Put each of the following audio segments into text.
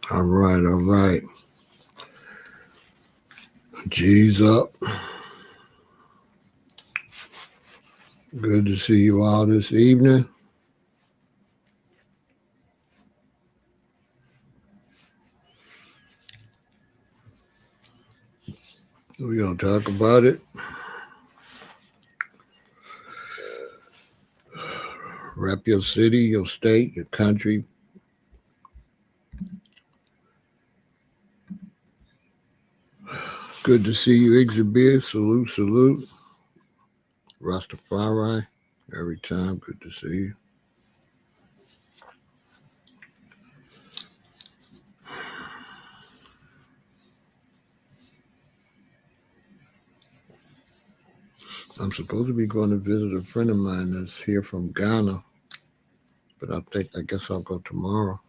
All right, all right. G's up. Good to see you all this evening. We're going to talk about it. Rep your city, your state, your country. Good to see you, Exhibit. Salute, salute. Rastafari. Every time, good to see you. I'm supposed to be going to visit a friend of mine that's here from Ghana, but I guess I'll go tomorrow.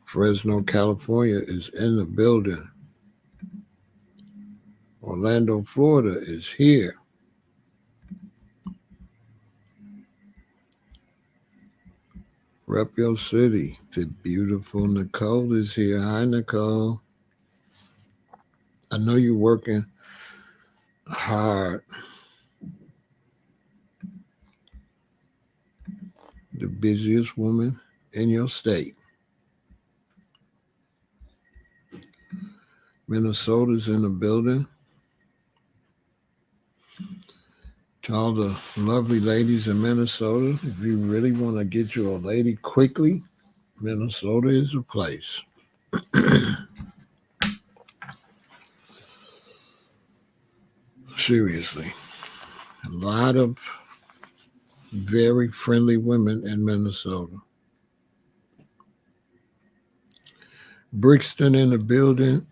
Fresno, California is in the building. Orlando, Florida is here. Rep your city. The beautiful Nicole is here. Hi, Nicole. I know you're working hard. The busiest woman in your state. Minnesota's in the building. To all the lovely ladies in Minnesota, if you really want to get you a lady quickly, Minnesota is a place. Seriously. A lot of very friendly women in Minnesota. Brixton in the building.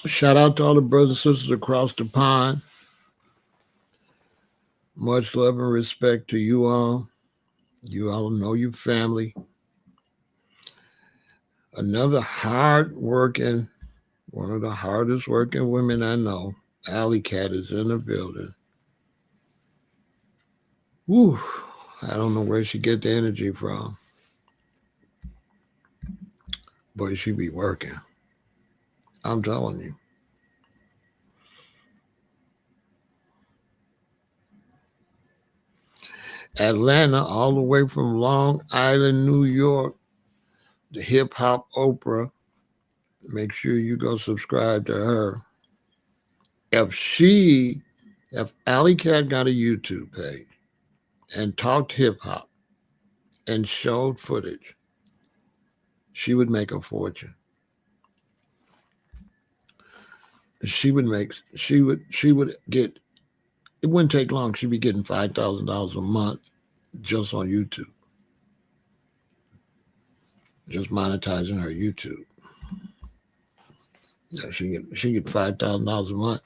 Shout out to all the brothers and sisters across the pond. Much love and respect to you all. You all know your family. Another hard working, one of the hardest working women I know, Alley Cat, is in the building. Whew, I don't know where she get the energy from. Boy, she be working. I'm telling you. Atlanta, all the way from Long Island, New York, the hip hop Oprah. Make sure you go subscribe to her. If Alley Cat got a YouTube page and talked hip hop and showed footage, she would make a fortune. She would get, it wouldn't take long. She'd be getting $5,000 a month just on YouTube. Just monetizing her YouTube. She get $5,000 a month.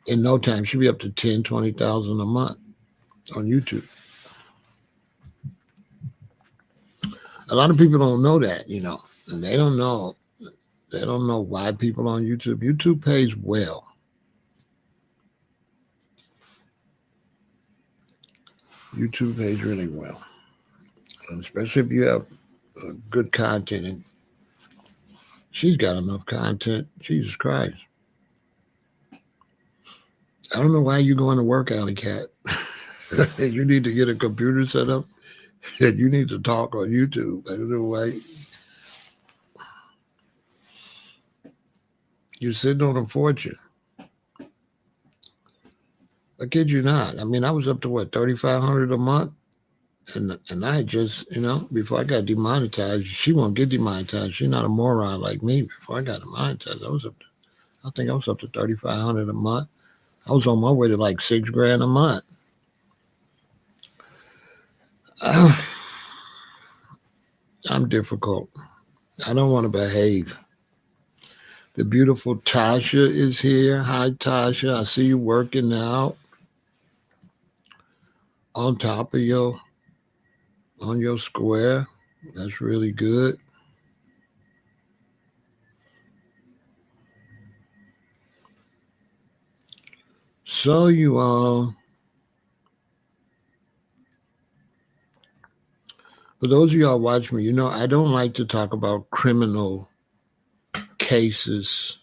In no time, she'd be up to $10,000, $20,000 a month on YouTube. A lot of people don't know that, and they don't know why people on YouTube. YouTube pays well. YouTube pays really well, and especially if you have good content. And she's got enough content. Jesus Christ. I don't know why you're going to work, Alley Cat. You need to get a computer set up, and you need to talk on YouTube. I don't know why. You're sitting on a fortune. I kid you not. I mean, I was up to what, $3,500 a month, and I just, before I got demonetized. She won't get demonetized. She's not a moron like me. Before I got demonetized, I think I was up to $3,500 a month. I was on my way to like $6,000 a month. I'm difficult. I don't want to behave. The beautiful Tasha is here. Hi, Tasha. I see you working out on top of on your square. That's really good. So you all, for those of y'all watch me, you know I don't like to talk about criminal cases.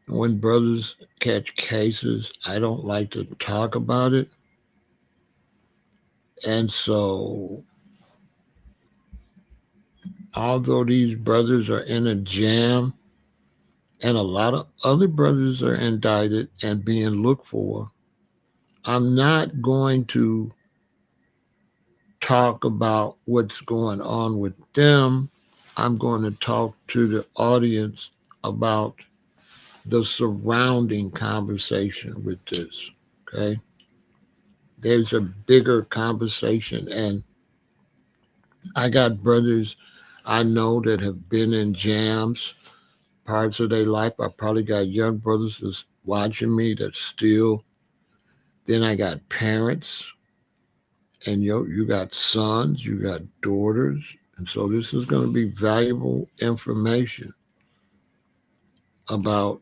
When brothers catch cases, I don't like to talk about it. And so, although these brothers are in a jam, and a lot of other brothers are indicted and being looked for, I'm not going to talk about what's going on with them. I'm going to talk to the audience about the surrounding conversation with this. Okay. There's a bigger conversation. And I got brothers I know that have been in jams parts of their life. I probably got young brothers that's watching me that still. Then I got parents, and you got sons, you got daughters. And so this is going to be valuable information about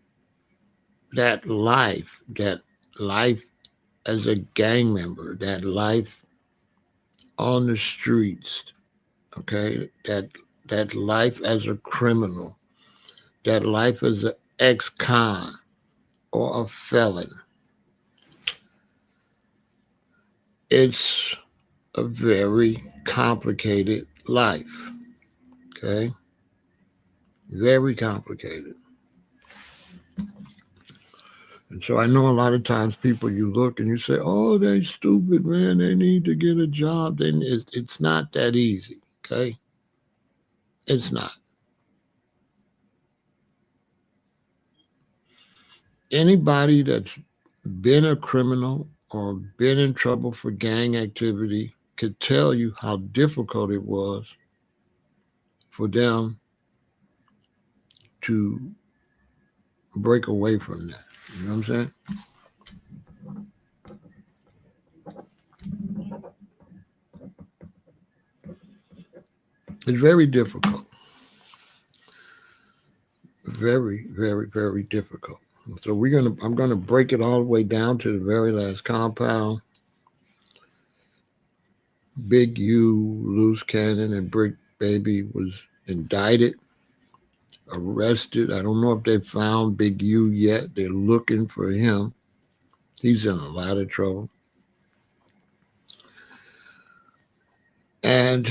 that life as a gang member, that life on the streets, okay? That life as a criminal, that life as an ex-con or a felon. It's a very complicated life, okay? Very complicated. And so I know a lot of times people you look and you say, oh, they stupid, man. They need to get a job. It's not that easy, okay? It's not. Anybody that's been a criminal or been in trouble for gang activity could tell you how difficult it was for them to break away from that. You know what I'm saying? It's very difficult. Very, very, very difficult. So I'm gonna break it all the way down to the very last compound. Big U, Luce Cannon, and Bricc Baby was indicted, arrested. I don't know if they found Big U yet. They're looking for him. He's in a lot of trouble. And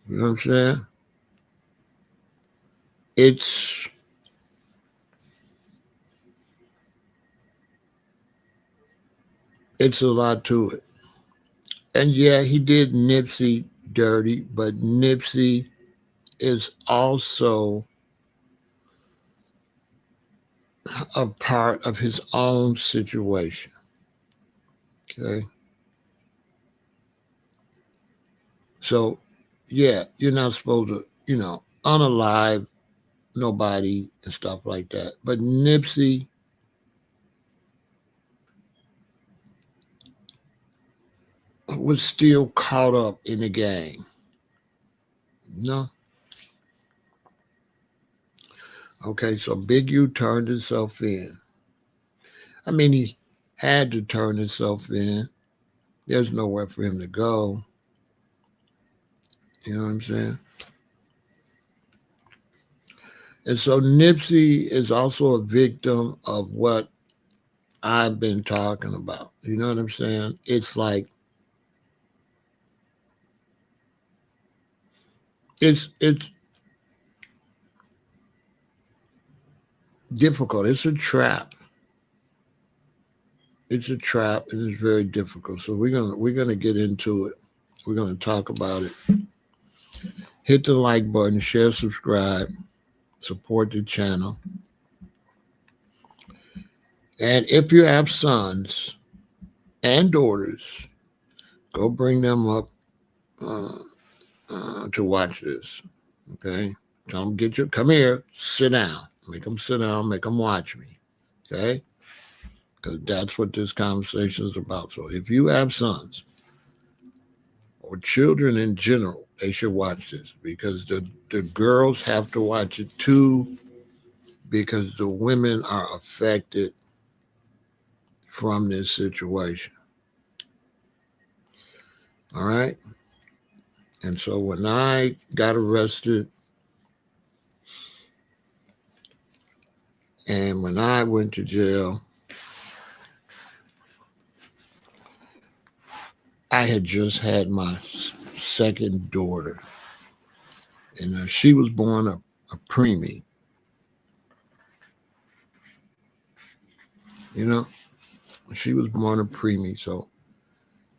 you know what I'm saying? It's a lot to it. And yeah, he did Nipsey dirty, but Nipsey is also a part of his own situation. Okay. So, yeah, you're not supposed to, unalive nobody and stuff like that. But Nipsey was still caught up in the game. No. Okay, so Big U turned himself in. I mean, he had to turn himself in. There's nowhere for him to go. You know what I'm saying? And so Nipsey is also a victim of what I've been talking about. You know what I'm saying? It's like it's difficult. It's a trap. It's a trap, and it's very difficult. So we're gonna get into it. We're gonna talk about it. Hit the like button, share, subscribe, support the channel. And if you have sons and daughters, go bring them up to watch this. Okay, tell them come here, sit down, make them sit down, make them watch me. Okay, because that's what this conversation is about. So if you have sons or children in general, they should watch this because the girls have to watch it too because the women are affected from this situation. All right. And so when I got arrested and when I went to jail, I had just had my second daughter. And she was born a preemie. You know, she was born a preemie. So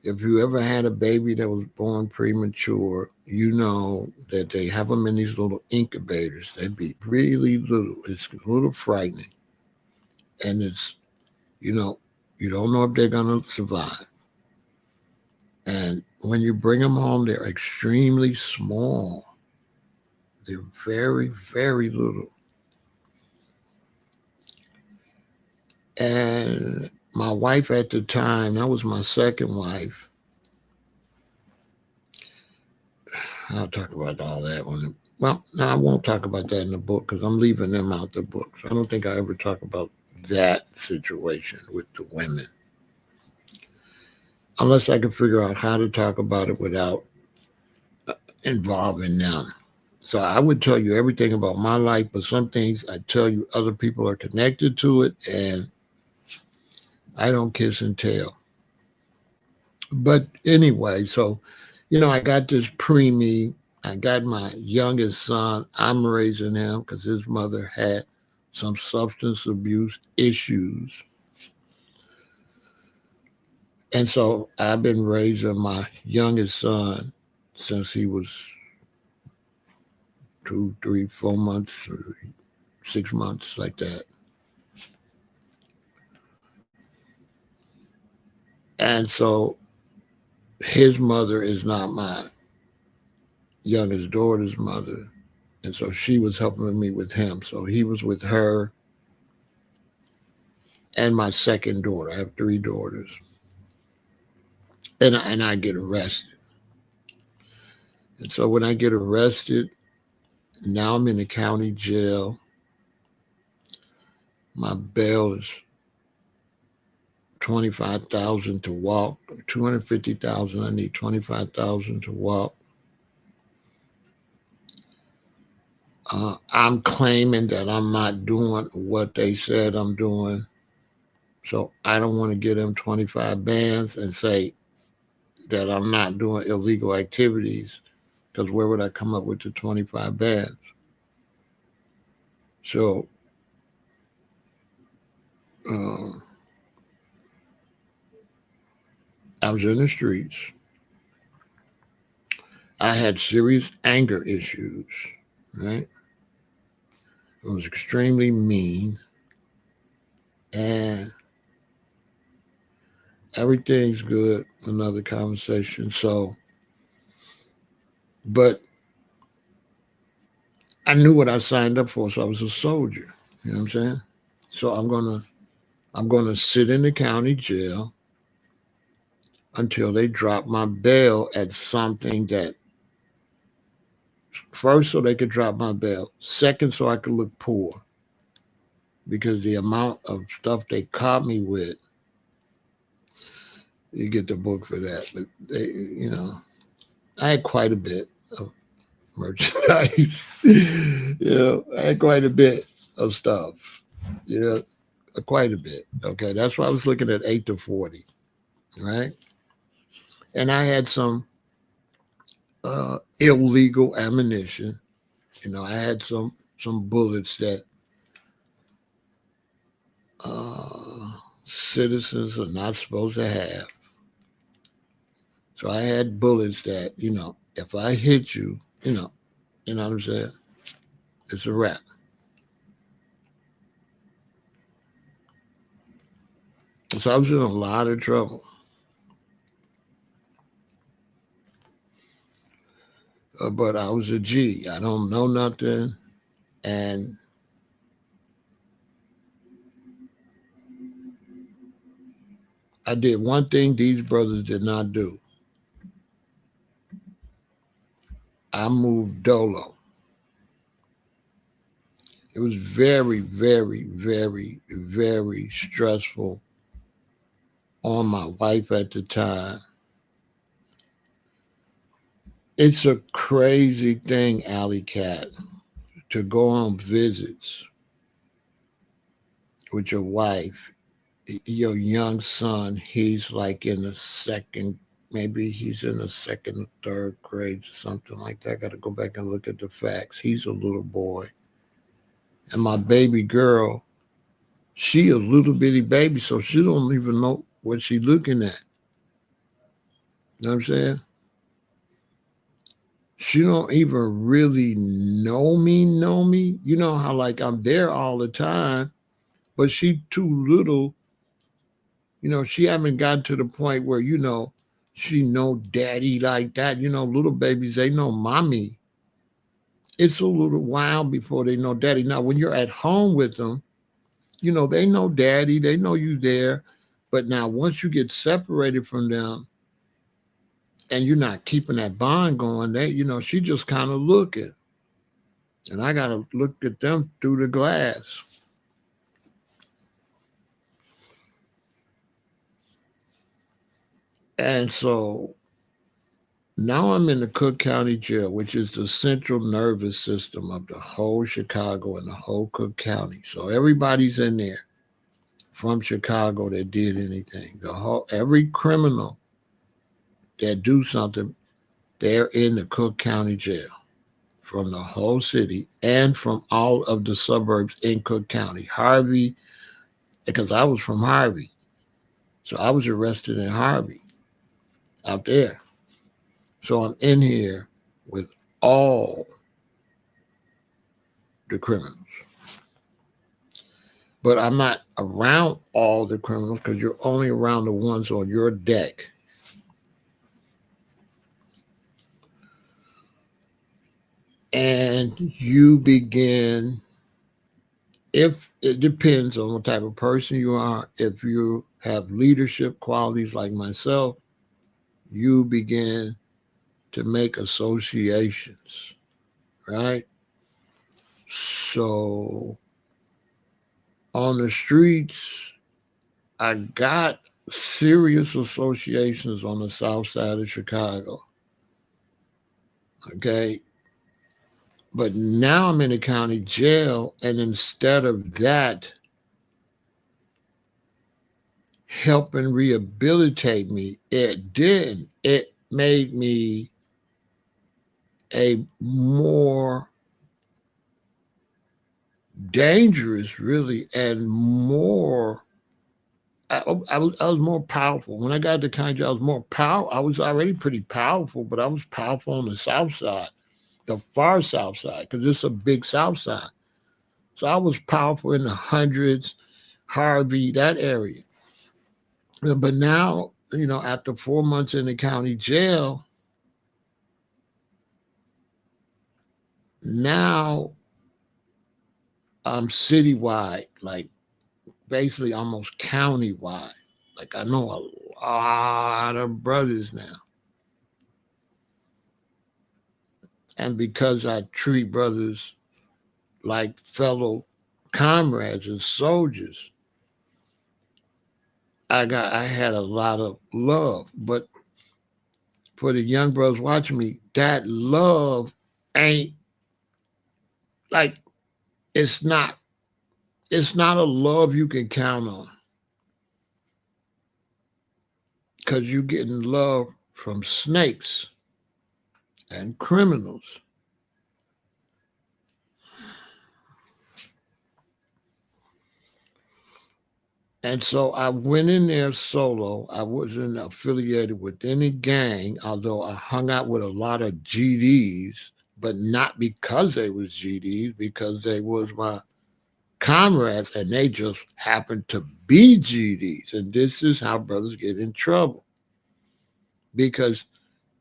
if you ever had a baby that was born premature, you know that they have them in these little incubators. They'd be really little. It's a little frightening. And it's, you know, you don't know if they're going to survive. And when you bring them home, they're extremely small. They're very, very little. And my wife at the time, that was my second wife. I'll talk about all that one. Well, no, I won't talk about that in the book because I'm leaving them out the books. I don't think I ever talk about that situation with the women. Unless I can figure out how to talk about it without involving them. So I would tell you everything about my life, but some things I tell you other people are connected to it, and I don't kiss and tell. But anyway, so I got this preemie. I got my youngest son. I'm raising him because his mother had some substance abuse issues. And so I've been raising my youngest son since he was 2, 3, 4 months, 6 months, like that. And so his mother is not my youngest daughter's mother. And so she was helping me with him. So he was with her and my second daughter. I have 3 daughters. And I get arrested. And so when I get arrested, now I'm in the county jail. My bail is 25,000 to walk, 250,000. I need 25,000 to walk. I'm claiming that I'm not doing what they said I'm doing. So I don't want to give them 25 bands and say that I'm not doing illegal activities because where would I come up with the 25 bands? So um, I was in the streets. I had serious anger issues, right? I was extremely mean, and everything's good. Another conversation. So, but I knew what I signed up for, so I was a soldier. You know what I'm saying? So I'm gonna sit in the county jail until they drop my bail at something that first so they could drop my bail. Second, so I could look poor. Because the amount of stuff they caught me with, you get the book for that. But I had quite a bit of merchandise. I had quite a bit of stuff. Quite a bit. Okay, that's why I was looking at 8 to 40, right? And I had some illegal ammunition. I had some bullets that citizens are not supposed to have. So I had bullets that, if I hit you, you know what I'm saying? It's a wrap. So I was in a lot of trouble. But I was a G. I don't know nothing. And I did one thing these brothers did not do. I moved dolo. It was very, very, very, very stressful on my wife at the time. It's a crazy thing, Alley Cat, to go on visits with your wife. Your young son, he's like in the second, maybe he's in the second or third grade, something like that. I got to go back and look at the facts. He's a little boy. And my baby girl, she a little bitty baby, so she don't even know what she looking at. You know what I'm saying? She don't even really know me. You know how like I'm there all the time, but she too little. She haven't gotten to the point where, she know daddy like that. Little babies, they know mommy. It's a little while before they know daddy. Now, when you're at home with them, they know daddy, they know you there. But now once you get separated from them and you're not keeping that bond going, she just kind of looking. And I got to look at them through the glass. And so now I'm in the Cook County Jail, which is the central nervous system of the whole Chicago and the whole Cook County. So everybody's in there from Chicago that did anything. Every criminal that do something, they're in the Cook County Jail from the whole city and from all of the suburbs in Cook County. Harvey, because I was from Harvey. So I was arrested in Harvey out there. So I'm in here with all the criminals. But I'm not around all the criminals because you're only around the ones on your deck. And you begin, if it depends on what type of person you are, if you have leadership qualities like myself, you begin to make associations, right? So on the streets, I got serious associations on the south side of Chicago. Okay. But now I'm in the county jail, and instead of that helping rehabilitate me, it didn't. It made me a more dangerous, really, and more. I was more powerful when I got to county jail. I was more powerful. I was already pretty powerful, but I was powerful on the south side, the far south side, because it's a big south side. So I was powerful in the hundreds, Harvey, that area. But now, after 4 months in the county jail, now I'm citywide, like basically almost countywide. Like I know a lot of brothers now. And because I treat brothers like fellow comrades and soldiers, I had a lot of love. But for the young brothers watching me, that love ain't like it's not a love you can count on. Because you're getting love from snakes and criminals. And so I went in there solo. I wasn't affiliated with any gang, although I hung out with a lot of GDs, but not because they was GDs, because they was my comrades and they just happened to be GDs. And this is how brothers get in trouble. Because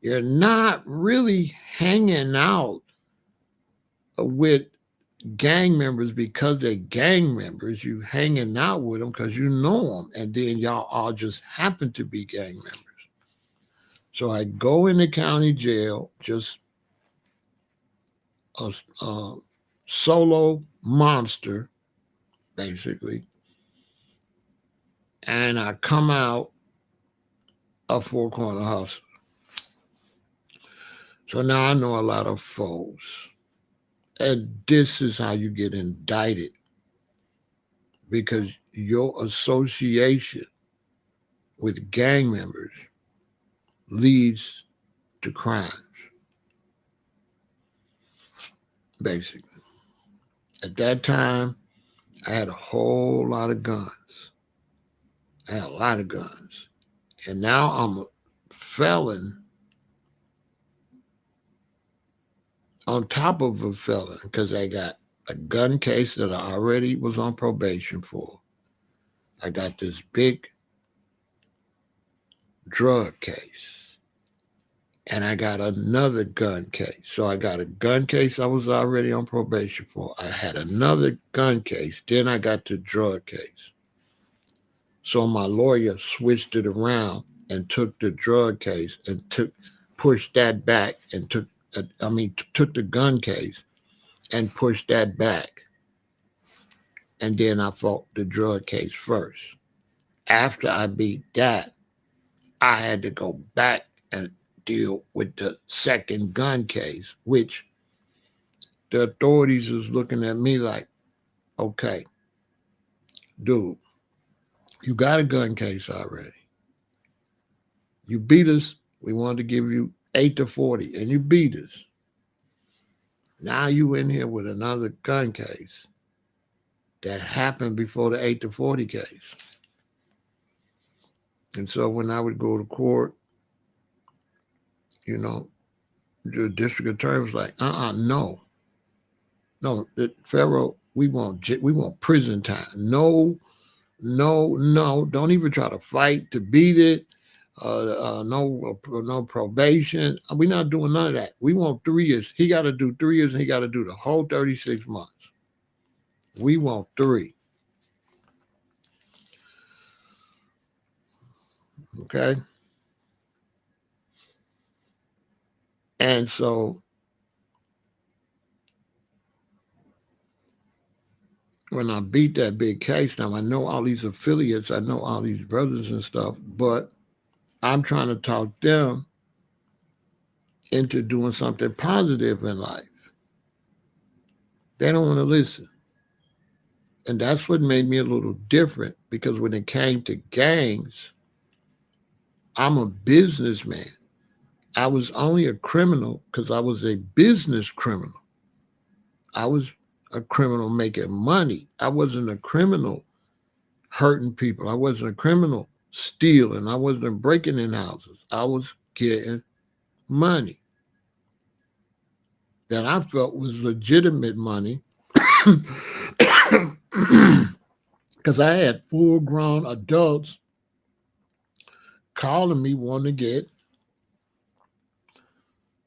you're not really hanging out with gang members because they're gang members. You hanging out with them because you know them, and then y'all all just happen to be gang members. So I go in the county jail, just a solo monster, basically, and I come out a four-corner hustle. So now I know a lot of foes. And this is how you get indicted, because your association with gang members leads to crimes, basically. At that time, I had a whole lot of guns. I had a lot of guns. And now I'm a felon on top of a felon, because I got a gun case that I already was on probation for. I got this big drug case. And I got another gun case. So I got a gun case I was already on probation for. I had another gun case. Then I got the drug case. So my lawyer switched it around and took the drug case and pushed that back and took the gun case and pushed that back. And then I fought the drug case first. After I beat that, I had to go back and deal with the second gun case, which the authorities was looking at me like, okay, dude, you got a gun case already. You beat us. We wanted to give you 8-40, and you beat us. Now you in here with another gun case that happened before the 8-40 case. And so when I would go to court, you know, the district attorney was like, no, Pharaoh, we want prison time. No, don't even try to fight to beat it. No probation. We're not doing none of that. We want 3 years. He got to do 3 years, and he got to do the whole 36 months. We want 3. Okay? And so when I beat that big case, now I know all these affiliates, I know all these brothers and stuff, but I'm trying to talk them into doing something positive in life. They don't want to listen. And that's what made me a little different, because when it came to gangs, I'm a businessman. I was only a criminal because I was a business criminal. I was a criminal making money. I wasn't a criminal hurting people. I wasn't a criminal stealing. I wasn't breaking in houses. I was getting money that I felt was legitimate money, because I had full-grown adults calling me wanting to get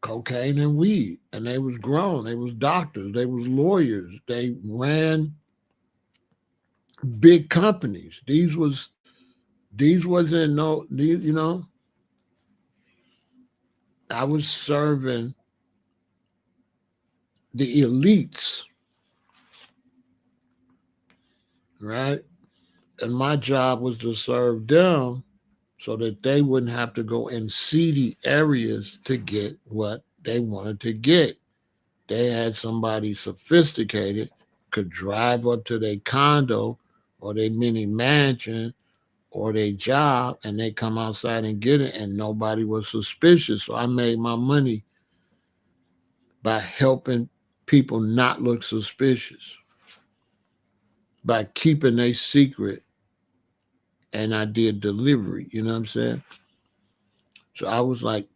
cocaine and weed, and they was grown. They was doctors. They was lawyers. They ran big companies. These wasn't no, you know. I was serving the elites, right? And my job was to serve them so that they wouldn't have to go in seedy areas to get what they wanted to get. They had somebody sophisticated could drive up to their condo or their mini mansion or their job, and they come outside and get it, and nobody was suspicious. So I made my money by helping people not look suspicious, by keeping their secret. And I did delivery, you know what I'm saying? So I was like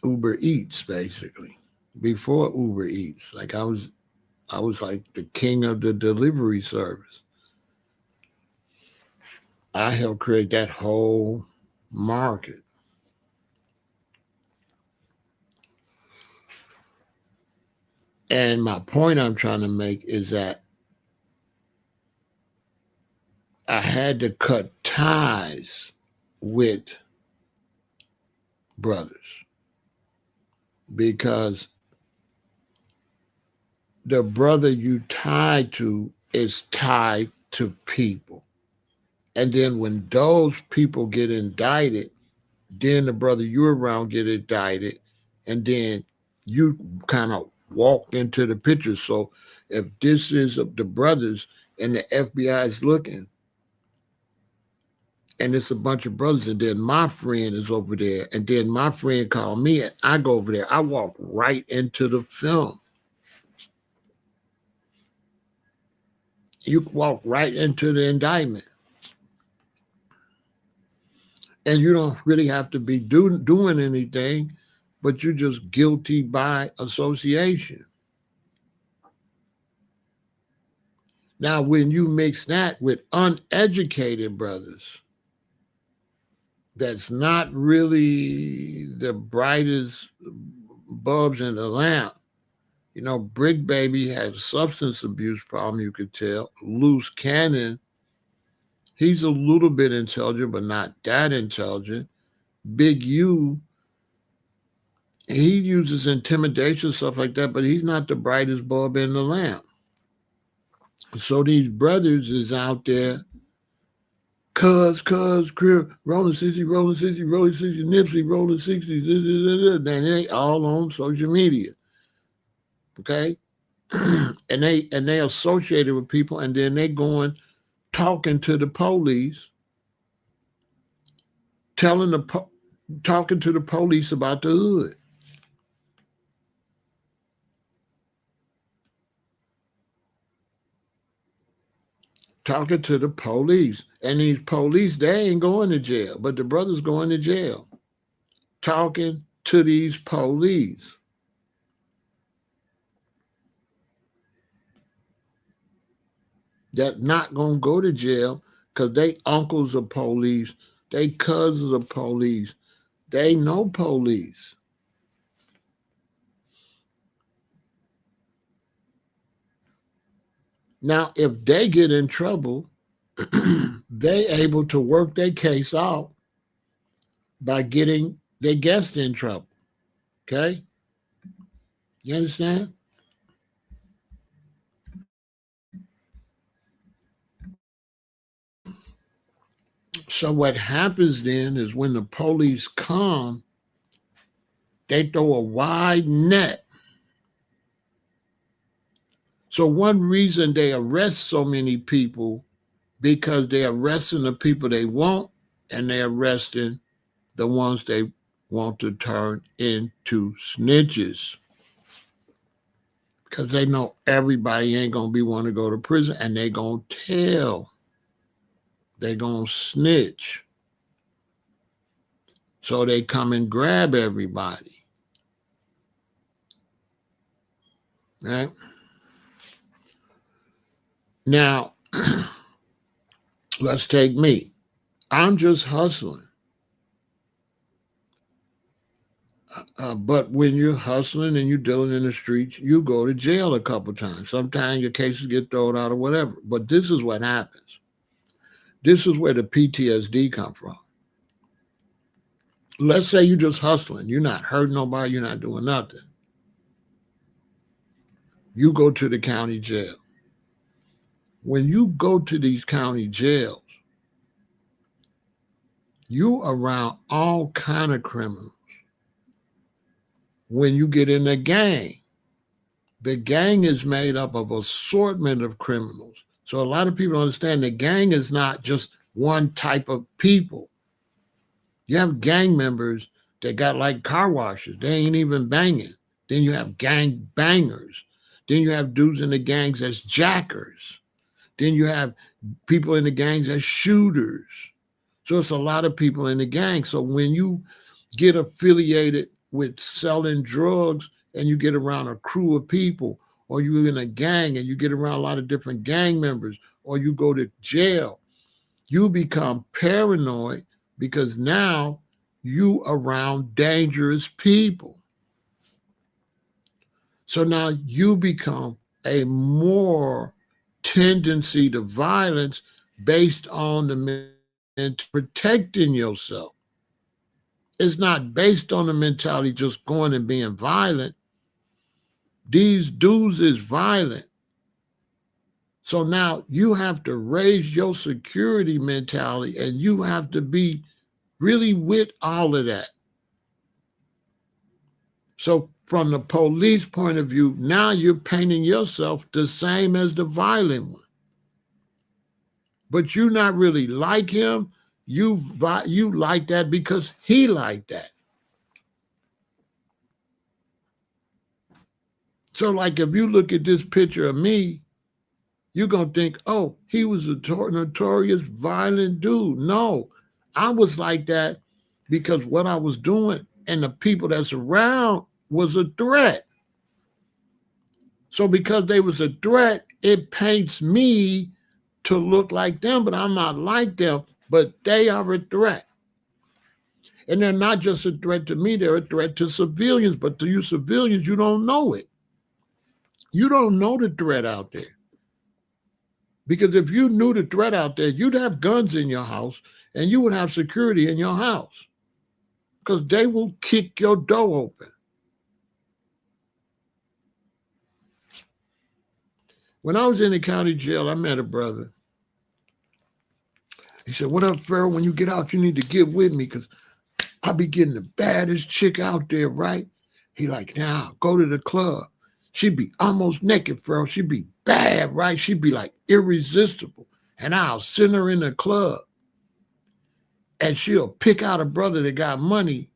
Uber Eats, basically. Before Uber Eats, like I was like the king of the delivery service. I helped create that whole market. And my point I'm trying to make is that I had to cut ties with brothers, because the brother you tied to is tied to people. And then when those people get indicted, then the brother you around get indicted, and then you kind of walk into the picture. So if this is of the brothers and the FBI is looking, and it's a bunch of brothers, and then my friend is over there, and then my friend called me, and I go over there, I walk right into the film. You walk right into the indictment. And you don't really have to be doing anything, but you're just guilty by association. Now, when you mix that with uneducated brothers, that's not really the brightest bulbs in the lamp. You know, Brick Baby has a substance abuse problem, you could tell. Luce Cannon, he's a little bit intelligent, but not that intelligent. Big U, he uses intimidation, stuff like that, but he's not the brightest bulb in the lamp. So these brothers is out there, crib, rolling 60, rolling 60, rolling 60, Nipsey, rolling 60, and they all on social media. Okay? and they associated with people, and then they going talking to the police, talking to the police about the hood. Talking to the police. And these police, they ain't going to jail, but the brothers going to jail. Talking to these police. That not going to go to jail because they uncles are police, they cousins are police, they know police. Now, if they get in trouble, they able to work their case out by getting their guest in trouble. Okay? You understand? So what happens then is when the police come, they throw a wide net. So one reason they arrest so many people because they're arresting the people they want and they're arresting the ones they want to turn into snitches. Because they know everybody ain't going to be want to go to prison and they going to tell. They going to snitch. So they come and grab everybody. Right? Now, let's take me. I'm just hustling. But when you're hustling and you're dealing in the streets, you go to jail a couple times. Sometimes your cases get thrown out or whatever. But this is what happens. This is where the PTSD come from. Let's say you're just hustling. You're not hurting nobody. You're not doing nothing. You go to the county jail. When you go to these county jails, you around all kind of criminals. When you get in the gang is made up of assortment of criminals. So a lot of people understand the gang is not just one type of people. You have gang members that got like car washes. They ain't even banging. Then you have gang bangers. Then you have dudes in the gangs as jackers. Then you have people in the gangs as shooters. So it's a lot of people in the gang. So when you get affiliated with selling drugs and you get around a crew of people, or you're in a gang and you get around a lot of different gang members, or you go to jail, you become paranoid because now you around dangerous people. So now you become a more tendency to violence based on the protecting yourself. It's not based on the mentality just going and being violent. These dudes is violent. So now you have to raise your security mentality and you have to be really with all of that. So from the police point of view, now you're painting yourself the same as the violent one. But you not really like him. You like that because he liked that. So like if you look at this picture of me, you're going to think, oh, he was a notorious violent dude. No, I was like that because what I was doing and the people that's around was a threat. So because they was a threat, it paints me to look like them, but I'm not like them, but they are a threat. And they're not just a threat to me, they're a threat to civilians, but to you civilians, you don't know it. You don't know the threat out there. Because if you knew the threat out there, you'd have guns in your house and you would have security in your house because they will kick your door open. When I was in the county jail, I met a brother. He said, what up, Pharaoh? When you get out, you need to get with me because I be getting the baddest chick out there, right? He like, now go to the club. She'd be almost naked, Pharaoh. She'd be bad, right? She'd be like irresistible. And I'll send her in the club. And she'll pick out a brother that got money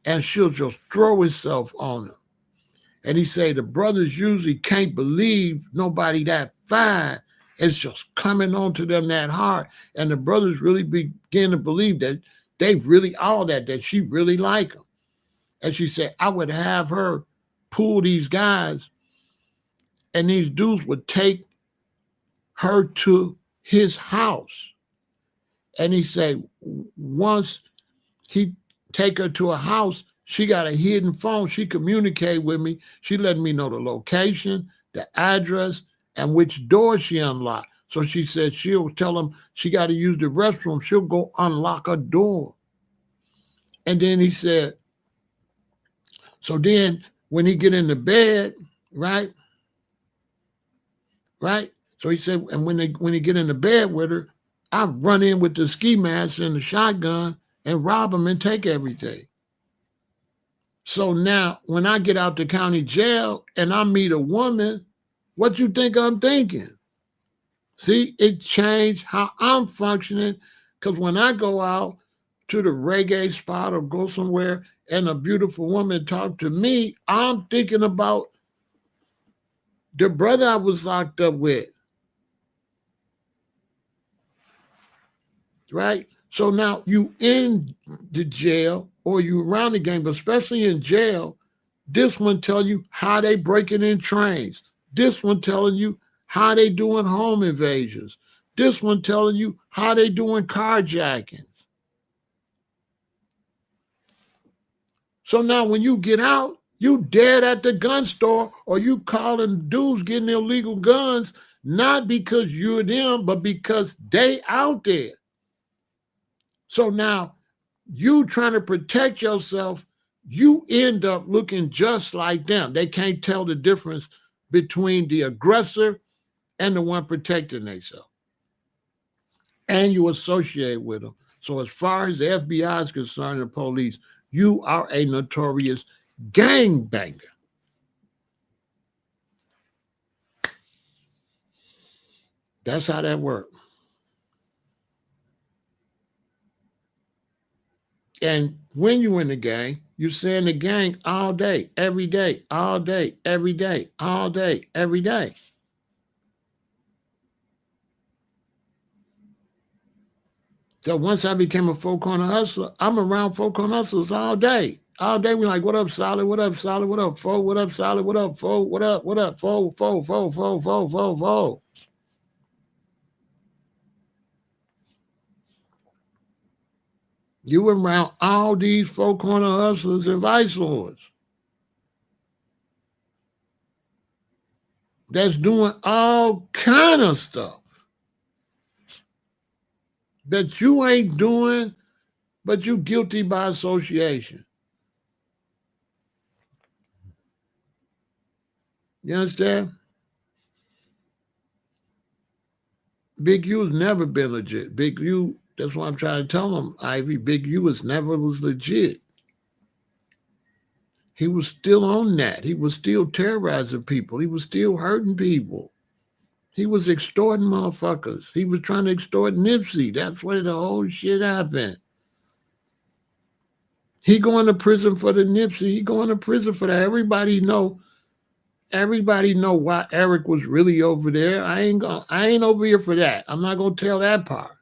and she'll just throw herself on him. And he say the brothers usually can't believe nobody that fine. It's just coming on to them that hard. And the brothers really begin to believe that they really all that she really like them. And she said, I would have her pull these guys and these dudes would take her to his house. And he said, once he take her to a house, she got a hidden phone. She communicate with me. She let me know the location, the address, and which door she unlocked. So she said she'll tell him she got to use the restroom. She'll go unlock a door. And then he said, so then when he get into bed, right? So he said, and when he get into bed with her, I run in with the ski mask and the shotgun and rob him and take everything. So now when I get out the county jail and I meet a woman, what you think I'm thinking? See, it changed how I'm functioning because when I go out to the reggae spot or go somewhere and a beautiful woman talk to me, I'm thinking about the brother I was locked up with. Right? So now you in the jail or you around the gang, but especially in jail, this one tell you how they breaking in trains. This one telling you how they doing home invasions. This one telling you how they doing carjackings. So now when you get out, you dead at the gun store or you calling dudes getting illegal guns, not because you're them, but because they out there. So now you trying to protect yourself, you end up looking just like them. They can't tell the difference between the aggressor and the one protecting themselves. And you associate with them. So as far as the FBI is concerned, the police, you are a notorious gangbanger. That's how that works. And when you in the gang, you stay in the gang all day, every day, all day, every day, all day, every day. So once I became a four-corner hustler, I'm around four-corner hustlers all day. All day we like, what up, Solid? What up, Solid? What up, Fo? What up, Solid? What up, Fo? What up, Fo? Fo, Fo, Fo, Fo, Fo, Fo. You around all these four-corner hustlers and vice lords that's doing all kind of stuff that you ain't doing, but you guilty by association. You understand? Big U has never been legit. Big U, that's what I'm trying to tell him, Ivy. Big U was legit. He was still on that. He was still terrorizing people. He was still hurting people. He was extorting motherfuckers. He was trying to extort Nipsey. That's where the whole shit happened. He going to prison for the Nipsey. He going to prison for that. Everybody know why Eric was really over there. I ain't over here for that. I'm not gonna tell that part.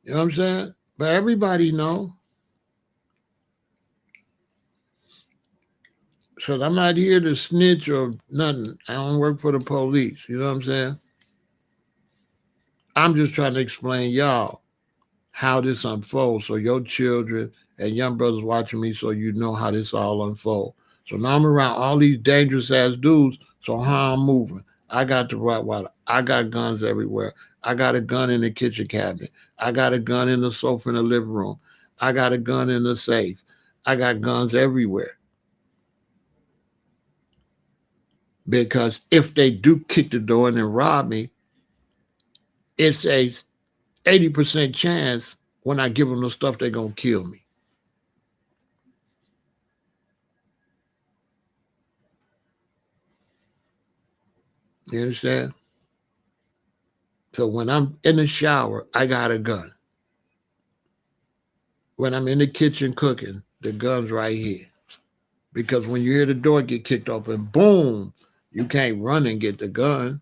You know what I'm saying? But everybody know. So I'm not here to snitch or nothing. I don't work for the police. You know what I'm saying? I'm just trying to explain y'all how this unfolds so your children and young brothers watching me so you know how this all unfolds. So now I'm around all these dangerous ass dudes. So how I'm moving. I got the right water. I got guns everywhere. I got a gun in the kitchen cabinet. I got a gun in the sofa in the living room. I got a gun in the safe. I got guns everywhere. Because if they do kick the door in and rob me, it's a 80% chance when I give them the stuff, they're going to kill me. You understand? So when I'm in the shower, I got a gun. When I'm in the kitchen cooking, the gun's right here. Because when you hear the door get kicked open, boom, you can't run and get the gun.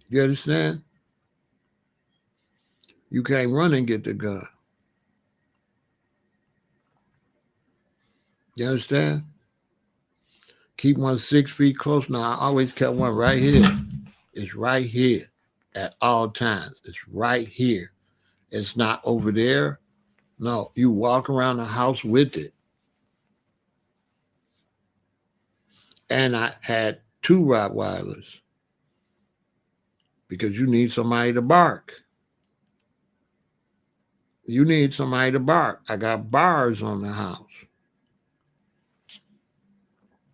You understand? You can't run and get the gun. You understand? Keep one 6 feet close. Now, I always kept one right here. It's right here at all times. It's right here. It's not over there. No, you walk around the house with it. And I had 2 Rottweilers because you need somebody to bark. You need somebody to bark. I got bars on the house.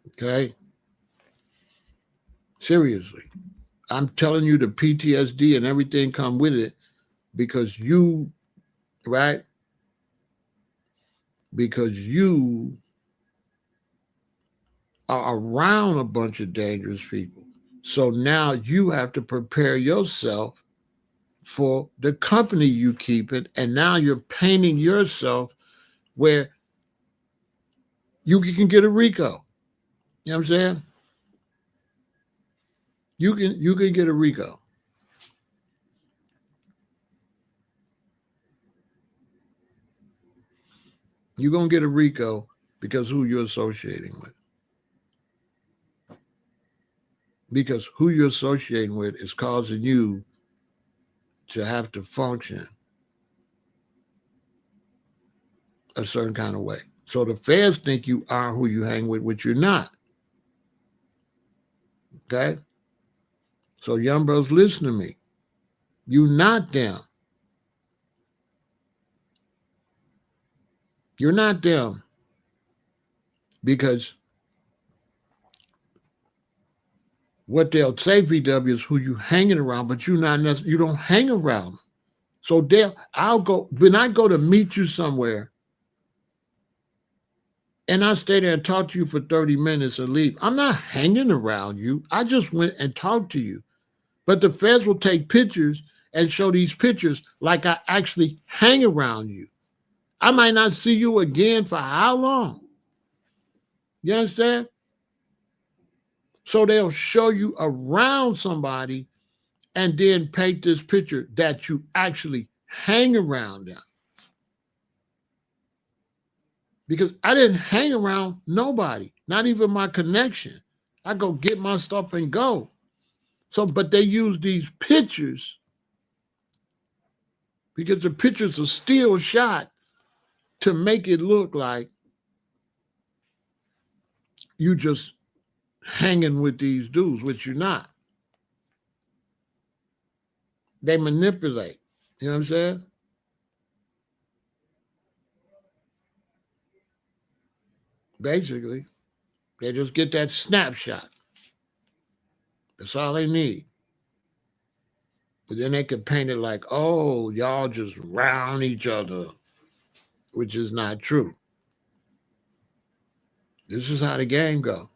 Okay? Seriously. I'm telling you the PTSD and everything come with it because you, right? Because you are around a bunch of dangerous people. So now you have to prepare yourself for the company you keep it. And now you're painting yourself where you can get a RICO. You know what I'm saying? You can get a RICO. You're gonna get a RICO because who you're associating with. Because who you're associating with is causing you to have to function a certain kind of way. So the feds think you are who you hang with, which you're not. Okay? So young brothers, listen to me. You're not them. You're not them. Because what they'll say, VW, is who you hanging around, but you're not necessarily, you don't hang around. So I'll go, when I go to meet you somewhere, and I stay there and talk to you for 30 minutes and leave, I'm not hanging around you. I just went and talked to you. But the feds will take pictures and show these pictures like I actually hang around you. I might not see you again for how long? You understand? So they'll show you around somebody and then paint this picture that you actually hang around them. Because I didn't hang around nobody, not even my connection. I go get my stuff and go. So, but they use these pictures because the pictures are still shot to make it look like you just hanging with these dudes, which you're not. They manipulate. You know what I'm saying? Basically. They just get that snapshot. That's all they need. But then they could paint it like, oh, y'all just round each other, which is not true. This is how the game goes.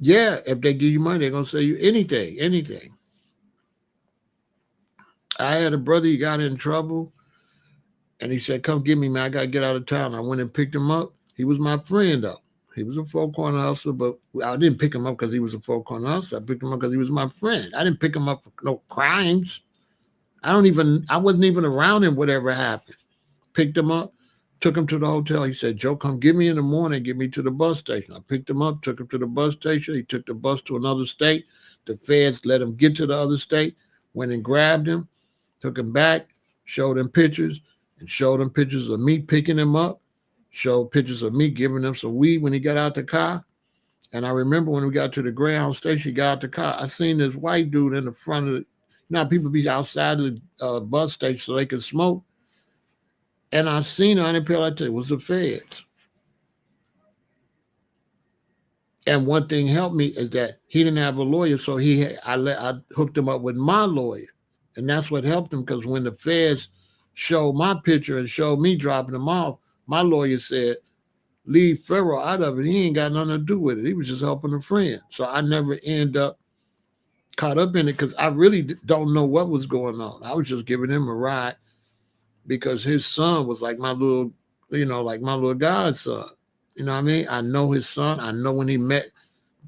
Yeah, if they give you money, they're gonna sell you anything, anything. I had a brother, he got in trouble, and he said, "Come get me, man. I gotta get out of town." I went and picked him up. He was my friend, though. He was a four corner hustler, but I didn't pick him up because he was a four corner hustler. I picked him up because he was my friend. I didn't pick him up for no crimes. I wasn't even around him, whatever happened. Picked him up, took him to the hotel. He said, "Joe, come get me in the morning, get me to the bus station." I picked him up, took him to the bus station. He took the bus to another state. The feds let him get to the other state, went and grabbed him, took him back, showed him pictures, and showed him pictures of me picking him up, showed pictures of me giving him some weed when he got out the car. And I remember when we got to the Greyhound station, he got out the car. I seen this white dude in the front of the, people be outside of the bus station so they could smoke. And I seen her, and it was the feds. And one thing helped me is that he didn't have a lawyer, so I hooked him up with my lawyer. And that's what helped him, because when the feds showed my picture and showed me dropping him off, my lawyer said, leave Pharaoh out of it. He ain't got nothing to do with it. He was just helping a friend. So I never end up caught up in it, because I really don't know what was going on. I was just giving him a ride because his son was like my little, like my little godson. You know what I mean? I know his son. I know when he met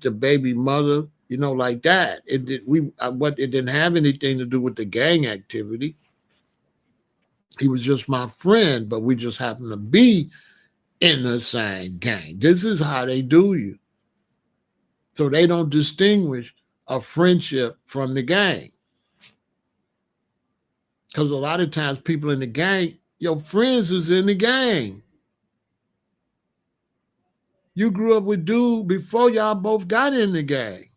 the baby mother, like that. It didn't have anything to do with the gang activity. He was just my friend, but we just happened to be in the same gang. This is how they do you. So they don't distinguish a friendship from the gang. Because a lot of times people in the gang, your friends is in the gang. You grew up with dude before y'all both got in the gang.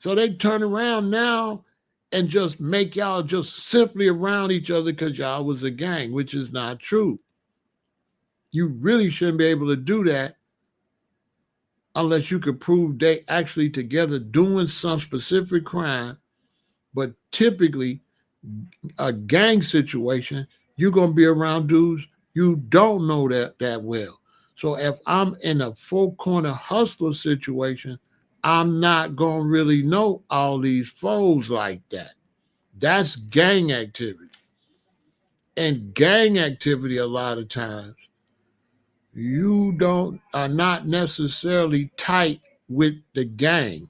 So they turn around now and just make y'all just simply around each other because y'all was a gang, which is not true. You really shouldn't be able to do that unless you could prove they actually together doing some specific crime. But typically, a gang situation, you're going to be around dudes you don't know that well. So if I'm in a four-corner hustler situation, I'm not going to really know all these foes like that. That's gang activity. And gang activity, a lot of times, you are not necessarily tight with the gang.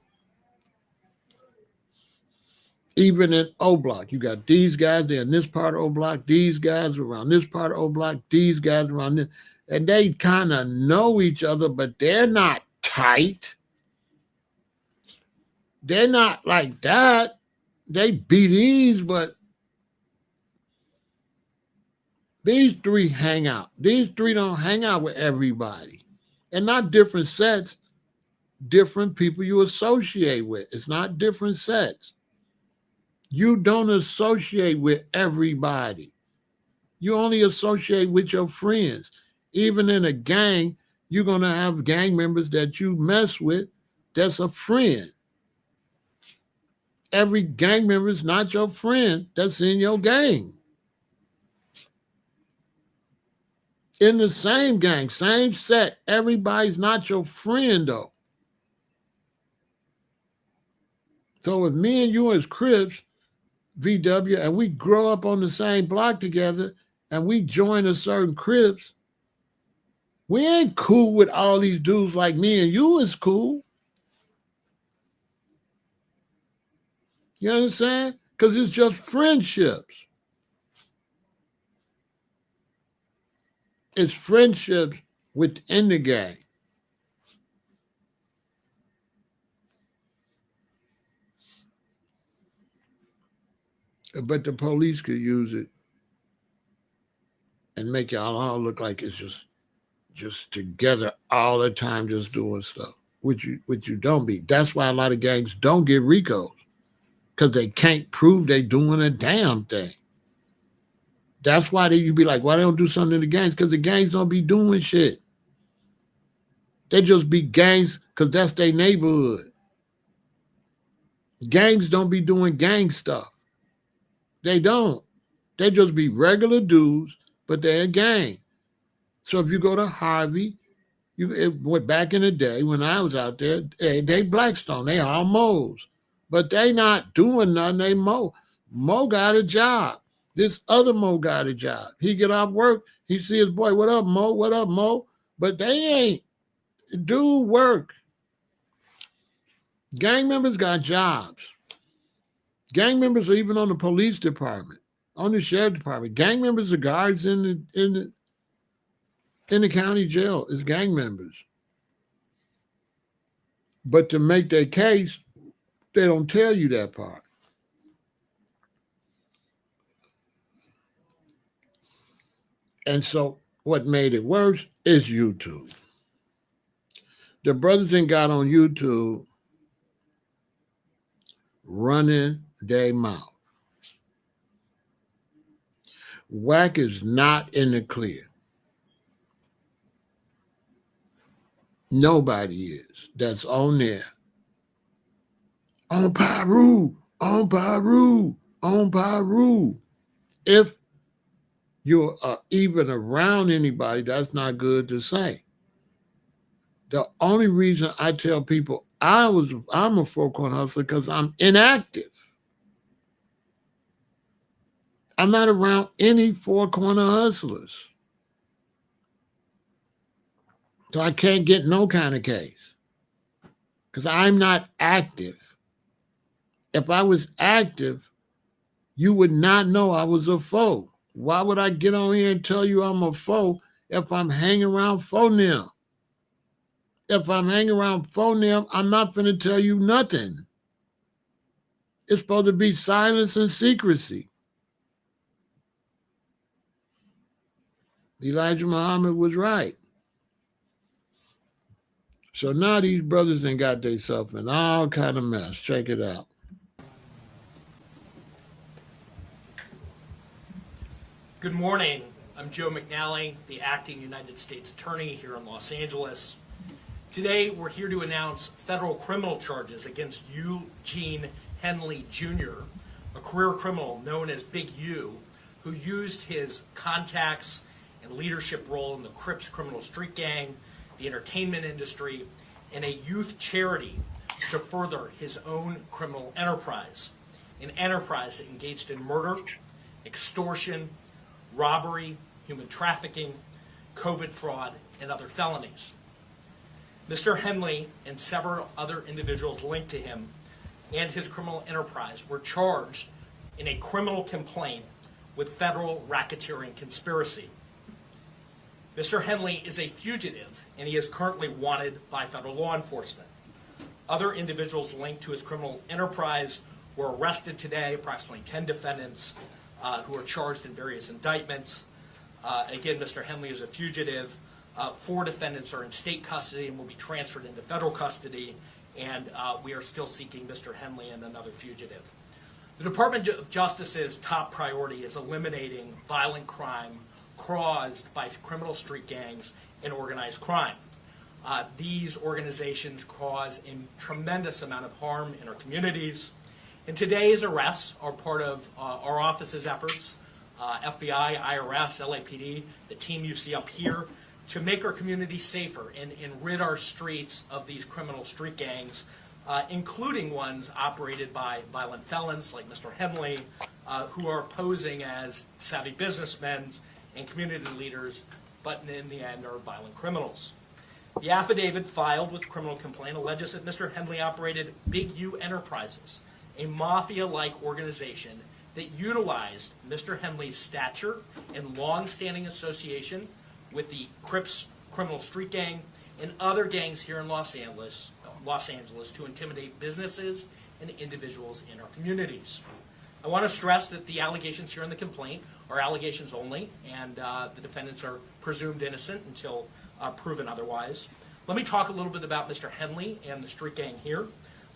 Even in O Block, you got these guys, they're in this part of O Block, these guys around this part of O Block, these guys around this. And they kind of know each other, but they're not tight. They're not like that. They BDs, but these three hang out. These three don't hang out with everybody. And not different sets, different people you associate with. It's not different sets. You don't associate with everybody. You only associate with your friends. Even in a gang, you're going to have gang members that you mess with that's a friend. Every gang member is not your friend that's in your gang. In the same gang, same set, everybody's not your friend, though. So if me and you as Crips, VW, and we grow up on the same block together and we join a certain Crips, we ain't cool with all these dudes like me and you is cool. You understand? Because it's just friendships. It's friendships within the gang. But the police could use it and make y'all all look like it's just together all the time, just doing stuff, which you don't be. That's why a lot of gangs don't get RICOs, because they can't prove they doing a damn thing. That's why you be like, why they don't do something in the gangs? Because the gangs don't be doing shit. They just be gangs because that's their neighborhood. Gangs don't be doing gang stuff. They don't. They just be regular dudes, but they're a gang. So if you go to Harvey, it went back in the day when I was out there, they Blackstone, they all mows. But they not doing nothing, they mow. Mo got a job. This other Mo got a job. He get off work, he see his boy, what up, Mo? What up, Mo? But they ain't do work. Gang members got jobs. Gang members are even on the police department, on the sheriff department. Gang members are guards in the county jail. It's gang members. But to make their case, they don't tell you that part. And so what made it worse is YouTube. The brothers then got on YouTube running their mouth. Wack is not in the clear. Nobody is that's on there. On Pyru, on Pyru, on Pyru. If you're even around anybody, that's not good to say. The only reason I tell people I'm a four-corner hustler because I'm inactive. I'm not around any four-corner hustlers. So I can't get no kind of case because I'm not active. If I was active, you would not know I was a foe. Why would I get on here and tell you I'm a foe if I'm hanging around phone them? If I'm hanging around phone them, I'm not going to tell you nothing. It's supposed to be silence and secrecy. Elijah Muhammad was right. So now these brothers done got themselves in all kind of mess. Check it out. Good morning. I'm Joe McNally, the acting United States Attorney here in Los Angeles. Today, we're here to announce federal criminal charges against Eugene Henley Jr., a career criminal known as Big U, who used his contacts and leadership role in the Crips criminal street gang, the entertainment industry, and a youth charity to further his own criminal enterprise, an enterprise that engaged in murder, extortion, robbery, human trafficking, COVID fraud, and other felonies. Mr. Henley and several other individuals linked to him and his criminal enterprise were charged in a criminal complaint with federal racketeering conspiracy. Mr. Henley is a fugitive, and he is currently wanted by federal law enforcement. Other individuals linked to his criminal enterprise were arrested today, approximately 10 defendants who are charged in various indictments. Again, Mr. Henley is a fugitive. 4 defendants are in state custody and will be transferred into federal custody, and we are still seeking Mr. Henley and another fugitive. The Department of Justice's top priority is eliminating violent crime caused by criminal street gangs and organized crime. These organizations cause a tremendous amount of harm in our communities. And today's arrests are part of our office's efforts, FBI, IRS, LAPD, the team you see up here, to make our community safer and rid our streets of these criminal street gangs, including ones operated by violent felons like Mr. Henley, who are posing as savvy businessmen and community leaders, but in the end are violent criminals. The affidavit filed with the criminal complaint alleges that Mr. Henley operated Big U Enterprises, a mafia-like organization that utilized Mr. Henley's stature and long-standing association with the Crips criminal street gang and other gangs here in Los Angeles to intimidate businesses and individuals in our communities. I want to stress that the allegations here in the complaint are allegations only, and the defendants are presumed innocent until proven otherwise. Let me talk a little bit about Mr. Henley and the street gang here.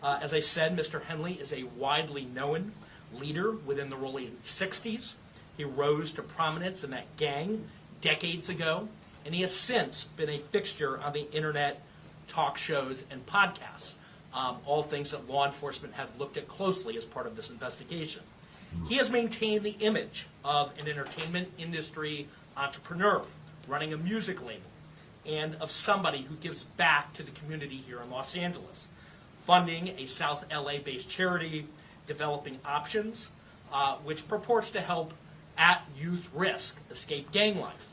As I said, Mr. Henley is a widely known leader within the rolling 60s He rose to prominence in that gang decades ago, and he has since been a fixture on the internet, talk shows, and podcasts, all things that law enforcement have looked at closely as part of this investigation. He has maintained the image of an entertainment industry entrepreneur running a music label and of somebody who gives back to the community here in Los Angeles, funding a South LA-based charity, developing options, which purports to help at youth risk escape gang life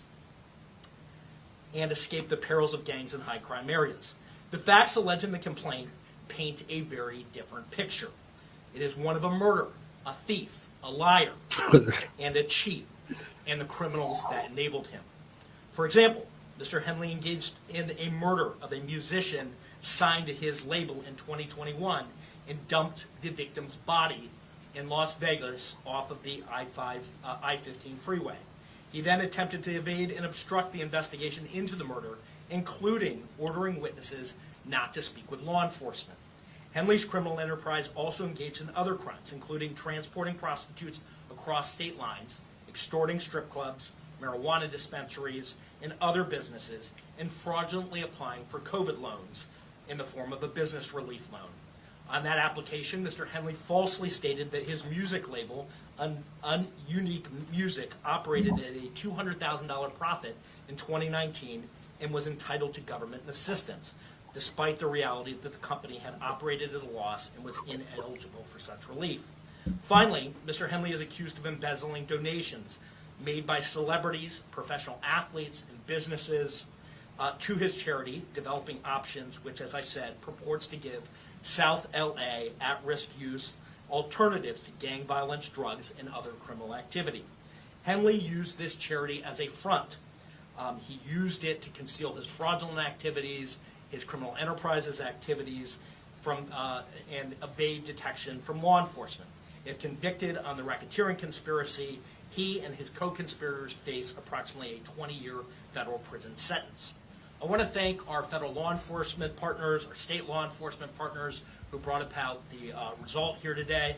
and escape the perils of gangs in high crime areas. The facts alleged in the complaint paint a very different picture. It is one of a murderer, a thief, a liar, and a cheat, and the criminals that enabled him. For example, Mr. Henley engaged in a murder of a musician signed to his label in 2021 and dumped the victim's body in Las Vegas off of the I-15 freeway. He then attempted to evade and obstruct the investigation into the murder, including ordering witnesses not to speak with law enforcement. Henley's criminal enterprise also engaged in other crimes, including transporting prostitutes across state lines, extorting strip clubs, marijuana dispensaries, and other businesses, and fraudulently applying for COVID loans in the form of a business relief loan. On that application, Mr. Henley falsely stated that his music label, Unique Music, operated at a $200,000 profit in 2019 and was entitled to government assistance, despite the reality that the company had operated at a loss and was ineligible for such relief. Finally, Mr. Henley is accused of embezzling donations made by celebrities, professional athletes, and businesses to his charity, Developing Options, which, as I said, purports to give South LA at-risk youth alternatives to gang violence, drugs, and other criminal activity. Henley used this charity as a front. He used it to conceal his fraudulent activities, his criminal enterprises activities, and evade detection from law enforcement. If convicted on the racketeering conspiracy, he and his co-conspirators face approximately a 20-year federal prison sentence. I want to thank our federal law enforcement partners, our state law enforcement partners who brought about the result here today.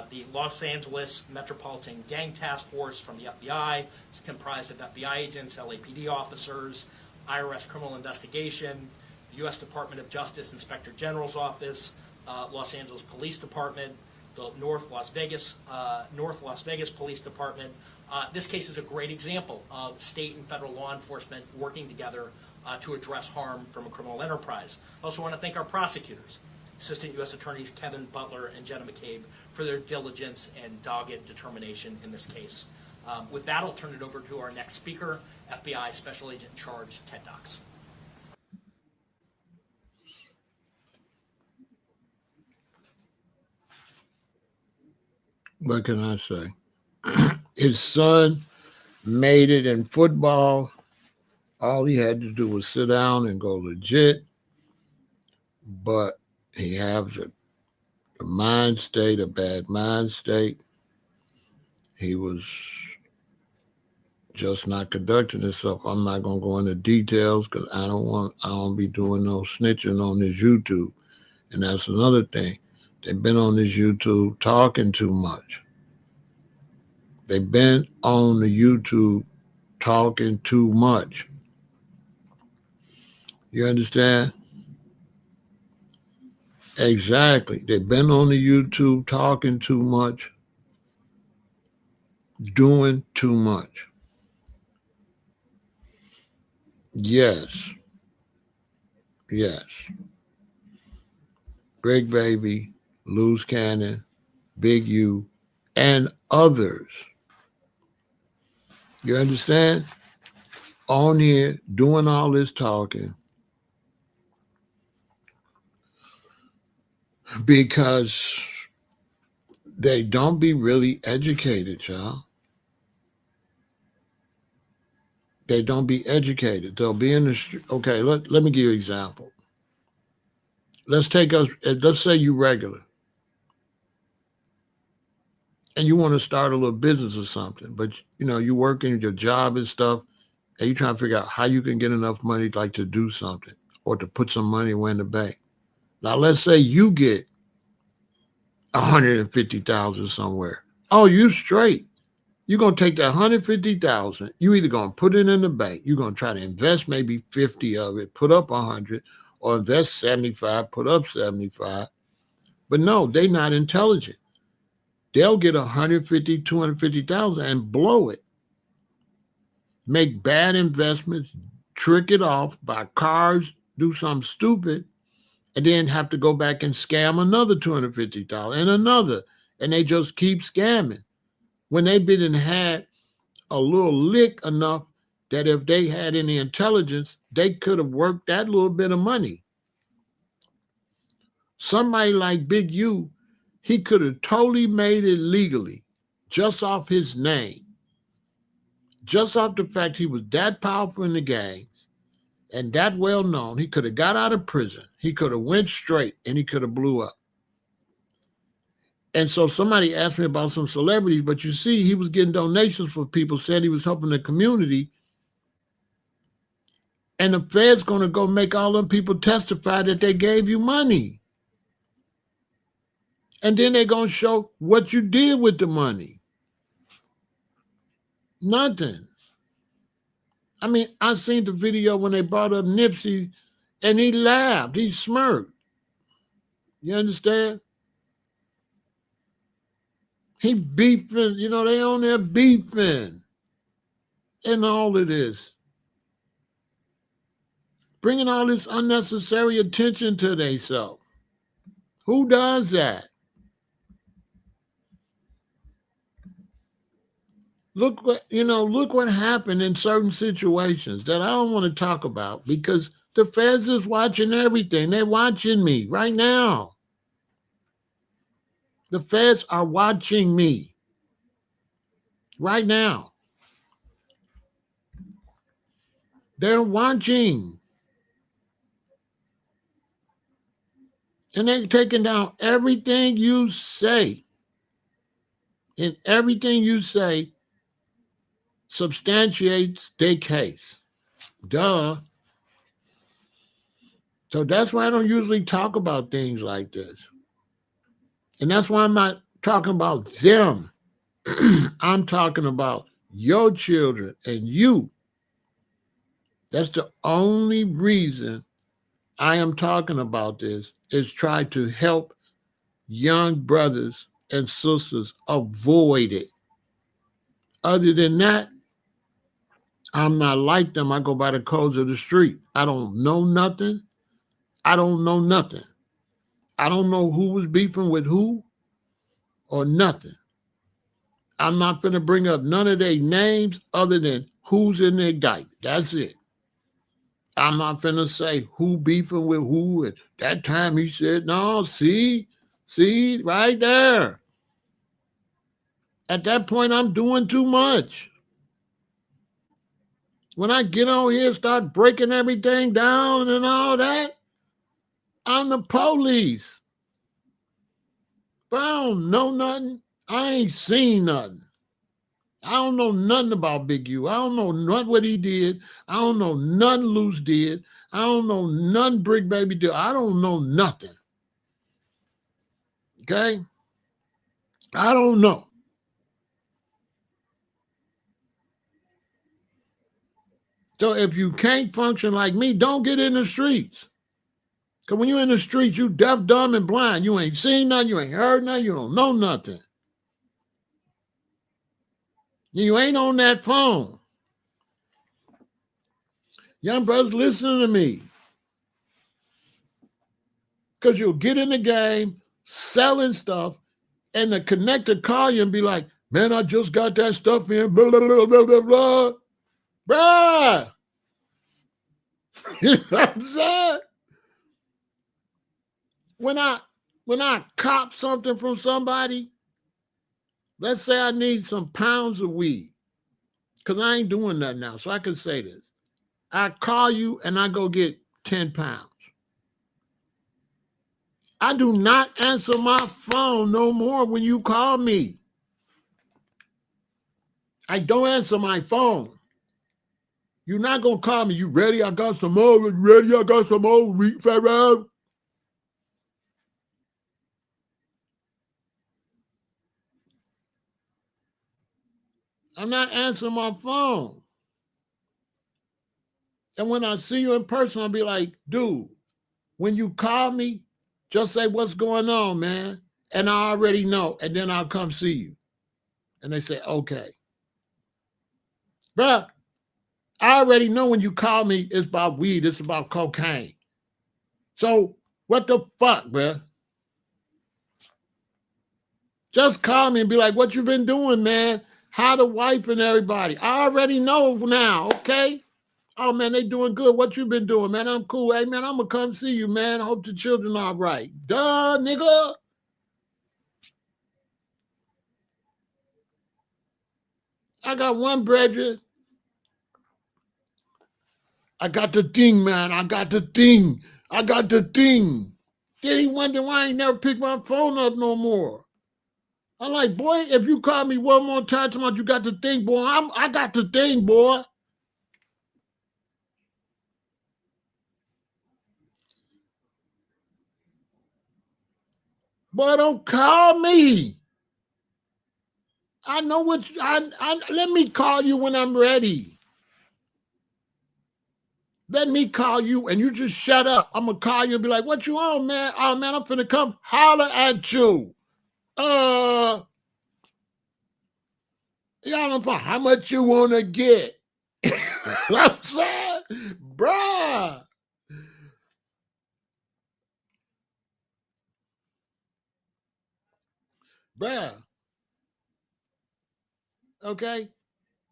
The Los Angeles Metropolitan Gang Task Force from the FBI. It's comprised of FBI agents, LAPD officers, IRS Criminal Investigation, the U.S. Department of Justice Inspector General's Office, Los Angeles Police Department, the North Las Vegas Police Department. This case is a great example of state and federal law enforcement working together to address harm from a criminal enterprise. I also want to thank our prosecutors, Assistant U.S. Attorneys Kevin Butler and Jenna McCabe, for their diligence and dogged determination in this case. With that, I'll turn it over to our next speaker, FBI Special Agent in Charge, Ted Dox. What can I say? His son made it in football. All he had to do was sit down and go legit. But he has a mind state, a bad mind state. He was just not conducting himself. I'm not going to go into details because I don't be doing no snitching on this YouTube. And that's another thing. They've been on this YouTube talking too much. They've been on the YouTube talking too much. You understand? Exactly. They've been on the YouTube talking too much, doing too much. Yes. Yes. Bricc Baby, Luce Cannon, Big U, and others. You understand? On here, doing all this talking because they don't be really educated, y'all. They don't be educated. They'll be in the street. Okay, let me give you an example. Let's say you regular and you want to start a little business or something, but you working your job and stuff, and you trying to figure out how you can get enough money like to do something or to put some money away in the bank. Now let's say you get $150,000 somewhere. Oh, you straight. You're gonna take that 150,000. You either gonna put it in the bank. You're gonna try to invest maybe 50 of it, put up 100, or invest 75, put up 75. But no, they not intelligent. They'll get 150, 250,000 and blow it. Make bad investments, trick it off, buy cars, do something stupid, and then have to go back and scam another 250,000 and another. And they just keep scamming. When they've been and had a little lick enough that if they had any intelligence, they could have worked that little bit of money. Somebody like Big U, he could have totally made it legally just off his name, just off the fact he was that powerful in the gang and that well known. He could have got out of prison. He could have went straight and he could have blew up. And so somebody asked me about some celebrities, but you see, he was getting donations for people, said he was helping the community. And the Fed's going to go make all them people testify that they gave you money. And then they're going to show what you did with the money. Nothing. I mean, I seen the video when they brought up Nipsey and he laughed. He smirked. You understand? He beefing, you know, they on there beefing and all of this. Bringing all this unnecessary attention to themselves. Who does that? Look what happened in certain situations that I don't want to talk about because the feds is watching everything. They're watching me right now. The feds are watching me right now. They're watching. And they're taking down everything you say. And everything you say substantiates their case. Duh. So that's why I don't usually talk about things like this. And that's why I'm not talking about them. I'm talking about your children and you. That's the only reason I am talking about this is try to help young brothers and sisters avoid it. Other than that, I'm not like them. I go by the codes of the street. I don't know nothing. I don't know nothing. I don't know who was beefing with who or nothing. I'm not going to bring up none of their names other than who's in the indictment. That's it. I'm not going to say who beefing with who. And that time he said, no, see, right there. At that point, I'm doing too much. When I get on here and start breaking everything down and all that, I'm the police. But I don't know nothing. I ain't seen nothing. I don't know nothing about Big U. I don't know nothing what he did. I don't know nothing Luce did. I don't know nothing Bricc Baby did. I don't know nothing. Okay? I don't know. So if you can't function like me, don't get in the streets. Because when you're in the streets, you deaf, dumb, and blind. You ain't seen nothing. You ain't heard nothing. You don't know nothing. You ain't on that phone. Young brothers, listen to me. Because you'll get in the game selling stuff, and the connector call you and be like, man, I just got that stuff in, blah, blah, blah, blah, blah, blah. Bruh. You know what I'm saying? When I cop something from somebody, let's say I need some pounds of weed, because I ain't doing that now, so I can say this. I call you and I go get 10 pounds. I do not answer my phone no more when you call me. I don't answer my phone. You're not going to call me. You ready? I got some more. You ready? I got some more. Pharaoh. I'm not answering my phone. And when I see you in person, I'll be like, dude, when you call me, just say what's going on, man. And I already know. And then I'll come see you. And they say, okay. Bruh, I already know when you call me, it's about weed, it's about cocaine. So what the fuck, bruh? Just call me and be like, what you been doing, man? How the wife and everybody? I already know now, okay? Oh, man, they doing good. What you been doing, man? I'm cool. Hey, man, I'm going to come see you, man. I hope the children are all right. Duh, nigga. I got one brethren. I got the thing, man. I got the thing. I got the thing. Then he wonder why I ain't never picked my phone up no more. I'm like, boy, if you call me one more time, tomorrow you got the thing, boy. I got the thing, boy. Boy, don't call me. I know what let me call you when I'm ready. Let me call you and you just shut up. I'm gonna call you and be like, what you on, man? Oh man, I'm finna come holler at you. Y'all don't know how much you wanna get. What I'm saying? Bruh. Bruh. Okay?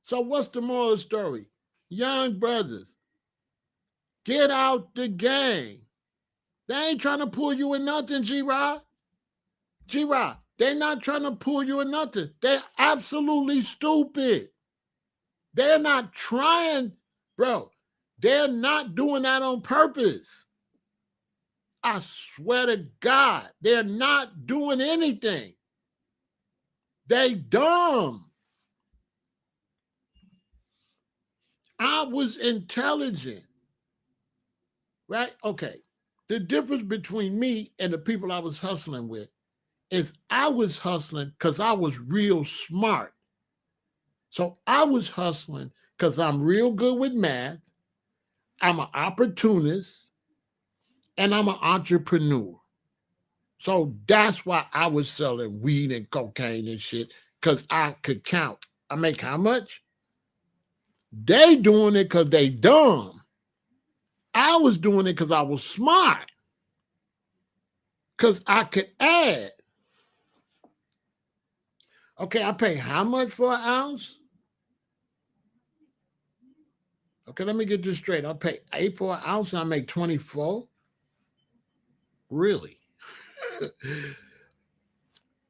So what's the moral of the story? Young brothers, get out the game. They ain't trying to pull you in nothing, G-Rod. G-Rod, they're not trying to pull you in nothing. They're absolutely stupid. They're not trying, bro. They're not doing that on purpose. I swear to God, they're not doing anything. They dumb. I was intelligent, right? Okay. The difference between me and the people I was hustling with is I was hustling because I was real smart. So I was hustling because I'm real good with math. I'm an opportunist and I'm an entrepreneur. So that's why I was selling weed and cocaine and shit, because I could count. I make how much? They doing it because they dumb. I was doing it because I was smart. Because I could add. Okay, I pay how much for an ounce? Okay, let me get this straight. I pay 8 for an ounce and I make 24? Really?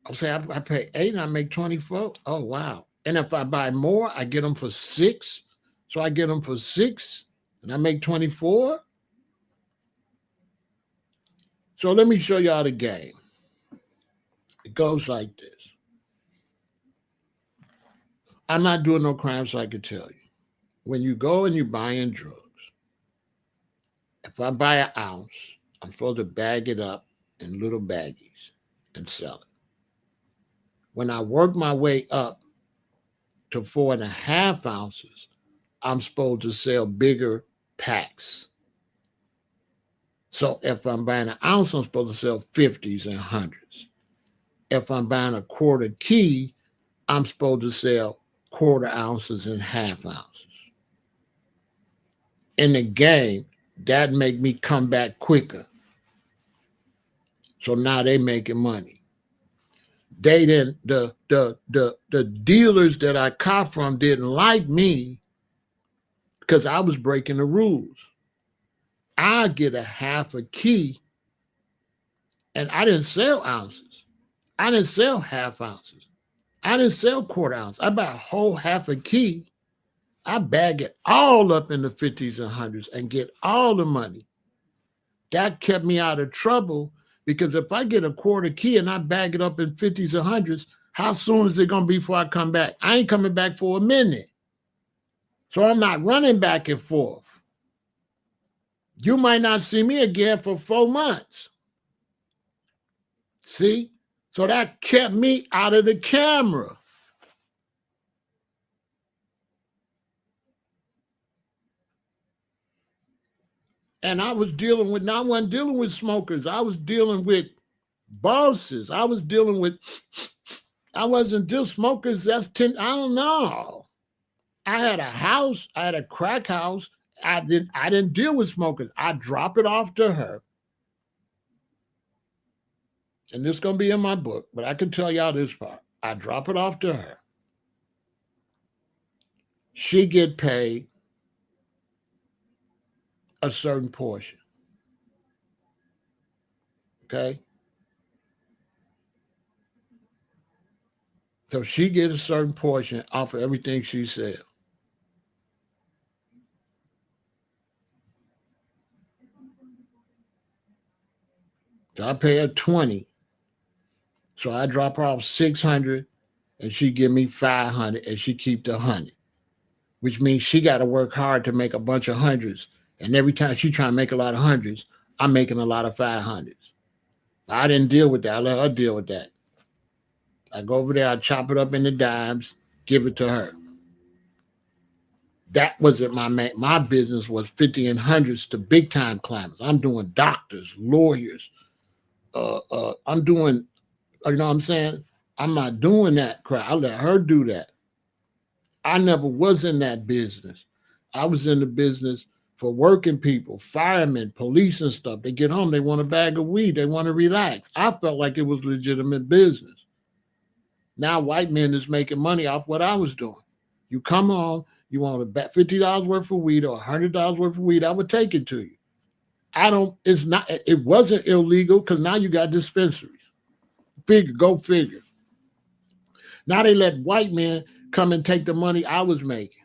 I'll say I pay 8 and I make 24? Oh, wow. And if I buy more, I get them for 6. So I get them for 6 and I make 24? So let me show y'all the game. It goes like this. I'm not doing no crime, so I can tell you. When you go and you're buying drugs, if I buy an ounce, I'm supposed to bag it up in little baggies and sell it. When I work my way up to 4.5 ounces, I'm supposed to sell bigger packs. So if I'm buying an ounce, I'm supposed to sell 50s and 100s. If I'm buying a quarter key, I'm supposed to sell quarter ounces and half ounces. In the game, that make me come back quicker. So now they making money. They didn't the dealers that I caught from didn't like me because I was breaking the rules. I get a half a key and I didn't sell ounces. I didn't sell half ounces. I didn't sell quarter ounce. I buy a whole half a key. I bag it all up in the 50s and 100s and get all the money. That kept me out of trouble because if I get a quarter key and I bag it up in 50s and 100s, how soon is it going to be before I come back? I ain't coming back for a minute. So I'm not running back and forth. You might not see me again for 4 months. See? So that kept me out of the camera. And I was dealing with, I wasn't dealing with smokers. I was dealing with bosses. I was dealing with, I wasn't dealing smokers. That's 10, I don't know. I had a house, I had a crack house. I didn't deal with smokers. I drop it off to her. And this is gonna be in my book, but I can tell y'all this part. I drop it off to her. She get paid a certain portion. Okay. So she gets a certain portion off of everything she sells. So I pay her 20. So I drop her off 600 and she give me 500 and she keep the 100, which means she got to work hard to make a bunch of hundreds. And every time she try to make a lot of hundreds, I'm making a lot of 500s. I didn't deal with that. I let her deal with that. I go over there, I chop it up into dimes, give it to her. That wasn't my business was 50 and hundreds to big time climbers. I'm doing doctors, lawyers. I'm doing, you know what I'm saying? I'm not doing that crap. I let her do that. I never was in that business. I was in the business for working people, firemen, police and stuff. They get home, they want a bag of weed, they want to relax. I felt like it was legitimate business. Now white men is making money off what I was doing. You come home, you want $50 worth of weed or $100 worth of weed, I would take it to you. It wasn't illegal because now you got dispensaries. Go figure. Now they let white men come and take the money I was making.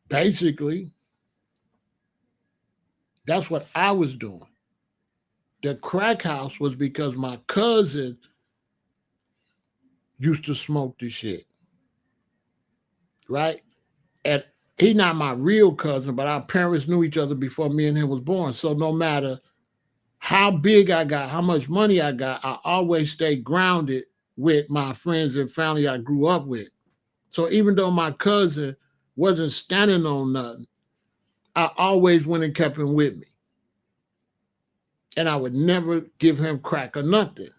Basically, that's what I was doing. The crack house was because my cousin used to smoke the shit. Right? And he's not my real cousin, but our parents knew each other before me and him was born. So no matter how big I got, how much money I got, I always stayed grounded with my friends and family I grew up with. So even though my cousin wasn't standing on nothing, I always went and kept him with me. And I would never give him crack or nothing.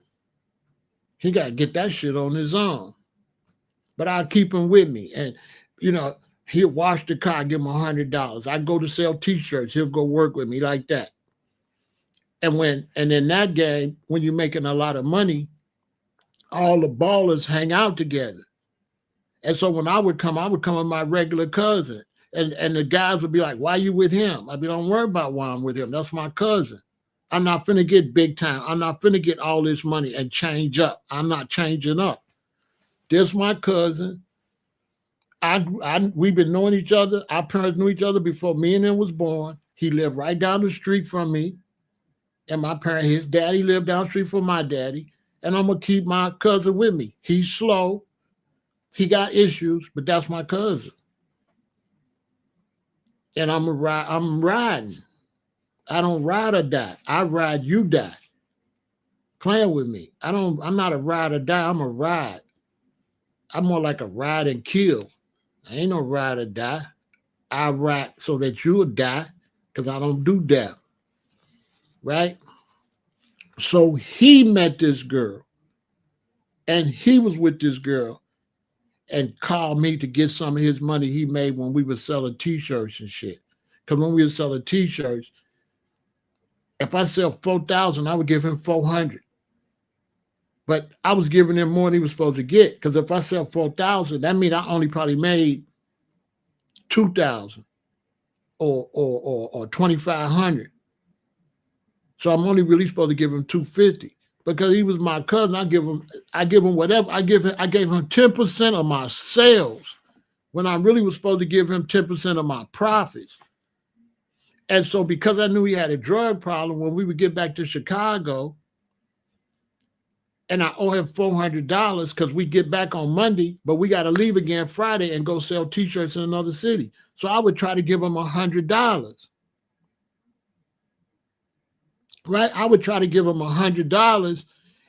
He got to get that shit on his own. But I'll keep him with me. And, you know, he'll wash the car, give him $100. I go to sell t-shirts. He'll go work with me like that. And in that game, when you're making a lot of money, all the ballers hang out together. And so when I would come with my regular cousin. And the guys would be like, why you with him? I'd be, don't worry about why I'm with him. That's my cousin. I'm not finna get big time. I'm not finna get all this money and change up. I'm not changing up. This my cousin. We've been knowing each other. Our parents knew each other before me and him was born. He lived right down the street from me. And his daddy lived down the street from my daddy. And I'm going to keep my cousin with me. He's slow. He got issues, but that's my cousin. And I'm riding. I don't ride or die. I ride, you die. Playing with me. I'm not a ride or die. I'm a ride. I'm more like a ride and kill. I ain't no ride or die. I ride so that you'll die because I don't do death. Right? So he met this girl and he was with this girl and called me to get some of his money he made when we were selling t-shirts and shit. Because when we were selling t-shirts, if I sell 4,000, I would give him 400. But I was giving him more than he was supposed to get. Because if I sell 4,000, that means I only probably made 2,000 or 2,500. So I'm only really supposed to give him 250 because he was my cousin. I give him whatever. I gave him 10% of my sales when I really was supposed to give him 10% of my profits. And so because I knew he had a drug problem, when we would get back to Chicago and I owe him $400 because we get back on Monday, but we got to leave again Friday and go sell t-shirts in another city. So I would try to give him $100. Right? I would try to give him $100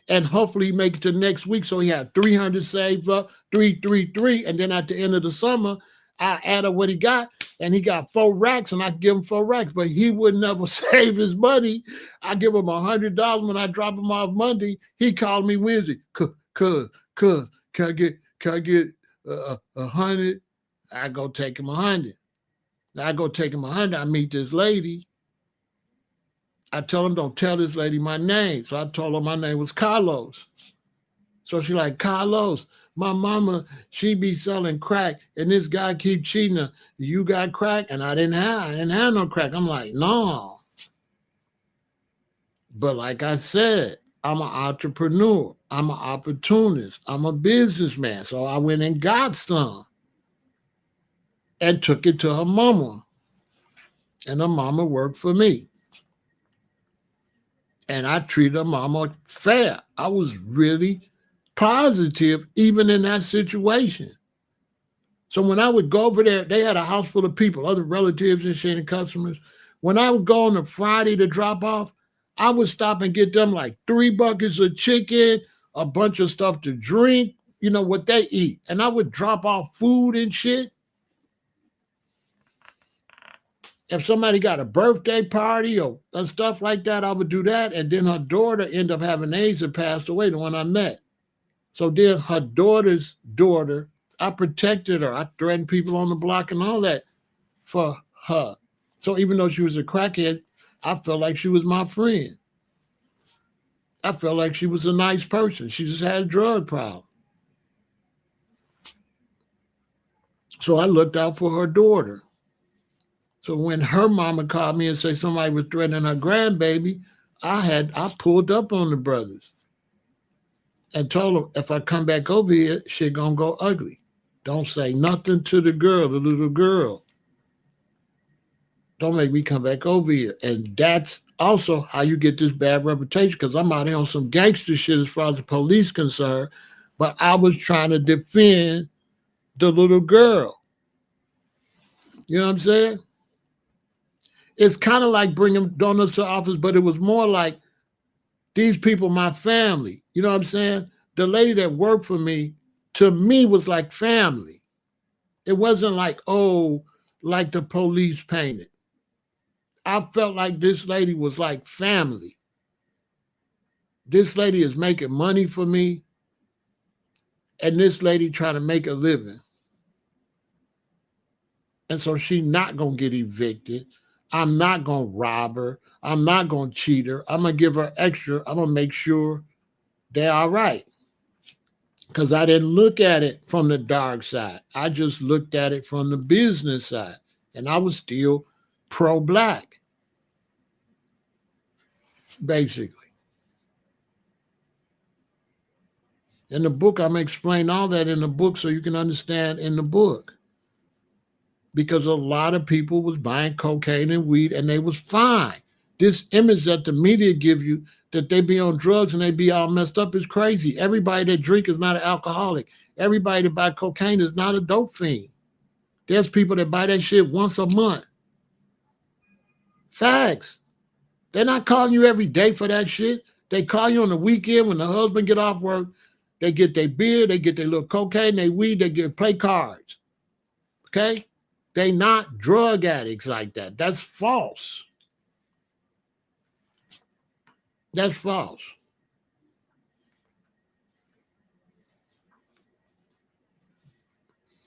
and hopefully make it to next week. So he had 300 saved up, 333. And then at the end of the summer, I add up what he got and he got 4 racks, and I give him 4 racks, but he would never save his money. I give him $100 when I drop him off Monday. He called me Wednesday. Cuz, can I get 100? I go take him 100. I meet this lady. I tell him, don't tell this lady my name. So I told her my name was Carlos. So she like, Carlos, my mama, she be selling crack, and this guy keep cheating her. You got crack? And I didn't have no crack. I'm like, no. But like I said, I'm an entrepreneur. I'm an opportunist. I'm a businessman. So I went and got some and took it to her mama. And her mama worked for me. And I treated her mama fair. I was really positive even in that situation. So when I would go over there, they had a house full of people, other relatives and shit and customers. When I would go on a Friday to drop off, I would stop and get them like 3 buckets of chicken, a bunch of stuff to drink, you know, what they eat. And I would drop off food and shit. If somebody got a birthday party or stuff like that, I would do that. And then her daughter ended up having AIDS and passed away, the one I met. So then her daughter's daughter, I protected her. I threatened people on the block and all that for her. So even though she was a crackhead, I felt like she was my friend. I felt like she was a nice person. She just had a drug problem. So I looked out for her daughter. So when her mama called me and said somebody was threatening her grandbaby, I pulled up on the brothers and told them, if I come back over here, shit gonna go ugly. Don't say nothing to the girl, the little girl. Don't make me come back over here. And that's also how you get this bad reputation, because I'm out here on some gangster shit as far as the police concerned, but I was trying to defend the little girl. You know what I'm saying? It's kind of like bringing donuts to the office, but it was more like these people, my family. You know what I'm saying? The lady that worked for me, to me, was like family. It wasn't like, oh, like the police painted. I felt like this lady was like family. This lady is making money for me, and this lady trying to make a living. And so she's not going to get evicted. I'm not going to rob her. I'm not going to cheat her. I'm going to give her extra. I'm going to make sure they're all right. Because I didn't look at it from the dark side. I just looked at it from the business side. And I was still pro-black, basically. In the book, I'm going to explain all that in the book so you can understand in the book. Because a lot of people was buying cocaine and weed and they was fine. This image that the media give you that they be on drugs and they be all messed up is crazy. Everybody that drink is not an alcoholic. Everybody that buy cocaine is not a dope fiend. There's people that buy that shit once a month. Facts. They're not calling you every day for that shit. They call you on the weekend when the husband get off work. They get their beer, they get their little cocaine, they weed, they get play cards. Okay? They not drug addicts like that. That's false. That's false.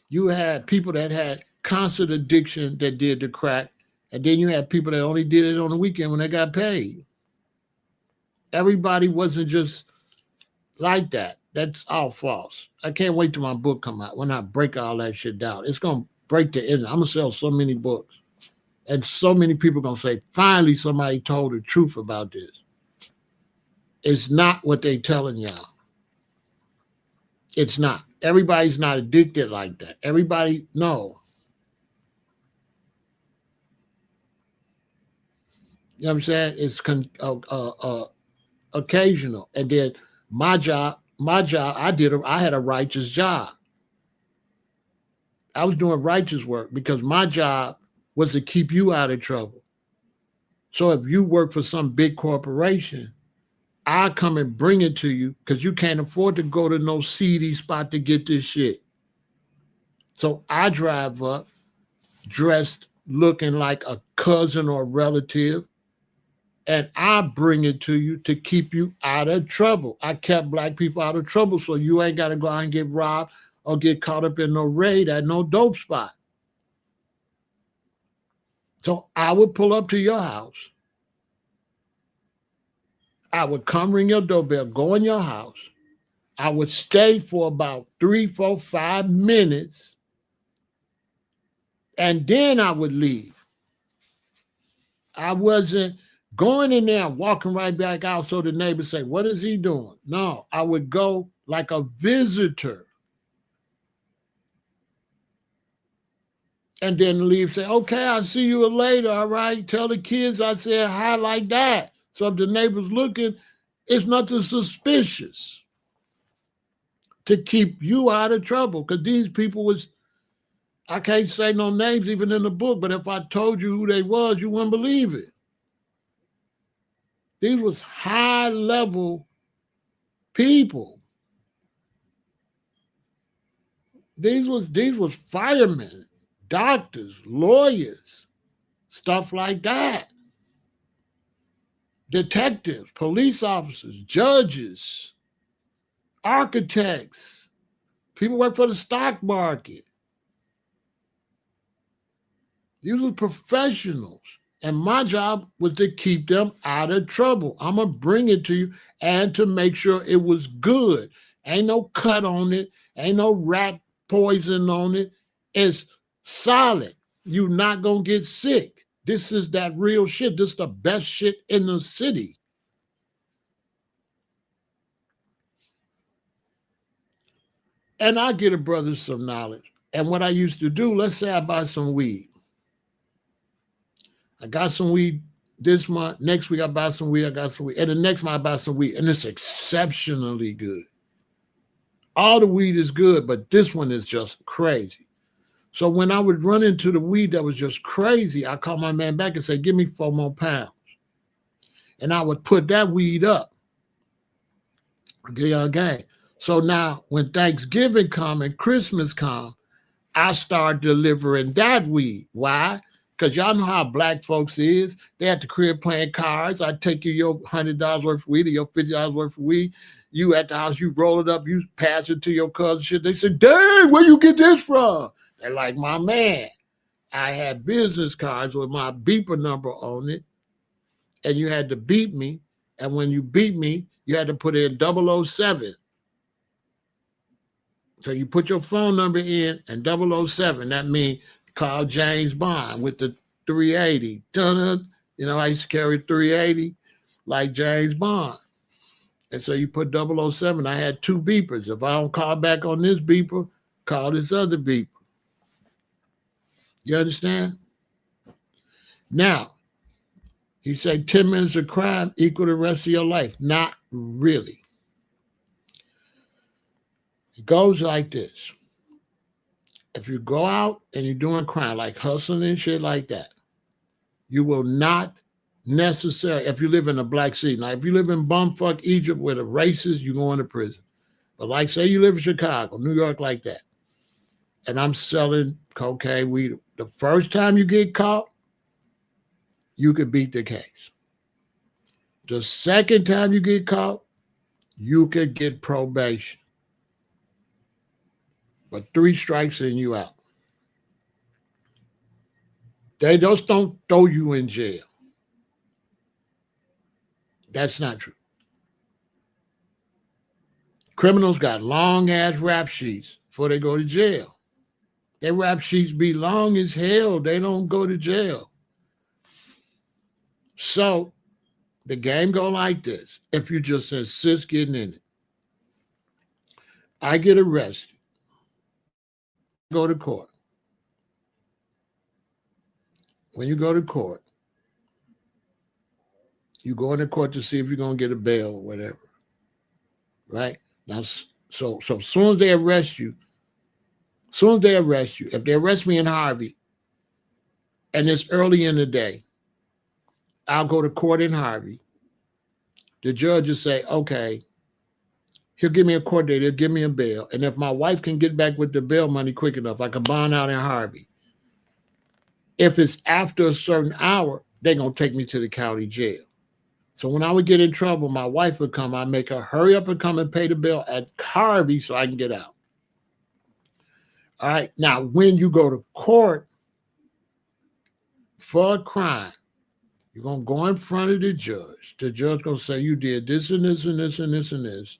You had people that had constant addiction that did the crack, and then you had people that only did it on the weekend when they got paid. Everybody wasn't just like that. That's all false. I can't wait till my book come out when I break all that shit down. It's going to break the internet. I'm going to sell so many books. And so many people are going to say, finally, somebody told the truth about this. It's not what they telling y'all. It's not. Everybody's not addicted like that. Everybody, no. You know what I'm saying? It's occasional. And then my job, I had a righteous job. I was doing righteous work because my job was to keep you out of trouble. So if you work for some big corporation, I come and bring it to you because you can't afford to go to no seedy spot to get this shit. So I drive up, dressed looking like a cousin or relative, and I bring it to you to keep you out of trouble. I kept black people out of trouble so you ain't got to go out and get robbed or get caught up in no raid at no dope spot. So I would pull up to your house. I would come ring your doorbell, go in your house. I would stay for about 3, 4, 5 minutes, and then I would leave. I wasn't going in there and walking right back out so the neighbors say, what is he doing? No, I would go like a visitor and then leave, say, okay, I'll see you later, all right? Tell the kids I said hi like that. So if the neighbor's looking, it's nothing suspicious to keep you out of trouble, because these people was, I can't say no names even in the book, but if I told you who they was, you wouldn't believe it. These was high-level people. These was firemen, doctors, lawyers, stuff like that. Detectives, police officers, judges, architects, people work for the stock market. These were professionals. And my job was to keep them out of trouble. I'm going to bring it to you and to make sure it was good. Ain't no cut on it. Ain't no rat poison on it. It's solid. You're not going to get sick. This is that real shit. This is the best shit in the city. And I get a brother some knowledge. And what I used to do, let's say I buy some weed. I got some weed this month. Next week I buy some weed. I got some weed. And the next month I buy some weed. And it's exceptionally good. All the weed is good, but this one is just crazy. So when I would run into the weed that was just crazy, I call my man back and say, give me 4 more pounds. And I would put that weed up. Okay. So now when Thanksgiving come and Christmas come, I start delivering that weed. Why? Because y'all know how black folks is. They at the crib playing cards. I take you your $100 worth of weed or your $50 worth of weed. You at the house, you roll it up, you pass it to your cousin. Shit. They say, dang, where you get this from? They're like, my man, I had business cards with my beeper number on it, and you had to beat me. And when you beat me, you had to put in 007. So you put your phone number in and 007. That means call James Bond with the 380. Dun-dun. You know, I used to carry 380 like James Bond. And so you put 007. I had 2 beepers. If I don't call back on this beeper, call this other beeper. You understand? Now, he said 10 minutes of crime equal the rest of your life. Not really. It goes like this. If you go out and you're doing crime, like hustling and shit like that, you will not necessarily, if you live in a black city. Now, if you live in bumfuck Egypt where the racist, you're going to prison. But like, say you live in Chicago, New York, like that, and I'm selling cocaine, weed, the first time you get caught, you could beat the case. The second time you get caught, you could get probation. But 3 strikes and you out. They just don't throw you in jail. That's not true. Criminals got long ass rap sheets before they go to jail. Their rap sheets be long as hell. They don't go to jail. So the game go like this. If you just insist getting in it. I get arrested. Go to court. When you go to court, you go into court to see if you're going to get a bail or whatever. Right? Now, so as soon as they arrest you, if they arrest me in Harvey, and it's early in the day, I'll go to court in Harvey. The judge will say, okay, he'll give me a court date, he'll give me a bail. And if my wife can get back with the bail money quick enough, I can bond out in Harvey. If it's after a certain hour, they're going to take me to the county jail. So when I would get in trouble, my wife would come. I'd make her hurry up and come and pay the bill at Harvey so I can get out. All right. Now, when you go to court for a crime, you're going to go in front of the judge. The judge going to say you did this and this and this and this and this.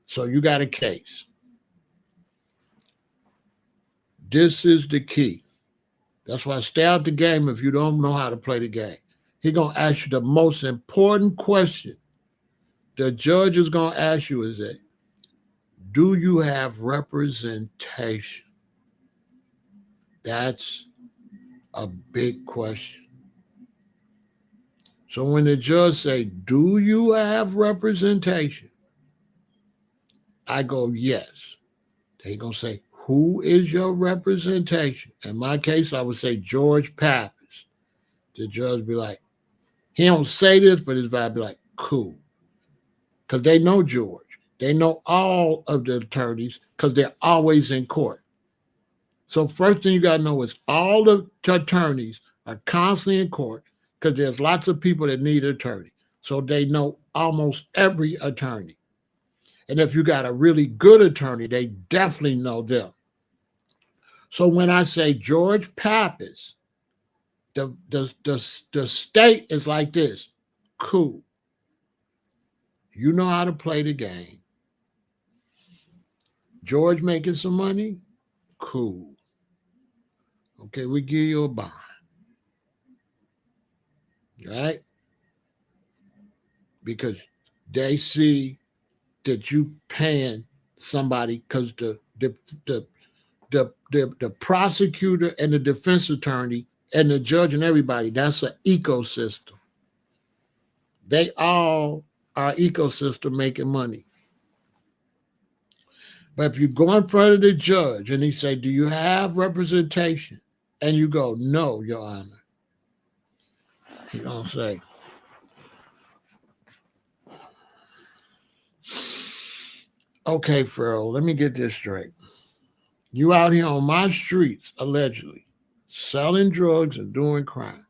So you got a case. This is the key. That's why stay out the game if you don't know how to play the game. He's going to ask you the most important question the judge is going to ask you is that, do you have representation? That's a big question. So when the judge say, do you have representation? I go, yes. They going to say, who is your representation? In my case, I would say George Pappas. The judge be like, he don't say this, but his vibe be like, cool. Because they know George. They know all of the attorneys because they're always in court. So first thing you got to know is all the attorneys are constantly in court because there's lots of people that need an attorney. So they know almost every attorney. And if you got a really good attorney, they definitely know them. So when I say George Pappas, the state is like this. Cool. You know how to play the game. George making some money? Cool. Okay, we give you a bond. Right? Because they see that you paying somebody because the prosecutor and the defense attorney and the judge and everybody, that's an ecosystem. They all are ecosystem making money. But if you go in front of the judge and he say, do you have representation? And you go, no, Your Honor. He's going to say, okay, Pharaoh, let me get this straight. You out here on my streets, allegedly, selling drugs and doing crime.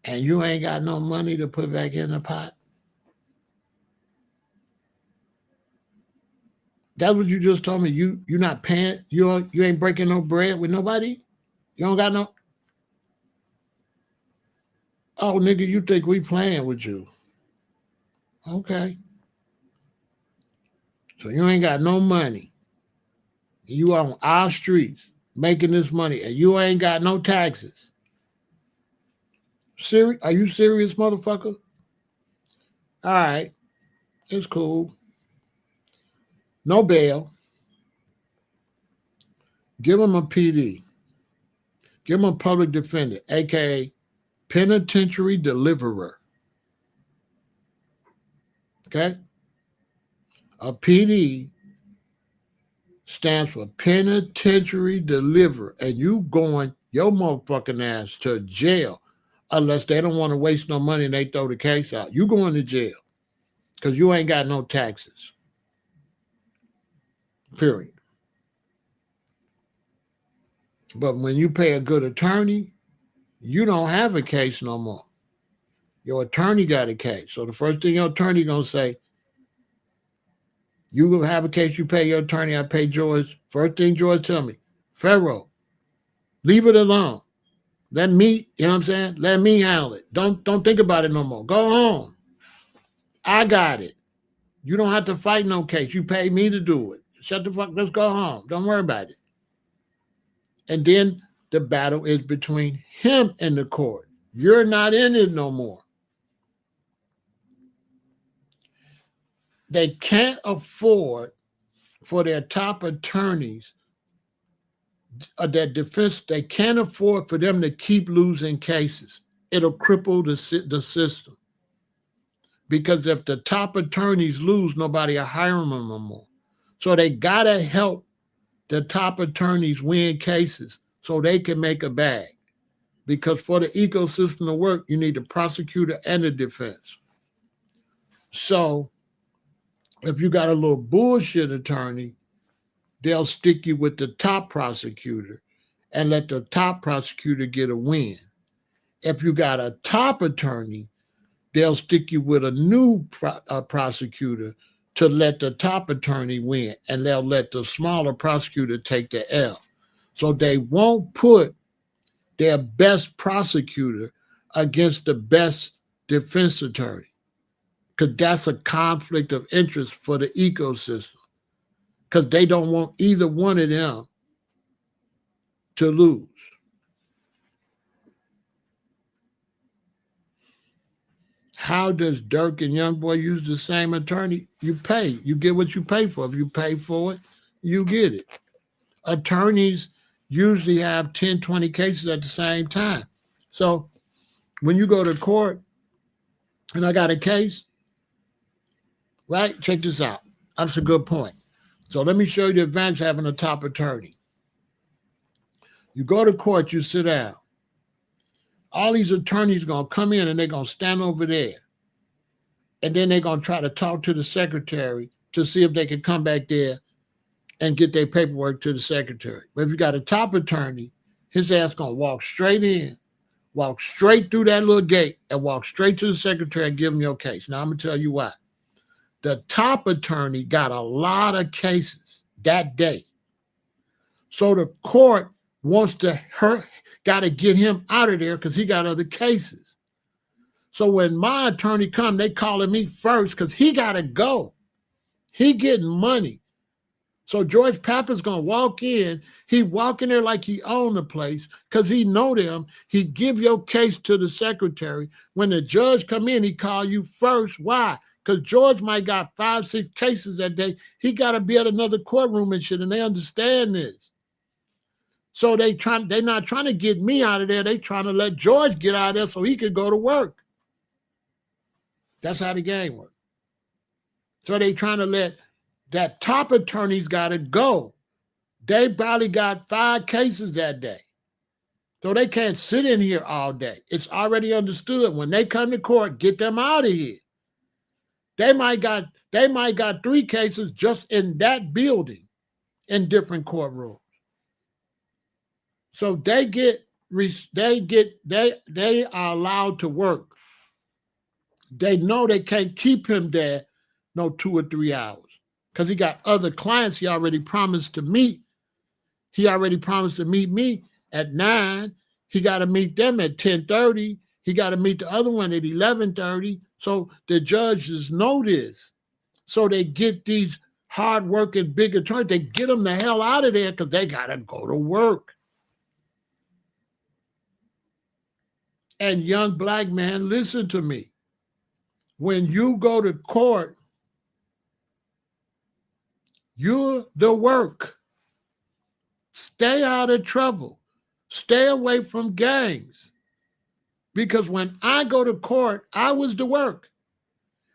And you ain't got no money to put back in the pot? That's what you just told me. You not paying, you ain't breaking no bread with nobody? You don't got no? Oh, nigga, you think we playing with you. Okay. So you ain't got no money. You on our streets making this money and you ain't got no taxes. Are you serious, motherfucker? All right. It's cool. No bail. Give him a PD. Give him a public defender, a.k.a. penitentiary deliverer. Okay? A PD stands for penitentiary deliverer, and you going your motherfucking ass to jail unless they don't want to waste no money and they throw the case out. You going to jail because you ain't got no taxes. Period. But when you pay a good attorney, you don't have a case no more. Your attorney got a case. So the first thing your attorney going to say, you will have a case, you pay your attorney, I pay George. First thing George tell me, Pharaoh, leave it alone. Let me, you know what I'm saying? Let me handle it. Don't think about it no more. Go home. I got it. You don't have to fight no case. You pay me to do it. Shut the fuck, let's go home. Don't worry about it. And then the battle is between him and the court. You're not in it no more. They can't afford for their top attorneys, their defense, they can't afford for them to keep losing cases. It'll cripple the system. Because if the top attorneys lose, nobody will hire them no more. So they got to help the top attorneys win cases so they can make a bag. Because for the ecosystem to work, you need the prosecutor and the defense. So if you got a little bullshit attorney, they'll stick you with the top prosecutor and let the top prosecutor get a win. If you got a top attorney, they'll stick you with a new prosecutor to let the top attorney win, and they'll let the smaller prosecutor take the L. So they won't put their best prosecutor against the best defense attorney, because that's a conflict of interest for the ecosystem, because they don't want either one of them to lose. How does Dirk and Youngboy use the same attorney? You pay. You get what you pay for. If you pay for it, you get it. Attorneys usually have 10, 20 cases at the same time. So when you go to court and I got a case, right? Check this out. That's a good point. So let me show you the advantage of having a top attorney. You go to court, you sit down. All these attorneys are going to come in and they're going to stand over there. And then they're going to try to talk to the secretary to see if they can come back there and get their paperwork to the secretary. But if you got a top attorney, his ass going to walk straight in, walk straight through that little gate, and walk straight to the secretary and give him your case. Now, I'm going to tell you why. The top attorney got a lot of cases that day. So the court wants to got to get him out of there because he got other cases. So when my attorney come, they calling me first because he got to go. He getting money. So George Pappas going to walk in. He walk in there like he owned the place because he know them. He give your case to the secretary. When the judge come in, he call you first. Why? Because George might got 5, 6 cases that day. He got to be at another courtroom and shit, and they understand this. So they're not trying to get me out of there. They trying to let George get out of there so he could go to work. That's how the game works. So they trying to let that top attorney's got to go. They probably got 5 cases that day. So they can't sit in here all day. It's already understood. When they come to court, get them out of here. They might got 3 cases just in that building in different courtrooms. So they are allowed to work. They know they can't keep him there no 2 or 3 hours because he got other clients he already promised to meet. He already promised to meet me at 9. He got to meet them at 10:30. He got to meet the other one at 11:30. So the judges know this. So they get these hard-working big attorneys. They get them the hell out of there because they got to go to work. And young black man, listen to me. When you go to court, you're the work. Stay out of trouble. Stay away from gangs. Because when I go to court, I was the work.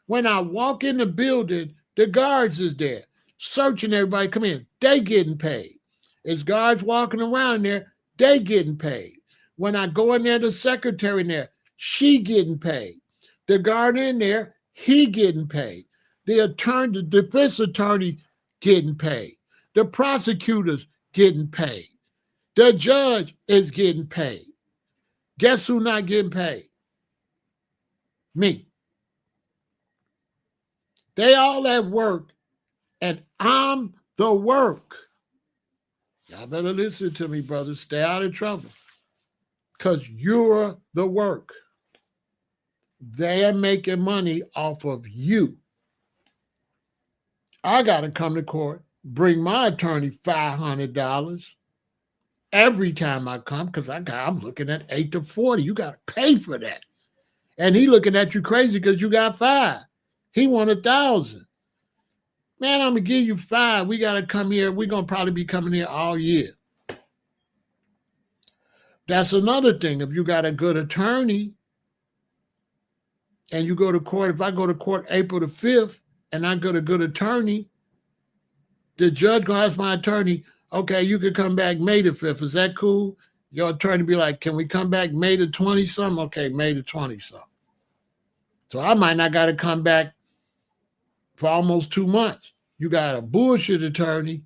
When I walk in the building, the guards is there, searching everybody come in. They getting paid. It's guards walking around there, they getting paid. When I go in there, the secretary in there, she getting paid. The guard in there, he getting paid. The defense attorney getting paid. The prosecutors getting paid. The judge is getting paid. Guess who not getting paid? Me. They all at work, and I'm the work. Y'all better listen to me, brothers. Stay out of trouble. Because you're the work. They're making money off of you. I got to come to court, bring my attorney $500 every time I come because I'm looking at 8 to 40. You got to pay for that. And he looking at you crazy because you got 5. He want 1,000. Man, I'm going to give you 5. We got to come here. We're going to probably be coming here all year. That's another thing. If you got a good attorney and you go to court, if I go to court April the 5th and I got a good attorney, the judge going to ask my attorney, okay, you can come back May the 5th. Is that cool? Your attorney be like, can we come back May the 20-something? Okay, May the 20-something. So I might not got to come back for almost 2 months. You got a bullshit attorney.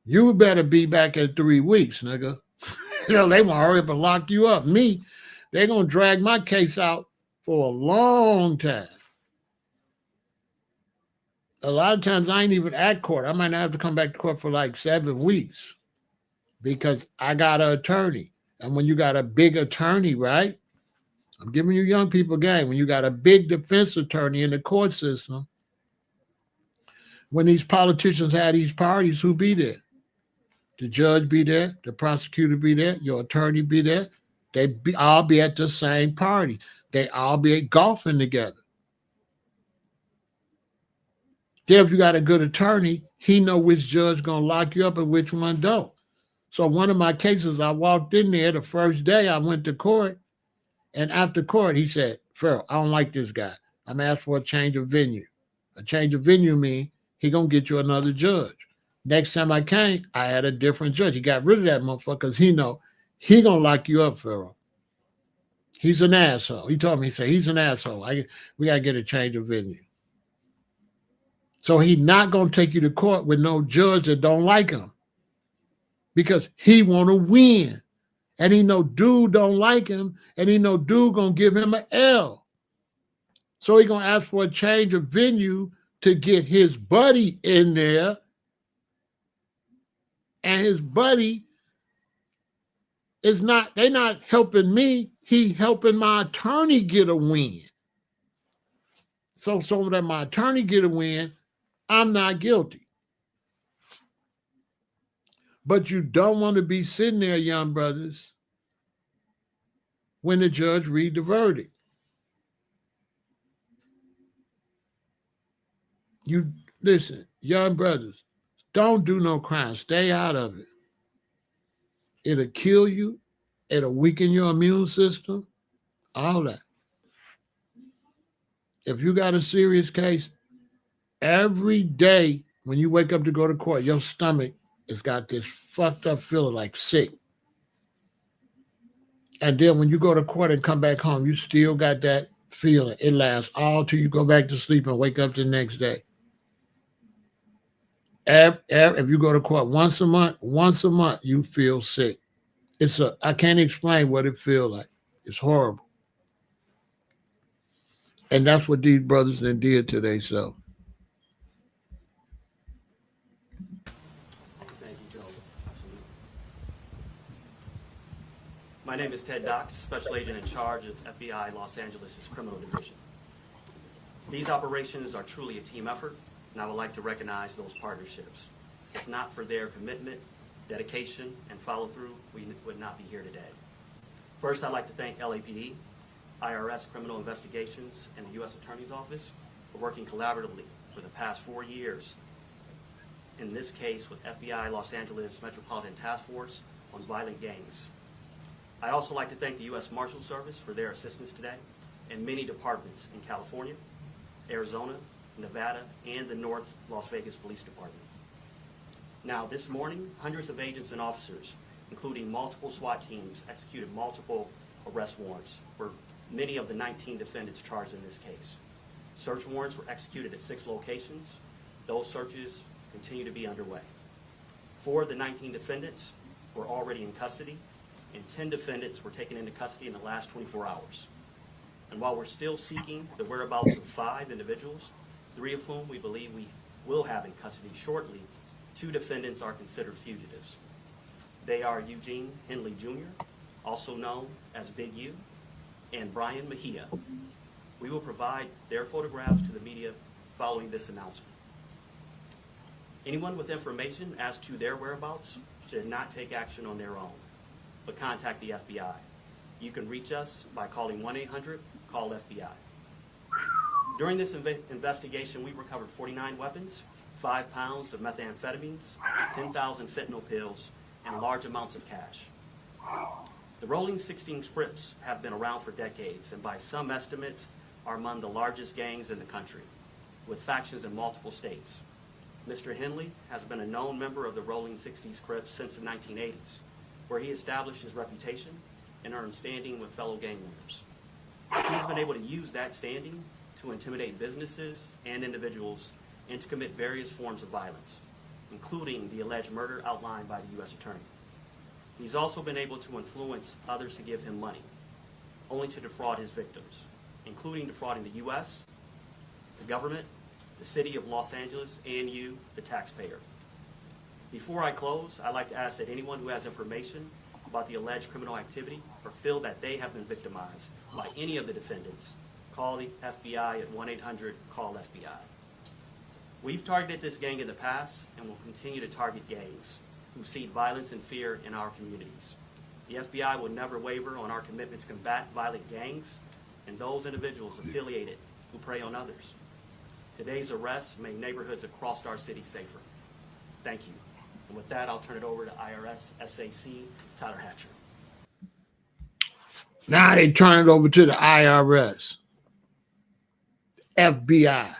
You better be back in 3 weeks, nigga. They want to hurry up and lock you up. Me, they're going to drag my case out for a long time. A lot of times I ain't even at court. I might not have to come back to court for like 7 weeks because I got an attorney. And when you got a big attorney, right? I'm giving you young people game. When you got a big defense attorney in the court system, when these politicians had these parties, who be there? The judge be there, the prosecutor be there, your attorney be there. All be at the same party. They all be golfing together. Then if you got a good attorney, he know which judge gonna lock you up and which one don't. So one of my cases, I walked in there the first day I went to court, and after court, he said, Pharaoh, I don't like this guy. I'm asked for a change of venue. A change of venue means he gonna get you another judge. Next time I came, I had a different judge. He got rid of that motherfucker because he know he gonna lock you up, Pharaoh. He's an asshole. He told me, he said, he's an asshole. We gotta get a change of venue. So he not gonna take you to court with no judge that don't like him because he wanna win. And he know dude don't like him, and he know dude gonna give him an L. So he gonna ask for a change of venue to get his buddy in there, and his buddy they're not helping me, he helping my attorney get a win. So that my attorney get a win, I'm not guilty. But you don't want to be sitting there, young brothers, when the judge read the verdict. You listen, young brothers, don't do no crime. Stay out of it. It'll kill you. It'll weaken your immune system. All that. If you got a serious case, every day when you wake up to go to court, your stomach has got this fucked up feeling like sick. And then when you go to court and come back home, you still got that feeling. It lasts all till you go back to sleep and wake up the next day. If you go to court once a month, you feel sick. I can't explain what it feels like. It's horrible. And that's what these brothers then did to themselves. Thank you, Joe. Absolutely. My name is Ted Dox, Special Agent in charge of FBI Los Angeles' Criminal Division. These operations are truly a team effort, and I would like to recognize those partnerships. If not for their commitment, dedication, and follow-through, we would not be here today. First, I'd like to thank LAPD, IRS Criminal Investigations, and the U.S. Attorney's Office for working collaboratively for the past 4 years, in this case with FBI Los Angeles Metropolitan Task Force on violent gangs. I'd also like to thank the U.S. Marshal Service for their assistance today, and many departments in California, Arizona, Nevada, and the North Las Vegas Police Department. Now, this morning, hundreds of agents and officers, including multiple SWAT teams, executed multiple arrest warrants for many of the 19 defendants charged in this case. Search warrants were executed at 6 locations. Those searches continue to be underway. 4 of the 19 defendants were already in custody, and 10 defendants were taken into custody in the last 24 hours. And while we're still seeking the whereabouts of 5 individuals, 3 of whom we believe we will have in custody shortly, 2 defendants are considered fugitives. They are Eugene Henley Jr., also known as Big U, and Brian Mejia. We will provide their photographs to the media following this announcement. Anyone with information as to their whereabouts should not take action on their own, but contact the FBI. You can reach us by calling 1-800-CALL-FBI. During this investigation, we recovered 49 weapons, 5 pounds of methamphetamines, 10,000 fentanyl pills, and large amounts of cash. The Rolling 16 Crips have been around for decades, and by some estimates are among the largest gangs in the country, with factions in multiple states. Mr. Henley has been a known member of the Rolling 60s Crips since the 1980s, where he established his reputation and earned standing with fellow gang members. He's been able to use that standing to intimidate businesses and individuals and to commit various forms of violence, including the alleged murder outlined by the U.S. Attorney. He's also been able to influence others to give him money, only to defraud his victims, including defrauding the U.S., the government, the city of Los Angeles, and you, the taxpayer. Before I close, I'd like to ask that anyone who has information about the alleged criminal activity or feel that they have been victimized by any of the defendants, call the FBI at 1-800-CALL-FBI. We've targeted this gang in the past and will continue to target gangs who seed violence and fear in our communities. The FBI will never waver on our commitment to combat violent gangs and those individuals affiliated who prey on others. Today's arrests make neighborhoods across our city safer. Thank you. And with that, I'll turn it over to IRS SAC Tyler Hatcher. Now they turn it over to the IRS, FBI,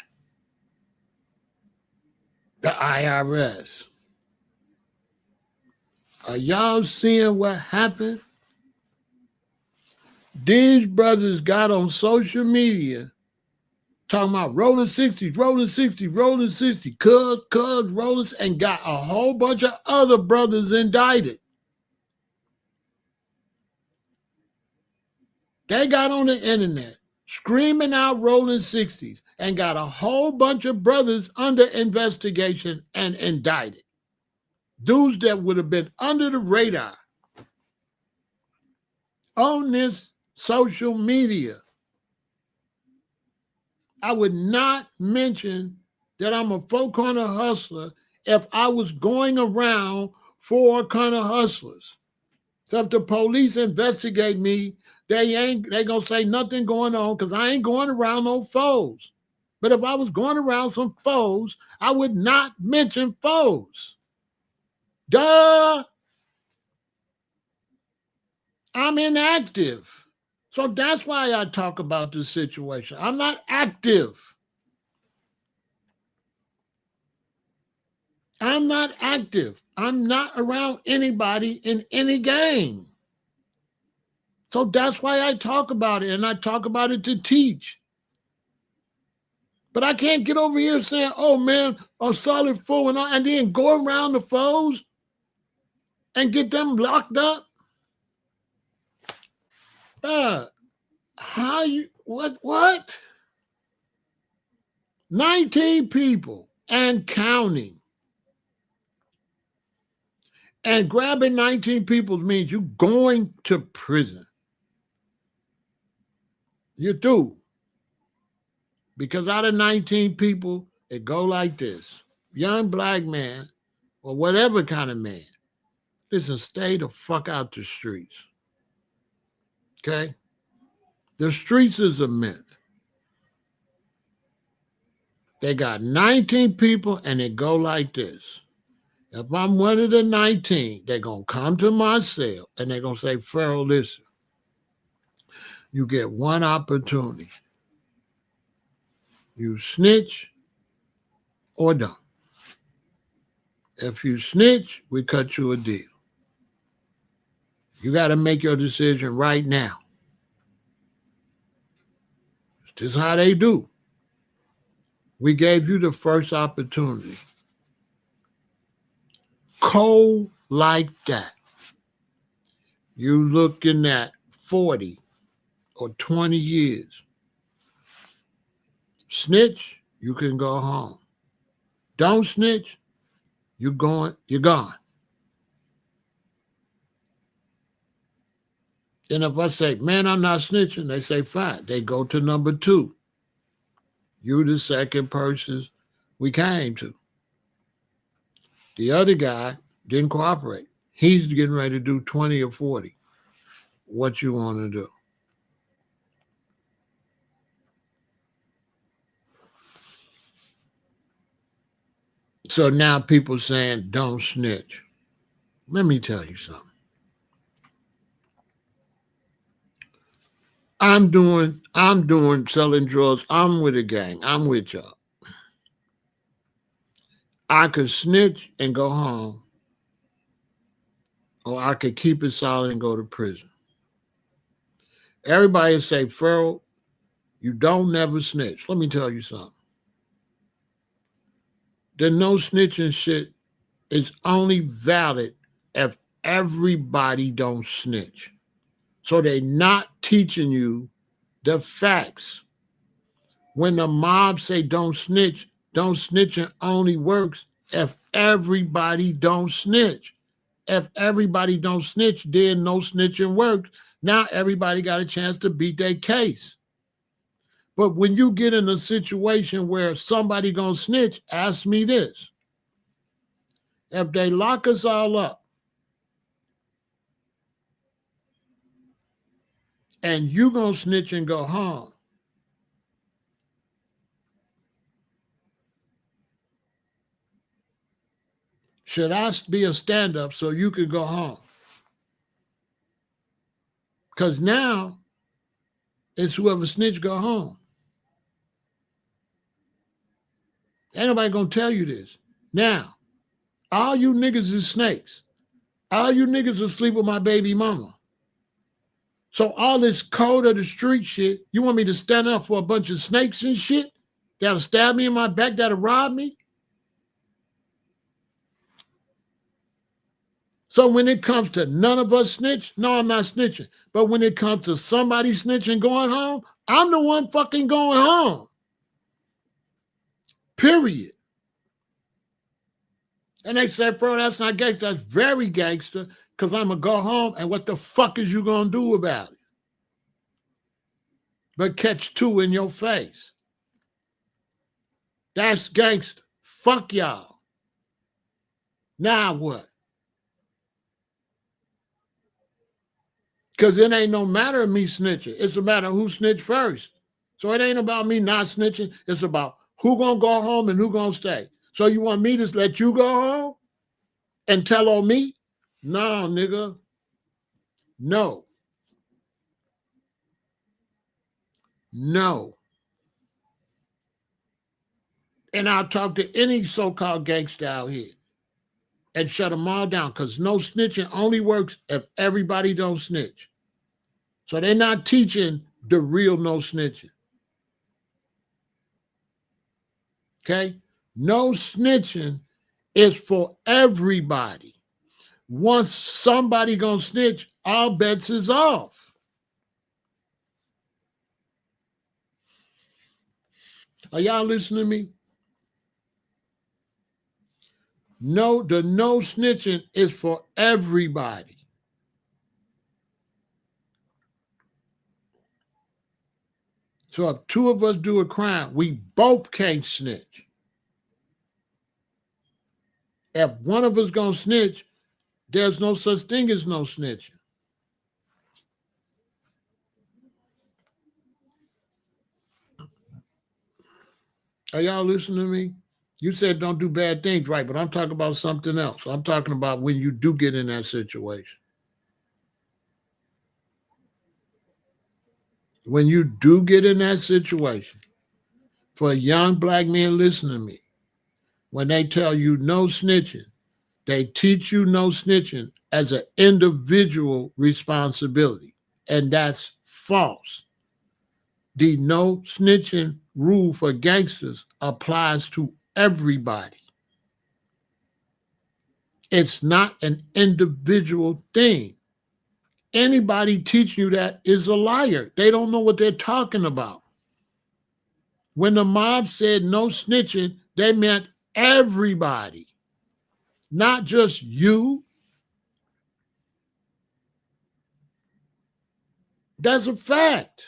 the IRS. Are y'all seeing what happened? These brothers got on social media talking about rolling 60s, rolling 60, rolling 60, cuz, rolling, and got a whole bunch of other brothers indicted. They got on the internet screaming out rolling 60s and got a whole bunch of brothers under investigation and indicted. Dudes that would have been under the radar on this social media. I would not mention that I'm a four-corner hustler if I was going around four-corner hustlers. So if the police investigate me, they gonna say nothing going on because I ain't going around no foes. But if I was going around some foes, I would not mention foes. Duh. I'm inactive. So that's why I talk about this situation. I'm not active. I'm not active. I'm not around anybody in any gang. So that's why I talk about it, and I talk about it to teach. But I can't get over here saying, oh man, a solid foe and then go around the foes and get them locked up. How you, what? 19 people and counting. And grabbing 19 people means you're going to prison. You do. Because out of 19 people, it go like this. Young black man, or whatever kind of man, listen, stay the fuck out the streets. Okay? The streets is a myth. They got 19 people and it go like this. If I'm one of the 19, they're going to come to my cell and they're going to say, Pharaoh, listen, you get one opportunity. You snitch or don't. If you snitch, we cut you a deal. You got to make your decision right now. This is how they do. We gave you the first opportunity. Cold like that. You looking at 40 or 20 years. Snitch, you can go home. Don't snitch, you're gone. And if I say, man, I'm not snitching, they say, fine. They go to number 2. You the second person we came to. The other guy didn't cooperate. He's getting ready to do 20 or 40. What you want to do? So now people saying, don't snitch. Let me tell you something. I'm doing selling drugs. I'm with a gang. I'm with y'all. I could snitch and go home, or I could keep it solid and go to prison. Everybody say, Pharaoh, you don't never snitch. Let me tell you something. The no snitching shit is only valid if everybody don't snitch. So they're not teaching you the facts. When the mob say don't snitching only works if everybody don't snitch. If everybody don't snitch, then no snitching works. Now everybody got a chance to beat their case. But when you get in a situation where somebody gonna snitch, ask me this. If they lock us all up and you gonna snitch and go home, should I be a stand-up so you can go home? Because now it's whoever snitch go home. Ain't nobody gonna tell you this. Now, all you niggas is snakes. All you niggas will sleep with my baby mama. So all this code of the street shit, you want me to stand up for a bunch of snakes and shit? That'll stab me in my back, that'll rob me? So when it comes to none of us snitch, no, I'm not snitching. But when it comes to somebody snitching going home, I'm the one fucking going home. Period. And they said, bro, that's not gangster. That's very gangster because I'm going to go home and what the fuck is you going to do about it? But catch two in your face. That's gangster. Fuck y'all. Now what? Because it ain't no matter of me snitching. It's a matter of who snitched first. So it ain't about me not snitching. It's about who gonna go home and who gonna stay. So you want me to let you go home and tell on me? No, nigga. No. No. And I'll talk to any so-called gangster out here and shut them all down because no snitching only works if everybody don't snitch. So they're not teaching the real no snitching. Okay? No snitching is for everybody. Once somebody gonna snitch, all bets is off. Are y'all listening to me? No, the no snitching is for everybody. So if two of us do a crime, we both can't snitch. If one of us gonna snitch, there's no such thing as no snitching. Are y'all listening to me? You said don't do bad things, right? But I'm talking about something else. I'm talking about when you do get in that situation. When you do get in that situation, for a young black man, listen to me. When they tell you no snitching, they teach you no snitching as an individual responsibility. And that's false. The no snitching rule for gangsters applies to everybody. It's not an individual thing. Anybody teaching you that is a liar. They don't know what they're talking about. When the mob said no snitching, they meant everybody, not just you. That's a fact.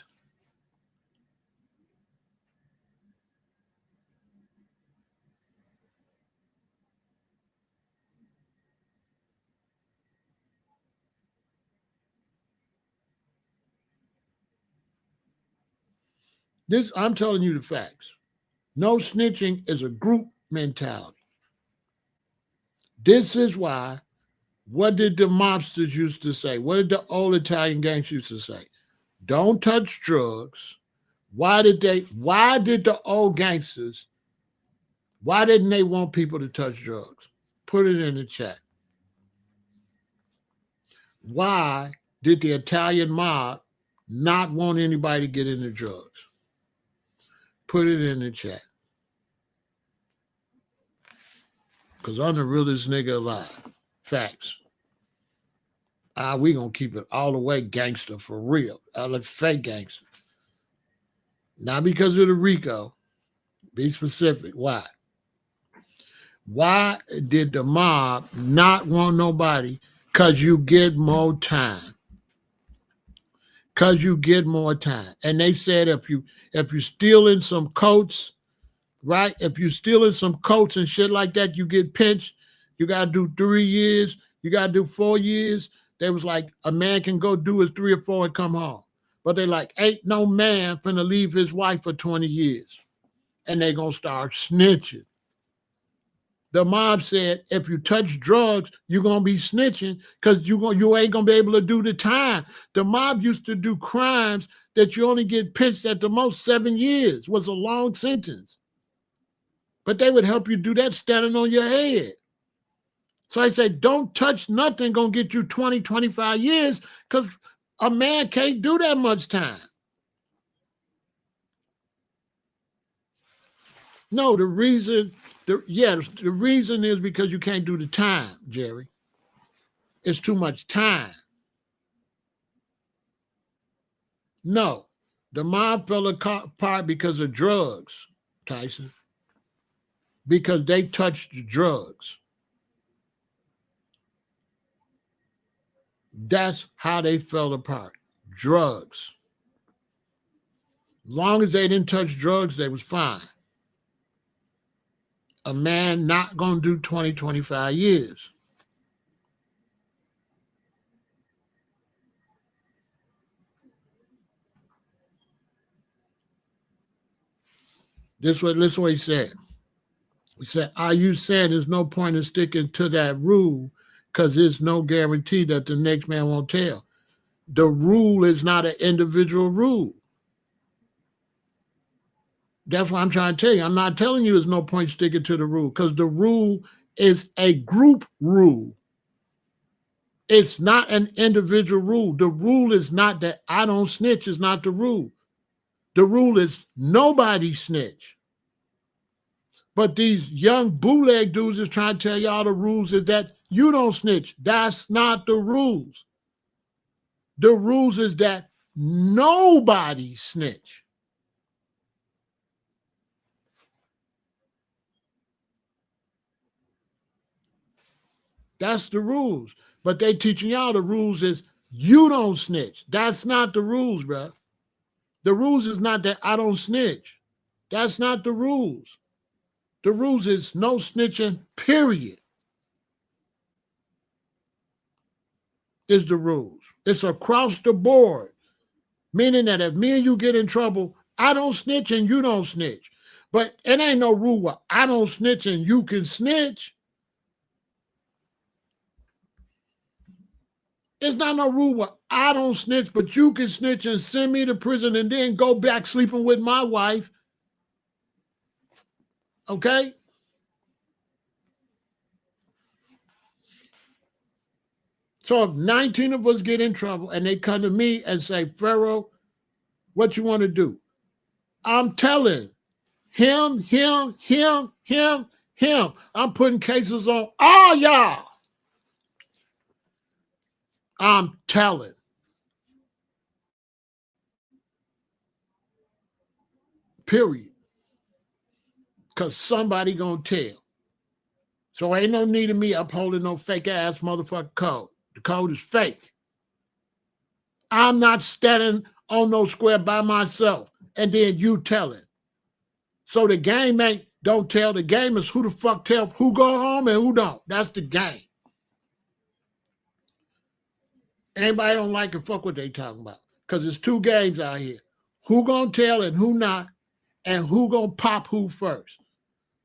This, I'm telling you the facts. No snitching is a group mentality. This is why, what did the mobsters used to say? What did the old Italian gangs used to say? Don't touch drugs. Why did the old gangsters, why didn't they want people to touch drugs? Put it in the chat. Why did the Italian mob not want anybody to get into drugs? Put it in the chat. Because I'm the realest nigga alive. Facts. We gonna keep it all the way gangster for real. Like fake gangster. Not because of the RICO. Be specific. Why? Why did the mob not want nobody? Because you get more time. Because you get more time. And they said if you stealing some coats, right? If you stealing some coats and shit like that, you get pinched. You got to do 3 years. You got to do 4 years. They was like, a man can go do his 3 or 4 and come home. But they like, ain't no man finna leave his wife for 20 years. And they gonna start snitching. The mob said, if you touch drugs, you're gonna be snitching because you ain't gonna be able to do the time. The mob used to do crimes that you only get pinched at the most 7 years, was a long sentence. But they would help you do that standing on your head. So I say, don't touch nothing, gonna get you 20, 25 years, because a man can't do that much time. No, the reason is because you can't do the time, Jerry. It's too much time. No, the mob fell apart because of drugs, Tyson. Because they touched drugs. That's how they fell apart. Drugs. Long as they didn't touch drugs, they was fine. A man not going to do 20, 25 years. This is what he said. He said, are you saying there's no point in sticking to that rule because there's no guarantee that the next man won't tell? The rule is not an individual rule. That's what I'm trying to tell you. I'm not telling you there's no point sticking to the rule because the rule is a group rule. It's not an individual rule. The rule is not that I don't snitch is not the rule. The rule is nobody snitch. But these young bootleg dudes is trying to tell y'all the rules is that you don't snitch. That's not the rules. The rules is that nobody snitch. That's the rules. But they teaching y'all the rules is you don't snitch. That's not the rules, bro. The rules is not that I don't snitch. That's not the rules. The rules is no snitching, period. Is the rules. It's across the board. Meaning that if me and you get in trouble, I don't snitch and you don't snitch. But it ain't no rule where I don't snitch and you can snitch. It's not no rule where I don't snitch, but you can snitch and send me to prison and then go back sleeping with my wife. Okay? So if 19 of us get in trouble and they come to me and say, Pharaoh, what you want to do? I'm telling him. I'm putting cases on all y'all. I'm telling. Period. Because somebody gonna tell. So ain't no need of me upholding no fake ass motherfucking code. The code is fake. I'm not standing on no square by myself and then you telling. So the game ain't don't tell. The game is who the fuck tell who go home and who don't. That's the game. Anybody don't like it, fuck what they talking about. Because there's 2 games out here. Who gonna tell and who not, and who gonna pop who first.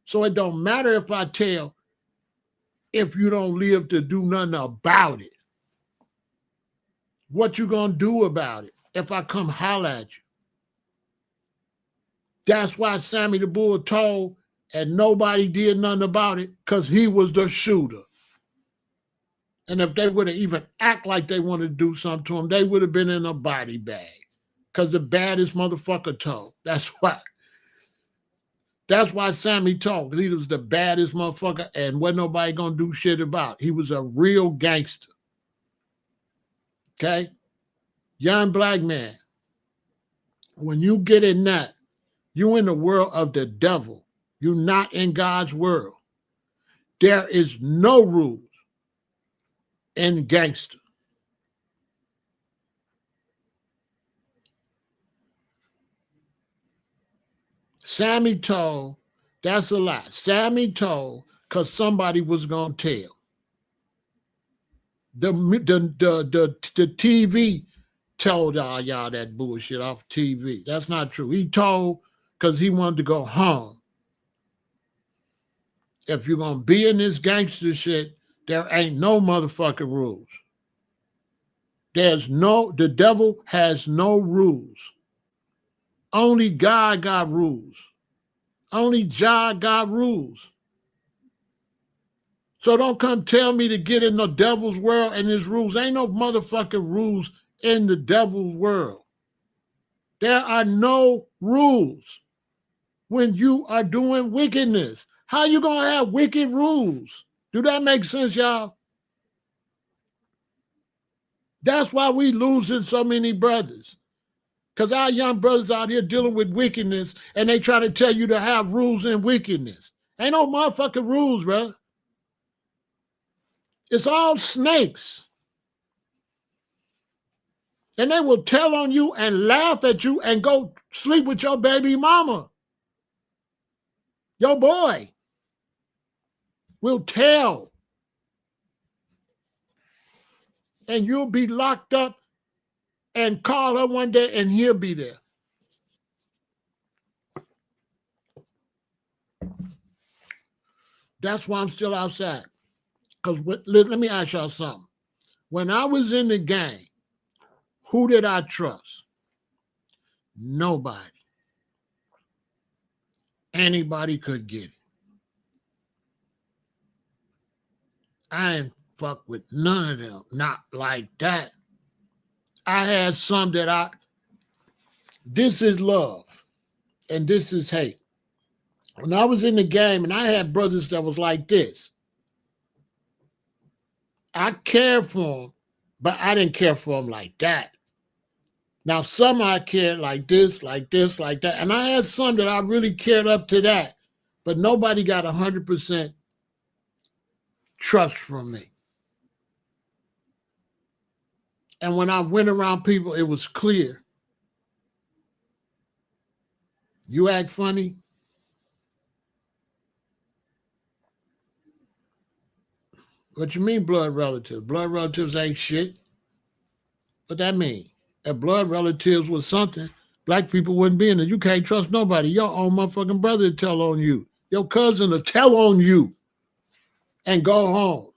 So it don't matter if I tell if you don't live to do nothing about it. What you gonna do about it if I come holler at you? That's why Sammy the Bull told and nobody did nothing about it because he was the shooter. And if they would have even act like they wanted to do something to him, they would have been in a body bag because the baddest motherfucker told. That's why. That's why Sammy told, because he was the baddest motherfucker and wasn't nobody going to do shit about it. He was a real gangster. Okay? Young black man, when you get in that, you in the world of the devil. You're not in God's world. There is no rules in gangster. Sammy told, that's a lie. Sammy told because somebody was going to tell. The TV told y'all that bullshit off TV. That's not true. He told because he wanted to go home. If you're going to be in this gangster shit, there ain't no motherfucking rules. The devil has no rules. Only God got rules. Only God got rules. So don't come tell me to get in the devil's world and his rules. Ain't no motherfucking rules in the devil's world. There are no rules when you are doing wickedness. How you gonna have wicked rules? Do that make sense, y'all? That's why we losing so many brothers. Because our young brothers out here dealing with wickedness and they trying to tell you to have rules in wickedness. Ain't no motherfucking rules, bro. It's all snakes. And they will tell on you and laugh at you and go sleep with your baby mama. Your boy will tell. And you'll be locked up and call her one day and he'll be there. That's why I'm still outside. Because let me ask y'all something. When I was in the gang, who did I trust? Nobody. Anybody could get it. I ain't fuck with none of them. Not like that. I had some that this is love and this is hate. When I was in the game and I had brothers that was like this, I cared for them, but I didn't care for them like that. Now, some I cared like this, like this, like that. And I had some that I really cared up to that, but nobody got 100% trust from me. And when I went around people, it was clear. You act funny, what you mean blood relatives? Blood relatives ain't shit. What that mean? If blood relatives was something, black people wouldn't be in it. You can't trust nobody. Your own motherfucking brother will tell on you. Your cousin will tell on you and go home.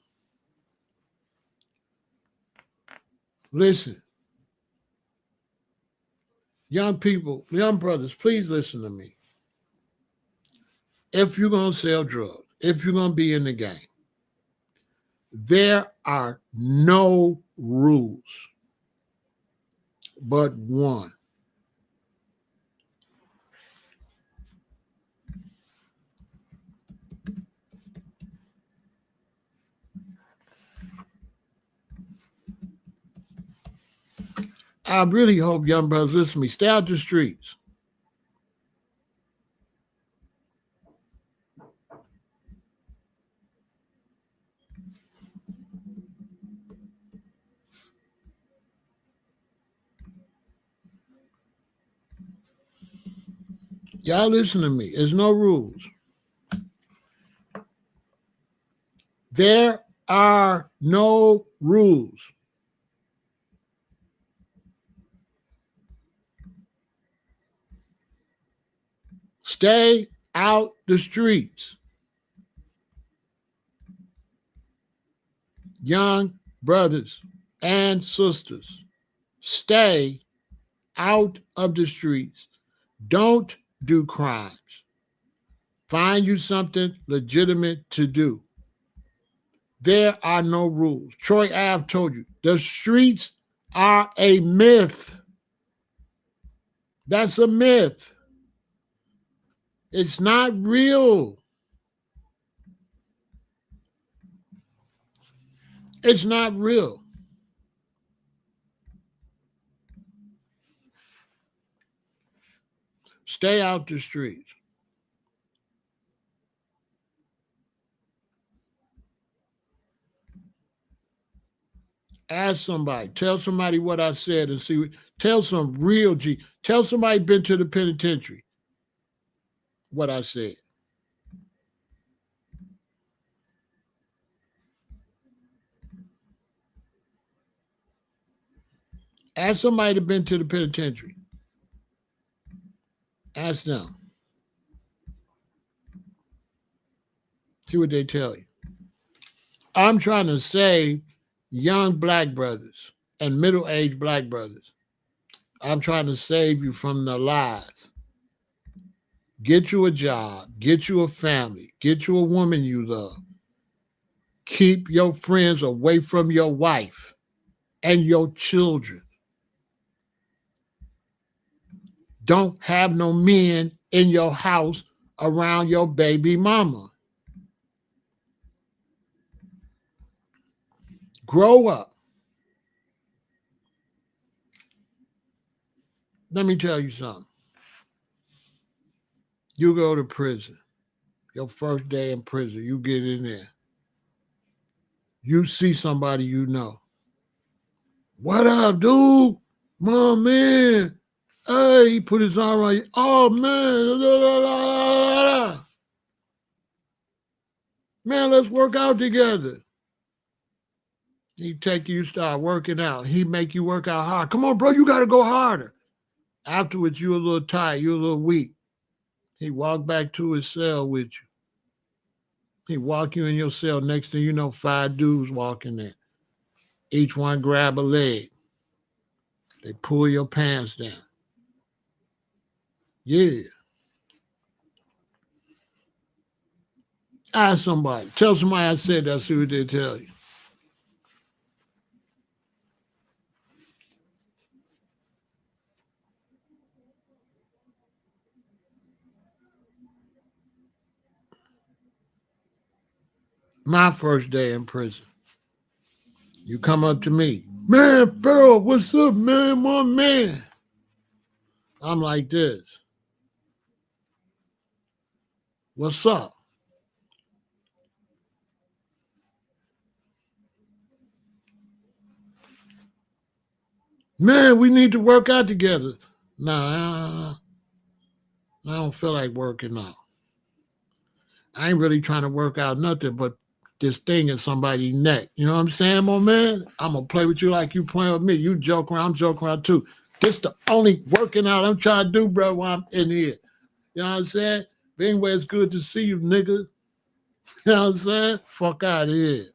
Listen. Young people, young brothers, please listen to me. If you're going to sell drugs, if you're going to be in the gang, there are no rules but one. I really hope young brothers listen to me. Stay out the streets. Y'all listen to me. There's no rules. There are no rules. Stay out the streets. Young brothers and sisters, stay out of the streets. Don't do crimes. Find you something legitimate to do. There are no rules. Troy Ave told you, the streets are a myth. That's a myth. It's not real. It's not real. Stay out the streets. Ask somebody. Tell somebody what I said and see. Tell some real G. Tell somebody been to the penitentiary what I said. Ask somebody that been to the penitentiary. Ask them. See what they tell you. I'm trying to save young black brothers and middle-aged black brothers. I'm trying to save you from the lies. Get you a job. Get you a family. Get you a woman you love. Keep your friends away from your wife and your children. Don't have no men in your house around your baby mama. Grow up. Let me tell you something. You go to prison. Your first day in prison, you get in there. You see somebody you know. What up, dude? My man. Hey, he put his arm on you. Oh, man. Man, let's work out together. He take you, start working out. He make you work out hard. Come on, bro, you got to go harder. Afterwards, you a little tired. You a little weak. He walk back to his cell with you. He walk you in your cell. Next thing you know, 5 dudes walking there. Each one grab a leg. They pull your pants down. Yeah. Ask somebody. Tell somebody I said that. See what they tell you. My first day in prison. You come up to me. Man, Pharaoh, what's up, man? My man. I'm like this. What's up? Man, we need to work out together. Nah, I don't feel like working out. I ain't really trying to work out nothing but this thing in somebody's neck. You know what I'm saying, my man? I'm going to play with you like you playing with me. You joke around, I'm joking around too. This the only working out I'm trying to do, bro, while I'm in here. You know what I'm saying? But anyway, it's good to see you, nigga. You know what I'm saying? Fuck out of here.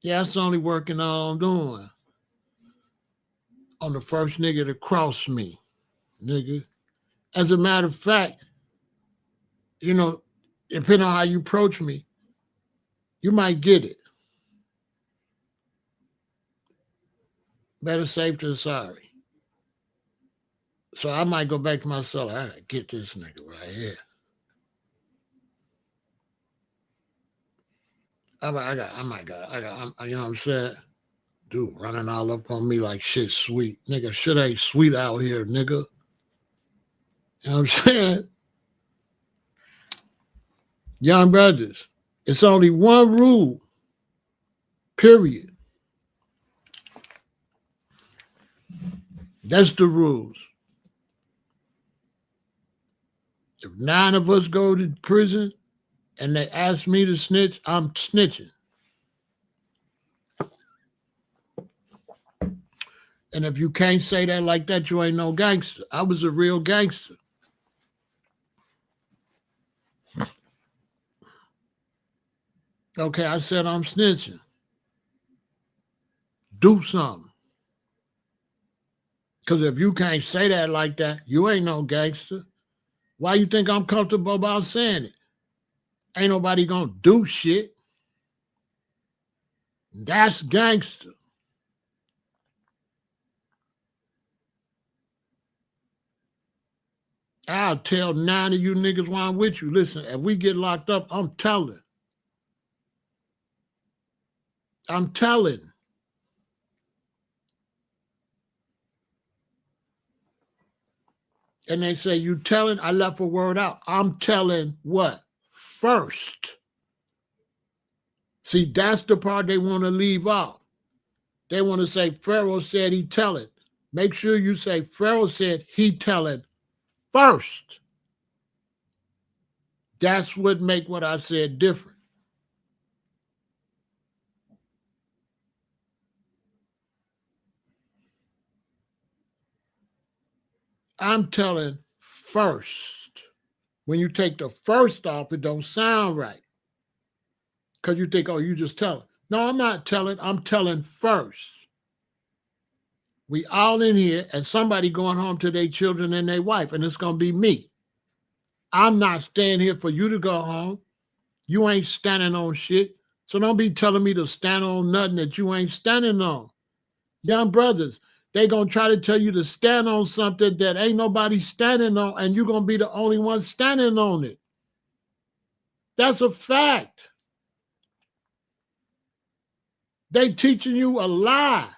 Yeah, that's the only working out I'm doing. On the first nigga to cross me, nigga. As a matter of fact, you know, depending on how you approach me, you might get it. Better safe than sorry. So I might go back to my cell. I gotta get this nigga right here. You know what I'm saying? Dude, running all up on me like shit sweet. Nigga, shit ain't sweet out here, nigga. You know what I'm saying? Young brothers, it's only one rule, period. That's the rules. If 9 of us go to prison and they ask me to snitch, I'm snitching. And if you can't say that like that, you ain't no gangster. I was a real gangster. Okay, I said I'm snitching. Do something. Because if you can't say that like that, you ain't no gangster. Why you think I'm comfortable about saying it? Ain't nobody gonna do shit. That's gangster. I'll tell 9 of you niggas while I'm with you. Listen, if we get locked up, I'm telling. And they say, you telling? I left a word out. I'm telling what? First. See, that's the part they want to leave out. They want to say, Pharaoh said he telling. Make sure you say, Pharaoh said he telling first. That's what make what I said different. I'm telling first. When you take the first off, it don't sound right. Because you think, oh, you just telling. No, I'm not telling. I'm telling first. We all in here and somebody going home to their children and their wife, and it's going to be me. I'm not staying here for you to go home. You ain't standing on shit. So don't be telling me to stand on nothing that you ain't standing on. Young brothers, they going to try to tell you to stand on something that ain't nobody standing on, and you're going to be the only one standing on it. That's a fact. They teaching you a lie.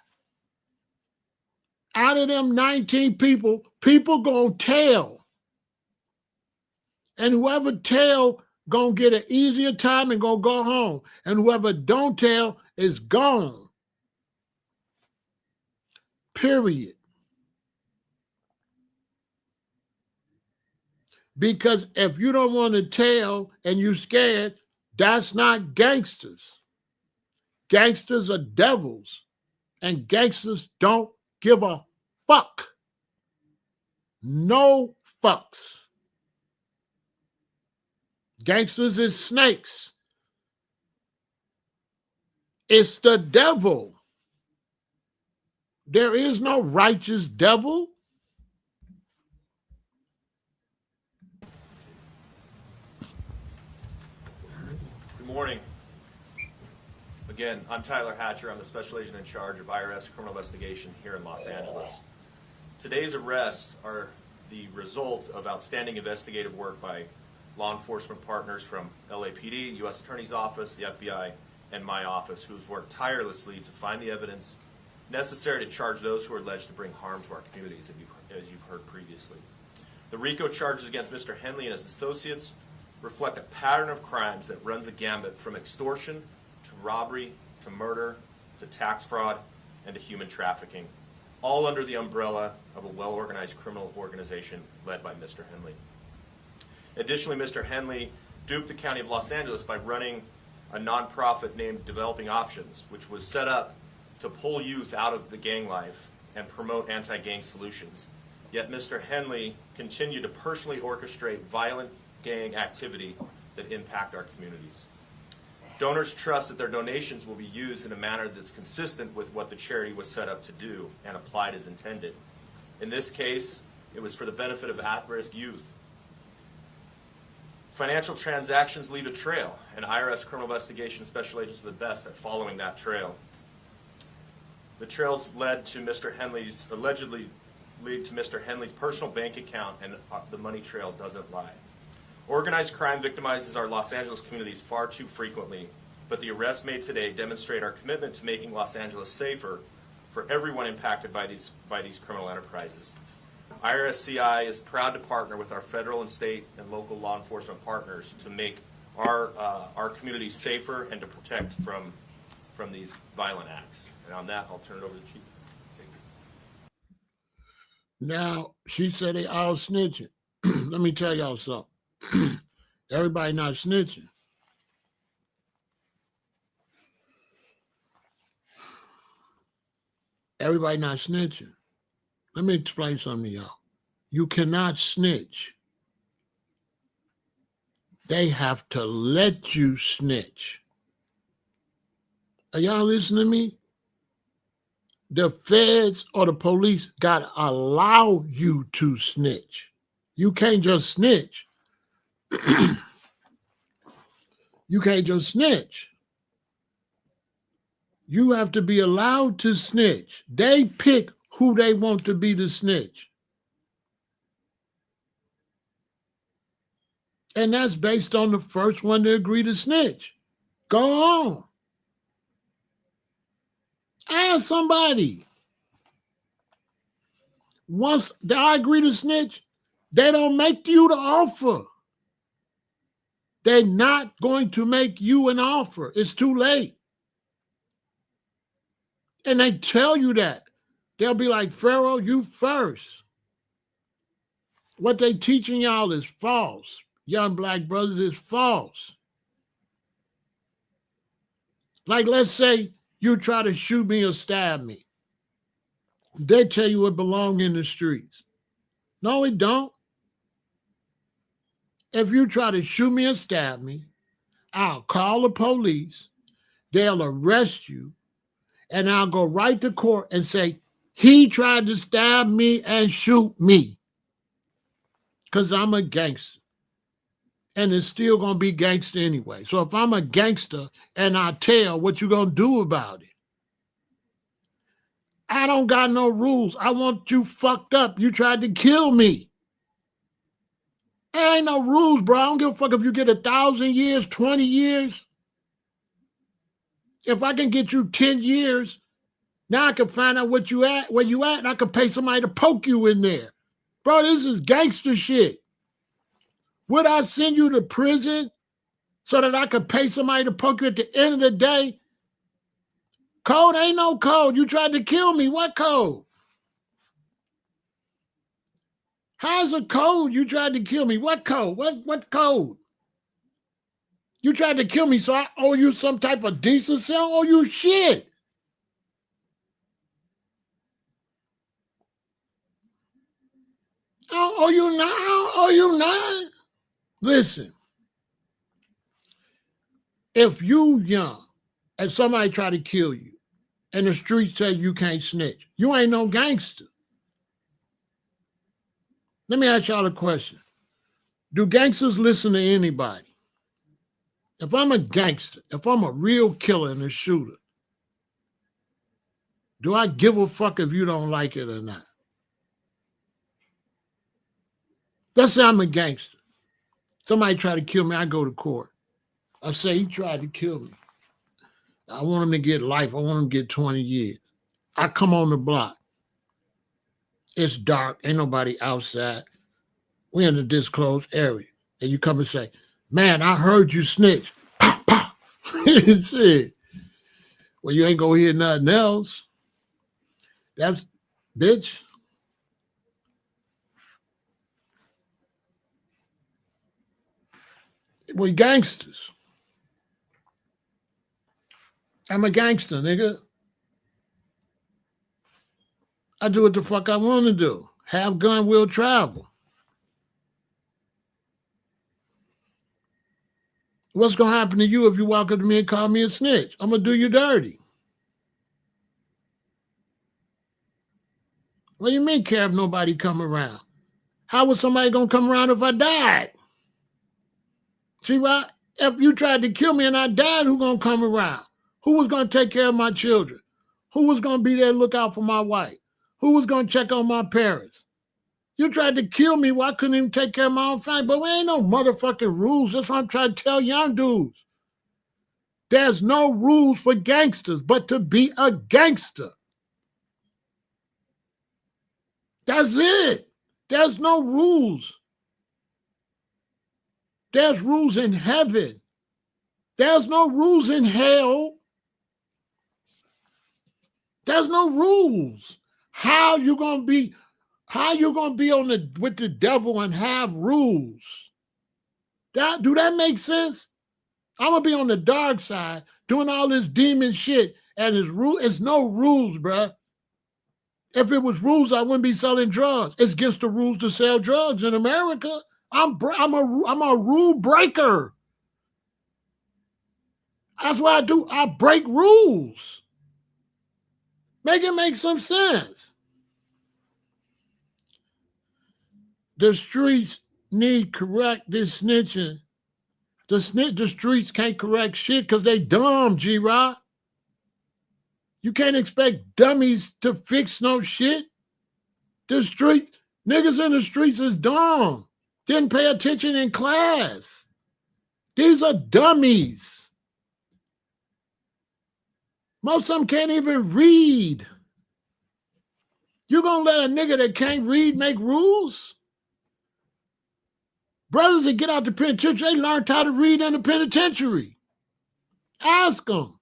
Out of them 19 people, people going to tell. And whoever tell going to get an easier time and going to go home. And whoever don't tell is gone. Period. Because if you don't want to tell and you scared, that's not gangsters. Gangsters are devils. And gangsters don't give a fuck. No fucks. Gangsters is snakes. It's the devil. There is no righteous devil. Good morning. Again, I'm Tyler Hatcher. I'm the Special Agent in charge of IRS Criminal Investigation here in Los Angeles. Today's arrests are the result of outstanding investigative work by law enforcement partners from LAPD, U.S. Attorney's Office, the FBI, and my office, who've worked tirelessly to find the evidence necessary to charge those who are alleged to bring harm to our communities, as you've heard previously. The RICO charges against Mr. Henley and his associates reflect a pattern of crimes that runs a gambit from extortion to robbery to murder to tax fraud and to human trafficking, all under the umbrella of a well-organized criminal organization led by Mr. Henley. Additionally, Mr. Henley duped the County of Los Angeles by running a nonprofit named Developing Options, which was set up to pull youth out of the gang life and promote anti-gang solutions. Yet Mr. Henley continued to personally orchestrate violent gang activity that impact our communities. Donors trust that their donations will be used in a manner that's consistent with what the charity was set up to do and applied as intended. In this case, it was for the benefit of at-risk youth. Financial transactions leave a trail, and IRS criminal investigation special agents are the best at following that trail. The trails led to Mr. Henley's, allegedly lead to Mr. Henley's personal bank account, and the money trail doesn't lie. Organized crime victimizes our Los Angeles communities far too frequently, but the arrests made today demonstrate our commitment to making Los Angeles safer for everyone impacted by these criminal enterprises. IRSCI is proud to partner with our federal and state and local law enforcement partners to make our communities safer and to protect from these violent acts. And on that, I'll turn it over to the Chief. Now, she said they all snitching. Let me tell y'all something. Everybody not snitching. Everybody not snitching. Let me explain something to y'all. You cannot snitch. They have to let you snitch. Are y'all listening to me? The feds or the police got to allow you to snitch. You can't just snitch. You can't just snitch. You have to be allowed to snitch. They pick who they want to be the snitch. And that's based on the first one to agree to snitch. Go on. Ask somebody. Once I agree to snitch, They don't make you the offer. They're not going to make you an offer. It's too late. And they tell you that. They'll be like, Pharaoh, you first. What they teaching y'all is false. Young black brothers, is false. Like, let's say you try to shoot me or stab me. They tell you it belongs in the streets. No, it don't. If you try to shoot me or stab me, I'll call the police. They'll arrest you. And I'll go right to court and say, he tried to stab me and shoot me. Because I'm a gangster. And it's still going to be gangster anyway. So if I'm a gangster and I tell, what you going to do about it? I don't got no rules. I want you fucked up. You tried to kill me. There ain't no rules, bro. I don't give a fuck if you get 1,000 years, 20 years. If I can get you 10 years, now I can find out where you at, and I can pay somebody to poke you in there. Bro, this is gangster shit. Would I send you to prison so that I could pay somebody to poke you at the end of the day? Code ain't no code. You tried to kill me. What code? How's a code? You tried to kill me. What code? What code? You tried to kill me, so I owe you some type of decency? I don't owe you shit. I don't owe you none. I don't owe you none. Listen, if you young and somebody try to kill you and the streets tell you can't snitch, you ain't no gangster. Let me ask y'all a question. Do gangsters listen to anybody? If I'm a gangster, if I'm a real killer and a shooter, do I give a fuck if you don't like it or not? Let's say I'm a gangster. Somebody try to kill me, I go to court. I say he tried to kill me. I want him to get life. I want him to get 20 years. I come on the block. It's dark. Ain't nobody outside. We're in a disclosed area. And you come and say, man, I heard you snitch. Pop, pop. Shit. Well, you ain't gonna hear nothing else. That's, bitch. We gangsters. I'm a gangster, nigga. I do what the fuck I want to do. Have gun, will travel. What's going to happen to you if you walk up to me and call me a snitch? I'm going to do you dirty. What do you mean care if nobody come around? How was somebody going to come around if I died? See, right? If you tried to kill me and I died, who going to come around? Who was going to take care of my children? Who was going to be there to look out for my wife? Who was going to check on my parents? You tried to kill me. Well, I couldn't even take care of my own family. But we ain't no motherfucking rules. That's what I'm trying to tell young dudes. There's no rules for gangsters but to be a gangster. That's it. There's no rules. There's rules in heaven. There's no rules in hell. There's no rules. How you gonna be on with the devil and have rules? Do that make sense? I'm gonna be on the dark side doing all this demon shit, and it's no rules, bruh. If it was rules, I wouldn't be selling drugs. It's against the rules to sell drugs in America. I'm a rule breaker. That's what I do. I break rules. Make it make some sense. The streets need correct this snitching. The streets can't correct shit because they dumb, G-Rod. You can't expect dummies to fix no shit. Niggas in the streets is dumb. Didn't pay attention in class. These are dummies. Most of them can't even read. You gonna let a nigga that can't read make rules? Brothers that get out the penitentiary, they learned how to read in the penitentiary. Ask them.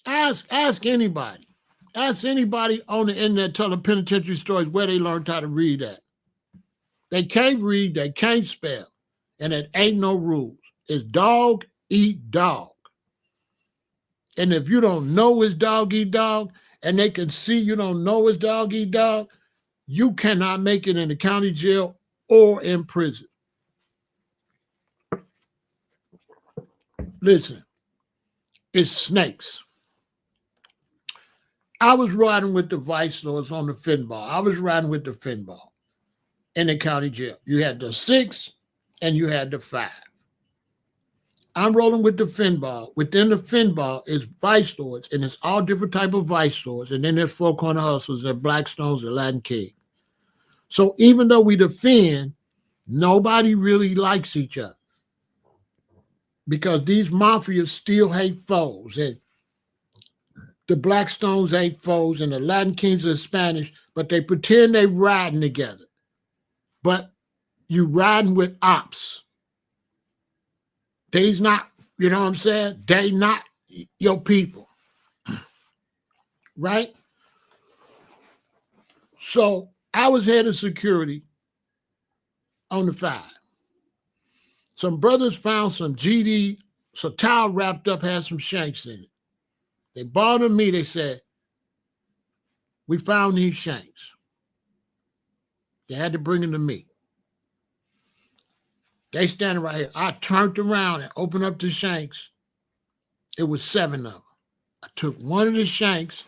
Ask anybody. Ask anybody on the internet telling penitentiary stories where they learned how to read at. They can't read, they can't spell, and it ain't no rules. It's dog eat dog. And if you don't know it's dog eat dog, and they can see you don't know it's dog eat dog, you cannot make it in the county jail or in prison. Listen, it's snakes. I was riding with the vice lords on the Finball. I was riding with the Finball in the county jail. You had the 6 and you had the 5. I'm rolling with the Finball. Within the Finball is vice lords, and it's all different type of vice lords. And then there's Four Corner Hustlers, and Blackstones, and Latin King. So even though we defend, nobody really likes each other because these mafias still hate foes. And the Blackstones hate foes, and the Latin Kings are Spanish, but they pretend they riding together. But you riding with ops. They's not, you know what I'm saying? They not your people. Right? So I was head of security on the 5. Some brothers found some GD, so towel wrapped up, had some shanks in it. They bought them me. They said, we found these shanks. They had to bring them to me. They standing right here. I turned around and opened up the shanks. It was 7 of them. I took one of the shanks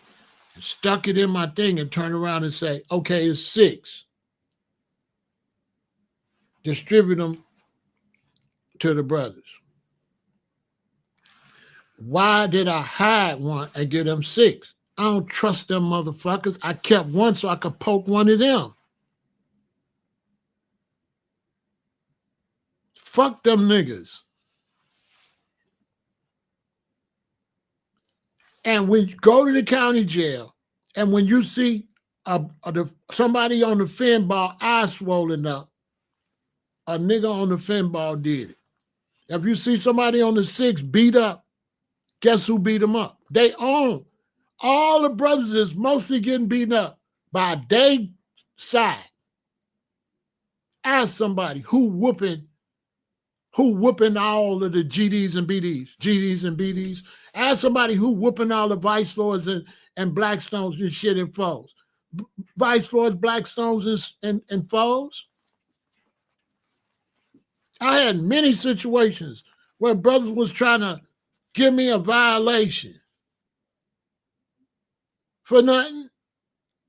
and stuck it in my thing and turned around and say, okay, it's 6. Distribute them to the brothers. Why did I hide one and give them 6? I don't trust them motherfuckers. I kept one so I could poke one of them. Fuck them niggas. And when you go to the county jail, and when you see somebody on the Finball eye swollen up, a nigga on the Finball did it. If you see somebody on the 6 beat up, guess who beat them up? They own. All the brothers is mostly getting beaten up by their side. Ask somebody who whooping all of the GDs and BDs. Ask somebody who whooping all the vice lords and Blackstones and shit and foes. Vice lords, Blackstones, and foes. I had many situations where brothers was trying to give me a violation for nothing.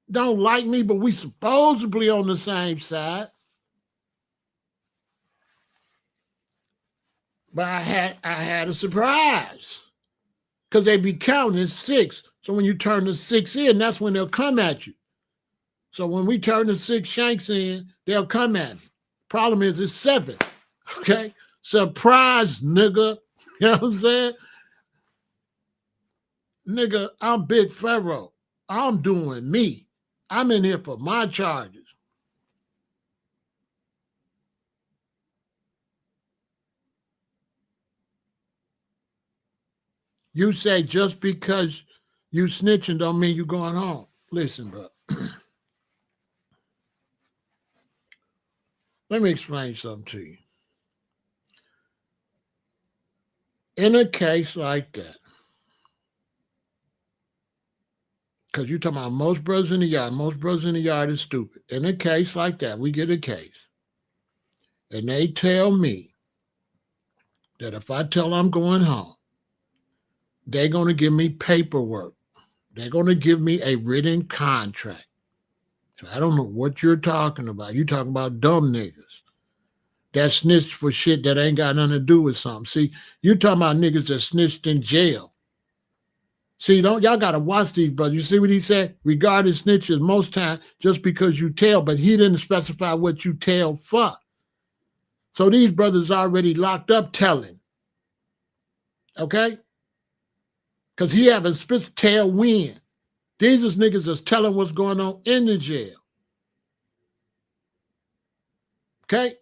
Don't like me, but we supposedly on the same side. But I had a surprise because they be counting 6. So when you turn the 6 in, that's when they'll come at you. So when we turn the 6 shanks in, they'll come at me. Problem is it's 7. Okay? Surprise, nigga. You know what I'm saying? Nigga, I'm Big Pharaoh. I'm doing me. I'm in here for my charges. You say just because you snitching don't mean you going home. Listen, bro. Let me explain something to you. In a case like that, because you're talking about most brothers in the yard is stupid. In a case like that, we get a case, and they tell me that if I tell I'm going home, they're going to give me paperwork. They're going to give me a written contract. So I don't know what you're talking about. You're talking about dumb niggas that snitched for shit that ain't got nothing to do with something. See, you're talking about niggas that snitched in jail. See, y'all got to watch these brothers. You see what he said? Regarding snitches most time just because you tell, but he didn't specify what you tell for. So these brothers already locked up telling. Okay? Because he haven't spit tail when. These is niggas that's telling what's going on in the jail. Okay?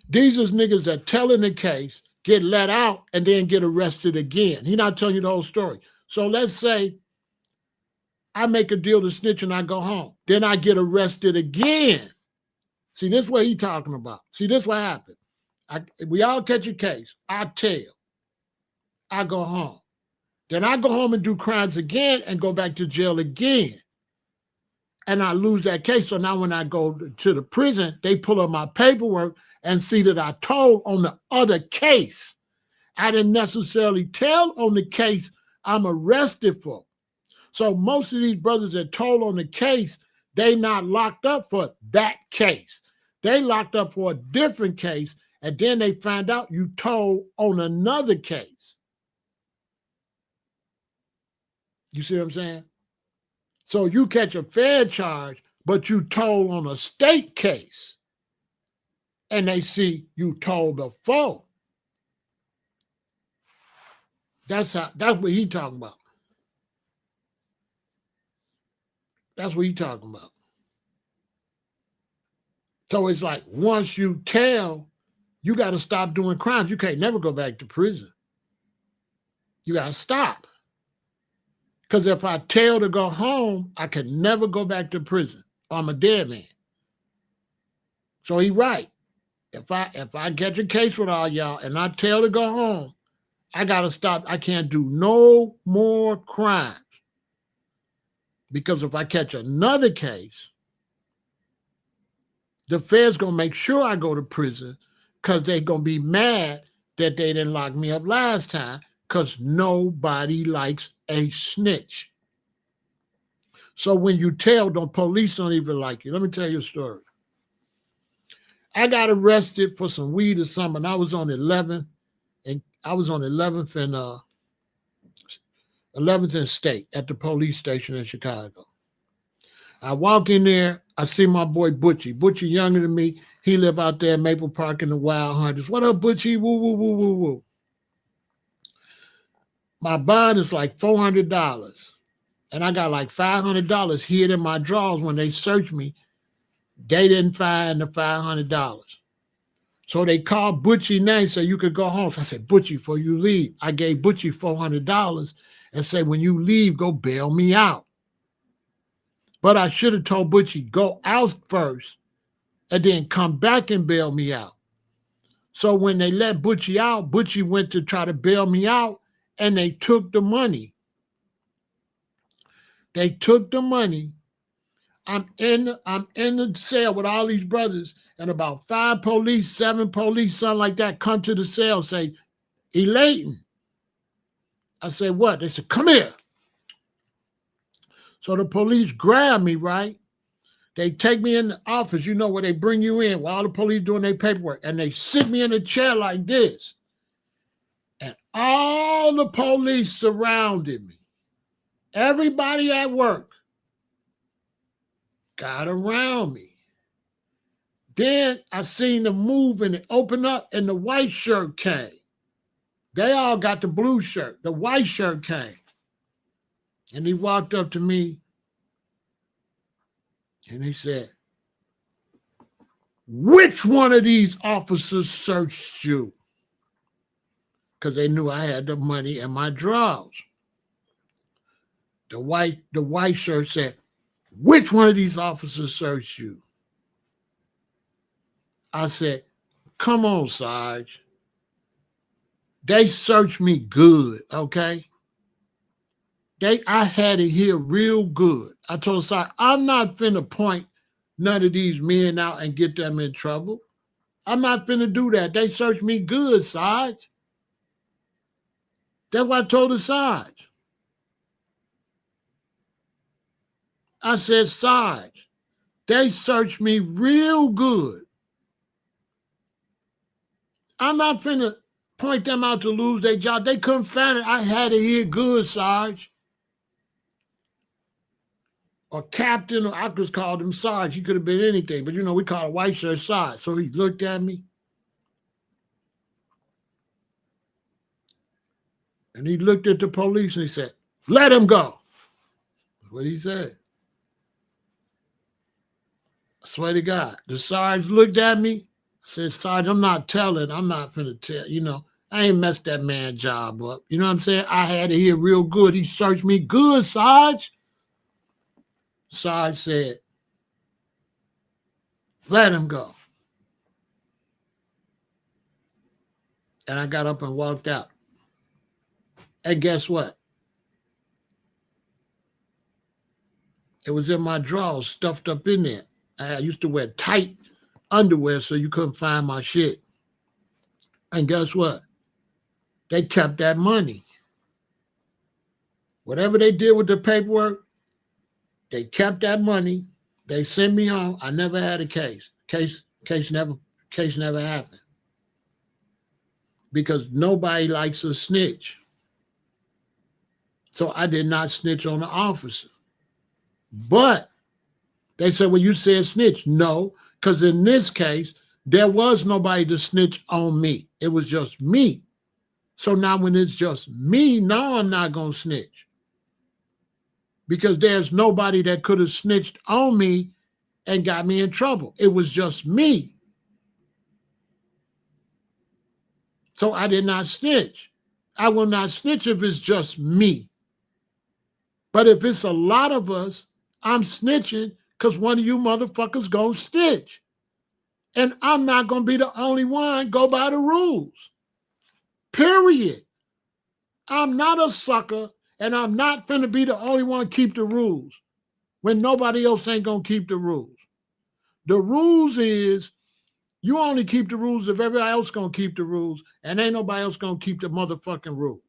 These is niggas that telling the case, get let out, and then get arrested again. He not telling you the whole story. So let's say I make a deal to snitch and I go home. Then I get arrested again. See, this is what he talking about. See, this what happened. We all catch a case. I tell. I go home. Then I go home and do crimes again and go back to jail again. And I lose that case. So now when I go to the prison, they pull up my paperwork and see that I told on the other case. I didn't necessarily tell on the case I'm arrested for. So most of these brothers that told on the case, they not locked up for that case. They locked up for a different case, and then they find out you told on another case. You see what I'm saying? So you catch a fair charge, but you told on a state case, and they see you told before. That's what he talking about. That's what he talking about. So it's like once you tell, you got to stop doing crimes. You can't never go back to prison. You got to stop. Because if I tell to go home, I can never go back to prison. I'm a dead man. So he right. If I catch a case with all y'all and I tell to go home, I got to stop. I can't do no more crimes. Because if I catch another case, the Fed's going to make sure I go to prison because they're going to be mad that they didn't lock me up last time because nobody likes a snitch. So when you tell, the police don't even like you. Let me tell you a story. I got arrested for some weed or something, and I was on 11th, and I was on 11th and 11th and State at the police station in Chicago. I walk in there, I see my boy Butchie. Butchie younger than me. He live out there in Maple Park in the Wild Hunters. What up, Butchie? Woo, woo, woo, woo, woo. My bond is like $400. And I got like $500 hid in my drawers. When they searched me, they didn't find the $500. So they called Butchie name, said you could go home. So I said, Butchie, before you leave, I gave Butchie $400 and said, when you leave, go bail me out. But I should have told Butchie, go out first and then come back and bail me out. So when they let Butchie out, Butchie went to try to bail me out and they took the money. They took the money. I'm in the cell with all these brothers, and about 5 police, 7 police, something like that, come to the cell and say, El-Aton. I said, what? They said, come here. So the police grab me, right? They take me in the office, you know, where they bring you in, while all the police doing their paperwork, and they sit me in a chair like this. And all the police surrounded me. Everybody at work got around me. Then I seen them move and it opened up and the white shirt came. They all got the blue shirt. The white shirt came. And he walked up to me and he said, which one of these officers searched you? Because they knew I had the money in my drawers. The white shirt said, which one of these officers searched you? I said, come on, Sarge. They searched me good, okay? I had it here real good. I told Sarge, I'm not finna point none of these men out and get them in trouble. I'm not finna do that. They searched me good, Sarge. That's what I told the Sarge. I said, Sarge, they searched me real good. I'm not finna point them out to lose their job. They couldn't find it. I had it here good, Sarge. Or Captain, or I just called him Sarge. He could have been anything, but you know, we call a white shirt Sarge. So he looked at me. And he looked at the police and he said, let him go. That's what he said. I swear to God. The Sarge looked at me, said, Sarge, I'm not finna tell, I ain't messed that man job up. You know what I'm saying? I had it here real good. He searched me good, Sarge. Sarge said, let him go. And I got up and walked out. And guess what? It was in my drawers, stuffed up in there. I used to wear tight underwear so you couldn't find my shit. And guess what? They kept that money. Whatever they did with the paperwork, they kept that money. They sent me home. I never had a case. Case never happened. Because nobody likes a snitch. So I did not snitch on the officer. But they said, well, you said snitch. No, because in this case, there was nobody to snitch on me. It was just me. So now when it's just me, now I'm not going to snitch. Because there's nobody that could have snitched on me and got me in trouble. It was just me. So I did not snitch. I will not snitch if it's just me. But if it's a lot of us, I'm snitching because one of you motherfuckers gonna snitch. And I'm not gonna be the only one go by the rules. Period. I'm not a sucker, and I'm not finna be the only one keep the rules when nobody else ain't gonna keep the rules. The rules is you only keep the rules if everybody else gonna keep the rules, and ain't nobody else gonna keep the motherfucking rules.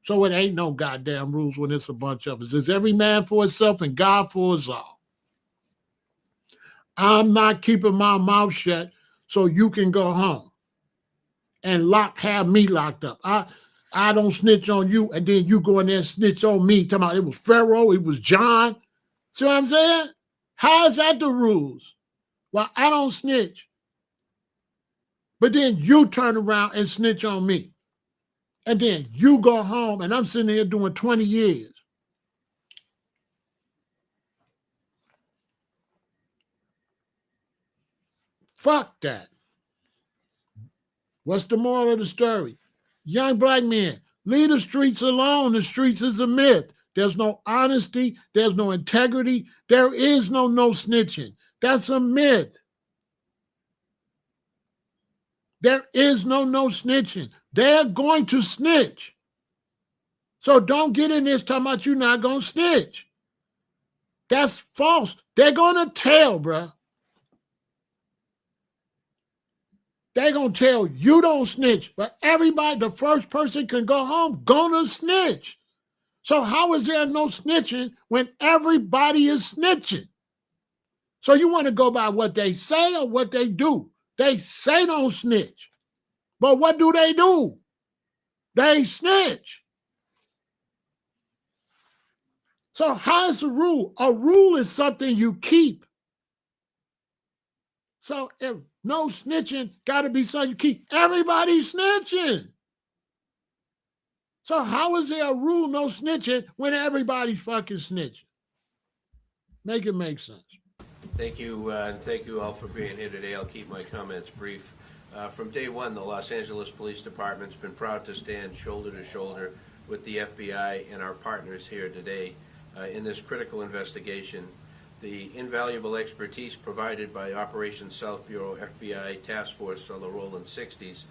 So it ain't no goddamn rules when it's a bunch of us. It's every man for himself and God for us all. I'm not keeping my mouth shut so you can go home and have me locked up. I don't snitch on you, and then you go in there and snitch on me. Talking about it was Pharaoh, it was John. See what I'm saying? How is that the rules? Well, I don't snitch. But then you turn around and snitch on me. And then you go home, and I'm sitting here doing 20 years. Fuck that. What's the moral of the story? Young black men, leave the streets alone. The streets is a myth. There's no honesty. There's no integrity. There is no snitching. That's a myth. There is no snitching. They're going to snitch. So don't get in this talking about you're not going to snitch. That's false. They're going to tell, bruh. They're going to tell you don't snitch, but everybody, the first person can go home, gonna snitch. So how is there no snitching when everybody is snitching? So you want to go by what they say or what they do? They say don't snitch, but what do? They snitch. So how is a rule? A rule is something you keep. So if no snitching got to be something you keep, everybody's snitching. So how is there a rule no snitching when everybody's fucking snitching? Make it make sense. Thank you, and thank you all for being here today. I'll keep my comments brief. From day one, the Los Angeles Police Department's been proud to stand shoulder to shoulder with the FBI and our partners here today in this critical investigation. The invaluable expertise provided by Operation South Bureau FBI Task Force on the Rolling 60s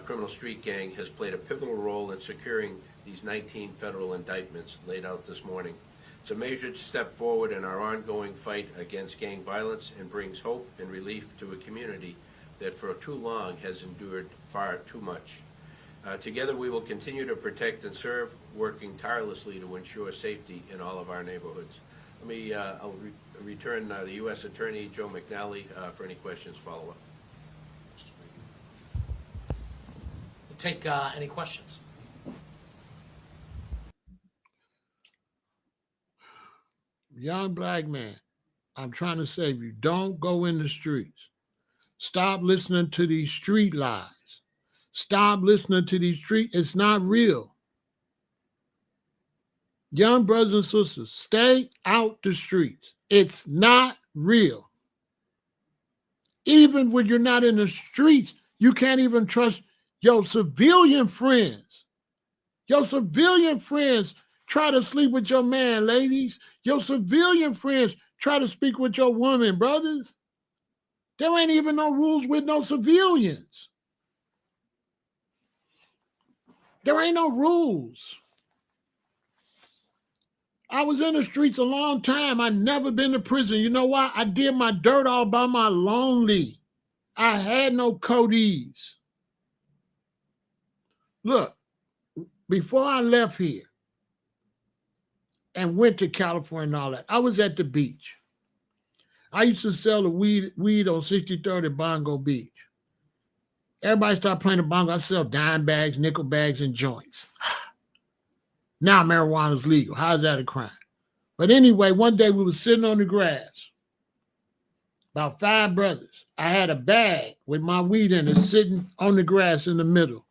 criminal street gang has played a pivotal role in securing these 19 federal indictments laid out this morning. It's a measured step forward in our ongoing fight against gang violence and brings hope and relief to a community that for too long has endured far too much. Together we will continue to protect and serve, working tirelessly to ensure safety in all of our neighborhoods. I'll return the U.S. Attorney Joe McNally for any questions follow-up. We'll take any questions. Young black man, I'm trying to save you. Don't go in the streets. Stop listening to these street lies. Stop listening to these streets. It's not real. Young brothers and sisters, stay out the streets. It's not real. Even when you're not in the streets, you can't even trust your civilian friends. Your civilian friends try to sleep with your man, ladies. Your civilian friends try to speak with your woman, brothers. There ain't even no rules with no civilians. There ain't no rules. I was in the streets a long time. I never been to prison. You know why? I did my dirt all by my lonely. I had no codees. Look, before I left here and went to California and all that, I was at the beach. I used to sell the weed on 63rd at Bongo Beach. Everybody started playing the bongo. I sell dime bags, nickel bags, and joints. Now marijuana is legal. How is that a crime? But anyway, one day we were sitting on the grass, about 5 brothers. I had a bag with my weed in it sitting on the grass in the middle.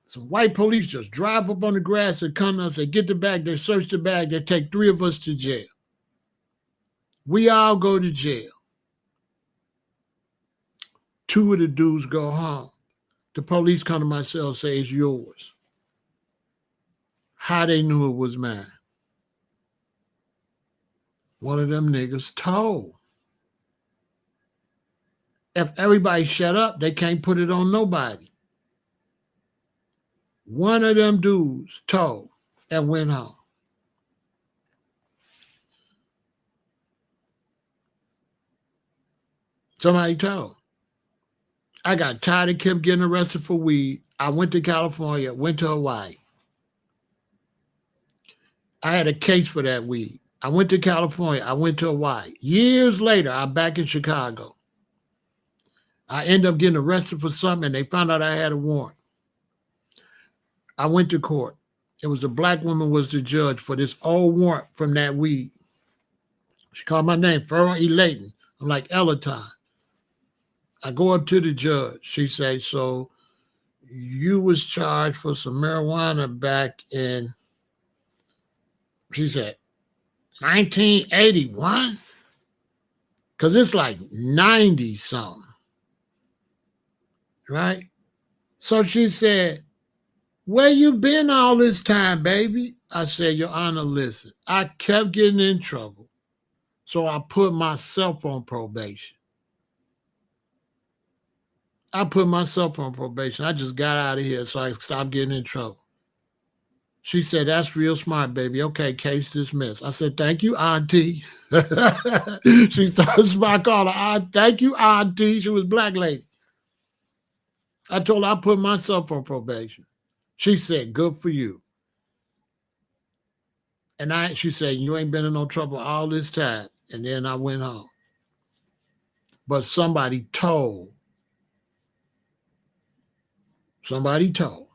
Some white police just drive up on the grass and come to us. They get the bag. They search the bag. They take 3 of us to jail. We all go to jail. 2 of the dudes go home. The police come to my cell and say, it's yours. How they knew it was mine? One of them niggas told. If everybody shut up, they can't put it on nobody. One of them dudes told and went home. Somebody told. I got tired and kept getting arrested for weed. I went to California, went to Hawaii. I had a case for that weed. I went to California, I went to Hawaii. Years later, I'm back in Chicago. I ended up getting arrested for something and they found out I had a warrant. I went to court. It was a black woman was the judge for this old warrant from that weed. She called my name, Pharaoh El-Aton. I'm like, El-Aton. I go up to the judge. She says, so you was charged for some marijuana back in, she said, 1981? Because it's like 90 something. Right? So she said, where you been all this time, baby? I said, Your Honor, listen, I kept getting in trouble. So I put myself on probation. I put myself on probation. I just got out of here so I stopped getting in trouble. She said, that's real smart, baby. Okay, case dismissed. I said, thank you, Auntie. She started smart, called her, thank you, Auntie. She was a black lady. I told her I put myself on probation. She said, good for you. And she said, you ain't been in no trouble all this time. And then I went home. But somebody told. Somebody told.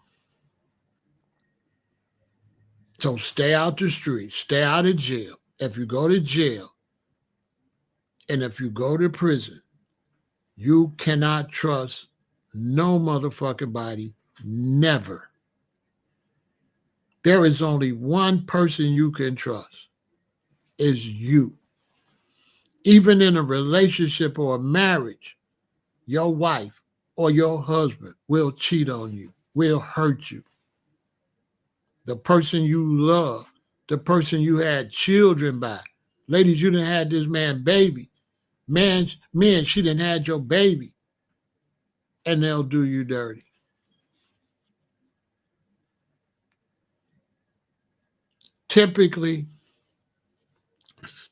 So stay out the street, stay out of jail. If you go to jail and if you go to prison, you cannot trust no motherfucking body, never. There is only one person you can trust, is you. Even in a relationship or a marriage, your wife or your husband will cheat on you, will hurt you. The person you love, the person you had children by. Ladies, you done had this man baby. Men, she done had your baby. And they'll do you dirty. Typically,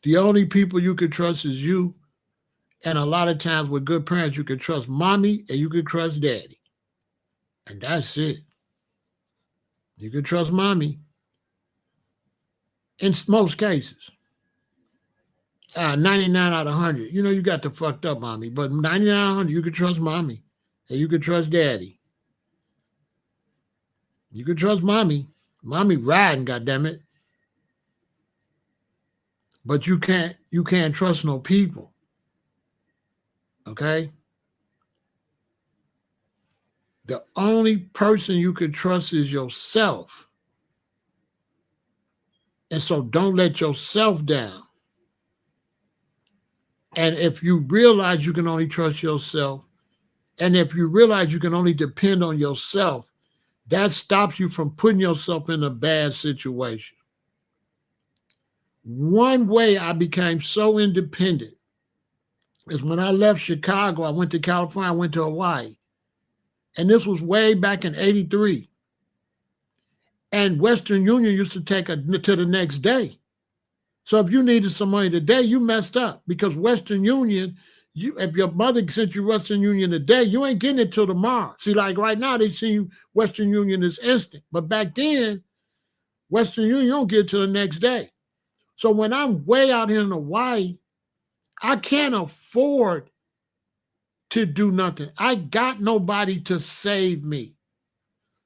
the only people you can trust is you. And a lot of times with good parents, you can trust mommy and you can trust daddy. And that's it. You can trust mommy. In most cases. 99 out of 100. You know, you got the fucked up mommy. But 99 out of 100, you can trust mommy. And you can trust daddy. You can trust mommy. Mommy riding, goddammit. But you can't trust no people. Okay? The only person you can trust is yourself. And so don't let yourself down. And if you realize you can only trust yourself, and if you realize you can only depend on yourself, that stops you from putting yourself in a bad situation. One way I became so independent is when I left Chicago, I went to California, I went to Hawaii. And this was way back in 83. And Western Union used to take it to the next day. So if you needed some money today, you messed up, because Western Union, if your mother sent you Western Union today, you ain't getting it till tomorrow. See, like right now, they see Western Union is instant. But back then, Western Union, you don't get it till the next day. So when I'm way out here in Hawaii, I can't afford to do nothing. I got nobody to save me.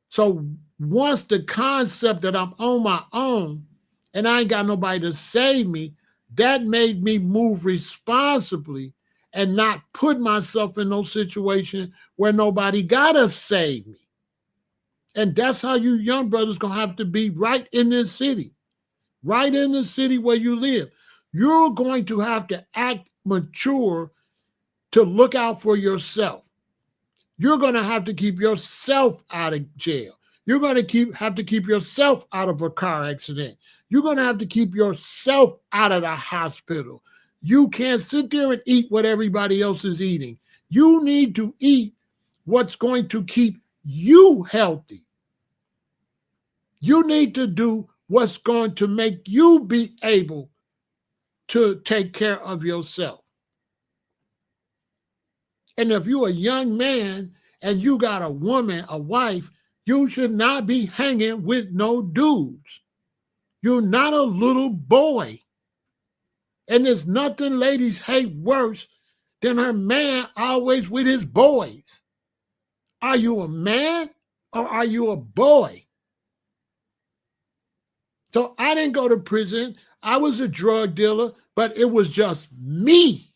So once the concept that I'm on my own and I ain't got nobody to save me, that made me move responsibly and not put myself in no situation where nobody gotta save me. And that's how you young brothers gonna have to be right in this city, right in the city where you live. You're going to have to act mature to look out for yourself. You're going to have to keep yourself out of jail. You're going to have to keep yourself out of a car accident. You're going to have to keep yourself out of the hospital. You can't sit there and eat what everybody else is eating. You need to eat what's going to keep you healthy. You need to do what's going to make you be able to take care of yourself. And if you're a young man and you got a woman, a wife, you should not be hanging with no dudes. You're not a little boy. And there's nothing ladies hate worse than her man always with his boys. Are you a man or are you a boy? So I didn't go to prison. I was a drug dealer, but it was just me.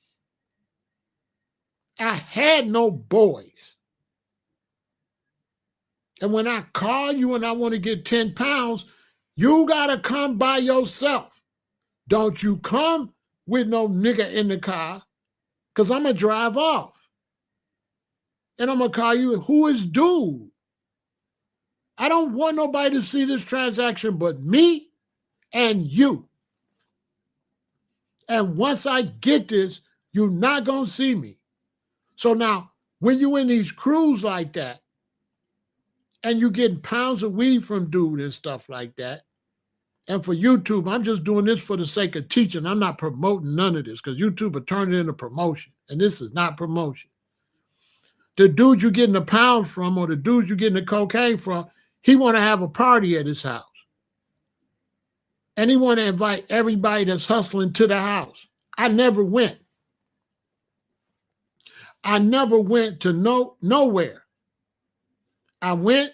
I had no boys. And when I call you and I want to get 10 pounds, you got to come by yourself. Don't you come with no nigga in the car, because I'm going to drive off. And I'm going to call you, who is dude? I don't want nobody to see this transaction but me and you. And once I get this, you're not going to see me. So now, when you're in these crews like that, and you're getting pounds of weed from dude and stuff like that, and for YouTube, I'm just doing this for the sake of teaching. I'm not promoting none of this, because YouTube will turn it into promotion, and this is not promotion. The dude you're getting a pound from, or the dude you're getting the cocaine from, he want to have a party at his house. And he want to invite everybody that's hustling to the house. I never went. I never went to nowhere. I went,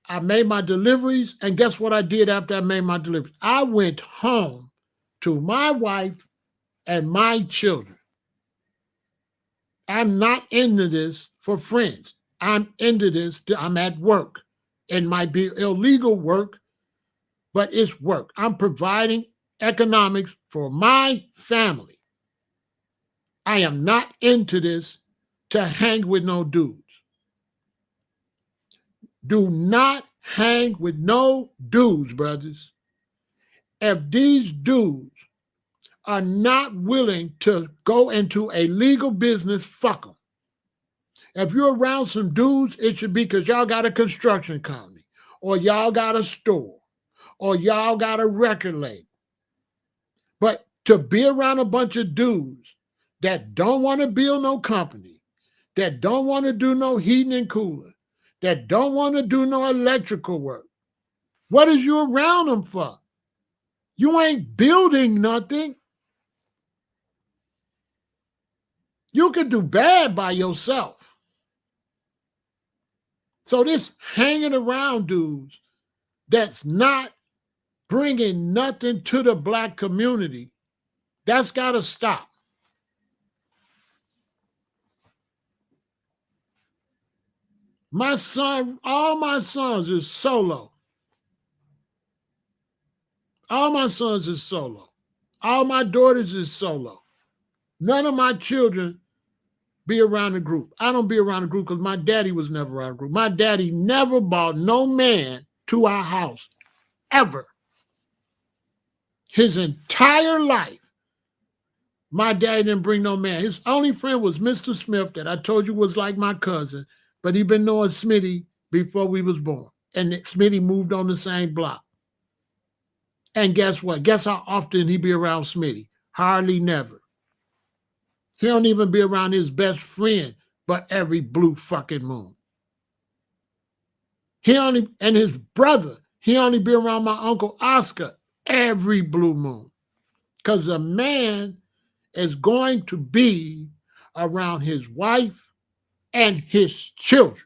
I made my deliveries, and guess what I did after I made my deliveries? I went home to my wife and my children. I'm not into this for friends. I'm into this, I'm at work. It might be illegal work, but it's work. I'm providing economics for my family. I am not into this to hang with no dudes. Do not hang with no dudes, brothers. If these dudes are not willing to go into a legal business, fuck them. If you're around some dudes, it should be because y'all got a construction company, or y'all got a store, or y'all got a record label. But to be around a bunch of dudes that don't want to build no company, that don't want to do no heating and cooling, that don't want to do no electrical work, what is you around them for? You ain't building nothing. You could do bad by yourself. So this hanging around dudes that's not bringing nothing to the Black community, that's got to stop. My son, all my sons is solo. All my sons is solo. All my daughters is solo. None of my children be around the group. I don't be around the group because my daddy was never around the group. My daddy never brought no man to our house, ever. His entire life, my daddy didn't bring no man. His only friend was Mr. Smith that I told you was like my cousin, but he been knowing Smitty before we was born. And Smitty moved on the same block. And guess what? Guess how often he be around Smitty? Hardly never. He don't even be around his best friend, but every blue fucking moon. And his brother, he only be around my uncle Oscar every blue moon. Because a man is going to be around his wife and his children.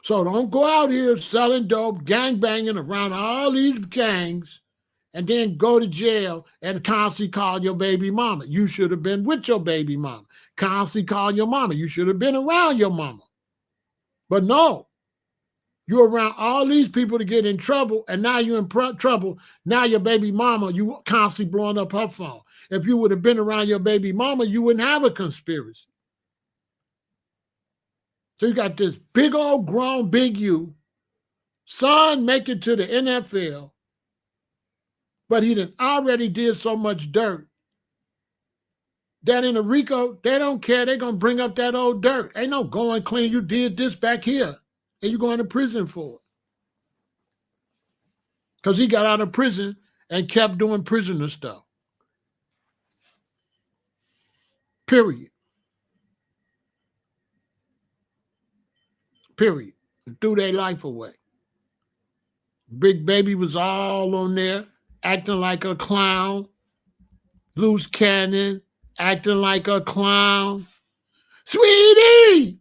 So don't go out here selling dope, gangbanging around all these gangs, and then go to jail and constantly call your baby mama. You should have been with your baby mama. Constantly call your mama. You should have been around your mama. But no, you're around all these people to get in trouble, and now you're in trouble. Now your baby mama, you constantly blowing up her phone. If you would have been around your baby mama, you wouldn't have a conspiracy. So you got this big old grown big you, son make it to the NFL, but he done already did so much dirt that in the RICO, they don't care. They're going to bring up that old dirt. Ain't no going clean. You did this back here, and you're going to prison for it. Because he got out of prison and kept doing prisoner stuff. Period. Period. And threw their life away. Big Baby was all on there, acting like a clown. Luce Cannon, acting like a clown. Sweetie!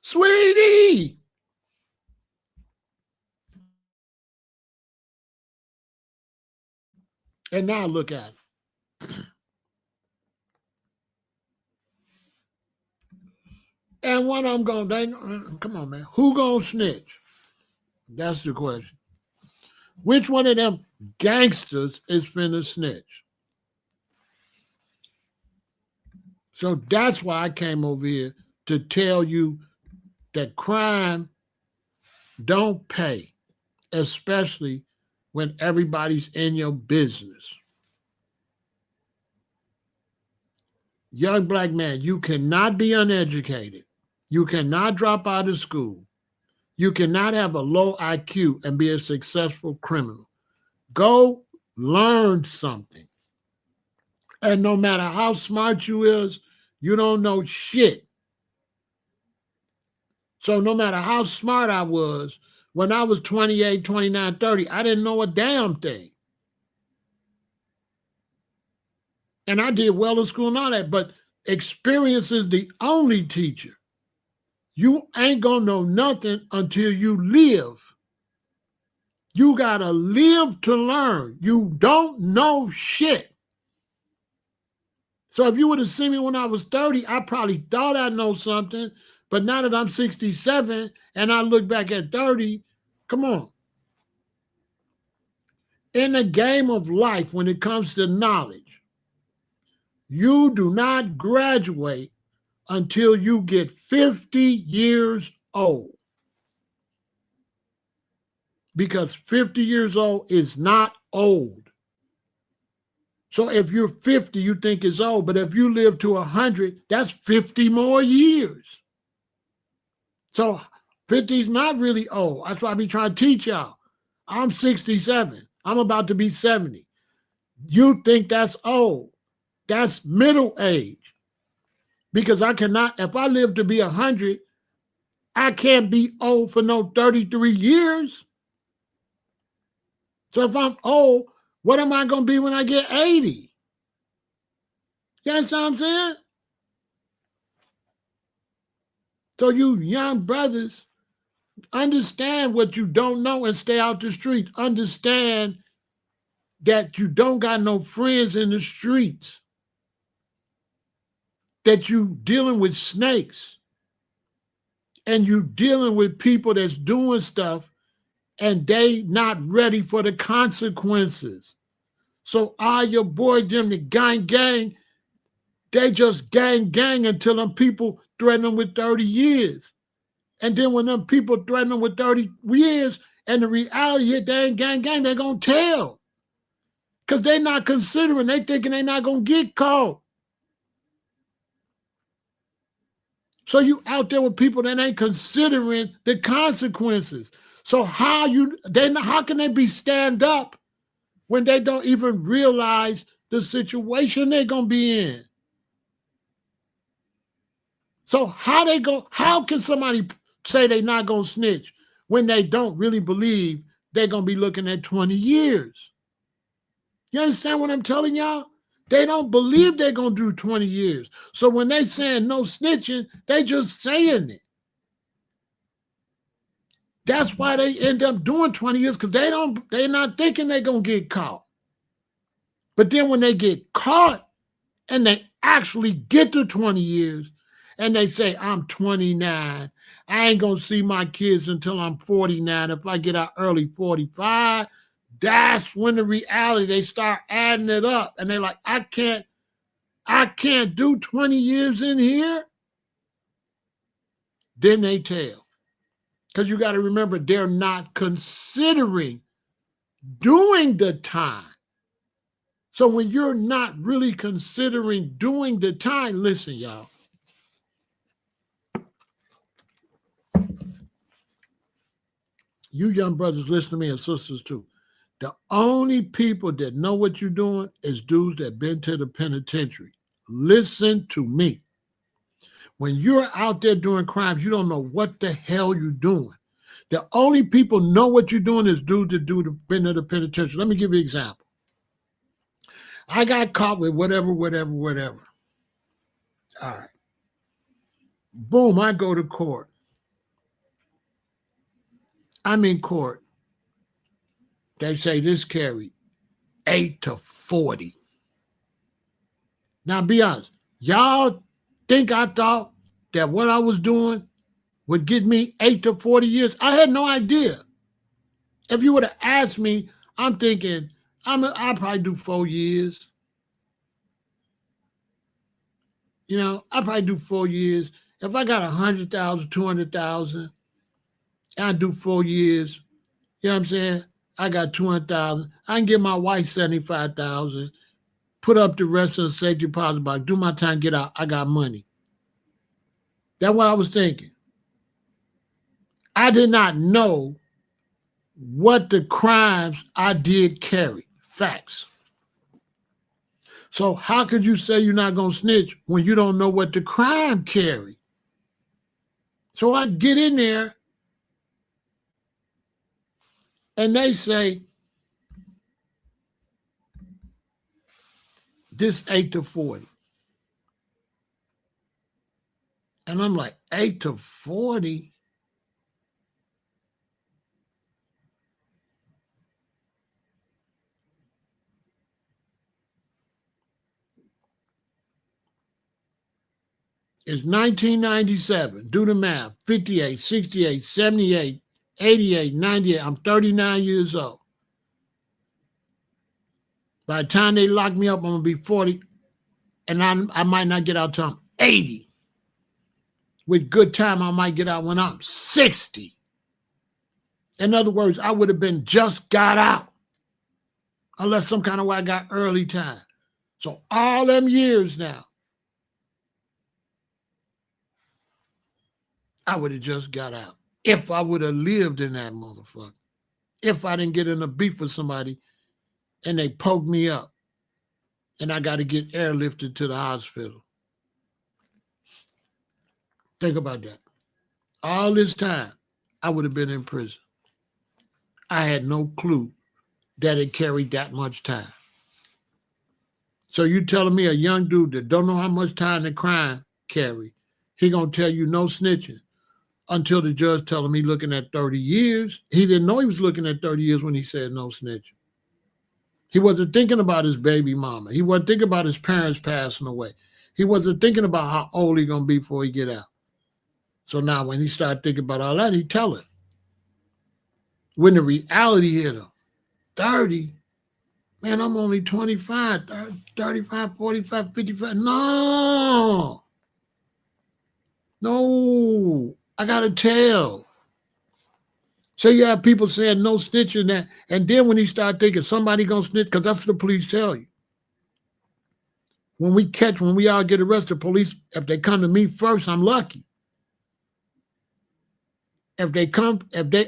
Sweetie! And now look at it. And one of them going, come on, man. Who gonna snitch? That's the question. Which one of them gangsters is finna snitch? So that's why I came over here to tell you that crime don't pay, especially when everybody's in your business. Young black man, you cannot be uneducated. You cannot drop out of school. You cannot have a low IQ and be a successful criminal. Go learn something. And no matter how smart you is, you don't know shit. So no matter how smart I was, when I was 28, 29, 30, I didn't know a damn thing. And I did well in school and all that, but experience is the only teacher. You ain't gonna know nothing until you live. You gotta live to learn. You don't know shit. So if you would have seen me when I was 30, I probably thought I know something, but now that I'm 67 and I look back at 30, come on. In the game of life, when it comes to knowledge, you do not graduate until you get 50 years old. Because 50 years old is not old. So if you're 50, you think it's old, but if you live to 100, that's 50 more years. So 50 is not really old. That's why I be trying to teach y'all. I'm 67. I'm about to be 70. You think that's old. That's middle age. Because I cannot, if I live to be 100, I can't be old for no 33 years. So if I'm old, what am I going to be when I get 80? You understand what I'm saying? So you young brothers, understand what you don't know and stay out the streets. Understand that you don't got no friends in the streets. That you dealing with snakes. And you dealing with people that's doing stuff and they not ready for the consequences. So all your boys, them, the gang, they just gang until them people threaten them with 30 years. And then when them people threaten them with 30 years and the reality hit, they ain't gang, they're going to tell. Because they're not considering, they thinking they're not going to get caught. So you out there with people that ain't considering the consequences. So how can they be stand up when they don't even realize the situation they're gonna be in? So how can somebody say they're not gonna snitch when they don't really believe they're gonna be looking at 20 years? You understand what I'm telling y'all? They don't believe they're gonna do 20 years. So when they saying no snitching, they just saying it. That's why they end up doing 20 years, because they're not thinking they're gonna get caught. But then when they get caught and they actually get to 20 years and they say, I'm 29, I ain't gonna see my kids until I'm 49. If I get out early, 45, that's when the reality, they start adding it up. And they're like, I can't do 20 years in here. Then they tell. Because you got to remember, they're not considering doing the time. So when you're not really considering doing the time, listen, y'all. You young brothers, listen to me, and sisters too. The only people that know what you're doing is dudes that been to the penitentiary. Listen to me. When you're out there doing crimes, you don't know what the hell you're doing. The only people know what you're doing is dudes that been to the penitentiary. Let me give you an example. I got caught with whatever. All right. Boom, I go to court. I'm in court. They say this carried 8 to 40. Now, be honest. Y'all think I thought that what I was doing would get me 8 to 40 years? I had no idea. If you would have asked me, I'm thinking I'll probably do 4 years. You know, I'll probably do 4 years. If I got 100,000, 200,000, I do 4 years. You know what I'm saying? I got 200,000. I can give my wife 75,000. Put up the rest of the safety deposit box. Do my time, get out. I got money. That's what I was thinking. I did not know what the crimes I did carry. Facts. So how could you say you're not going to snitch when you don't know what the crime carry? So I get in there and they say, this 8 to 40. And I'm like, 8 to 40? It's 1997. Do the math. 58, 68, 78, 88, 98. I'm 39 years old. By the time they lock me up, I'm going to be 40. And I might not get out till I'm 80. With good time, I might get out when I'm 60. In other words, I would have been just got out. Unless some kind of way I got early time. So all them years now, I would have just got out. If I would have lived in that motherfucker. If I didn't get in a beef with somebody and they poked me up and I got to get airlifted to the hospital. Think about that. All this time, I would have been in prison. I had no clue that it carried that much time. So you telling me a young dude that don't know how much time the crime carry, he gonna tell you no snitching until the judge tell him he looking at 30 years. He didn't know he was looking at 30 years when he said no snitching. He wasn't thinking about his baby mama. He wasn't thinking about his parents passing away. He wasn't thinking about how old he gonna be before he get out. So now when he started thinking about all that, he tell it. When the reality hit him, 30, Man, I'm only 25, 35, 45, 55. No. No. I got to tell. So you have people saying no snitching that. And then when you start thinking somebody going to snitch, because that's what the police tell you. When we all get arrested, police, if they come to me first, I'm lucky. If they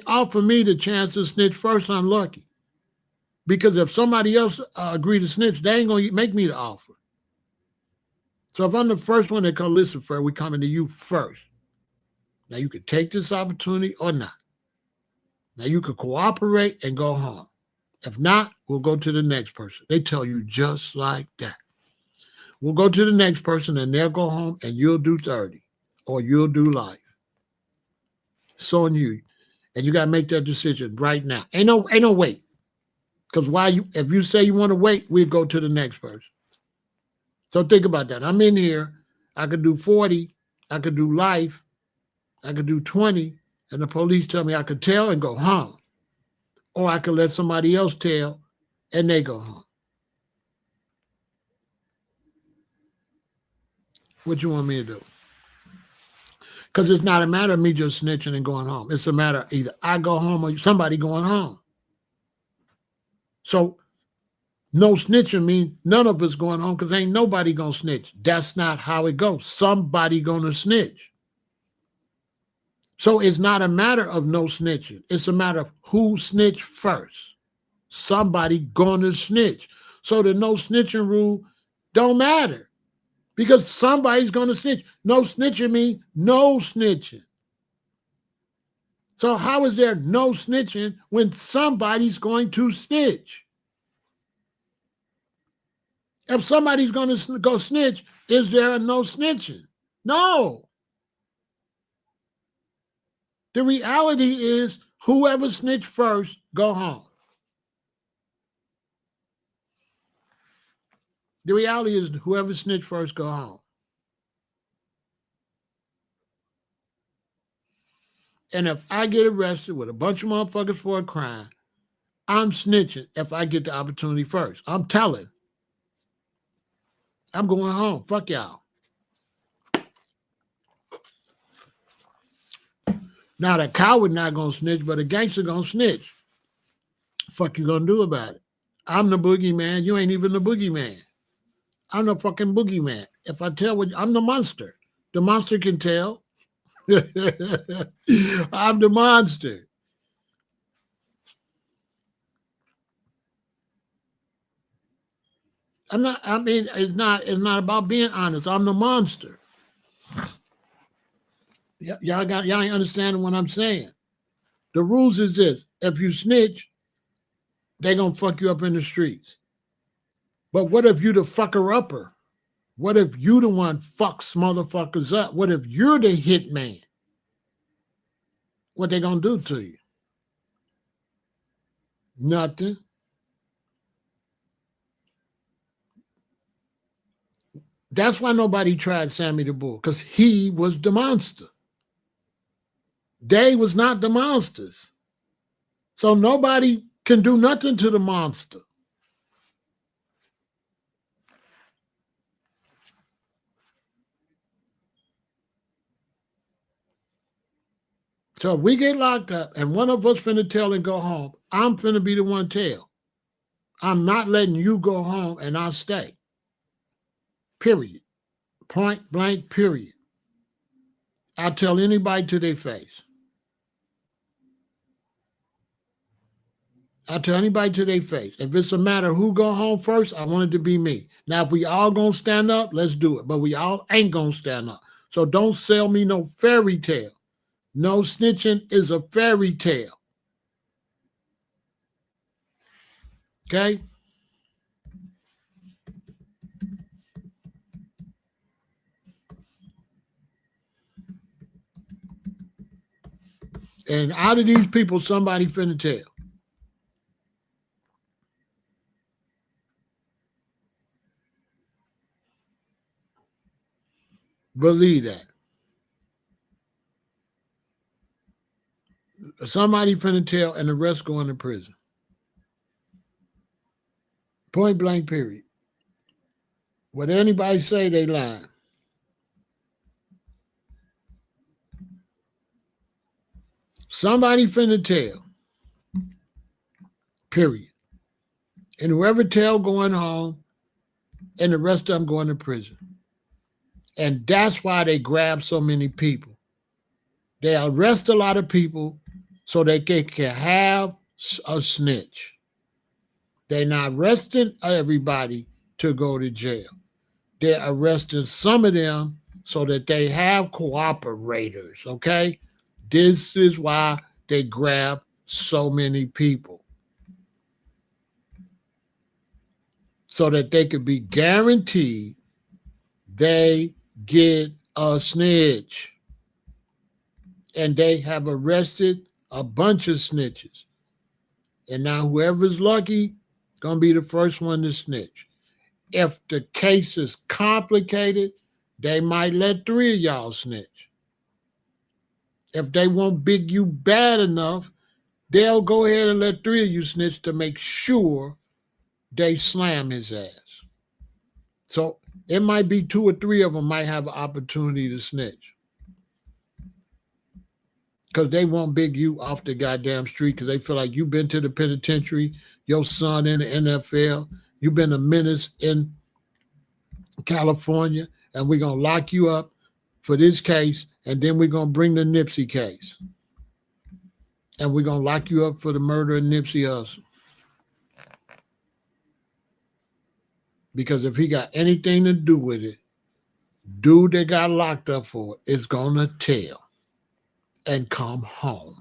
offer me the chance to snitch first, I'm lucky. Because if somebody else agree to snitch, they ain't going to make me the offer. So if I'm the first one that come, listen, Pharaoh, we coming to you first. Now you can take this opportunity or not. Now you can cooperate and go home. If not, we'll go to the next person. They tell you just like that. We'll go to the next person and they'll go home and you'll do 30 or you'll do life. So on you. And you got to make that decision right now. Ain't no wait. Because if you say you want to wait, we'll go to the next person. So think about that. I'm in here. I could do 40. I could do life. I could do 20. And the police tell me I could tell and go home. Or I could let somebody else tell and they go home. What you want me to do? Because it's not a matter of me just snitching and going home. It's a matter of either I go home or somebody going home. So no snitching means none of us going home because ain't nobody going to snitch. That's not how it goes. Somebody going to snitch. So it's not a matter of no snitching. It's a matter of who snitched first. Somebody going to snitch. So the no snitching rule don't matter because somebody's going to snitch. No snitching means no snitching. So how is there no snitching when somebody's going to snitch? If somebody's going to go snitch, is there a no snitching? No. The reality is whoever snitched first, go home. The reality is whoever snitched first, go home. And if I get arrested with a bunch of motherfuckers for a crime, I'm snitching if I get the opportunity first. I'm telling. I'm going home. Fuck y'all. Now, the coward not going to snitch, but a gangster going to snitch. Fuck you going to do about it? I'm the boogeyman. You ain't even the boogeyman. I'm the fucking boogeyman. If I tell what, I'm the monster. The monster can tell. I'm the monster. It's not about being honest. I'm the monster. Y'all ain't understanding what I'm saying. The rules is this. If you snitch, they gonna fuck you up in the streets. But what if you the fucker upper? What if you the one fucks motherfuckers up? What if you're the hitman? What they gonna do to you? Nothing. That's why nobody tried Sammy the Bull, because he was the monster. They was not the monsters. So nobody can do nothing to the monster. So if we get locked up and one of us finna tell and go home, I'm finna be the one tell. I'm not letting you go home and I'll stay. Period. Point blank, period. I'll tell anybody to their face. I'll tell anybody to their face. If it's a matter of who go home first, I want it to be me. Now, if we all gonna stand up, let's do it. But we all ain't gonna stand up. So don't sell me no fairy tale. No snitching is a fairy tale. Okay? And out of these people, somebody finna tell. Believe that. Somebody finna tell and the rest going to prison. Point blank, period. What anybody say, they lying. Somebody finna tell, period. And whoever tell going home, and the rest of them going to prison. And that's why they grab so many people. They arrest a lot of people so that they can have a snitch. They're not arresting everybody to go to jail. They're arresting some of them so that they have cooperators, okay? This is why they grab so many people. So that they could be guaranteed they get a snitch. And they have arrested a bunch of snitches. And now whoever's lucky, gonna be the first one to snitch. If the case is complicated, they might let 3 of y'all snitch. If they want Big U bad enough, they'll go ahead and let 3 of you snitch to make sure they slam his ass. So it might be 2 or 3 of them might have an opportunity to snitch. Because they want Big U off the goddamn street because they feel like you've been to the penitentiary, your son in the NFL, you've been a menace in California, and we're going to lock you up for this case, and then we're going to bring the Nipsey case. And we're going to lock you up for the murder of Nipsey Hussle. Because if he got anything to do with it, dude that got locked up for it is going to tell and come home.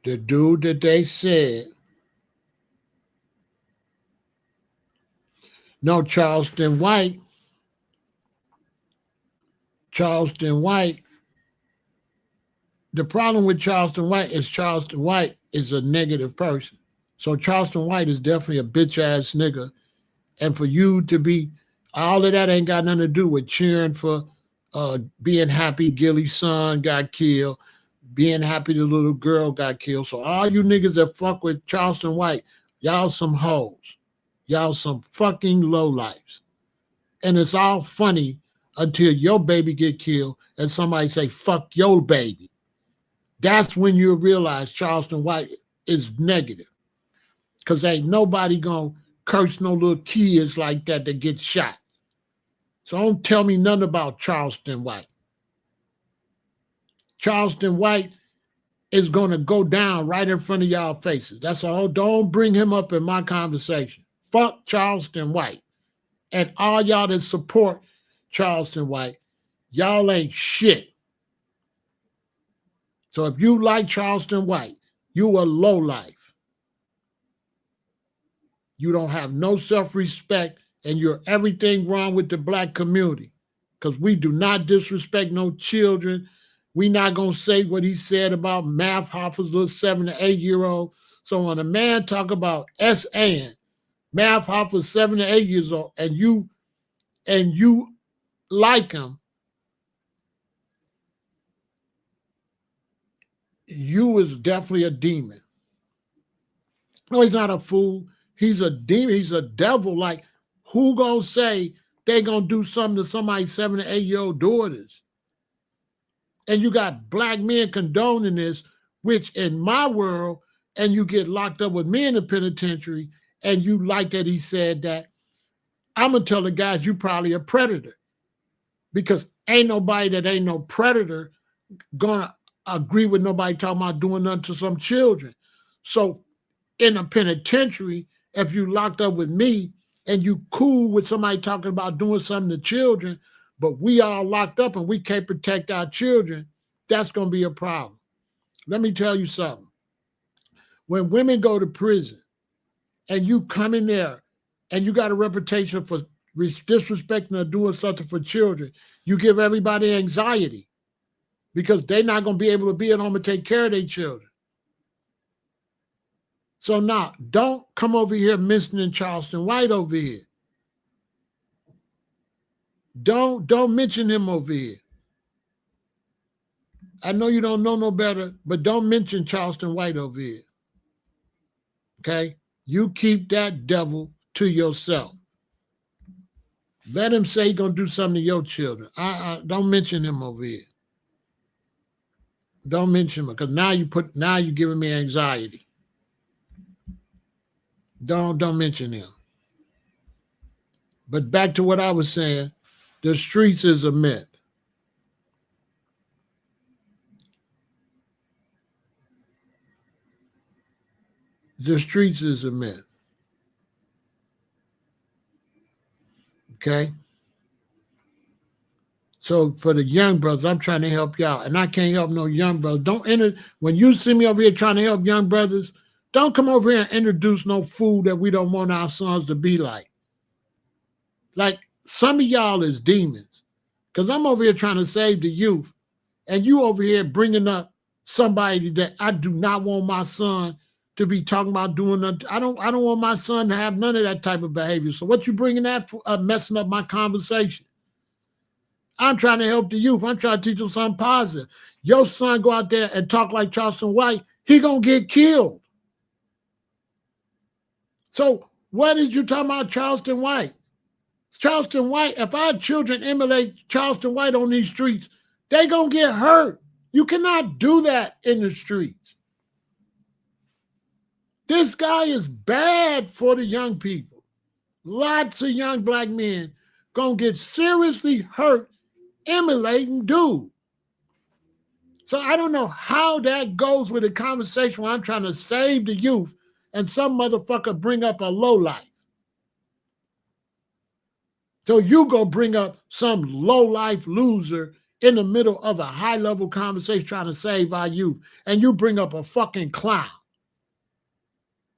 The dude that they said, no, Charleston White, the problem with Charleston White is a negative person. So Charleston White is definitely a bitch ass nigga. And for you to be, all of that ain't got nothing to do with cheering for being happy Gilly's son got killed, being happy the little girl got killed. So all you niggas that fuck with Charleston White, y'all some hoes. Y'all some fucking lowlifes. And it's all funny until your baby get killed and somebody say, fuck your baby. That's when you realize Charleston White is negative. Because ain't nobody gonna curse no little kids like that get shot. So don't tell me nothing about Charleston White. Charleston White is going to go down right in front of y'all faces. That's all. Don't bring him up in my conversation. Fuck Charleston White. And all y'all that support Charleston White, y'all ain't shit. So if you like Charleston White, you a lowlife. You don't have no self-respect, and you're everything wrong with the black community. Because we do not disrespect no children. We not going to say what he said about Math Hoffa's little 7 to 8-year-old. So when a man talk about S.A.N., Math Hoffa's 7 to 8 years old, and you like him, you is definitely a demon. No, he's not a fool. He's a demon. He's a devil. Like, who gonna say they gonna do something to somebody's 7 to 8-year-old daughters? And you got black men condoning this, which in my world, and you get locked up with me in the penitentiary, and you like that he said that, I'm gonna tell the guys you probably a predator. Because ain't nobody that ain't no predator gonna agree with nobody talking about doing nothing to some children. So in a penitentiary, if you locked up with me and you cool with somebody talking about doing something to children, but we all locked up and we can't protect our children, that's going to be a problem. Let me tell you something. When women go to prison and you come in there and you got a reputation for disrespecting or doing something for children, you give everybody anxiety because they're not going to be able to be at home and take care of their children. So now, don't come over here mentioning Charleston White over here. Don't mention him over here. I know you don't know no better, but don't mention Charleston White over here. Okay? You keep that devil to yourself. Let him say he's gonna do something to your children. Don't mention him over here. Don't mention him because now you're giving me anxiety. Don't mention him. But back to what I was saying, the streets is a myth. The streets is a myth. Okay? So for the young brothers, I'm trying to help y'all. And I can't help no young brothers. Don't enter when you see me over here trying to help young brothers, don't come over here and introduce no fool that we don't want our sons to be like. Like some of y'all is demons. Because I'm over here trying to save the youth. And you over here bringing up somebody that I do not want my son to be talking about doing nothing. I don't want my son to have none of that type of behavior. So what you bringing that for, messing up my conversation? I'm trying to help the youth. I'm trying to teach them something positive. Your son go out there and talk like Charleston White, he gonna get killed. So what is you talking about Charleston White? Charleston White, if our children emulate Charleston White on these streets, they gonna get hurt. You cannot do that in the streets. This guy is bad for the young people. Lots of young black men gonna get seriously hurt emulating dude. So I don't know how that goes with a conversation where I'm trying to save the youth and some motherfucker bring up a lowlife. So you go bring up some low-life loser in the middle of a high-level conversation trying to save our youth, and you bring up a fucking clown.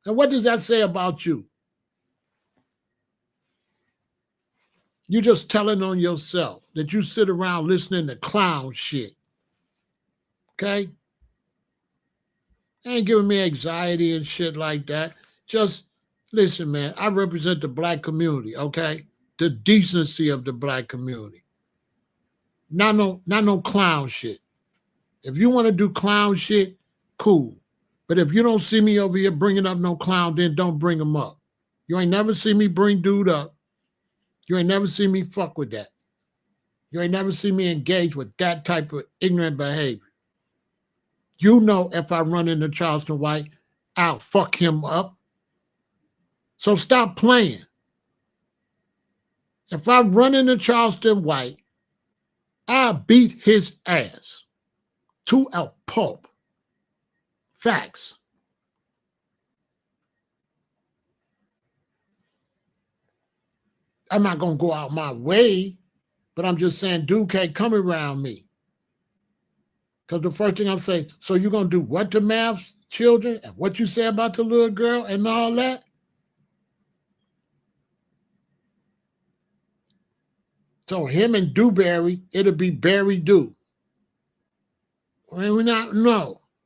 And what does that say about you? You're just telling on yourself that you sit around listening to clown shit. Okay? Ain't giving me anxiety and shit like that. Just listen, man, I represent the black community, okay? The decency of the black community. Not no clown shit. If you want to do clown shit, cool. But if you don't see me over here bringing up no clown, then don't bring him up. You ain't never see me bring dude up. You ain't never see me fuck with that. You ain't never see me engage with that type of ignorant behavior. You know if I run into Charleston White, I'll fuck him up. So stop playing. If I run into Charleston White, I'll beat his ass to a pulp. Facts. I'm not going to go out my way, but I'm just saying, dude can't come around me. Because the first thing I'm saying, so you're going to do what to math children and what you say about the little girl and all that? So him and Dewberry, it'll be Barry Dew. I mean,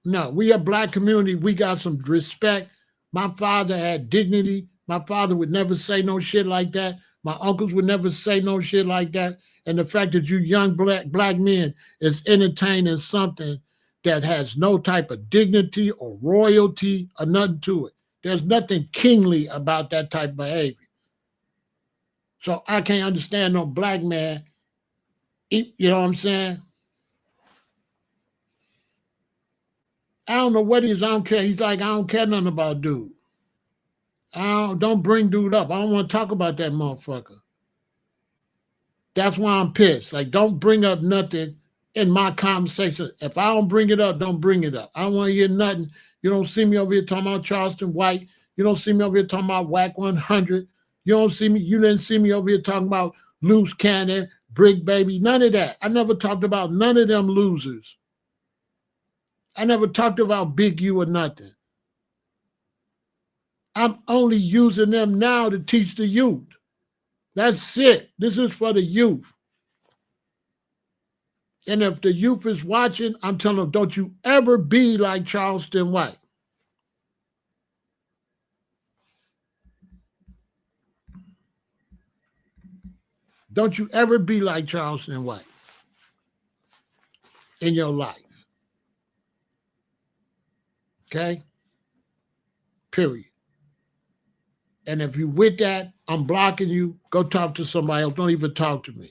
no. We a black community. We got some respect. My father had dignity. My father would never say no shit like that. My uncles would never say no shit like that. And the fact that you young black men is entertaining something that has no type of dignity or royalty or nothing to it. There's nothing kingly about that type of behavior. So I can't understand no black man, you know what I'm saying? I don't know what he is. I don't care. He's like, I don't care nothing about dude. Don't bring dude up. I don't want to talk about that motherfucker. That's why I'm pissed. Like, don't bring up nothing in my conversation. If I don't bring it up, don't bring it up. I don't want to hear nothing. You don't see me over here talking about Charleston White. You don't see me over here talking about Whack 100. You didn't see me over here talking about Luce Cannon, Bricc Baby, none of that. I never talked about none of them losers. I never talked about Big U or nothing. I'm only using them now to teach the youth. That's it. This is for the youth. And if the youth is watching, I'm telling them, don't you ever be like Charleston White. Don't you ever be like Charleston White in your life. Okay? Period. And if you with that, I'm blocking you. Go talk to somebody else. Don't even talk to me.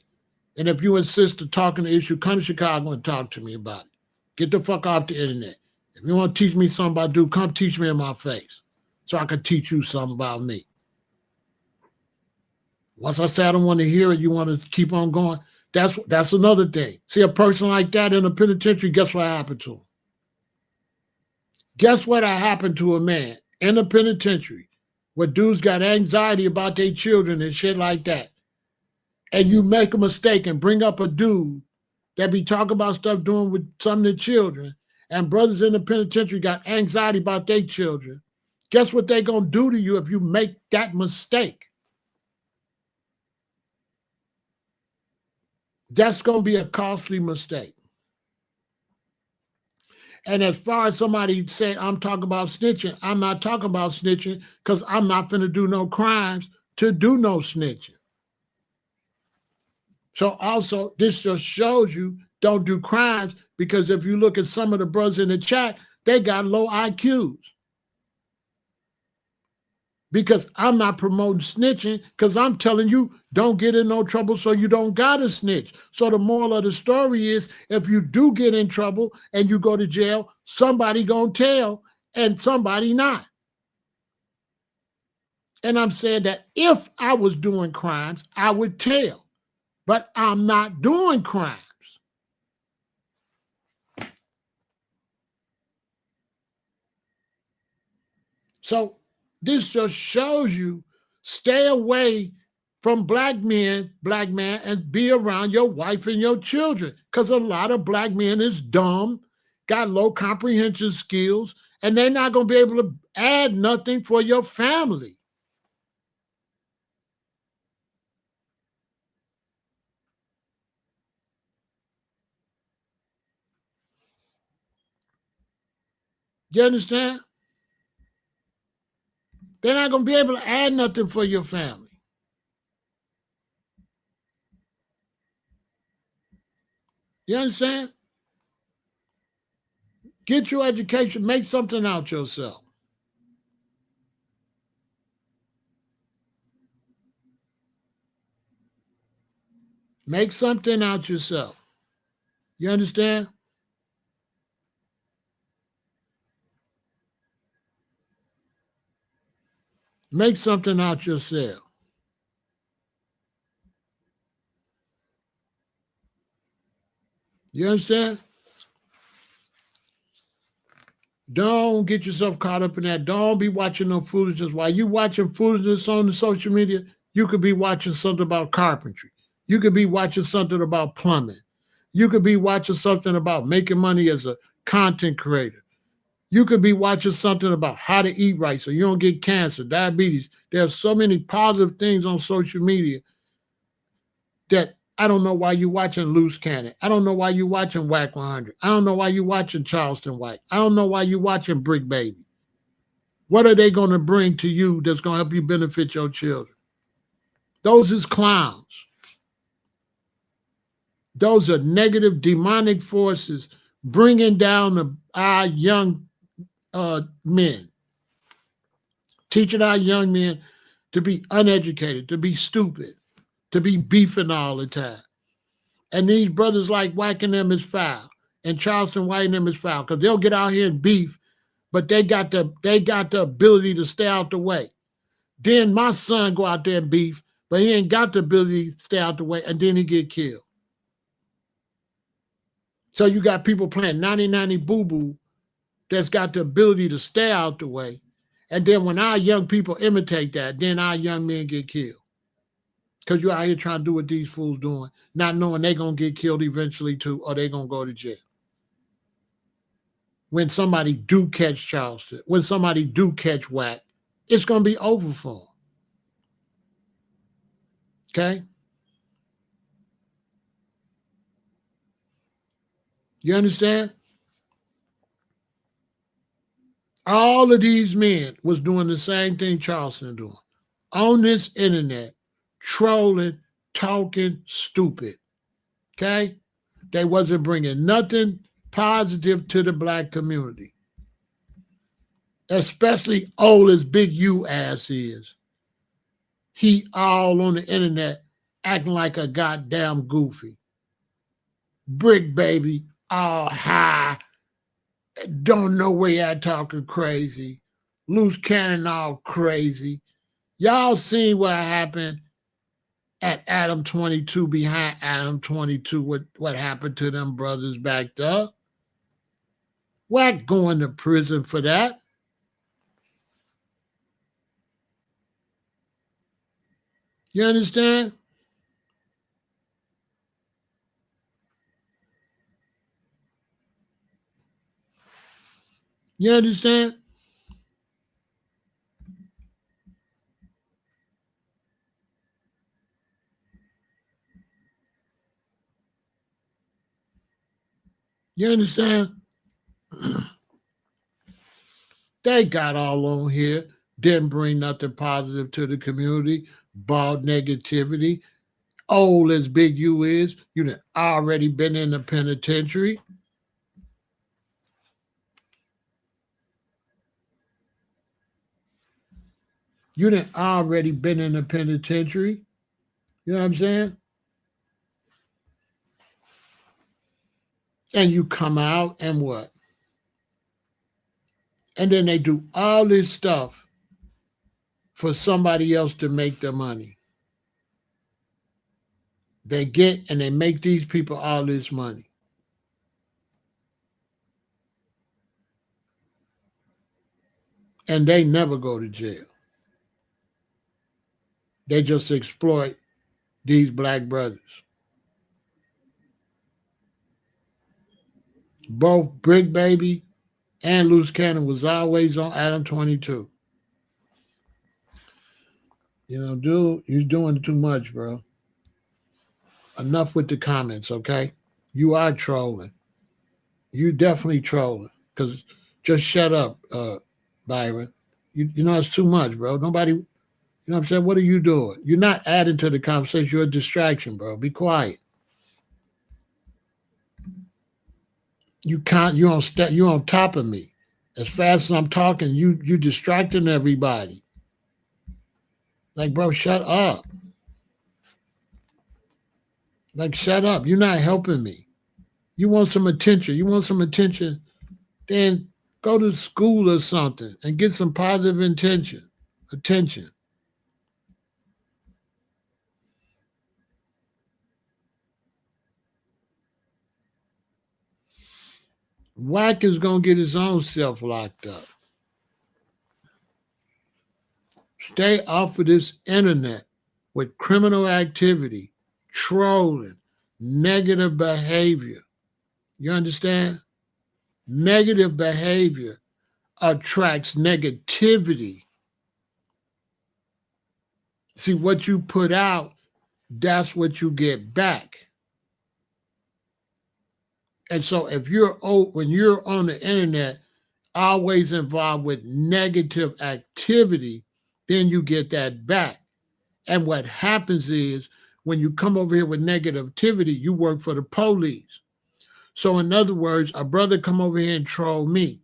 And if you insist on talking the issue, come to Chicago and talk to me about it. Get the fuck off the internet. If you want to teach me something about dude, come teach me in my face so I can teach you something about me. Once I say I don't want to hear it, you want to keep on going. That's another thing. See, a person like that in the penitentiary, guess what happened to him? Guess what happened to a man in the penitentiary where dudes got anxiety about their children and shit like that. And you make a mistake and bring up a dude that be talking about stuff doing with some of the children, and brothers in the penitentiary got anxiety about their children. Guess what they gonna do to you if you make that mistake? That's gonna be a costly mistake. And as far as somebody saying I'm talking about snitching, I'm not talking about snitching because I'm not gonna do no crimes to do no snitching. So also, this just shows you don't do crimes, because if you look at some of the brothers in the chat, they got low IQs. Because I'm not promoting snitching, because I'm telling you, don't get in no trouble so you don't gotta snitch. So the moral of the story is, if you do get in trouble and you go to jail, somebody gonna tell and somebody not. And I'm saying that if I was doing crimes, I would tell, but I'm not doing crimes. So this just shows you, stay away from black man, and be around your wife and your children. Because a lot of black men is dumb, got low comprehension skills, and they're not going to be able to add nothing for your family. You understand? They're not going to be able to add nothing for your family. You understand? Get your education, make something out yourself. Make something out yourself. You understand? Make something out yourself. You understand? Don't get yourself caught up in that. Don't be watching no foolishness. While you watching foolishness on the social media, you could be watching something about carpentry. You could be watching something about plumbing. You could be watching something about making money as a content creator. You could be watching something about how to eat right so you don't get cancer, diabetes. There's so many positive things on social media that I don't know why you're watching Luce Cannon. I don't know why you're watching Whack 100. I don't know why you're watching Charleston White. I don't know why you're watching Bricc Baby. What are they going to bring to you that's going to help you benefit your children? Those is clowns. Those are negative demonic forces bringing down our young men, teaching our young men to be uneducated, to be stupid, to be beefing all the time. And these brothers like whacking them is foul, and Charleston White and them is foul, because they'll get out here and beef, but they got the ability to stay out the way. Then my son go out there and beef, but he ain't got the ability to stay out the way, and then he get killed. So you got people playing 90-90 boo-boo that's got the ability to stay out the way. And then when our young people imitate that, then our young men get killed. Because you're out here trying to do what these fools doing, not knowing they're going to get killed eventually too, or they're going to go to jail. When somebody do catch Charleston, when somebody do catch Whack, it's going to be over for them. Okay? You understand? All of these men was doing the same thing Charleston doing. On this internet, trolling, talking stupid. Okay? They wasn't bringing nothing positive to the black community. Especially old as Big U ass is. he all on the internet acting like a goddamn goofy. Bricc baby, all high, don't know where y'all talking crazy. Luce cannon all crazy. Y'all seen what happened at Adam 22, behind Adam 22, what happened to them brothers back there. Wack going to prison for that. You understand? You understand? You understand? They got all on here, didn't bring nothing positive to the community, bought negativity. Old as Big U is, you done already been in the penitentiary. You done already been in the penitentiary. You know what I'm saying? And you come out and what? And then they do all this stuff for somebody else to make their money. They get and they make these people all this money. And they never go to jail. They just exploit these black brothers. Both Bricc Baby and Luce Cannon was always on Adam 22. You know, dude, you're doing too much, bro. Enough with the comments, okay? You are trolling. You definitely trolling. Because just shut up, Byron. You know, it's too much, bro. Nobody, you know what I'm saying? What are you doing? You're not adding to the conversation. You're a distraction, bro. Be quiet. You can't, you're on top of me. As fast as I'm talking, you distracting everybody. Like, bro, shut up. Like, shut up. You're not helping me. You want some attention. You want some attention, then go to school or something and get some positive attention. Wack is going to get his own self locked up. Stay off of this internet with criminal activity, trolling, negative behavior. You understand? Negative behavior attracts negativity. See, what you put out, that's what you get back. And so if when you're on the internet, always involved with negative activity, then you get that back. And what happens is when you come over here with negativity, you work for the police. So in other words, a brother come over here and troll me.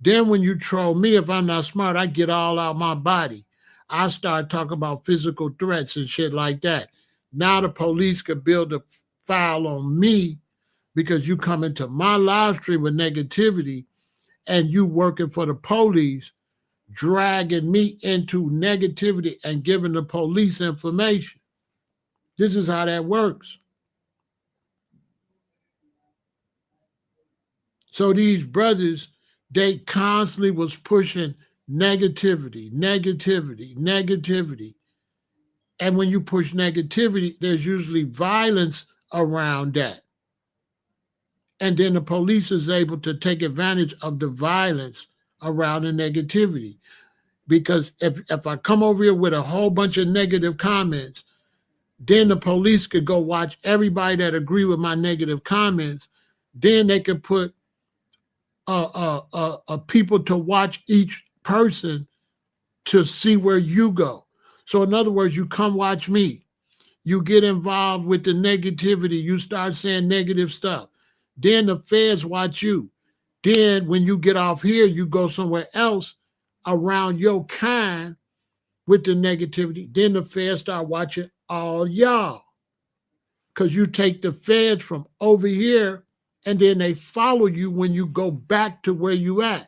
Then when you troll me, if I'm not smart, I get all out my body. I start talking about physical threats and shit like that. Now the police could build a file on me because you come into my live stream with negativity and you working for the police, dragging me into negativity and giving the police information. This is how that works. So these brothers, they constantly was pushing negativity. And when you push negativity, there's usually violence around that. And then the police is able to take advantage of the violence around the negativity. Because if I come over here with a whole bunch of negative comments, then the police could go watch everybody that agree with my negative comments. Then they could put people to watch each person to see where you go. So in other words, you come watch me. You get involved with the negativity. You start saying negative stuff. Then the feds watch you. Then when you get off here, you go somewhere else around your kind with the negativity. Then the feds start watching all y'all. Because you take the feds from over here and then they follow you when you go back to where you at.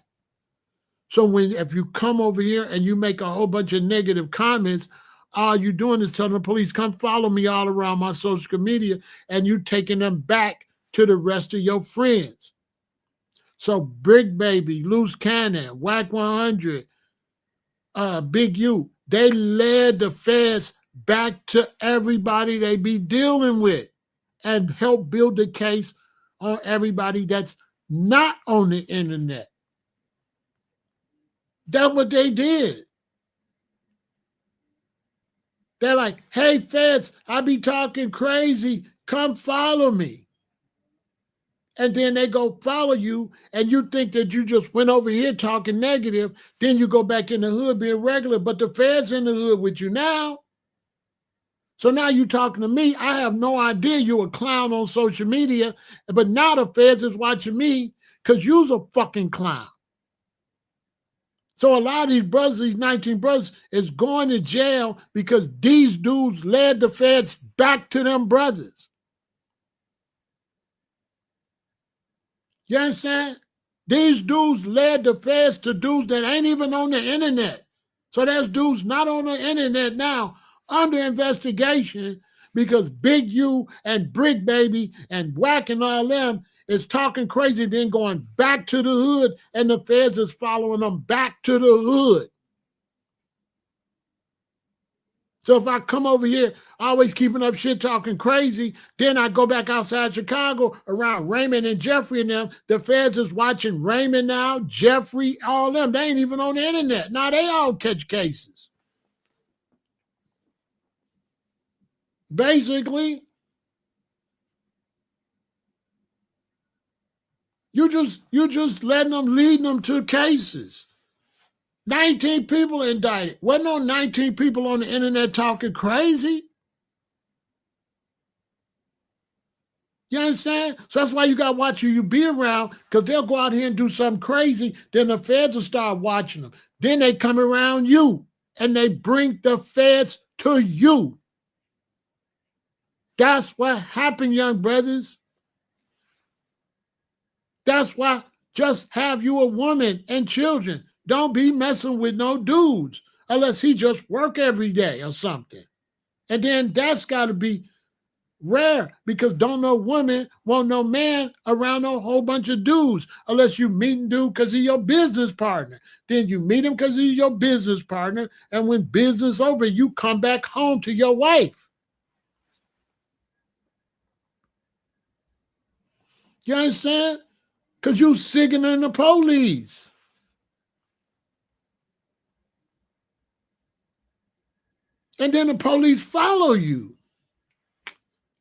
So if you come over here and you make a whole bunch of negative comments, all you're doing is telling the police, come follow me all around my social media, and you taking them back to the rest of your friends. So Bricc Baby, Luce Cannon, Whack 100, Big U, they led the feds back to everybody they be dealing with and help build the case on everybody that's not on the internet. That's what they did. They're like, hey, feds, I be talking crazy. Come follow me. And then they go follow you, and you think that you just went over here talking negative. Then you go back in the hood being regular, but the feds in the hood with you now. So now you talking to me. I have no idea you a clown on social media, but now the feds is watching me because you's a fucking clown. So a lot of these brothers, these 19 brothers, is going to jail because these dudes led the feds back to them brothers. You understand? These dudes led the feds to dudes that ain't even on the internet. So there's dudes not on the internet now under investigation because Big U and Bricc Baby and Whack and all them is talking crazy, then going back to the hood, and the feds is following them back to the hood. So if I come over here, always keeping up shit, talking crazy, then I go back outside Chicago around Raymond and Jeffrey and them, the feds is watching Raymond now, Jeffrey, all them. They ain't even on the internet. Now they all catch cases. Basically, you just letting them, leading them to cases. 19 people indicted. Wasn't no 19 people on the internet talking crazy. You understand? So that's why you got to watch who you be around, because they'll go out here and do something crazy. Then the feds will start watching them. Then they come around you and they bring the feds to you. That's what happened, young brothers. That's why just have you a woman and children. Don't be messing with no dudes unless he just work every day or something. And then that's got to be rare, because don't no woman want no man around no whole bunch of dudes unless you meet a dude because he's your business partner. Then you meet him because he's your business partner, and when business over, you come back home to your wife. You understand? Because you signaling the police. And then the police follow you.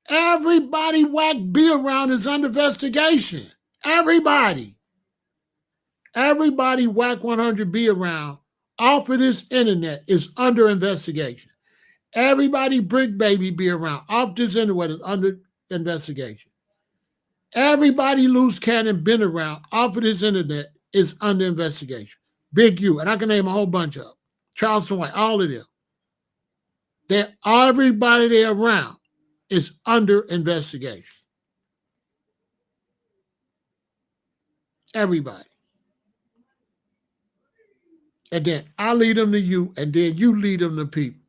Everybody Whack be around is under investigation. Everybody. Everybody Whack 100 be around off of this internet is under investigation. Everybody Bricc Baby be around off this internet is under investigation. Everybody Luce Cannon been around off of this internet is under investigation. Big U, and I can name a whole bunch of them. Charleston White, all of them. Everybody they're around is under investigation. Everybody. And then I lead them to you, and then you lead them to people.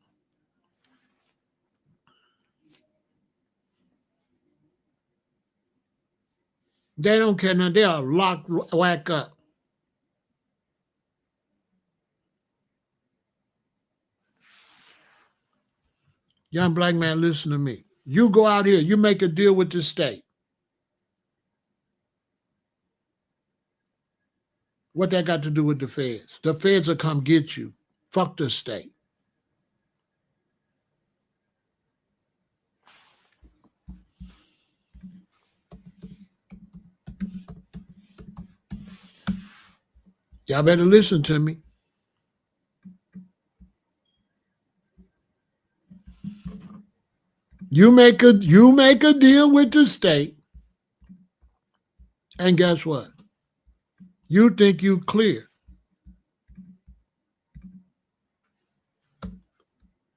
They don't care now. They'll lock Whack up. Young black man, listen to me. You go out here, you make a deal with the state. What that got to do with the feds? The feds will come get you. Fuck the state. Y'all better listen to me. You make a deal with the state, and guess what? You think you clear.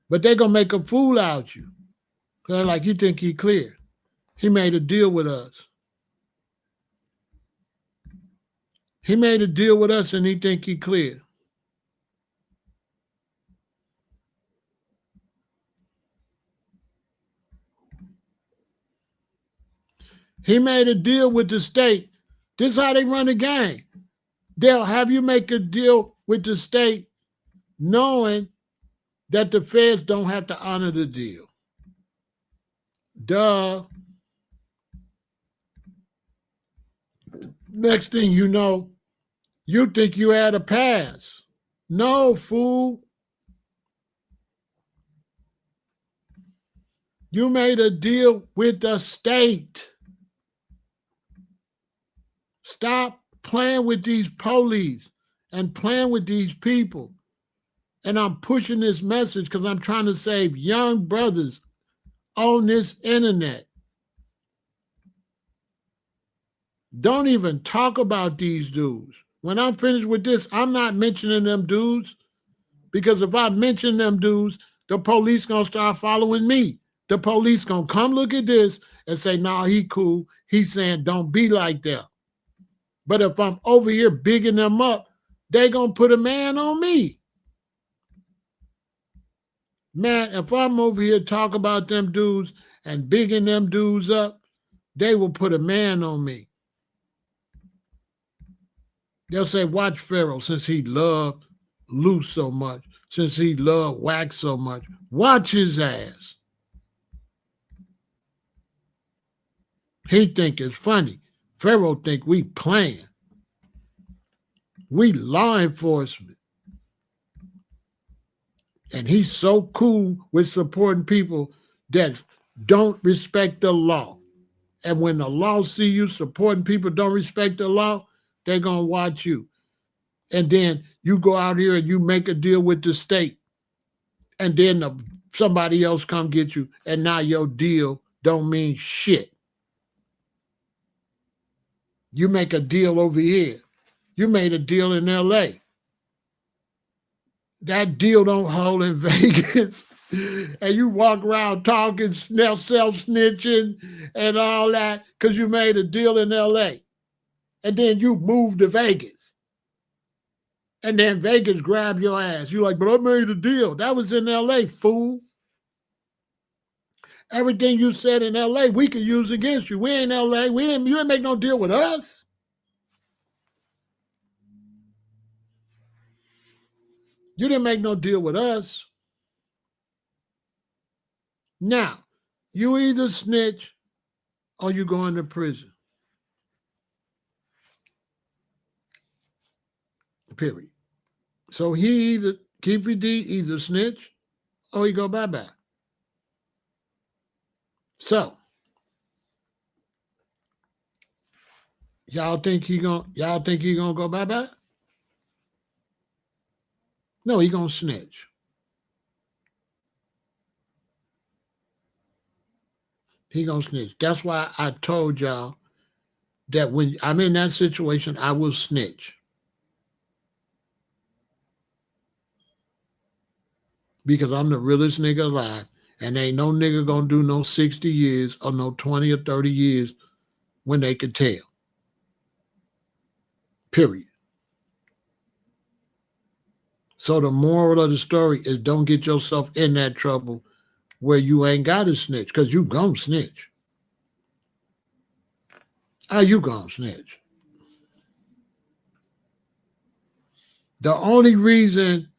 But they're going to make a fool out you. Because like, you think he clear. He made a deal with us. He made a deal with us and he think he clear. He made a deal with the state. This is how they run the game. They'll have you make a deal with the state knowing that the feds don't have to honor the deal. Duh. Next thing you know, you think you had a pass. No, fool. You made a deal with the state. Stop playing with these police and playing with these people. And I'm pushing this message because I'm trying to save young brothers on this internet. Don't even talk about these dudes. When I'm finished with this, I'm not mentioning them dudes, because if I mention them dudes, the police gonna start following me. The police gonna come look at this and say, nah, he cool. He's saying don't be like that. But if I'm over here bigging them up, they gonna put a man on me. Man, if I'm over here talking about them dudes and bigging them dudes up, they will put a man on me. They'll say, watch Pharaoh, since he loved Luce so much, since he loved Wax so much, watch his ass. He think it's funny. Pharaoh think we playing. We law enforcement. And he's so cool with supporting people that don't respect the law. And when the law see you supporting people don't respect the law, they're going to watch you. And then you go out here and you make a deal with the state. And then somebody else come get you. And now your deal don't mean shit. You make a deal over here. You made a deal in L.A. That deal don't hold in Vegas. And you walk around talking, self-snitching and all that because you made a deal in L.A. And then you move to Vegas. And then Vegas grab your ass. You're like, but I made a deal. That was in L.A., fool. Everything you said in L.A., we could use against you. We ain't L.A. You didn't make no deal with us. You didn't make no deal with us. Now, you either snitch or you go into prison. Period. So he either, Keith D, either snitch or he go bye-bye. So, y'all think he gonna go bye-bye? No, he gonna snitch. He gonna snitch. That's why I told y'all that when I'm in that situation, I will snitch. Because I'm the realest nigga alive. And ain't no nigga gonna do no 60 years or no 20 or 30 years when they could tell. Period. So the moral of the story is don't get yourself in that trouble where you ain't got to snitch, because you gon' snitch. How you gon' snitch? The only reason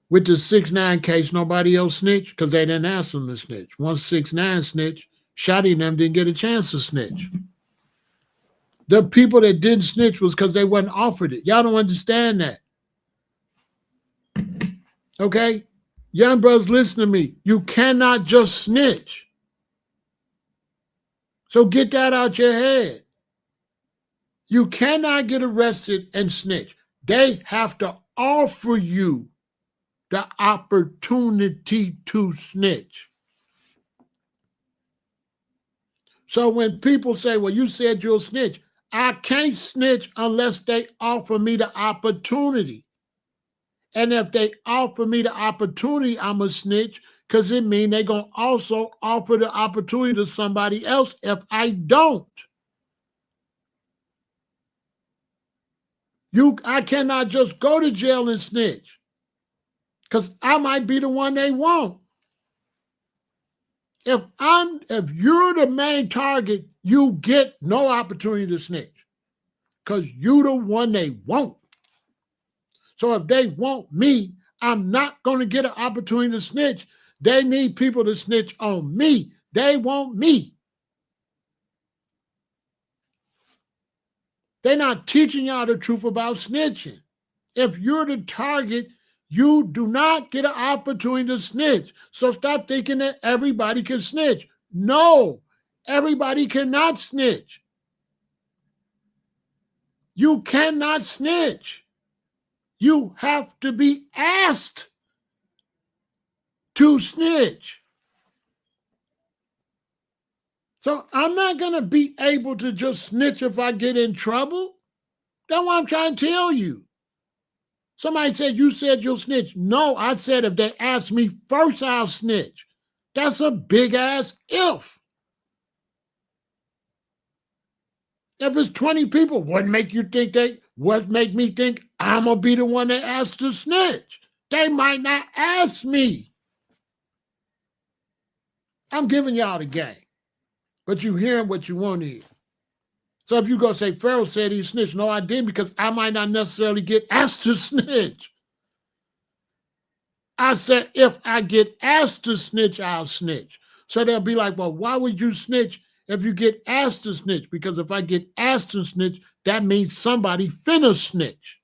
with the 6ix9ine case nobody else snitched, because they didn't ask them to snitch. Once 6ix9ine snitched, Shotty and them didn't get a chance to snitch. The people that didn't snitch was because they wasn't offered it. Y'all don't understand that. Okay? Young brothers, listen to me. You cannot just snitch. So get that out your head. You cannot get arrested and snitch. They have to offer you the opportunity to snitch. So when people say, well, you said you'll snitch, I can't snitch unless they offer me the opportunity. And if they offer me the opportunity, I'm a snitch, because it means they're going to also offer the opportunity to somebody else if I don't. I cannot just go to jail and snitch because I might be the one they want. If you're the main target, you get no opportunity to snitch because you're the one they want. So if they want me, I'm not going to get an opportunity to snitch. They need people to snitch on me. They want me. They're not teaching y'all the truth about snitching. If you're the target, you do not get an opportunity to snitch. So stop thinking that everybody can snitch. No, everybody cannot snitch. You cannot snitch. You have to be asked to snitch. So I'm not going to be able to just snitch if I get in trouble. That's what I'm trying to tell you. Somebody said, you said you'll snitch. No, I said if they ask me first, I'll snitch. That's a big ass if. If it's 20 people, what make me think I'm going to be the one that asks to snitch? They might not ask me. I'm giving y'all the game. But you hearing what you want to hear. So if you go say, Pharaoh said he snitched. No, I didn't, because I might not necessarily get asked to snitch. I said, if I get asked to snitch, I'll snitch. So they'll be like, well, why would you snitch if you get asked to snitch? Because if I get asked to snitch, that means somebody finna snitch.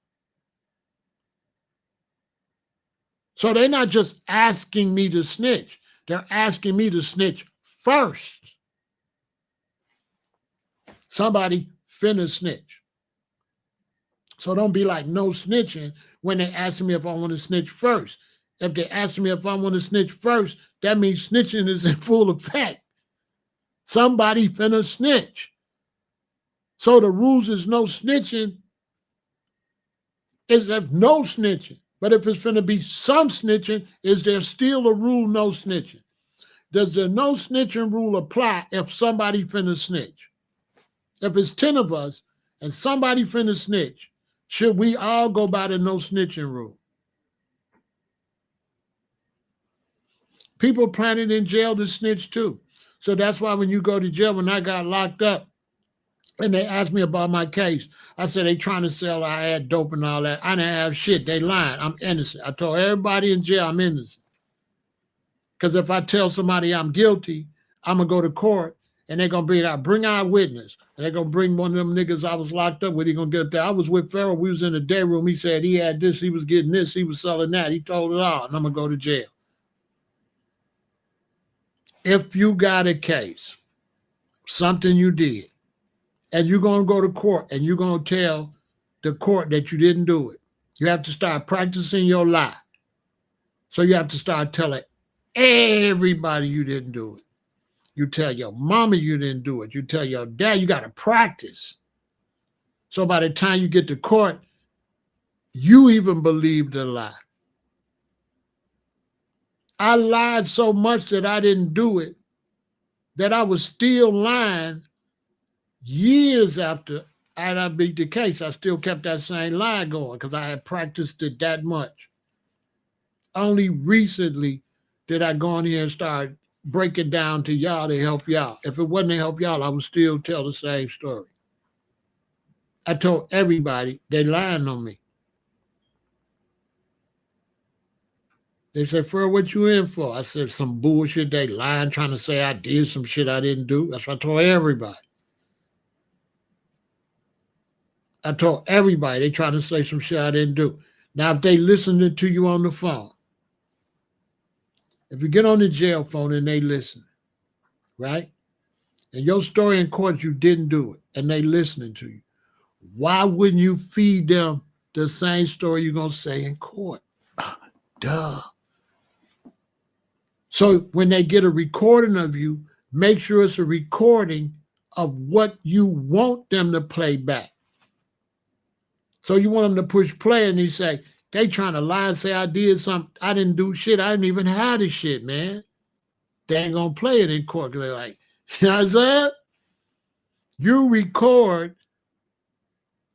So they're not just asking me to snitch. They're asking me to snitch first. Somebody finna snitch. So don't be like no snitching when they ask me if I want to snitch first. If they ask me if I want to snitch first, that means snitching is in full effect. Somebody finna snitch. So the rules is no snitching is if no snitching. But if it's finna be some snitching, is there still a rule no snitching? Does the no snitching rule apply if somebody finna snitch? If it's 10 of us and somebody finna snitch, should we all go by the no snitching rule? People planted in jail to snitch too. So that's why when you go to jail, when I got locked up and they asked me about my case, I said they trying to sell I had dope and all that. I didn't have shit. They lying. I'm innocent. I told everybody in jail I'm innocent. Because if I tell somebody I'm guilty, I'm going to go to court and they're going to be like, bring our witness. And they're going to bring one of them niggas I was locked up with. He going to get there. I was with Pharaoh. We was in the day room. He said he had this. He was getting this. He was selling that. He told it all. And I'm going to go to jail. If you got a case, something you did, and you're going to go to court and you're going to tell the court that you didn't do it, you have to start practicing your lie. So you have to start telling everybody you didn't do it. You tell your mama you didn't do it. You tell your dad. You got to practice. So by the time you get to court, you even believe the lie. I lied so much that I didn't do it, that I was still lying years after I beat the case. I still kept that same lie going because I had practiced it that much. Only recently did I go in here and start breaking down to y'all to help y'all. If it wasn't to help y'all, I would still tell the same story. I told everybody they lying on me. They said, Pharaoh, what you in for? I said, some bullshit. They lying, trying to say I did some shit I didn't do. That's what I told everybody. I told everybody they trying to say some shit I didn't do. Now, if they listening to you on the phone, if you get on the jail phone and they listen, right? And your story in court, you didn't do it, and they listening to you. Why wouldn't you feed them the same story you're going to say in court? Duh. So when they get a recording of you, make sure it's a recording of what you want them to play back. So you want them to push play and you say, They trying to lie and say I did something. I didn't do shit. I didn't even have the shit, man. They ain't gonna play it in court. They're like, you know what I'm saying? You record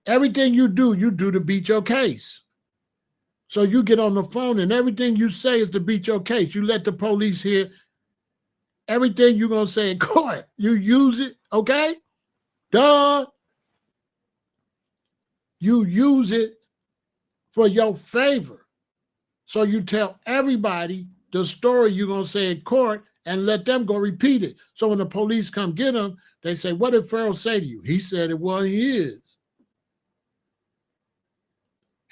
everything you do to beat your case. So you get on the phone and everything you say is to beat your case. You let the police hear everything you're going to say in court. You use it, okay? Duh. You use it for your favor. So you tell everybody the story you're going to say in court and let them go repeat it. So when the police come get them, they say, what did Pharaoh say to you? He said it wasn't his.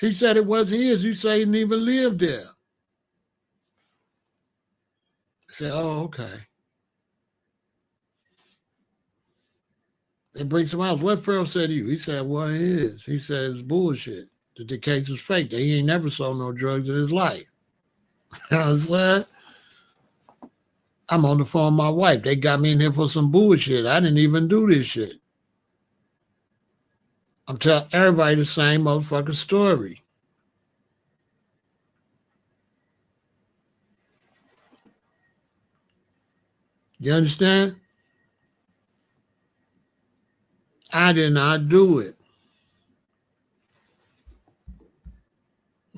He said it wasn't his. You say he didn't even live there. I said, oh, okay. It brings him out. What Pharaoh said to you? He said, well, it is. He said it's bullshit. That the case is fake. That he ain't never sold no drugs in his life. I said, I'm on the phone with my wife. They got me in here for some bullshit. I didn't even do this shit. I'm telling everybody the same motherfucking story. You understand? I did not do it.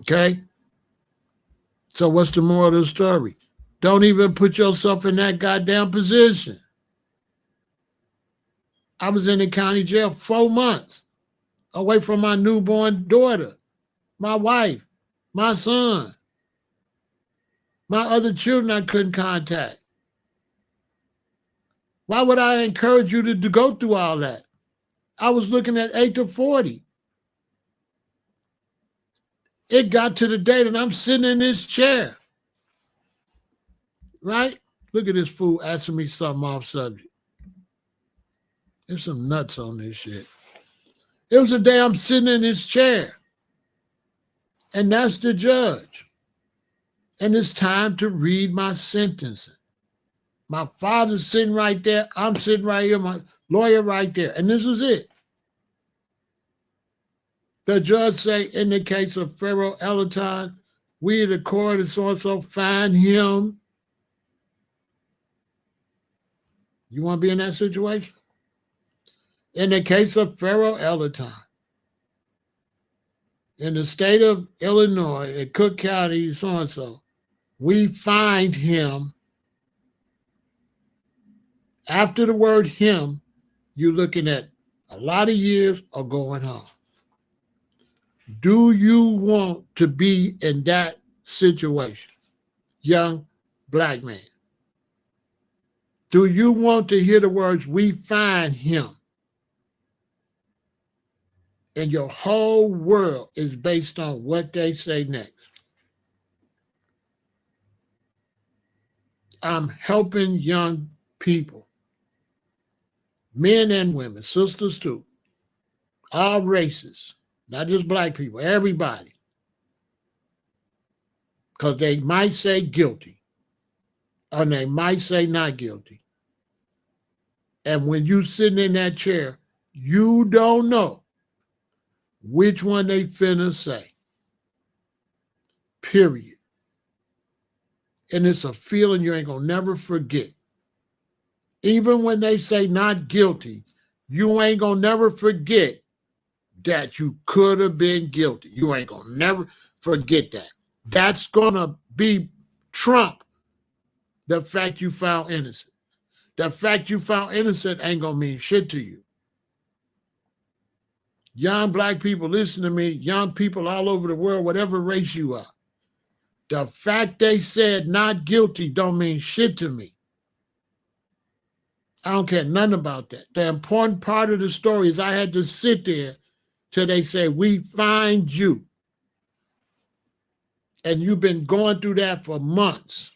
Okay? So what's the moral of the story? Don't even put yourself in that goddamn position. I was in the county jail 4 months away from my newborn daughter, my wife, my son, my other children I couldn't contact. Why would I encourage you to go through all that? I was looking at 8 to 40. It got to the day that I'm sitting in this chair. Right? Look at this fool asking me something off subject. There's some nuts on this shit. It was the day I'm sitting in this chair. And that's the judge. And it's time to read my sentencing. My father's sitting right there. I'm sitting right here. My lawyer right there. And this is it. The judge say, in the case of Pharaoh El-Aton, we the court and so-and-so find him. You want to be in that situation? In the case of Pharaoh El-Aton, in the state of Illinois, in Cook County, so-and-so, we find him. After the word him, you're looking at a lot of years or going home. Do you want to be in that situation, young black man? Do you want to hear the words, we find him? And your whole world is based on what they say next. I'm helping young people, men and women, sisters too, all races, not just black people, everybody. Because they might say guilty, or they might say not guilty. And when you sitting in that chair, you don't know which one they finna say. Period. And it's a feeling you ain't gonna never forget. Even when they say not guilty, you ain't gonna never forget that you could have been guilty. You ain't gonna never forget that. That's gonna be trump the fact you found innocent. The fact you found innocent ain't gonna mean shit to you. Young black people, listen to me, young people all over the world, whatever race you are. The fact they said not guilty don't mean shit to me. I don't care nothing about that. The important part of the story is I had to sit there till they say, we find you. And you've been going through that for months.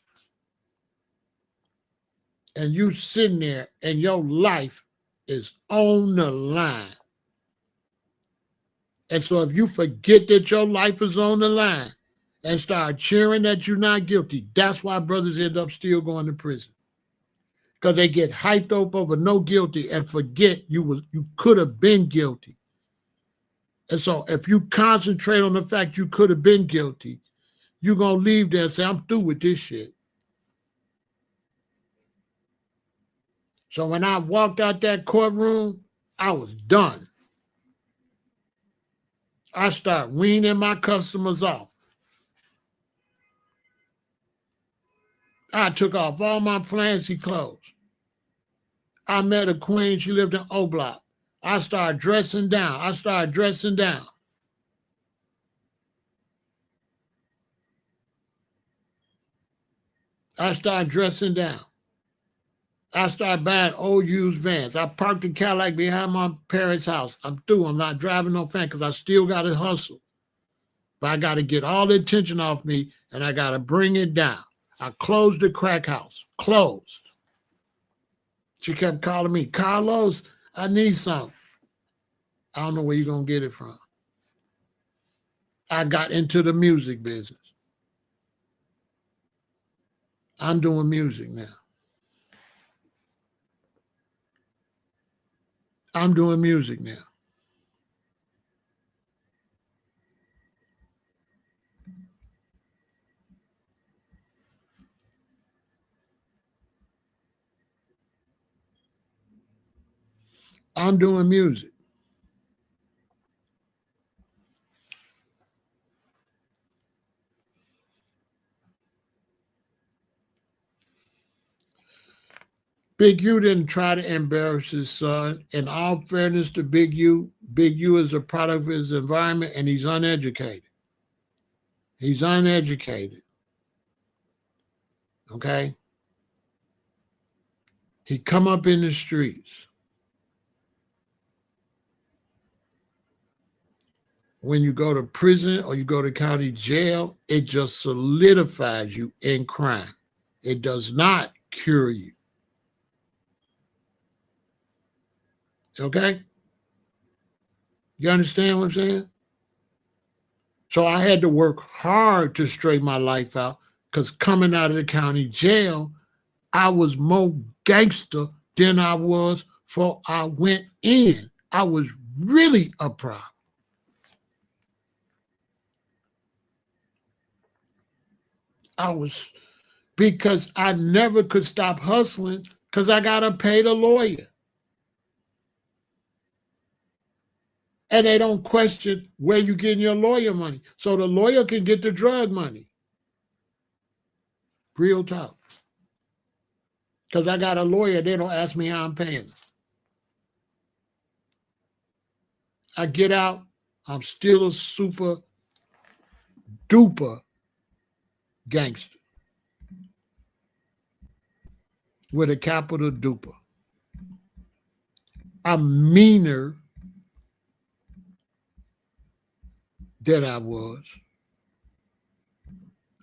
And you sitting there and your life is on the line. And so if you forget that your life is on the line and start cheering that you're not guilty, that's why brothers end up still going to prison. Because they get hyped up over no guilty and forget you could have been guilty. And so if you concentrate on the fact you could have been guilty, you're going to leave there and say, I'm through with this shit. So when I walked out that courtroom, I was done. I started weaning my customers off. I took off all my fancy clothes. I met a queen. She lived in O Block. I started dressing down. I started dressing down. I started dressing down. I started buying old used vans. I parked the Cadillac behind my parents' house. I'm through. I'm not driving no van because I still got to hustle. But I got to get all the attention off me, and I got to bring it down. I closed the crack house. Closed. She kept calling me, Carlos, I need something. I don't know where you're going to get it from. I got into the music business. I'm doing music now. I'm doing music now. I'm doing music. Big U didn't try to embarrass his son. In all fairness to Big U is a product of his environment, and he's uneducated. He's uneducated. Okay? He come up in the streets. When you go to prison or you go to county jail, it just solidifies you in crime. It does not cure you. Okay? You understand what I'm saying? So I had to work hard to straighten my life out because coming out of the county jail, I was more gangster than I was before I went in. I was really a problem. Because I never could stop hustling because I got to pay the lawyer. And they don't question where you getting your lawyer money. So the lawyer can get the drug money. Real talk. Because I got a lawyer, they don't ask me how I'm paying. I get out, I'm still a super duper gangster. With a capital duper. I'm meaner than I was.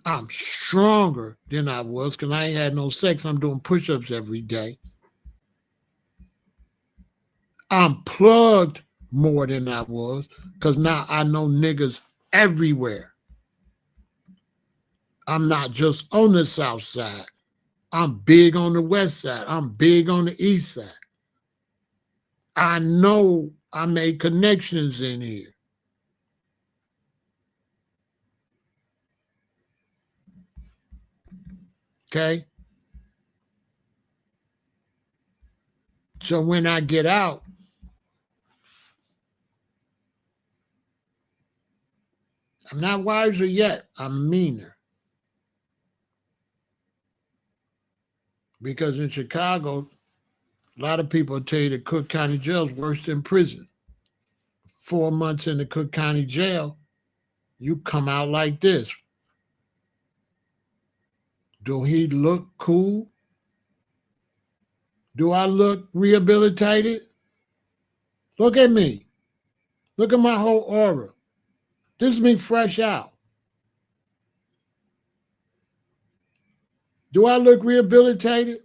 I'm stronger than I was because I ain't had no sex. I'm doing push-ups every day. I'm plugged more than I was because now I know niggas everywhere. I'm not just on the south side. I'm big on the west side. I'm big on the east side. I know I made connections in here. Okay? So when I get out, I'm not wiser yet. I'm meaner. Because in Chicago, a lot of people tell you that Cook County jail is worse than prison. 4 months in the Cook County jail, you come out like this. Do he look cool? Do I look rehabilitated? Look at me. Look at my whole aura. This is me fresh out. Do I look rehabilitated?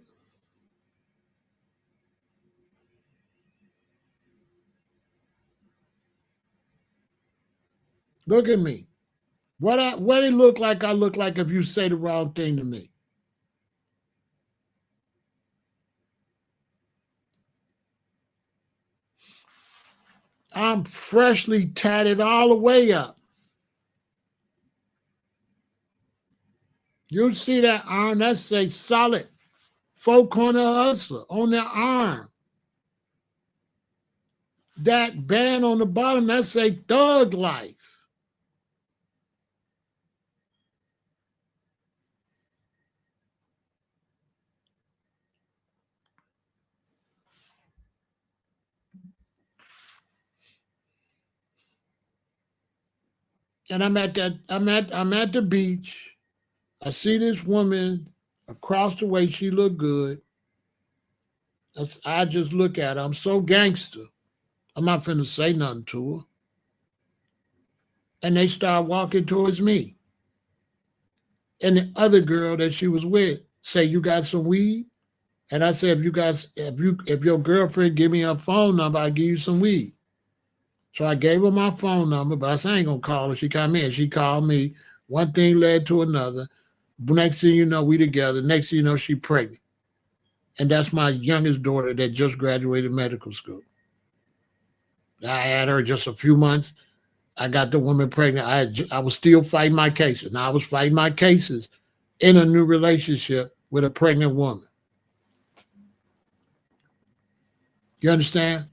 Look at me. What it look like I look like if you say the wrong thing to me. I'm freshly tatted all the way up. You'll see that arm, that's a solid four-corner hustler on their arm. That band on the bottom, that's a thug life. And I'm at the beach. I see this woman across the way. She look good. I just look at her. I'm so gangster. I'm not finna say nothing to her. And they start walking towards me. And the other girl that she was with say, "You got some weed?" And I said, if your girlfriend give me her phone number, I'll give you some weed. So I gave her my phone number, but I said, I ain't gonna call her. She come in. She called me. One thing led to another. Next thing you know, we together. Next thing you know, she pregnant. And that's my youngest daughter that just graduated medical school. I had her just a few months. I got the woman pregnant. I was still fighting my cases. Now I was fighting my cases in a new relationship with a pregnant woman. You understand?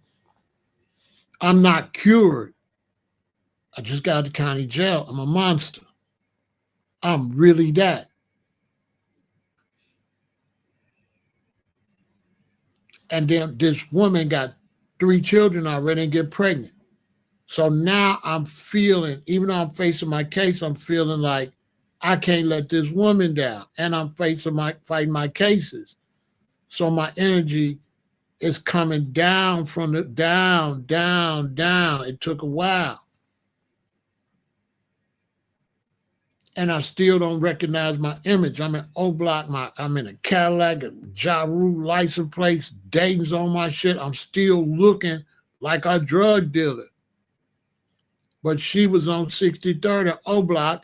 I'm not cured. I just got out of the county jail. I'm a monster. I'm really that. And then this woman got 3 children already and get pregnant. So now I'm feeling, even though I'm facing my case, I'm feeling like I can't let this woman down. And I'm fighting my cases. So my energy is coming down from the down. It took a while. And I still don't recognize my image. I'm in O-Block, I'm in a Cadillac, a Ja Rule license plates, Dayton's on my shit. I'm still looking like a drug dealer. But she was on 63rd and O-Block,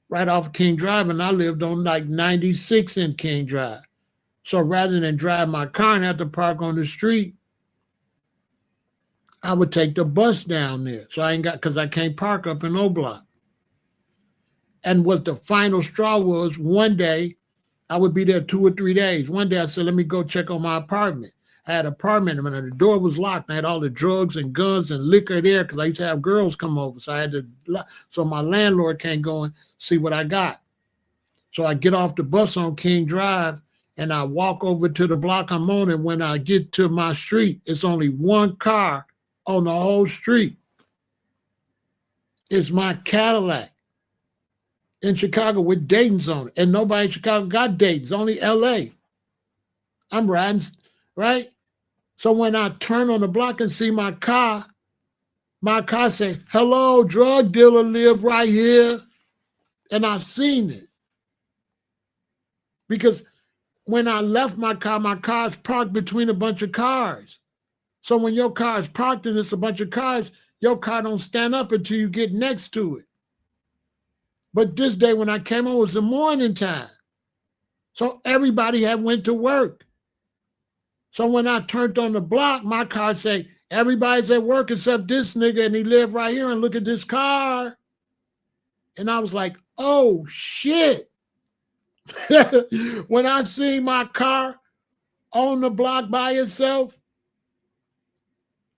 right off King Drive, and I lived on like 96 in King Drive. So rather than drive my car and have to park on the street, I would take the bus down there. So because I can't park up in O-Block. And what the final straw was, one day, I would be there 2 or 3 days. One day I said, let me go check on my apartment. I had an apartment and the door was locked. I had all the drugs and guns and liquor there because I used to have girls come over. So my landlord can't go and see what I got. So I get off the bus on King Drive and I walk over to the block I'm on. And when I get to my street, it's only one car on the whole street. It's my Cadillac in Chicago with Dayton's on it. And nobody in Chicago got Dayton's, only LA. I'm riding, right? So when I turn on the block and see my car say, hello, drug dealer live right here. And I seen it. Because when I left my car is parked between a bunch of cars. So when your car is parked and it's a bunch of cars, your car don't stand up until you get next to it. But this day when I came on, it was the morning time. So everybody had went to work. So when I turned on the block, my car say, everybody's at work except this nigga, and he live right here, and look at this car. And I was like, oh, shit. When I seen my car on the block by itself,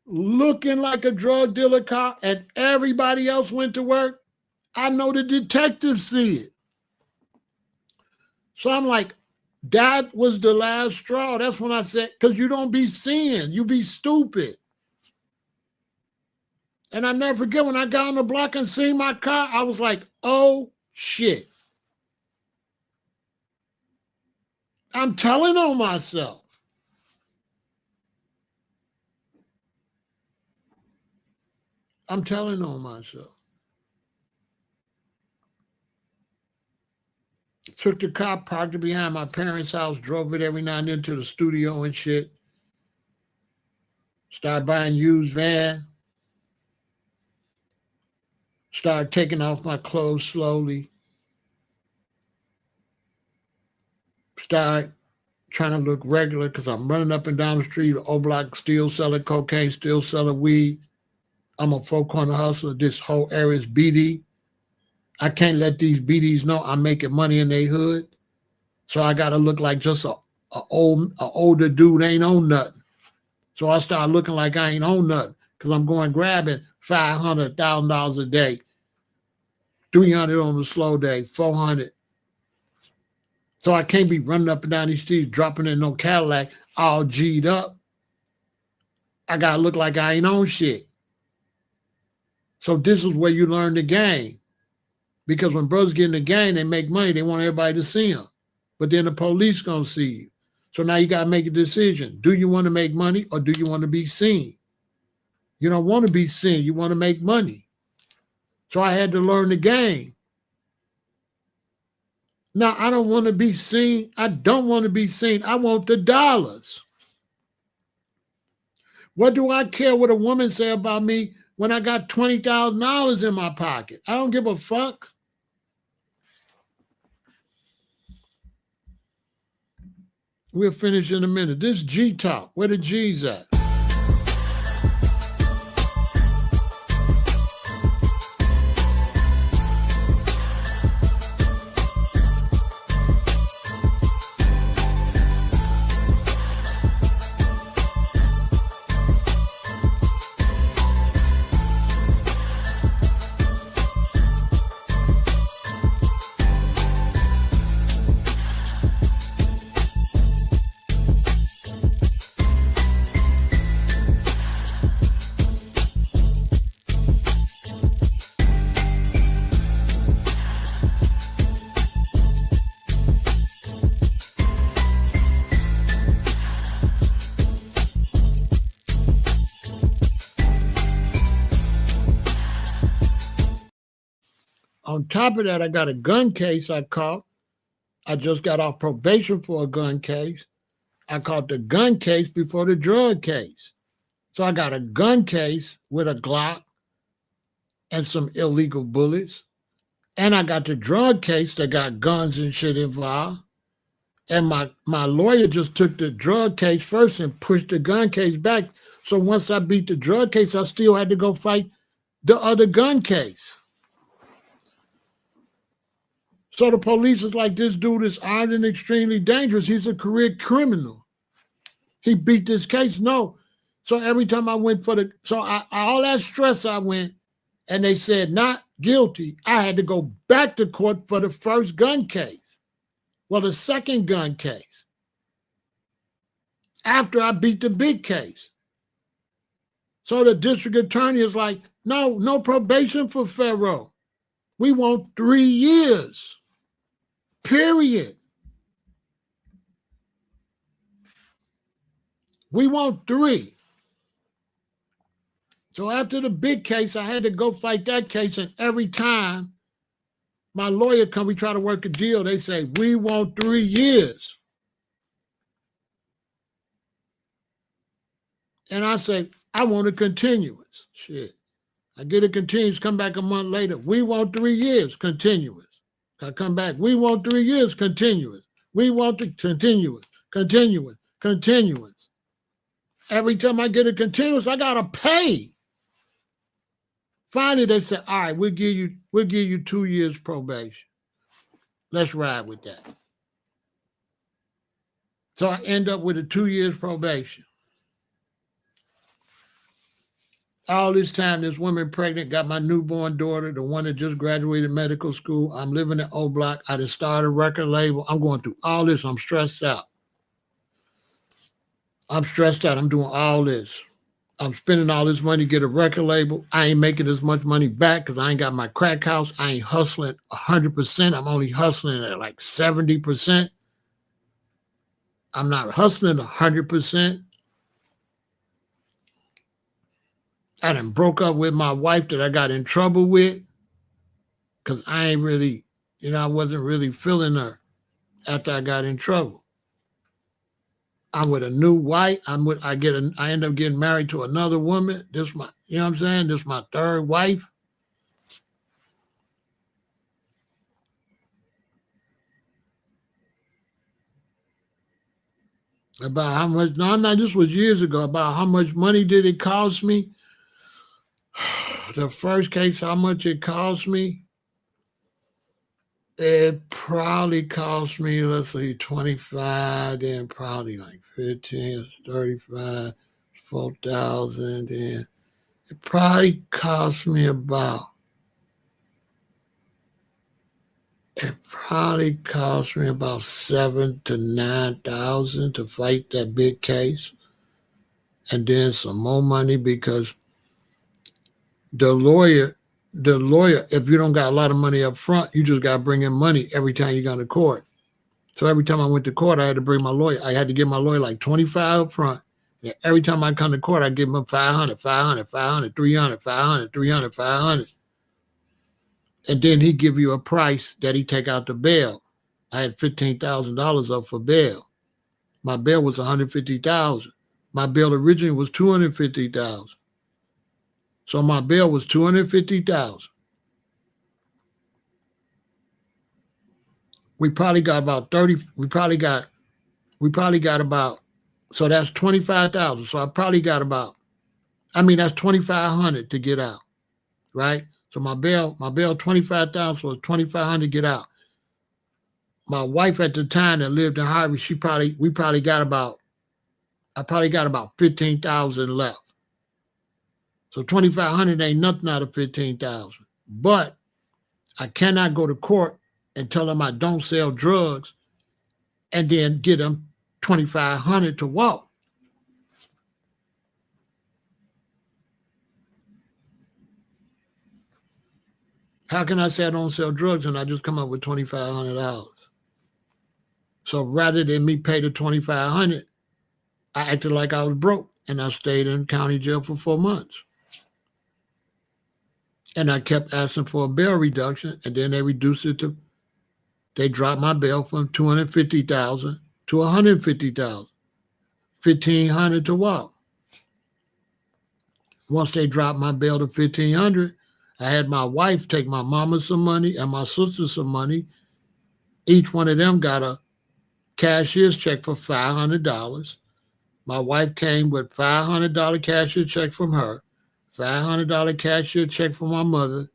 looking like a drug dealer car, and everybody else went to work, I know the detectives see it. So I'm like, that was the last straw. That's when I said, because you don't be seeing, you be stupid. And I never forget when I got on the block and seen my car, I was like, oh, shit. I'm telling on myself. I'm telling on myself. Took the car, parked it behind my parents' house, drove it every now and then to the studio and shit. Started buying used van. Started taking off my clothes slowly. Started trying to look regular because I'm running up and down the street, O-Block, still selling cocaine, still selling weed. I'm a four-corner hustler. This whole area is BD. I can't let these BDs know I'm making money in their hood. So I got to look like just a older dude ain't on nothing. So I start looking like I ain't on nothing because I'm going grabbing $500, $1,000 a day, 300 on a slow day, 400. So I can't be running up and down these streets, dropping in no Cadillac, all G'd up. I got to look like I ain't on shit. So this is where you learn the game. Because when brothers get in the game, they make money. They want everybody to see them. But then the police going to see you. So now you got to make a decision. Do you want to make money or do you want to be seen? You don't want to be seen. You want to make money. So I had to learn the game. Now, I don't want to be seen. I don't want to be seen. I want the dollars. What do I care what a woman say about me when I got $20,000 in my pocket? I don't give a fuck. We'll finish in a minute. This G talk. Where the G's at? On top of that, I got a gun case I caught. I just got off probation for a gun case. I caught the gun case before the drug case. So I got a gun case with a Glock and some illegal bullets. And I got the drug case that got guns and shit involved. And my lawyer just took the drug case first and pushed the gun case back. So once I beat the drug case, I still had to go fight the other gun case. So the police is like, this dude is armed and extremely dangerous. He's a career criminal. He beat this case. No. So every time I went for all that stress I went, and they said not guilty, I had to go back to court for the first gun case. Well, the second gun case. After I beat the big case. So the district attorney is like, no probation for Pharaoh. We want 3 years. Period. We want 3. So after the big case, I had to go fight that case. And every time my lawyer come, we try to work a deal, they say, we want 3 years. And I say, I want a continuance. Shit. I get a continuance, come back a month later. We want 3 years, continuance. I come back, we want 3 years, continuous. We want to continuous. Every time I get a continuous, I gotta pay. Finally, they said, all right, we'll give you 2 years probation. Let's ride with that. So I end up with a 2 years probation. All this time, this woman pregnant, got my newborn daughter, the one that just graduated medical school. I'm living in O Block. I just started a record label. I'm going through all this. I'm stressed out. I'm doing all this. I'm spending all this money to get a record label. I ain't making as much money back because I ain't got my crack house. I ain't hustling 100%. I'm only hustling at like 70%. I'm not hustling 100%. I done broke up with my wife that I got in trouble with because I ain't really, I wasn't really feeling her after I got in trouble. I'm with a new wife. I end up getting married to another woman. This my, you know what I'm saying? This is my third wife. About how much, no, I'm not, this was years ago, about how much money did it cost me? The first case, how much it cost me? It probably cost me, let's see, 25, then probably like 15, 35, 4,000, then it probably cost me about, it probably cost me about 7 to 9,000 to fight that big case. And then some more money because the lawyer, if you don't got a lot of money up front, you just got to bring in money every time you go to court. So every time I went to court, I had to bring my lawyer. I had to give my lawyer like 25 up front. And every time I come to court, I give him 500, 500, 500, 300, 500, 300, 500. And then he give you a price that he take out the bail. I had $15,000 up for bail. My bail was $150,000. My bail originally was $250,000. So my bail was $250,000. We probably got about 30. We probably got about. So that's 25,000. So I probably got about. I mean, that's 2,500 to get out, right? So my bail 25,000. So it's 2,500 to get out. My wife at the time that lived in Harvey, I probably got about 15,000 left. So 2,500 ain't nothing out of 15,000. But I cannot go to court and tell them I don't sell drugs and then get them 2,500 to walk. How can I say I don't sell drugs and I just come up with $2,500? So rather than me pay the $2,500, I acted like I was broke and I stayed in county jail for 4 months. And I kept asking for a bail reduction, and then they reduced it to, they dropped my bail from $250,000 to $150,000, $1,500 to walk. Once they dropped my bail to $1,500, I had my wife take my mama some money and my sister some money. Each one of them got a cashier's check for $500. My wife came with $500 cashier check from her, $500 cashier check for my mother,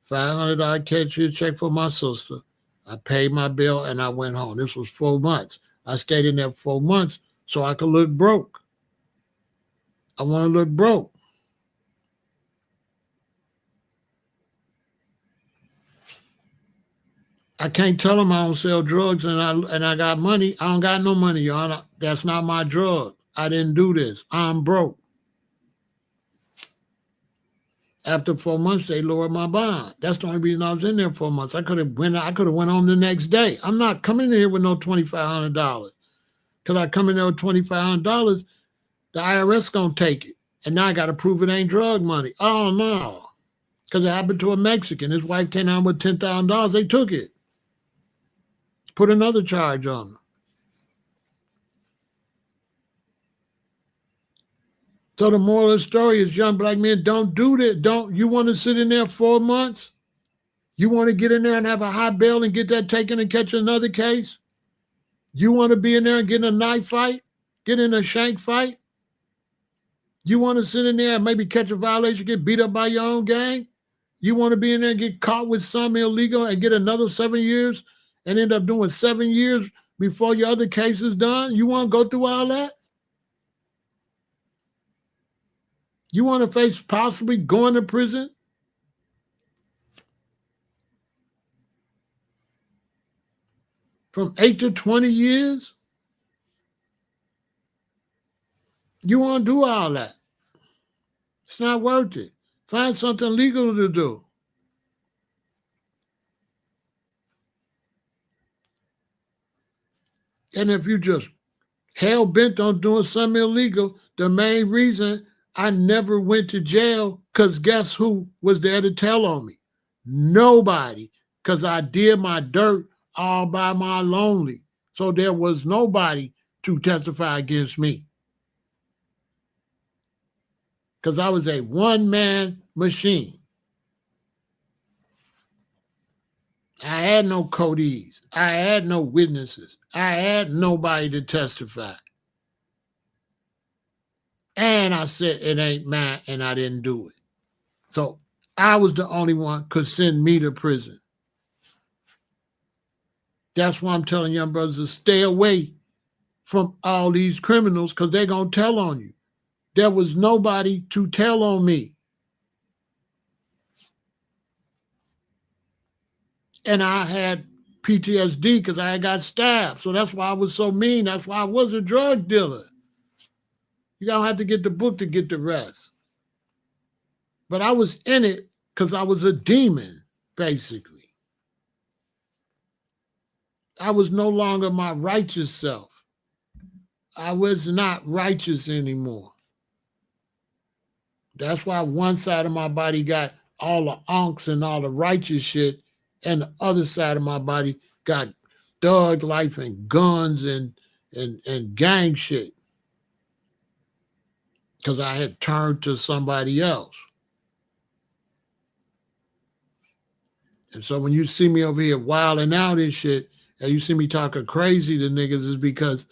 $500 cashier check for my sister. I paid my bill and I went home. This was 4 months. I stayed in there 4 months so I could look broke. I want to look broke. I can't tell them I don't sell drugs and I got money. I don't got no money, Your Honor. That's not my drug. I didn't do this. I'm broke. After 4 months, they lowered my bond. That's the only reason I was in there 4 months. I could have went home the next day. I'm not coming in here with no $2,500. Because I come in there with $2,500, the IRS gonna take it. And now I got to prove it ain't drug money. Oh, no. Because it happened to a Mexican. His wife came out with $10,000. They took it. Put another charge on him. So the moral of the story is, young black men, don't do that. You want to sit in there 4 months? You want to get in there and have a high bail and get that taken and catch another case? You want to be in there and get in a knife fight? Get in a shank fight? You want to sit in there and maybe catch a violation, get beat up by your own gang? You want to be in there and get caught with some illegal and get another 7 years and end up doing 7 years before your other case is done? You want to go through all that? You want to face possibly going to prison? From 8 to 20 years? You want to do all that? It's not worth it. Find something legal to do. And if you just hell-bent on doing something illegal, the main reason I never went to jail, because guess who was there to tell on me? Nobody, because I did my dirt all by my lonely. So there was nobody to testify against me. Because I was a one-man machine. I had no codees. I had no witnesses. I had nobody to testify. And I said, it ain't mine, and I didn't do it. So I was the only one could send me to prison. That's why I'm telling young brothers to stay away from all these criminals because they're going to tell on you. There was nobody to tell on me. And I had PTSD because I got stabbed. So that's why I was so mean. That's why I was a drug dealer. You don't have to get the book to get the rest. But I was in it because I was a demon, basically. I was no longer my righteous self. I was not righteous anymore. That's why one side of my body got all the onks and all the righteous shit, and the other side of my body got thug life and guns and gang shit. Because I had turned to somebody else. And so when you see me over here wilding out and shit, and you see me talking crazy to niggas, is because,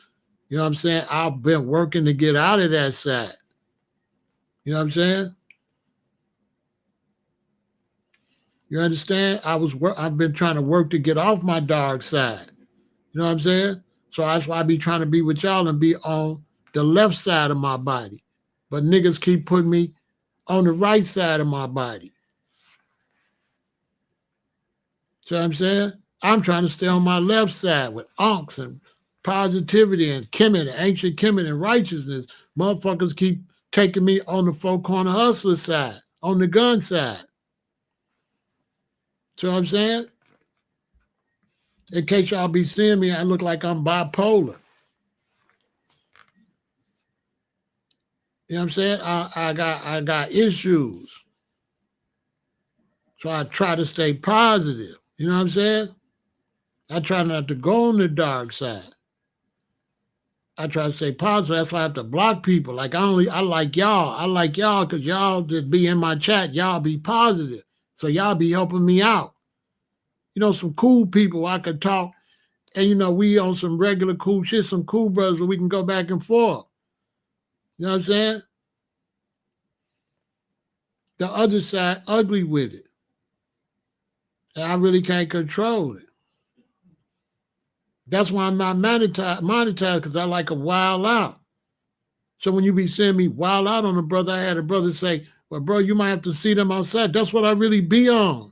you know what I'm saying, I've been working to get out of that side. You know what I'm saying? You understand? I've been trying to work to get off my dark side. You know what I'm saying? So that's why I be trying to be with y'all and be on the left side of my body. But niggas keep putting me on the right side of my body. See what I'm saying? I'm trying to stay on my left side with onks and positivity and Kemet, ancient Kemet and righteousness. Motherfuckers keep taking me on the four corner hustler side, on the gun side. See what I'm saying? In case y'all be seeing me, I look like I'm bipolar. You know what I'm saying? I got issues. So I try to stay positive. You know what I'm saying? I try not to go on the dark side. I try to stay positive. That's why I have to block people. Like I like y'all. I like y'all because y'all that be in my chat, y'all be positive. So y'all be helping me out. You know, some cool people I could talk, and you know, we on some regular cool shit, some cool brothers where we can go back and forth. You know what I'm saying? The other side ugly with it. And I really can't control it. That's why I'm not monetized because I like a wild out. So when you be seeing me wild out on a brother, I had a brother say, well, bro, you might have to see them outside. That's what I really be on.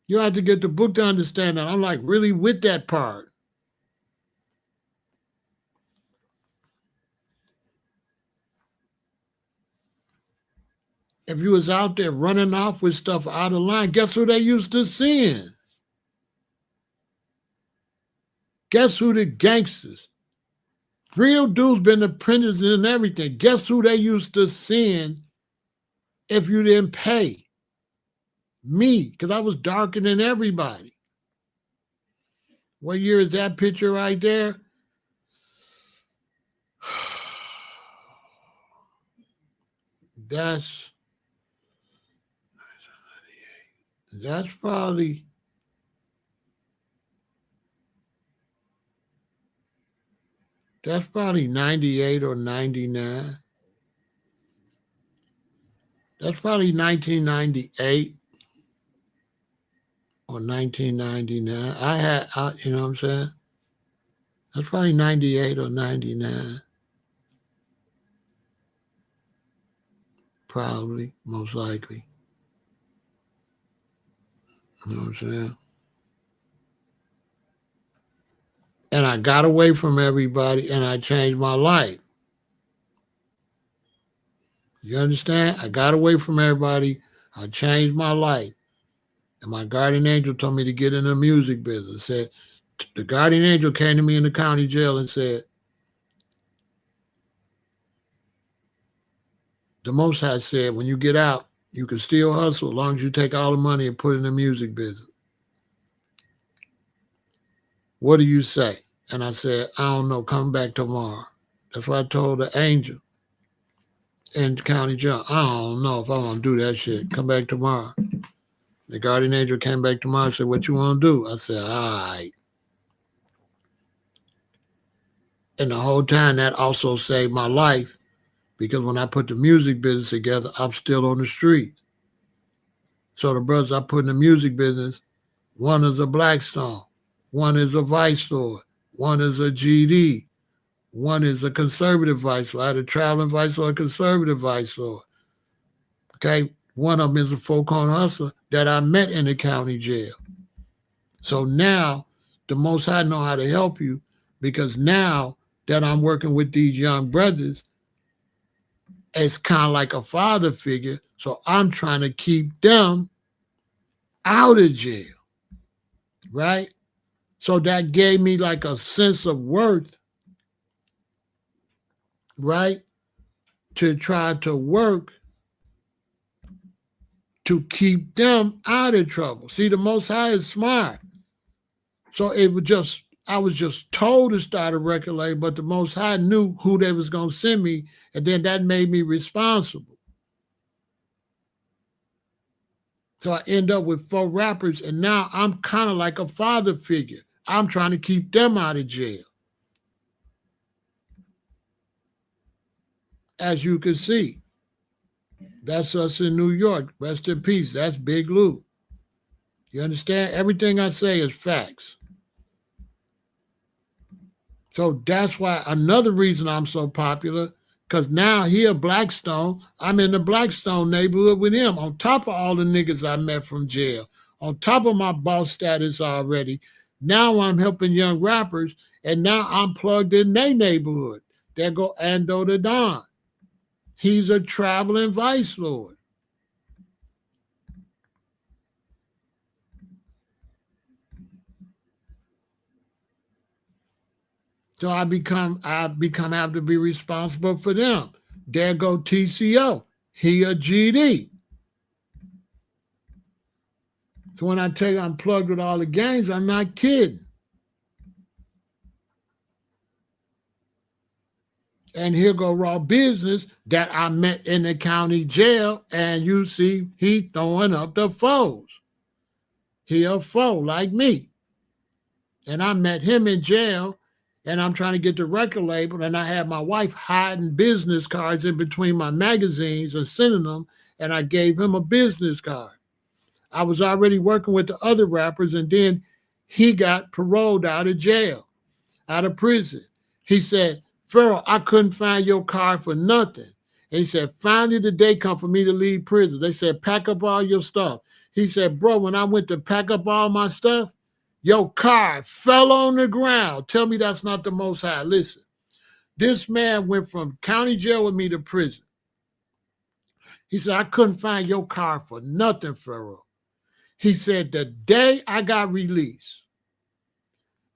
You have to get the book to understand that. I'm like really with that part. If you was out there running off with stuff out of line, guess who they used to seeing? Guess who the gangsters? Real dudes been apprentices and everything. Guess who they used to seeing if you didn't pay? Me, because I was darker than everybody. What year is that picture right there? That's probably That's probably 98 or 99. That's probably 1998 or 1999. You know what I'm saying? That's probably 98 or 99. Probably, most likely. You know what I'm saying? And I got away from everybody and I changed my life. You understand? I got away from everybody. I changed my life. And my guardian angel told me to get in the music business. Said the guardian angel came to me in the county jail and said, the Most High said, when you get out, you can still hustle as long as you take all the money and put it in the music business. What do you say? And I said, I don't know, come back tomorrow. That's what I told the angel in the county jail. I don't know if I want to do that shit. Come back tomorrow. The guardian angel came back tomorrow and said, what you want to do? I said, all right. And the whole time that also saved my life because when I put the music business together, I'm still on the street. So the brothers I put in the music business, one is a Blackstone, one is a Vice Lord, one is a GD, one is a conservative Vice Lord. I had a traveling Vice Lord, conservative Vice Lord. Okay, one of them is a folk-on hustler that I met in the county jail. So now the Most High know how to help you, because now that I'm working with these young brothers, it's kind of like a father figure. So I'm trying to keep them out of jail, right? So that gave me like a sense of worth, right? To try to work to keep them out of trouble. See, the Most High is smart. So I was just told to start a record label, but the Most High knew who they was going to send me, and then that made me responsible. So I end up with 4 rappers, and now I'm kind of like a father figure. I'm trying to keep them out of jail. As you can see, that's us in New York. Rest in peace. That's Big Lou. You understand? Everything I say is facts. So that's why another reason I'm so popular, because now here, Blackstone, I'm in the Blackstone neighborhood with him, on top of all the niggas I met from jail, on top of my boss status already. Now I'm helping young rappers, and now I'm plugged in their neighborhood. There go Ando the Don. He's a traveling Vice Lord. So I have to be responsible for them. There go TCO. He a GD. So when I tell you I'm plugged with all the gangs, I'm not kidding. And here go Raw Business that I met in the county jail, and you see he throwing up the foes. He a foe like me. And I met him in jail, and I'm trying to get the record label, and I had my wife hiding business cards in between my magazines and sending them, and I gave him a business card. I was already working with the other rappers, and then he got paroled out of jail, out of prison. He said, Pharaoh, I couldn't find your card for nothing. And he said, finally the day come for me to leave prison. They said, pack up all your stuff. He said, bro, when I went to pack up all my stuff, your card fell on the ground. Tell me that's not the Most High. Listen, this man went from county jail with me to prison. He said, I couldn't find your card for nothing, Pharaoh. He said, the day I got released,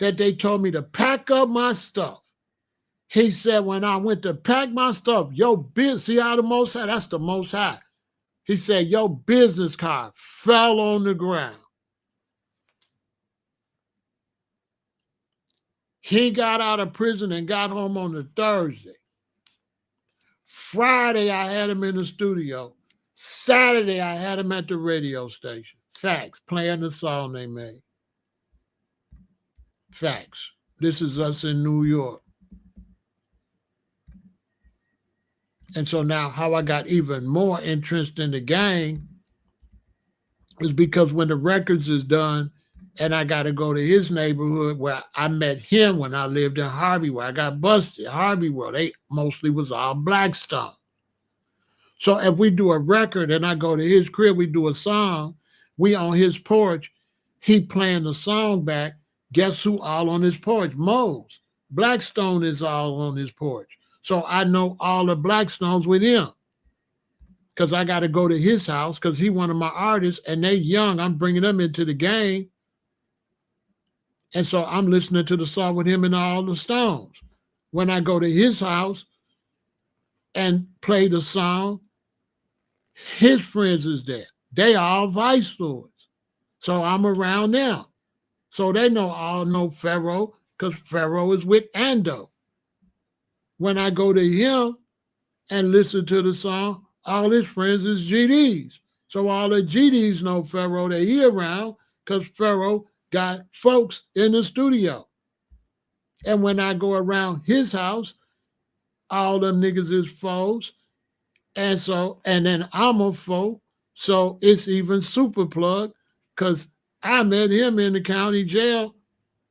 that they told me to pack up my stuff. He said, when I went to pack my stuff, your business, see how the Most High, that's the Most High. He said, your business card fell on the ground. He got out of prison and got home on the Thursday. Friday, I had him in the studio. Saturday, I had him at the radio station. Facts, playing the song they made. Facts. This is us in New York. And so now how I got even more interest in the gang is because when the records is done and I got to go to his neighborhood where I met him when I lived in Harvey, where I got busted, Harvey World, they mostly was all Blackstone. So if we do a record and I go to his crib, we do a song, we on his porch, he playing the song back, guess who all on his porch? Mose. Blackstone is all on his porch. So I know all the Blackstones with him because I got to go to his house because he one of my artists and they young. I'm bringing them into the game. And so I'm listening to the song with him and all the Stones. When I go to his house and play the song, his friends is there. They all Vice Lords. So I'm around them. So they all know Pharaoh because Pharaoh is with Ando. When I go to him and listen to the song, all his friends is GDs. So all the GDs know Pharaoh that he around because Pharaoh got folks in the studio. And when I go around his house, all them niggas is foes. And then I'm a foe. So it's even super plug because I met him in the county jail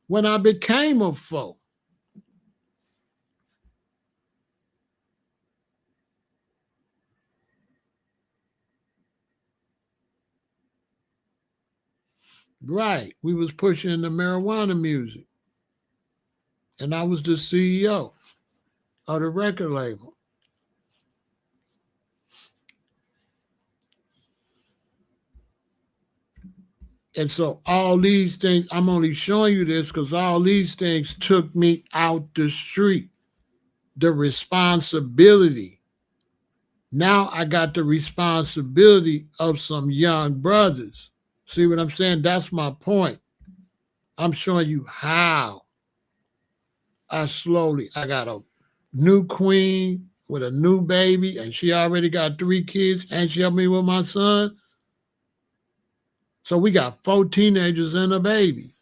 when I became a foe. Right. We was pushing the marijuana music. And I was the CEO of the record label. And so all these things, I'm only showing you this because all these things took me out the street. The responsibility. Now I got the responsibility of some young brothers. See what I'm saying? That's my point. I'm showing you how I got a new queen with a new baby, and she already got 3 kids, and she helped me with my son. So we got 4 teenagers and a baby.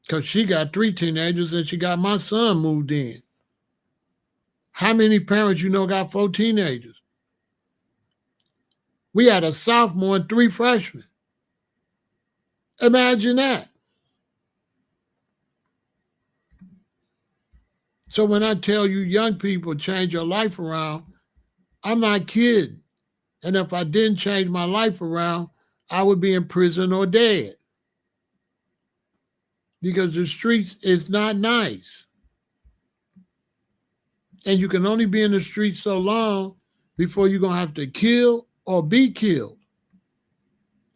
Because she got 3 teenagers and she got my son moved in. How many parents you know got 4 teenagers? We had a sophomore and 3 freshmen. Imagine that. So when I tell you young people change your life around, I'm not kidding. And if I didn't change my life around, I would be in prison or dead. Because the streets is not nice. And you can only be in the streets so long before you're going to have to kill or be killed.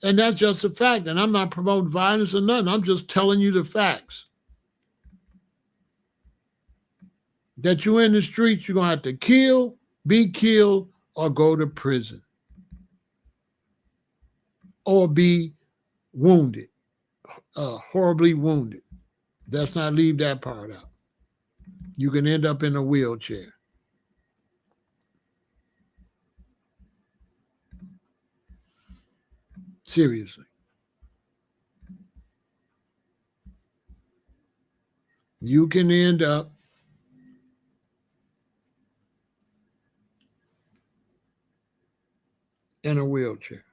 And that's just a fact. And I'm not promoting violence or nothing. I'm just telling you the facts. That you're in the streets, you're going to have to kill, be killed, or go to prison. Or be wounded, horribly wounded. Let's not leave that part out. You can end up in a wheelchair. Seriously. You can end up in a wheelchair.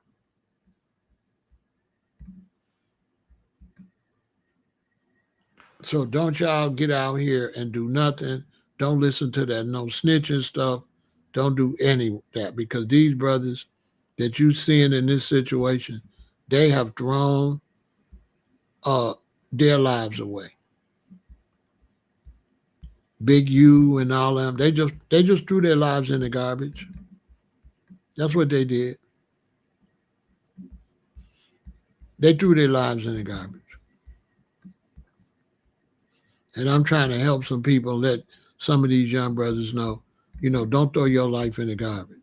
So don't y'all get out here and do nothing. Don't listen to that no snitching stuff. Don't do any of that because these brothers that you seeing in this situation, they have thrown their lives away. Big U and all them, they just threw their lives in the garbage. That's what they did. They threw their lives in the garbage. And I'm trying to help some people, let some of these young brothers know, don't throw your life in the garbage.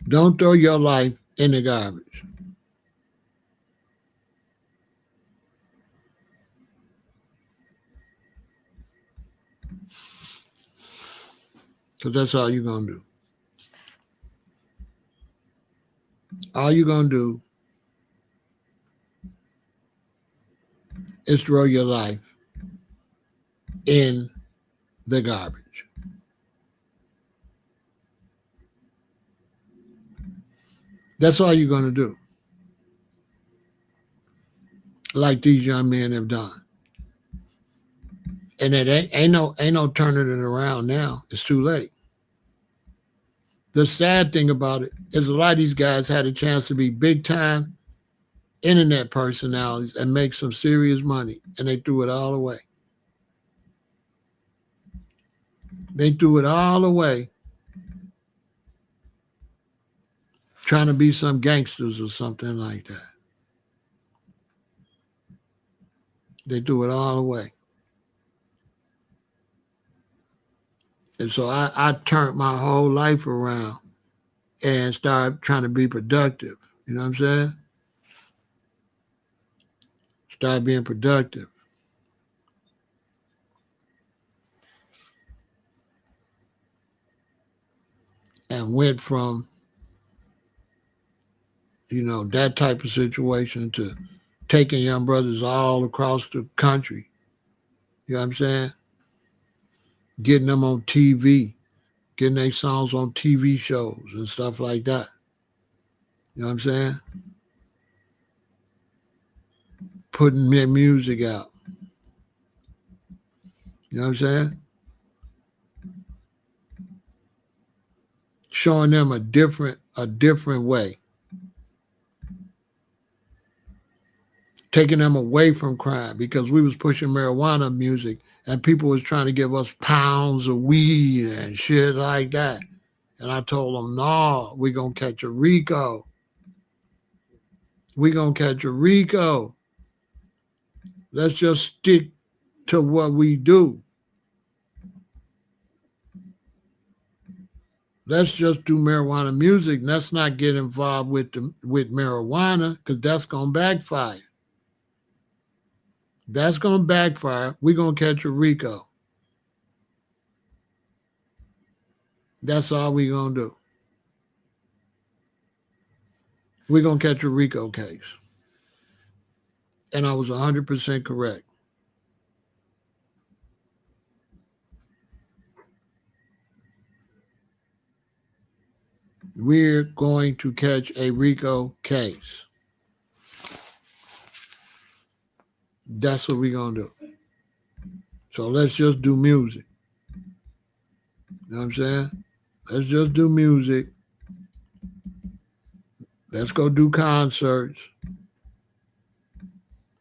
Don't throw your life in the garbage. Because that's all you're going to do. All you're going to do is throw your life in the garbage. That's all you're going to do. Like these young men have done. And it ain't no turning it around now. It's too late. The sad thing about it is a lot of these guys had a chance to be big time internet personalities and make some serious money, and they threw it all away. They threw it all away trying to be some gangsters or something like that. They threw it all away. And so I turned my whole life around and started trying to be productive. You know what I'm saying? Started being productive. And went from you know, that type of situation to taking young brothers all across the country. You know what I'm saying? Getting them on TV, getting their songs on TV shows and stuff like that. You know what I'm saying? Putting their music out. You know what I'm saying? Showing them a different way. Taking them away from crime because we was pushing marijuana music and people was trying to give us pounds of weed and shit like that. And I told them, no, we're going to catch a RICO. We're going to catch a RICO. Let's just stick to what we do. Let's just do marijuana music. Let's not get involved with marijuana because that's going to backfire. That's going to backfire. We're going to catch a RICO. That's all we're going to do. We're going to catch a RICO case. And I was 100% correct. We're going to catch a RICO case. That's what we're going to do. So let's just do music. You know what I'm saying? Let's just do music. Let's go do concerts.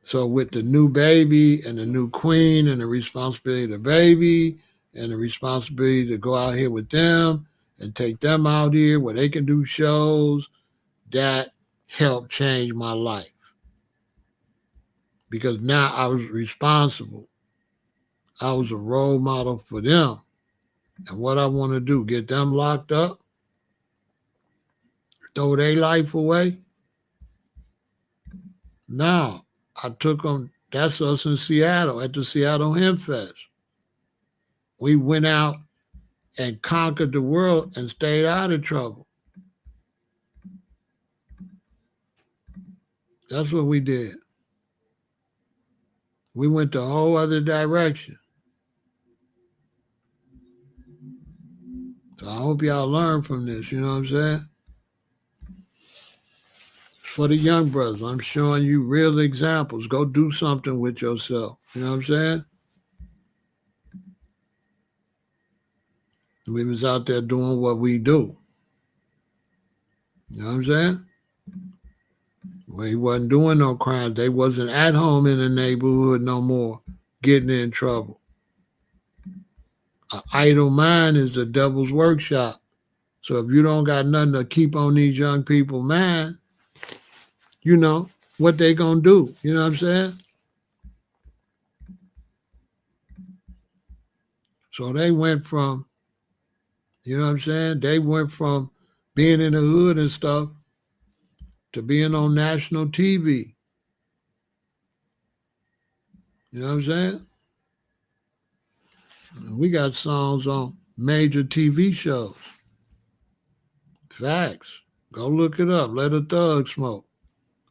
So with the new baby and the new queen and the responsibility of the baby and the responsibility to go out here with them and take them out here where they can do shows, that helped change my life. Because now I was responsible. I was a role model for them. And what I want to do, get them locked up, throw their life away? No, I took them, that's us in Seattle, at the Seattle Hemp Fest. We went out and conquered the world and stayed out of trouble. That's what we did. We went the whole other direction. So I hope y'all learn from this, you know what I'm saying? For the young brothers, I'm showing you real examples. Go do something with yourself. You know what I'm saying? We was out there doing what we do. You know what I'm saying? We wasn't doing no crimes. They wasn't at home in the neighborhood no more, getting in trouble. An idle mind is the devil's workshop. So if you don't got nothing to keep on these young people's mind, you know, what they gonna do. You know what I'm saying? So they went from, you know what I'm saying? They went from being in the hood and stuff to being on national TV. You know what I'm saying? We got songs on major TV shows. Facts. Go look it up. Let a Thug Smoke.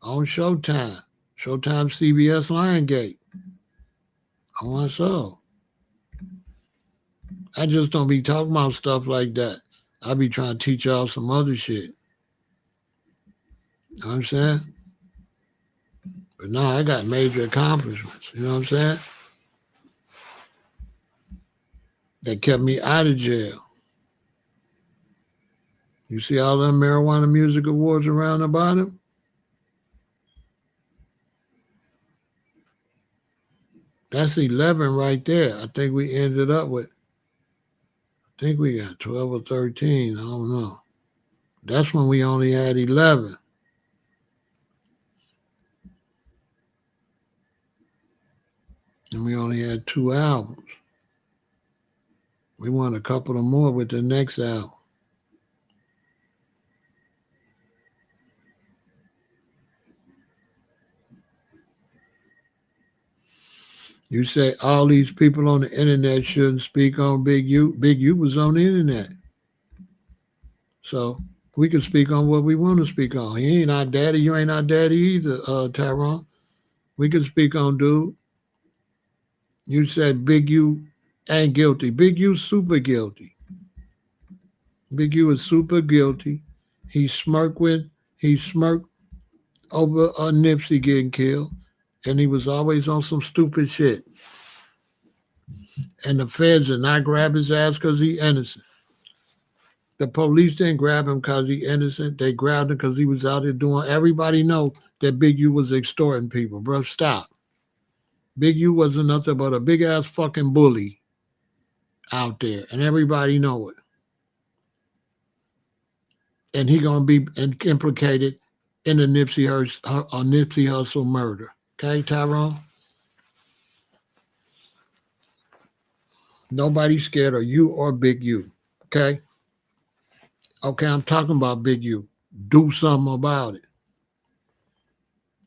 On Showtime. Showtime CBS Lionsgate. On my soul. I just don't be talking about stuff like that. I be trying to teach y'all some other shit. You know what I'm saying? But now I got major accomplishments. You know what I'm saying? That kept me out of jail. You see all them marijuana music awards around the bottom? That's 11 right there. I think we ended up with, I think we got 12 or 13. I don't know. That's when we only had 11. And we only had 2 albums. We won a couple of more with the next album. You say all these people on the internet shouldn't speak on Big U. Big U was on the internet. So We can speak on what we want to speak on. He ain't our daddy. You ain't our daddy either, Tyrone. We can speak on, dude. You said Big U ain't guilty. Big U super guilty. Big U is super guilty. He smirked over Nipsey getting killed, and he was always on some stupid shit. And the feds did not grab his ass because he innocent. The police didn't grab him because he innocent. They grabbed him because he was out there doing. Everybody know that Big U was extorting people, bro. Stop. Big U wasn't nothing but a big ass fucking bully out there, and everybody know it. And he gonna be implicated in the Nipsey Hussle murder. Okay, Tyrone? Nobody's scared of you or Big U. Okay? Okay, I'm talking about Big U. Do something about it.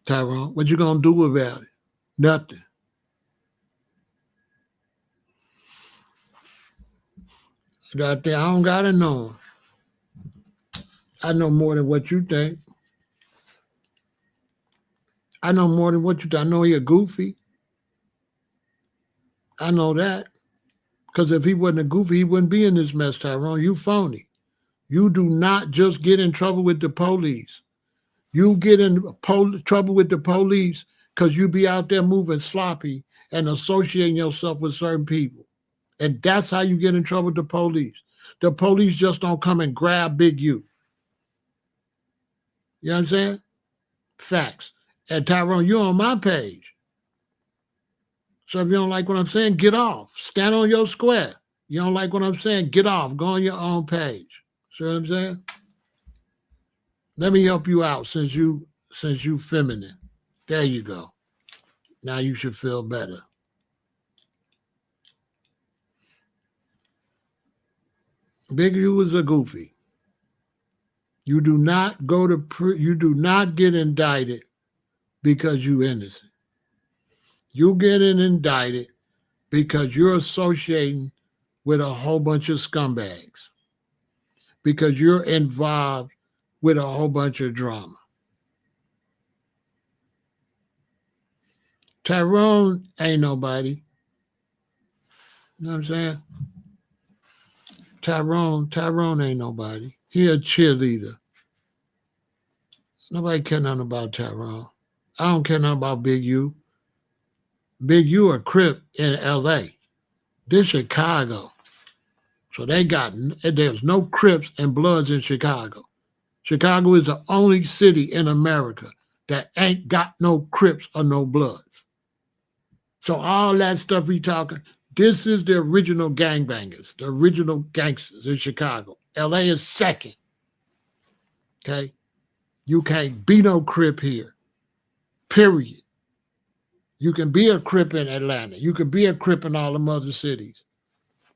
Tyrone, what you gonna do about it? Nothing. I don't gotta know him. I know more than what you think. I know more than what you think. I know he a goofy. I know that. Because if he wasn't a goofy, he wouldn't be in this mess, Tyrone. You phony. You do not just get in trouble with the police. You get in trouble with the police because you be out there moving sloppy and associating yourself with certain people. And that's how you get in trouble with the police. The police just don't come and grab Big U. You know what I'm saying? Facts. And Tyrone, you're on my page. So if you don't like what I'm saying, get off. Stand on your square. You don't like what I'm saying, get off. Go on your own page. See what I'm saying? Let me help you out since you feminine. There you go. Now you should feel better. Big U is a goofy. You do not you do not get indicted because you innocent. You get indicted because you're associating with a whole bunch of scumbags. Because you're involved with a whole bunch of drama. Tyrone ain't nobody. You know what I'm saying? Tyrone ain't nobody. He a cheerleader. Nobody care nothing about Tyrone. I don't care nothing about Big U. Big U a Crip in L.A. This Chicago. So there's no Crips and Bloods in Chicago. Chicago is the only city in America that ain't got no Crips or no Bloods. So all that stuff we talking, this is the original gangbangers, the original gangsters in Chicago. LA is second. Okay? You can't be no Crip here. Period. You can be a Crip in Atlanta. You can be a Crip in all them other cities.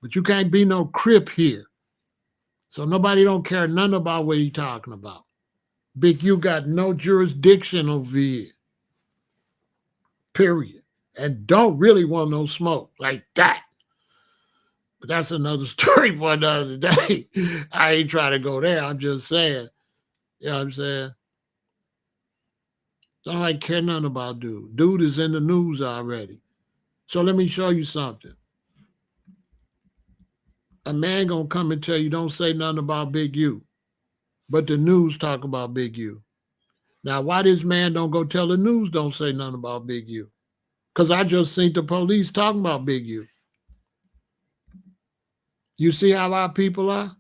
But you can't be no Crip here. So nobody don't care nothing about what he talking about. Big U got no jurisdiction over here. Period. And don't really want no smoke like that. But that's another story for another day. I ain't trying to go there. I'm just saying. You know what I'm saying? Don't like care nothing about dude. Dude is in the news already. So let me show you something. A man gonna come and tell you don't say nothing about Big U. But the news talk about Big U. Now, why this man don't go tell the news don't say nothing about Big U? Because I just seen the police talking about Big U. You see how our people are?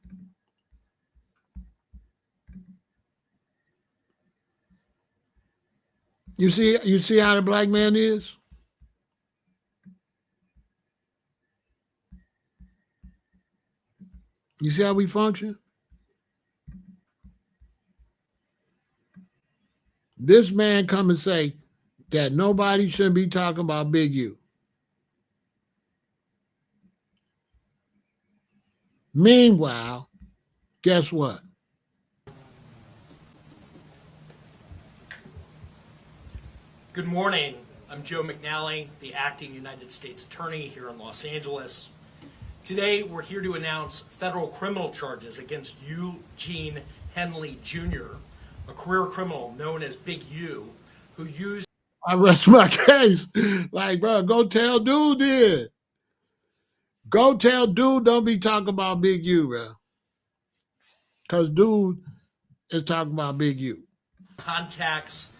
You see how the black man is? You see how we function? This man come and say that nobody shouldn't be talking about Big U. Meanwhile, guess what? Good morning. I'm Joe McNally, the acting United States Attorney here in Los Angeles. Today, we're here to announce federal criminal charges against Eugene Henley Jr., a career criminal known as Big U, who used I rest my case. Like, bro, go tell dude this. Go tell dude don't be talking about Big U, bro. Because dude is talking about Big U. contacts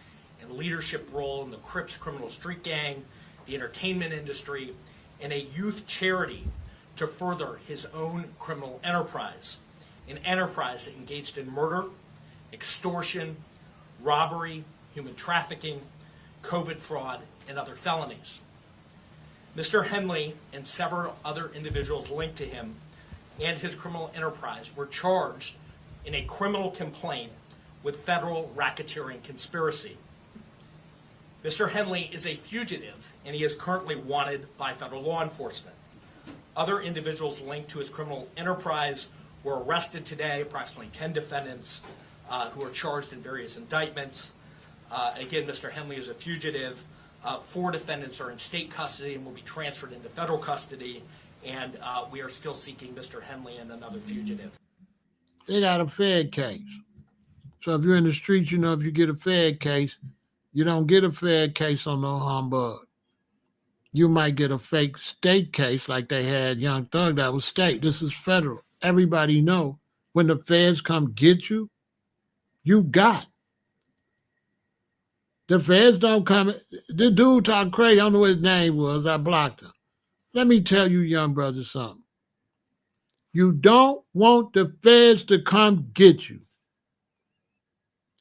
and leadership role in the Crips criminal street gang, the entertainment industry, and a youth charity to further his own criminal enterprise, an enterprise that engaged in murder, extortion, robbery, human trafficking, COVID fraud, and other felonies. Mr. Henley and several other individuals linked to him and his criminal enterprise were charged in a criminal complaint with federal racketeering conspiracy. Mr. Henley is a fugitive, and he is currently wanted by federal law enforcement. Other individuals linked to his criminal enterprise were arrested today, approximately 10 defendants who are charged in various indictments. Again, Mr. Henley is a fugitive. 4 defendants are in state custody and will be transferred into federal custody, and we are still seeking Mr. Henley and another fugitive. They got a Fed case. So if you're in the streets, you know, if you get a Fed case, you don't get a Fed case on no humbug. You might get a fake state case like they had Young Thug. That was state. This is federal. Everybody know when the feds come get you, you got. The feds don't come. The dude talked crazy. I don't know what his name was. I blocked him. Let me tell you, young brother, something. You don't want the feds to come get you.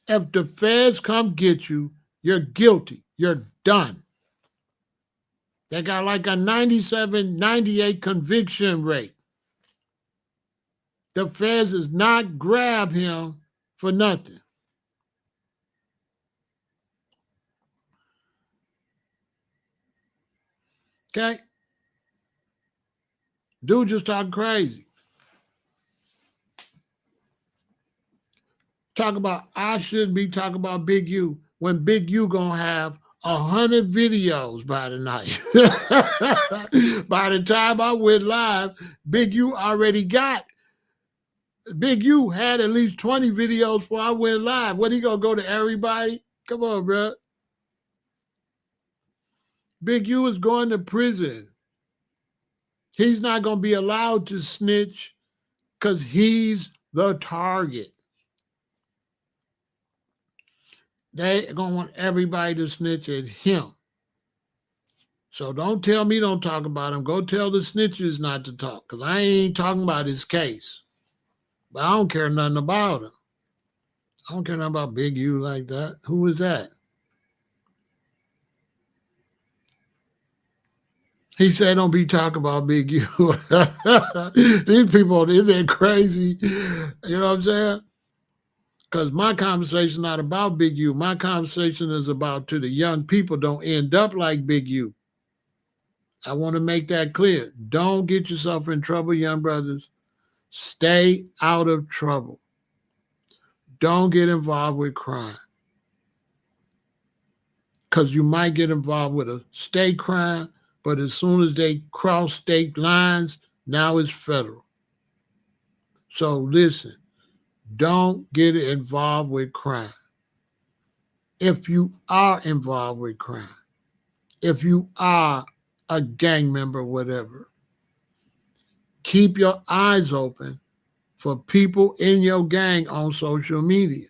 If the feds come get you, you're guilty. You're done. They got like a 97, 98 conviction rate. The feds does not grab him for nothing. Okay? Dude just talking crazy. Talk about, I shouldn't be talking about Big U when Big U gonna have 100 videos by the night. By the time I went live, Big U already got. Big U had at least 20 videos before I went live. What, he gonna go to everybody? Come on, bro. Big U is going to prison. He's not gonna be allowed to snitch because he's the target. They're going to want everybody to snitch at him. So don't tell me don't talk about him. Go tell the snitches not to talk, because I ain't talking about his case. But I don't care nothing about him. I don't care nothing about Big U like that. Who is that? He said don't be talking about Big U. These people, they're crazy. You know what I'm saying? Because my conversation is not about Big U. My conversation is about to the young people don't end up like Big U. I want to make that clear. Don't get yourself in trouble, young brothers. Stay out of trouble. Don't get involved with crime. Because you might get involved with a state crime, but as soon as they cross state lines, now it's federal. So listen. Don't get involved with crime. If you are involved with crime, if you are a gang member, whatever, keep your eyes open for people in your gang on social media.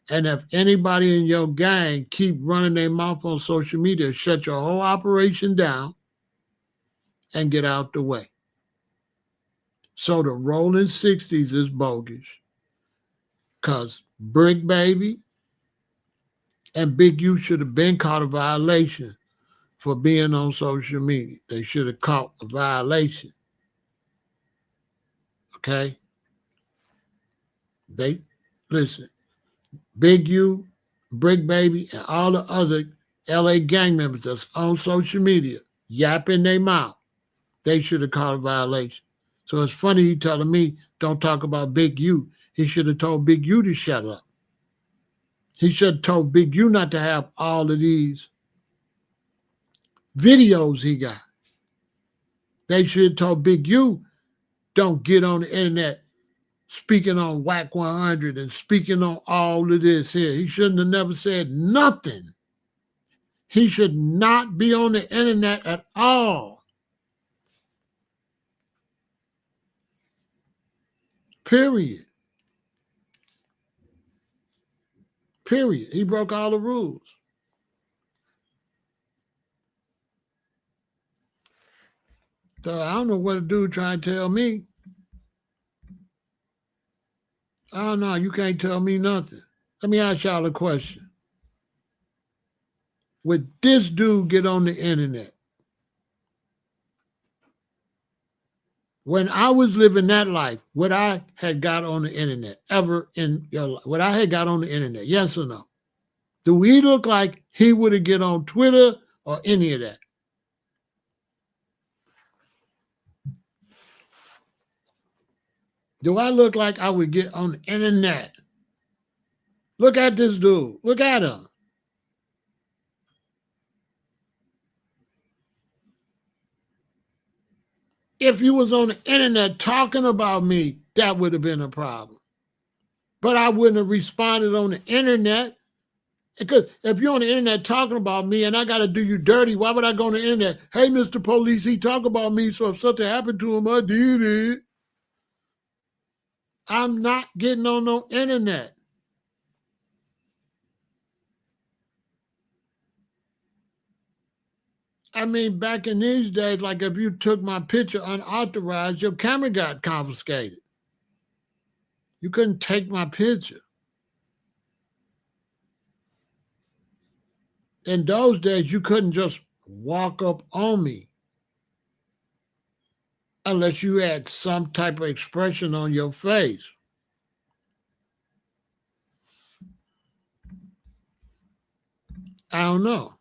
And if anybody in your gang keep running their mouth on social media, shut your whole operation down and get out the way. So the rolling 60s is bogus. Because Bricc Baby and Big U should have been caught a violation for being on social media. They should have caught a violation. Okay? Listen, Big U, Bricc Baby, and all the other LA gang members that's on social media, yapping their mouth, they should have caught a violation. So it's funny he telling me, don't talk about Big U. He should have told Big U to shut up. He should have told Big U not to have all of these videos he got. They should have told Big U, don't get on the internet speaking on WAC 100 and speaking on all of this here. He shouldn't have never said nothing. He should not be on the internet at all. Period. Period. He broke all the rules. So I don't know what a dude trying to tell me. I don't know. You can't tell me nothing. Let me ask y'all a question. Would this dude get on the internet? When I was living that life, would I had got on the internet ever in your life? Would I had got on the internet? Yes or no? Do he look like he would have get on Twitter or any of that? Do I look like I would get on the internet? Look at this dude. Look at him. If you was on the internet talking about me, that would have been a problem. But I wouldn't have responded on the internet. Because if you're on the internet talking about me and I got to do you dirty, why would I go on the internet? Hey, Mr. Police, he talk about me, so if something happened to him, I did it. I'm not getting on no internet. I mean, back in these days, like if you took my picture unauthorized, your camera got confiscated. You couldn't take my picture. In those days, you couldn't just walk up on me unless you had some type of expression on your face. I don't know.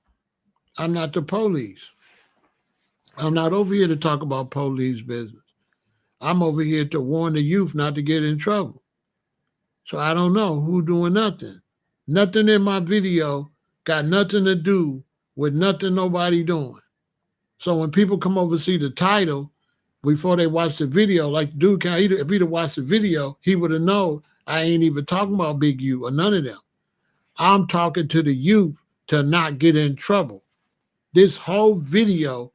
I'm not the police. I'm not over here to talk about police business. I'm over here to warn the youth not to get in trouble. So I don't know who doing nothing. Nothing in my video got nothing to do with nothing nobody doing. So when people come over to see the title before they watch the video, like dude, if he'd have watched the video, he would have known I ain't even talking about Big U or none of them. I'm talking to the youth to not get in trouble. This whole video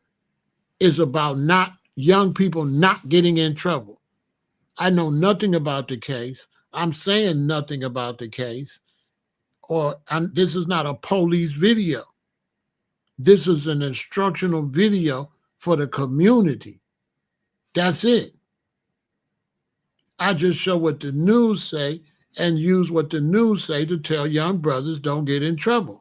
is about not young people not getting in trouble. I know nothing about the case. I'm saying nothing about the case. This is not a police video. This is an instructional video for the community. That's it. I just show what the news say and use what the news say to tell young brothers don't get in trouble.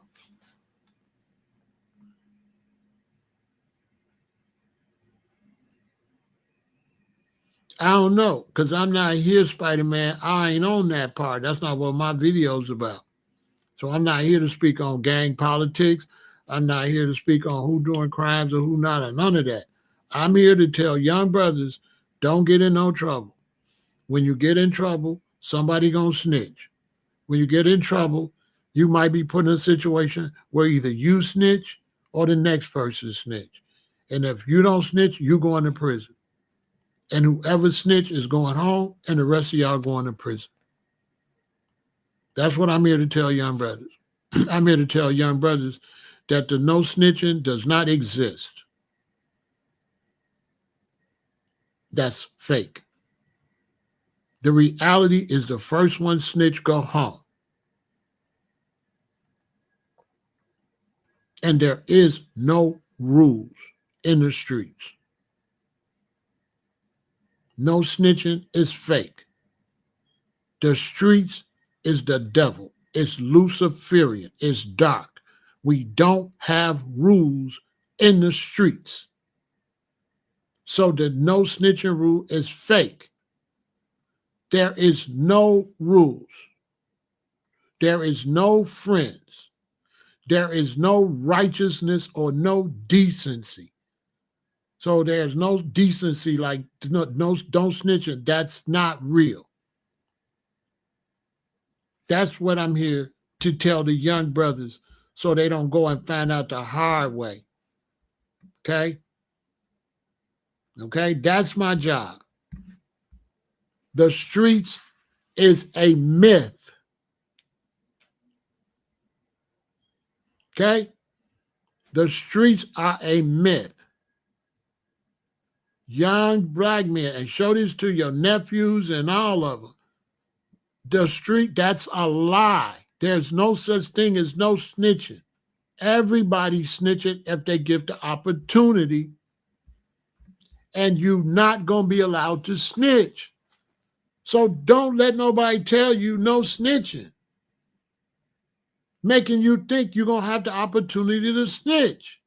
I don't know, because I'm not here, Spider-Man. I ain't on that part. That's not what my video's about. So I'm not here to speak on gang politics. I'm not here to speak on who doing crimes or who not, or none of that. I'm here to tell young brothers, don't get in no trouble. When you get in trouble, somebody gonna snitch. When you get in trouble, you might be put in a situation where either you snitch or the next person snitch. And if you don't snitch, you going to prison. And whoever snitch is going home, and the rest of y'all going to prison. That's what I'm here to tell young brothers. I'm here to tell young brothers that the no snitching does not exist. That's fake. The reality is the first one snitch go home. And there is no rules in the streets. No snitching is fake. The streets is the devil. It's Luciferian. It's dark. We don't have rules in the streets. So the no snitching rule is fake. There is no rules. There is no friends. There is no righteousness or no decency. So there's no decency, like no don't snitching. That's not real. That's what I'm here to tell the young brothers so they don't go and find out the hard way. Okay? Okay, that's my job. The streets is a myth. Okay? The streets are a myth. Young black men, and show this to your nephews and all of them. The street, that's a lie. There's no such thing as no snitching. Everybody snitching if they give the opportunity, and you're not going to be allowed to snitch. So don't let nobody tell you no snitching, making you think you're going to have the opportunity to snitch.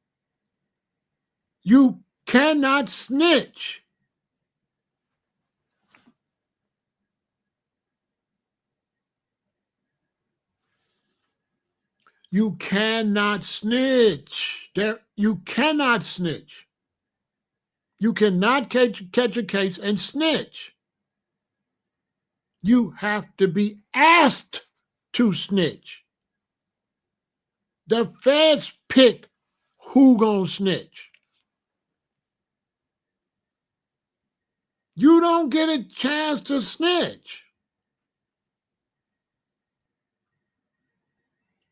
You cannot snitch. You cannot snitch. You cannot snitch. You cannot catch a case and snitch. You have to be asked to snitch. The feds pick who gonna snitch. You don't get a chance to snitch.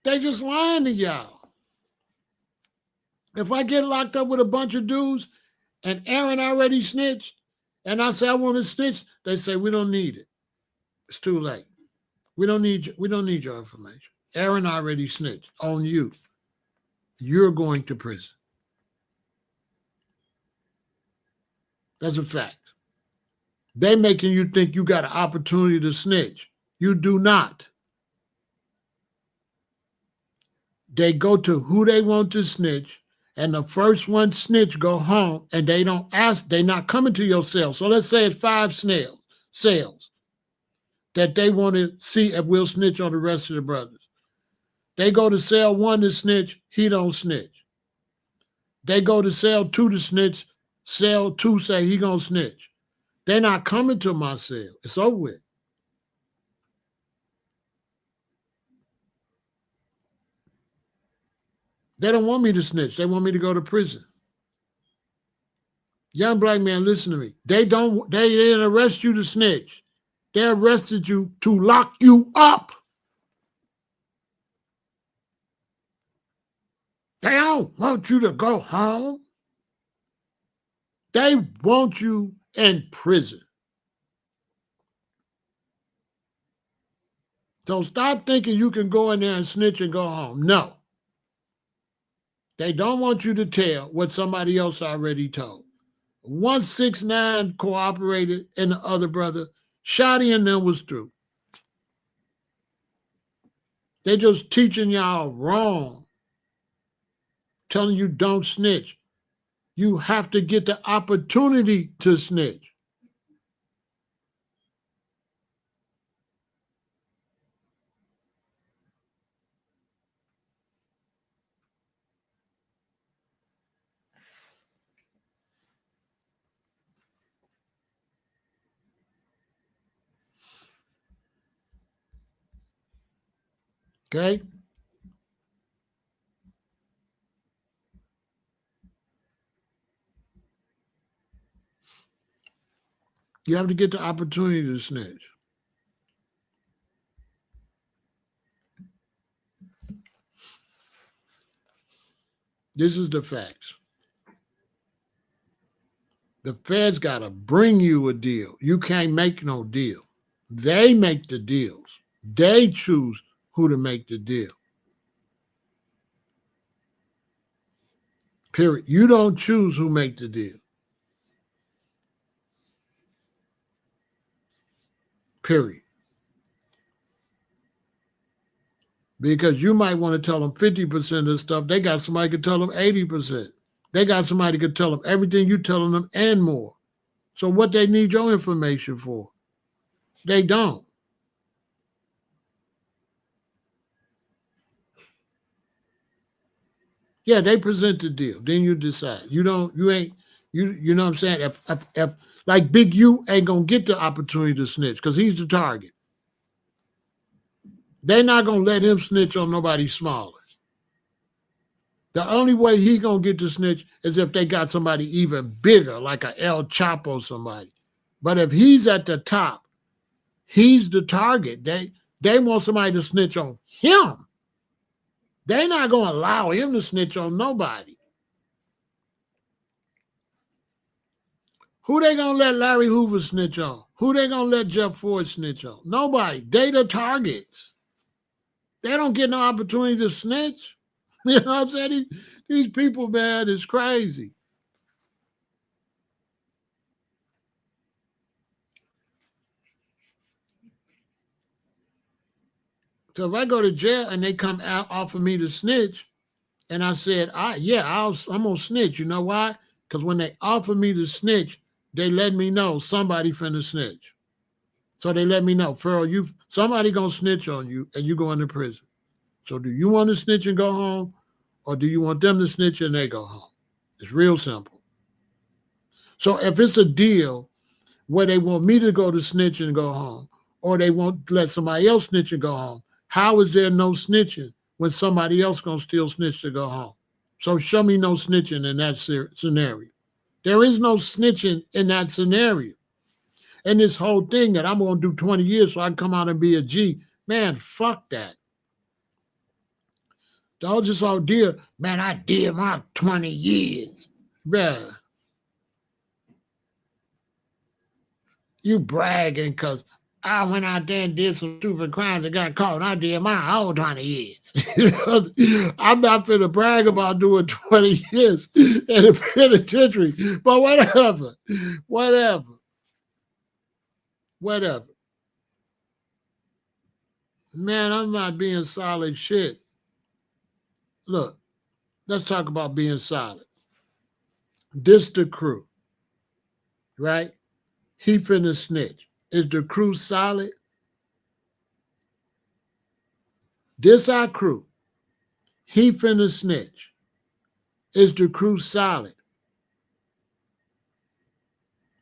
They just lying to y'all. If I get locked up with a bunch of dudes and Aaron already snitched, and I say I want to snitch, they say we don't need it. It's too late. We don't need your information. Aaron already snitched on you. You're going to prison. That's a fact. They making you think you got an opportunity to snitch. You do not. They go to who they want to snitch, and the first one snitch go home, and they don't ask, they not coming to your cell. So let's say it's 5 cells that they want to see if we'll snitch on the rest of the brothers. They go to cell 1 to snitch, he don't snitch. They go to cell 2 to snitch, cell 2 say he gonna snitch. They're not coming to my cell. It's over with. They don't want me to snitch. They want me to go to prison. Young black man, listen to me. They didn't arrest you to snitch. They arrested you to lock you up. They don't want you to go home. They want you in prison. So stop thinking you can go in there and snitch and go home. No. They don't want you to tell what somebody else already told. 169 cooperated and the other brother, Shotty and them was through. They just teaching y'all wrong, telling you don't snitch. You have to get the opportunity to snitch. Okay? You have to get the opportunity to snitch. This is the facts. The feds got to bring you a deal. You can't make no deal. They make the deals. They choose who to make the deal. Period. You don't choose who make the deal. Period. Because you might want to tell them 50% of the stuff. They got somebody who can tell them 80%. They got somebody who can tell them everything you telling them and more. So what they need your information for? They don't. Yeah, they present the deal. Then you decide. You know what I'm saying? If like Big U ain't gonna get the opportunity to snitch because he's the target. They're not gonna let him snitch on nobody smaller. The only way he gonna get to snitch is if they got somebody even bigger, like a El Chapo somebody. But if he's at the top, He's the target. They want somebody to snitch on him. They're not going to allow him to snitch on nobody. Who they going to let Larry Hoover snitch on? Who they going to let Jeff Ford snitch on? Nobody. They the targets. They don't get no opportunity to snitch. You know what I'm saying? These people, man, is crazy. So if I go to jail and they come out offer me to snitch, and I said, I'm gonna snitch. You know why? Because when they offer me to snitch, they let me know somebody finna snitch. So they let me know, Pharaoh, somebody gonna snitch on you and you going to prison. So do you want to snitch and go home, or do you want them to snitch and they go home? It's real simple. So if it's a deal where they want me to go to snitch and go home, or they won't let somebody else snitch and go home, how is there no snitching when somebody else gonna still snitch to go home? So show me no snitching in that scenario. There is no snitching in that scenario. And this whole thing that I'm gonna do 20 years so I can come out and be a G, man, fuck that. The whole just idea, man, I did my 20 years. Bruh. You bragging because I went out there and did some stupid crimes and got caught, and I did my whole 20 years. I'm not finna brag about doing 20 years in the penitentiary, but whatever. Man, I'm not being solid shit. Look, let's talk about being solid. This the crew, right? He finna snitch. Is the crew solid? This our crew. He finna snitch. Is the crew solid?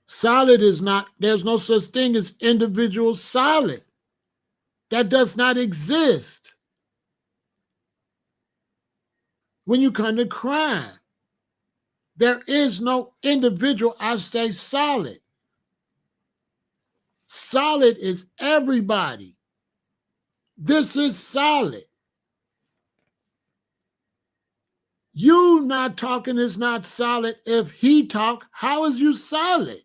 Solid is not, there's no such thing as individual solid. That does not exist. When you come to crime, there is no individual, I say solid. Solid is everybody. This is solid. You not talking is not solid. If he talk, how is you solid?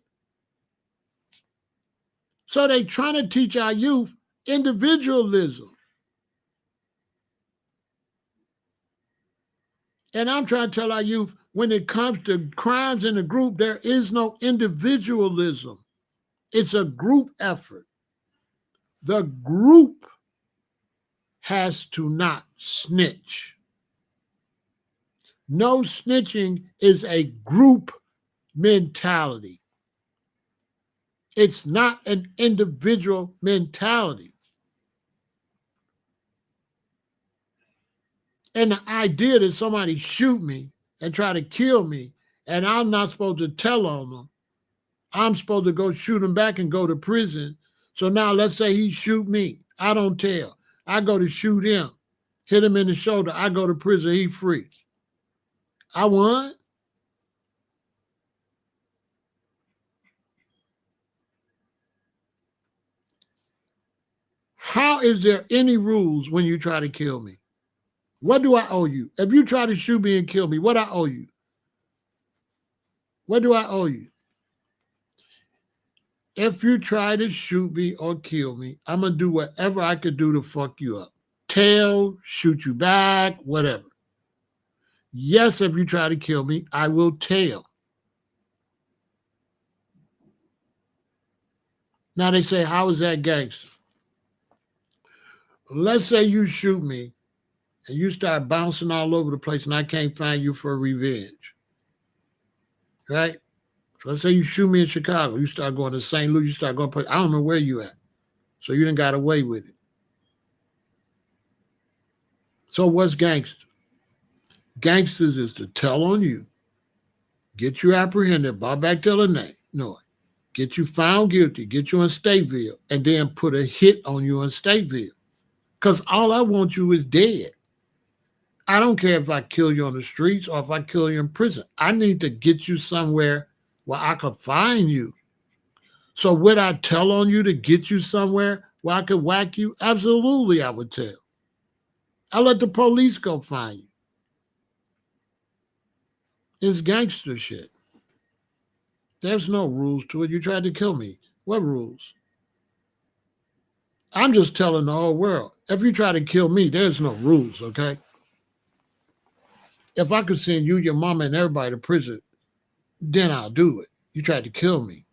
So they trying to teach our youth individualism. And I'm trying to tell our youth, when it comes to crimes in a group, there is no individualism. It's a group effort. The group has to not snitch. No snitching is a group mentality. It's not an individual mentality. And the idea that somebody shoot me and try to kill me, and I'm not supposed to tell on them, I'm supposed to go shoot him back and go to prison. So now let's say he shoot me. I don't tell. I go to shoot him, hit him in the shoulder. I go to prison. He free. I won. How is there any rules when you try to kill me? What do I owe you? If you try to shoot me and kill me, what I owe you? What do I owe you? If you try to shoot me or kill me, I'm going to do whatever I could do to fuck you up. Tail, shoot you back, whatever. Yes, if you try to kill me, I will tail. Now they say, how is that gangster? Let's say you shoot me and you start bouncing all over the place and I can't find you for revenge. Right? So let's say you shoot me in Chicago. You start going to St. Louis. You start going to, I don't know where you at. So you done got away with it. So what's gangster? Gangsters is to tell on you, get you apprehended, brought back to Illinois, get you found guilty, get you in Stateville, and then put a hit on you in Stateville. Because all I want you is dead. I don't care if I kill you on the streets or if I kill you in prison. I need to get you somewhere where I can find you. So would I tell on you to get you somewhere where I could whack you? Absolutely, I would tell. I let the police go find you. It's gangster shit. There's no rules to it. You tried to kill me. What rules? I'm just telling the whole world. If you try to kill me, there's no rules, okay? If I could send you, your mama, and everybody to prison, then I'll do it. You tried to kill me.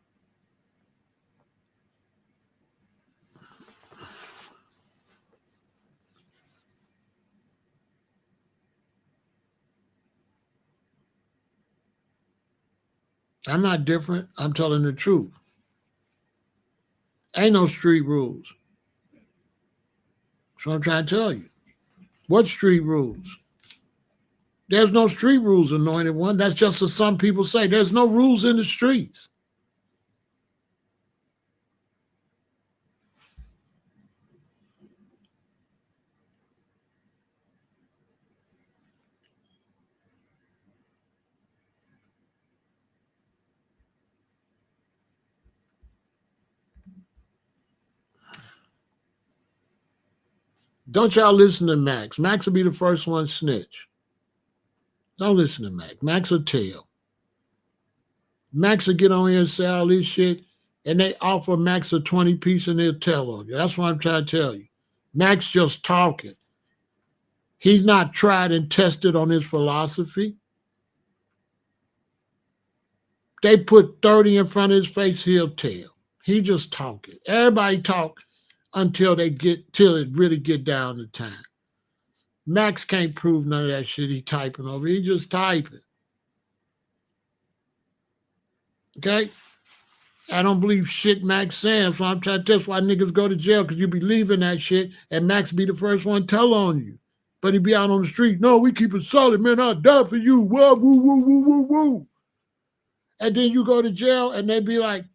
I'm not different. I'm telling the truth. Ain't no street rules. So I'm trying to tell you. What street rules? There's no street rules, Anointed One. That's just as some people say. There's no rules in the streets. Don't y'all listen to Max. Max will be the first one snitch. Don't listen to Max. Max will tell. Max will get on here and say all this shit, and they offer Max a 20 piece and they'll tell on you. That's what I'm trying to tell you. Max just talking. He's not tried and tested on his philosophy. They put 30 in front of his face, he'll tell. He just talking. Everybody talk until it really get down to time. Max can't prove none of that shit he typing over. He just typing. Okay? I don't believe shit Max saying, so I'm trying to tell you why niggas go to jail, because you be leaving that shit and Max be the first one tell on you. But he be out on the street, no, we keep it solid, man, I'll die for you, woo, woo, woo, woo, woo, woo. And then you go to jail and they be like,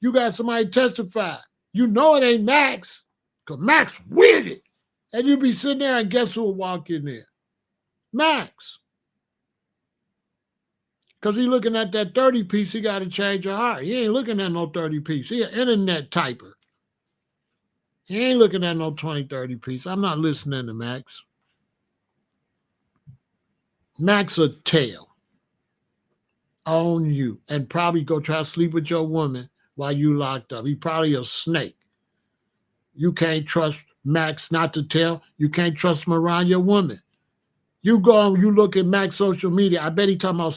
you got somebody testify. You know it ain't Max, because Max with it. And you be sitting there and guess who will walk in there? Max. Because he looking at that 30 piece, he got to change your heart. He ain't looking at no 30 piece. He an internet typer. He ain't looking at no 20, 30 piece. I'm not listening to Max. Max will tell on you and probably go try to sleep with your woman while you locked up. He probably a snake. You can't trust Max not to tell. You can't trust him around your woman. You go and you look at Max social media. I bet he talking about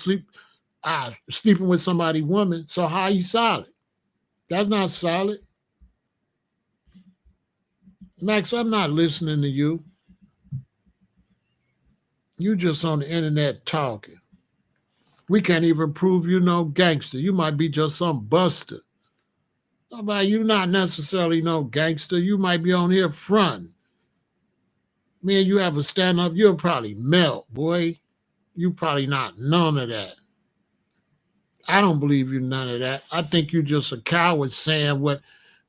sleeping with somebody's woman. So how you solid? That's not solid. Max, I'm not listening to you. You just on the internet talking. We can't even prove you no gangster. You might be just some buster. You not necessarily no gangster. You might be on here fronting. Man, you have a stand-up, you'll probably melt, boy. You probably not none of that. I don't believe you none of that. I think you just a coward saying what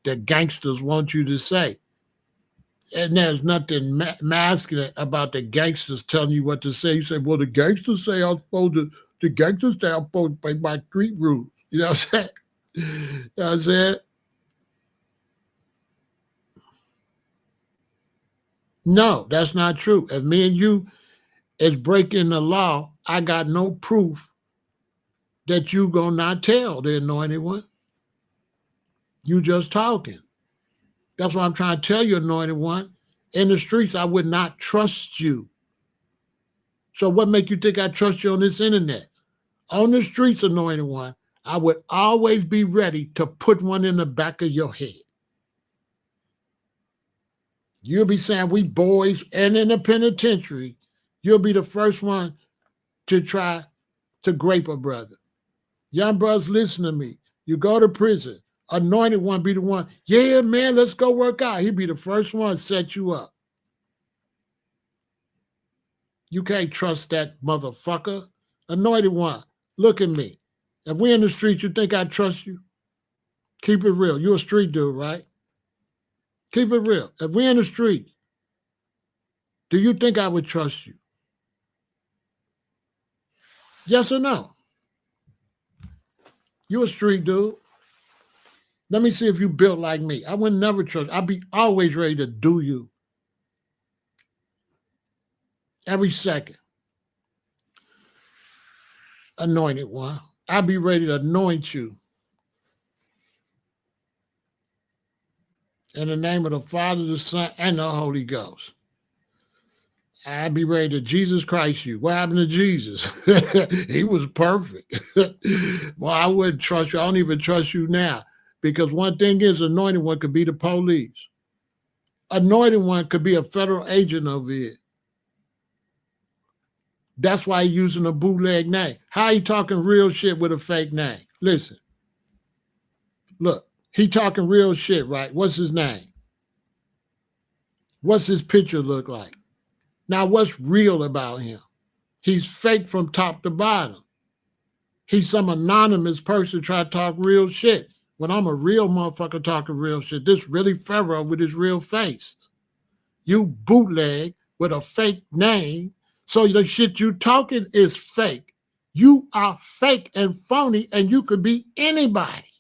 the gangsters want you to say. And there's nothing masculine about the gangsters telling you what to say. You say, well, the gangsters say I'm supposed to play by street rules. You know what I'm saying? You know what I'm saying? No, that's not true. If me and you is breaking the law, I got no proof that you gonna not tell the Anointed One. You just talking. That's what I'm trying to tell you, Anointed One. In the streets, I would not trust you. So what make you think I trust you on this internet? On the streets, Anointed One, I would always be ready to put one in the back of your head. You'll be saying we boys, and in the penitentiary, you'll be the first one to try to grape a brother. Young brothers, listen to me. You go to prison, Anointed One be the one, yeah, man, let's go work out. He'll be the first one to set you up. You can't trust that motherfucker. Anointed One, look at me. If we're in the street, you think I trust you? Keep it real. You're a street dude, right? Keep it real. If we're in the street, do you think I would trust you? Yes or no? You a street dude. Let me see if you built like me. I would never trust. I'd be always ready to do you. Every second. Anointed one. I'd be ready to anoint you. In the name of the Father, the Son, and the Holy Ghost. I'd be ready to Jesus Christ you. What happened to Jesus? He was perfect. Well, I wouldn't trust you. I don't even trust you now. Because one thing is, anointed one could be the police. Anointed one could be a federal agent over here. That's why he's using a bootleg name. How he talking real shit with a fake name? Listen. Look, he talking real shit, right? What's his name? What's his picture look like? Now, what's real about him? He's fake from top to bottom. He's some anonymous person trying to talk real shit. When I'm a real motherfucker talking real shit, this really Pharaoh with his real face. You bootleg with a fake name, so the shit you talking is fake. You are fake and phony, and you could be anybody.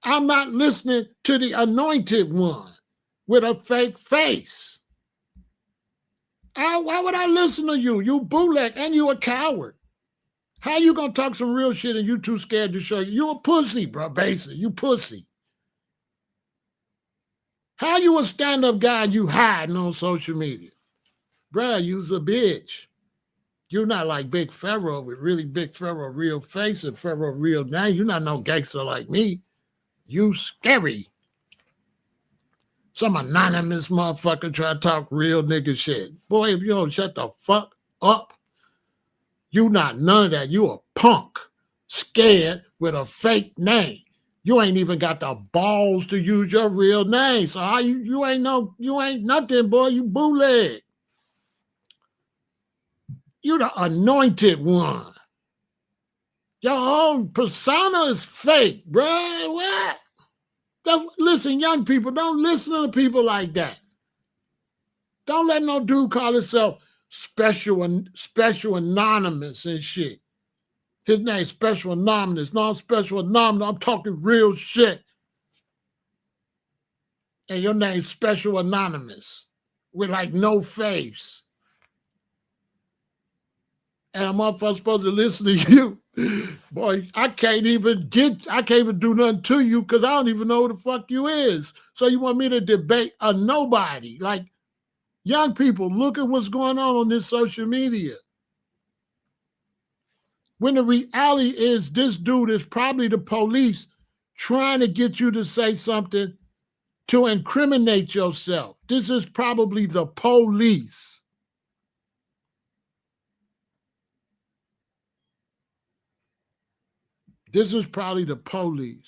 I'm not listening to the anointed one with a fake face. Why would I listen to you? You bootleg, and you a coward. How you gonna talk some real shit and you too scared to show you? You a pussy, bro, basically. You pussy. How you a stand-up guy and you hiding on social media? Bruh, you's a bitch. You're not like Big Pharaoh with really Big Pharaoh real face and Pharaoh real name. You're not no gangster like me. You scary. Some anonymous motherfucker try to talk real nigga shit. Boy, if you don't shut the fuck up, you not none of that. You a punk, scared with a fake name. You ain't even got the balls to use your real name. So how you ain't nothing, boy. You bootleg. You the anointed one. Your whole persona is fake, bruh. What? Listen, young people, don't listen to people like that. Don't let no dude call himself special anonymous and shit. His name's Special Anonymous. No, I'm Special Anonymous. I'm talking real shit. And your name's Special Anonymous with like no face. And a motherfucker supposed to listen to you. Boy, I can't even do nothing to you because I don't even know who the fuck you is. So you want me to debate a nobody? Like, young people, look at what's going on this social media. When the reality is this dude is probably the police trying to get you to say something to incriminate yourself. This is probably the police. This is probably the police.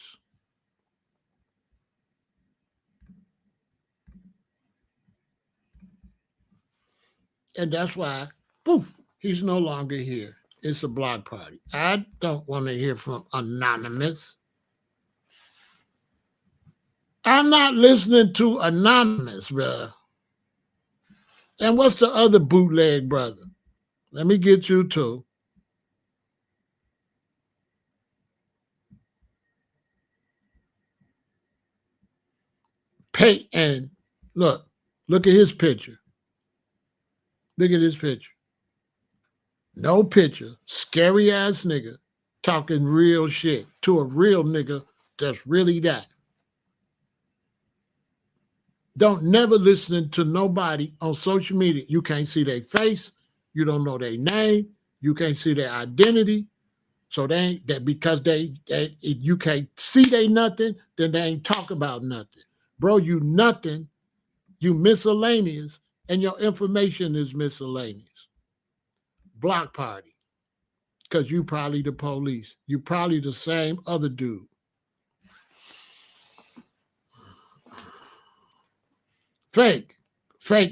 And that's why, poof, he's no longer here. It's a block party. I don't want to hear from Anonymous. I'm not listening to Anonymous, bruh. And what's the other bootleg brother? Let me get you too. Pay and look at his picture. Look at his picture. No picture. Scary ass nigga talking real shit to a real nigga that's really that. Don't never listen to nobody on social media. You can't see their face. You don't know their name. You can't see their identity. So they ain't that because you can't see they nothing, then they ain't talk about nothing. Bro, you nothing. You miscellaneous, and your information is miscellaneous. Block party. Because you probably the police. You probably the same other dude. Fake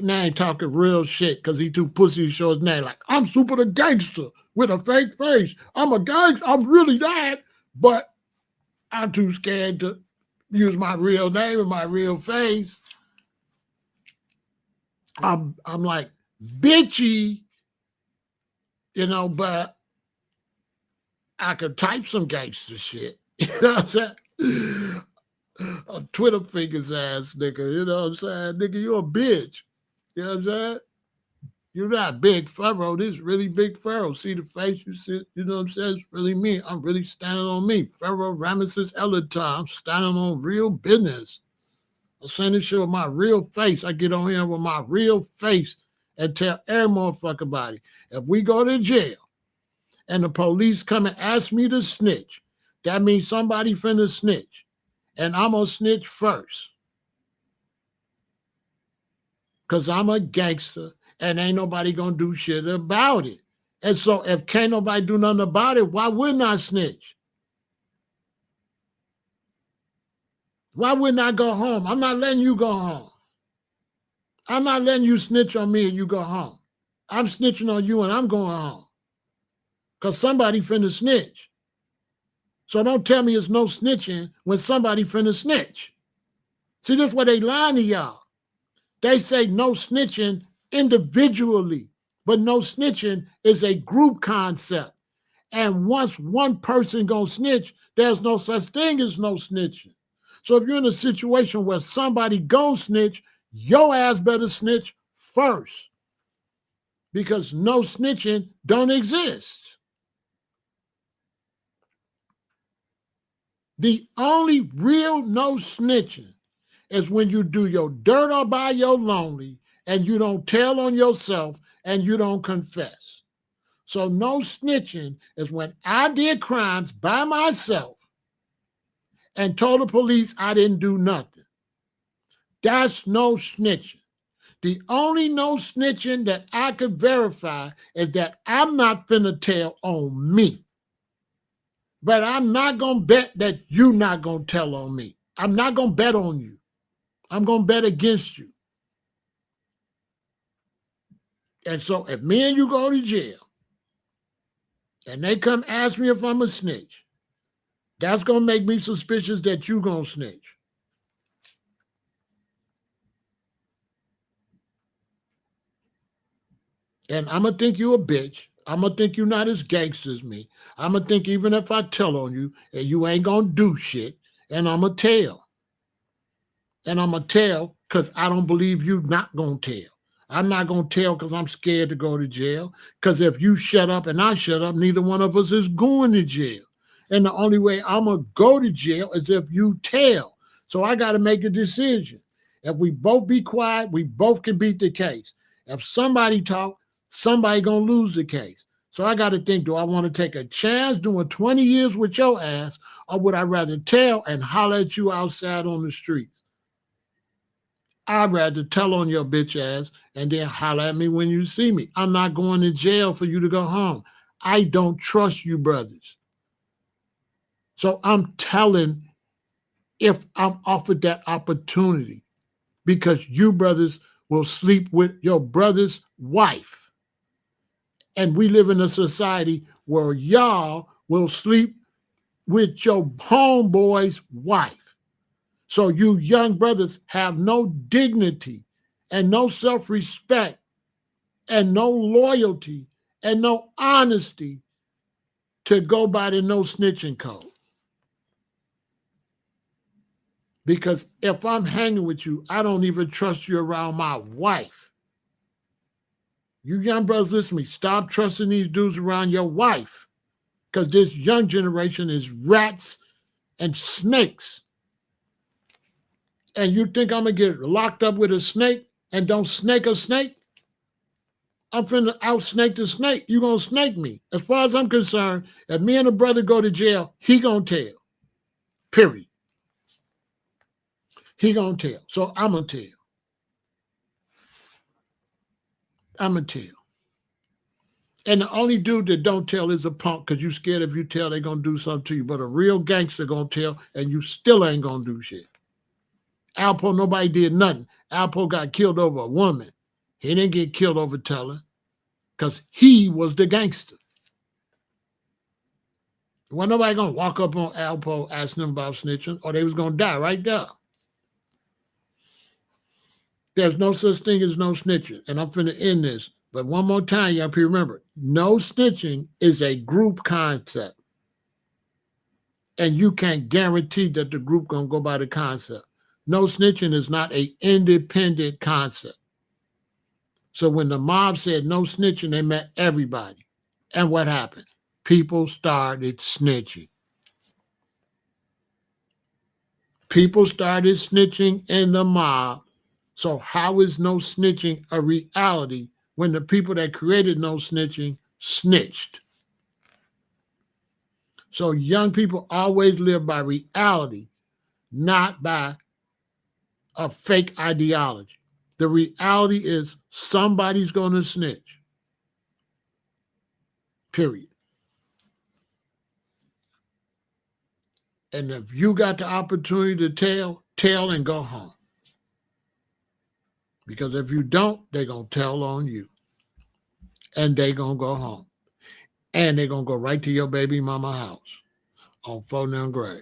name talking real shit because he too pussy to show his name. Like, I'm super the gangster with a fake face. I'm a gangster. I'm really that, but I'm too scared to use my real name and my real face. I'm like bitchy, but I could type some gangster shit. You know what I'm saying? A Twitter fingers ass nigga, you know what I'm saying? Nigga, you a bitch. You know what I'm saying? You're not big Pharaoh. This is really big Pharaoh. See the face you see, you know what I'm saying? It's really me. I'm really standing on me. Pharaoh El-Aton. I'm standing on real business. I'm saying this shit with my real face. I get on here with my real face and tell every motherfucker about it. If we go to jail and the police come and ask me to snitch, that means somebody finna snitch. And I'm gonna snitch first. Because I'm a gangster and ain't nobody gonna do shit about it. And so if can't nobody do nothing about it, why wouldn't I snitch? Why wouldn't I go home? I'm not letting you go home. I'm not letting you snitch on me and you go home. I'm snitching on you and I'm going home. Because somebody finna snitch. So don't tell me it's no snitching when somebody finna snitch. See, this is where they lying to y'all. They say no snitching individually, but no snitching is a group concept. And once one person gonna snitch, there's no such thing as no snitching. So if you're in a situation where somebody gonna snitch, your ass better snitch first. Because no snitching don't exist. The only real no snitching is when you do your dirt all by your lonely and you don't tell on yourself and you don't confess. So no snitching is when I did crimes by myself and told the police I didn't do nothing. That's no snitching. The only no snitching that I could verify is that I'm not finna tell on me. But I'm not gonna bet that you're not gonna tell on me. I'm not gonna bet on you. I'm gonna bet against you. And so if me and you go to jail and they come ask me if I'm a snitch, that's gonna make me suspicious that you gonna snitch. And I'm gonna think you a bitch. I'm gonna think you not as gangster as me. I'm gonna think even if I tell on you, and you ain't gonna do shit, and I'm gonna tell. And I'm gonna tell because I don't believe you not gonna tell. I'm not gonna tell because I'm scared to go to jail. Because if you shut up and I shut up, neither one of us is going to jail. And the only way I'm gonna go to jail is if you tell. So I got to make a decision. If we both be quiet, we both can beat the case. If somebody talk, somebody gonna lose the case. So I got to think, do I want to take a chance doing 20 years with your ass, or would I rather tell and holler at you outside on the street? I'd rather tell on your bitch ass and then holler at me when you see me. I'm not going to jail for you to go home. I don't trust you brothers. So I'm telling if I'm offered that opportunity, because you brothers will sleep with your brother's wife. And we live in a society where y'all will sleep with your homeboy's wife. So you young brothers have no dignity and no self-respect and no loyalty and no honesty to go by the no snitching code. Because if I'm hanging with you, I don't even trust you around my wife. You young brothers, listen to me. Stop trusting these dudes around your wife. Because this young generation is rats and snakes. And you think I'm going to get locked up with a snake and don't snake a snake? I'm finna out-snake the snake. You going to snake me. As far as I'm concerned, if me and a brother go to jail, he going to tell. Period. He going to tell. So I'm going to tell. I'm going to tell. And the only dude that don't tell is a punk, because you scared if you tell, they're going to do something to you. But a real gangster going to tell, and you still ain't going to do shit. Alpo, nobody did nothing. Alpo got killed over a woman. He didn't get killed over telling, because he was the gangster. Wasn't nobody going to walk up on Alpo asking him about snitching, or they was going to die right there. There's no such thing as no snitching. And I'm finna end this. But one more time, y'all remember, no snitching is a group concept. and you can't guarantee that the group gonna go by the concept. No snitching is not an independent concept. So when the mob said no snitching, they meant everybody. And what happened? People started snitching. People started snitching in the mob. So how is no snitching a reality when the people that created no snitching snitched? So young people always live by reality, not by a fake ideology. The reality is somebody's going to snitch. Period. And if you got the opportunity to tell and go home. Because if you don't, they're going to tell on you. And they're going to go home. And they're going to go right to your baby mama house on 4 Gray.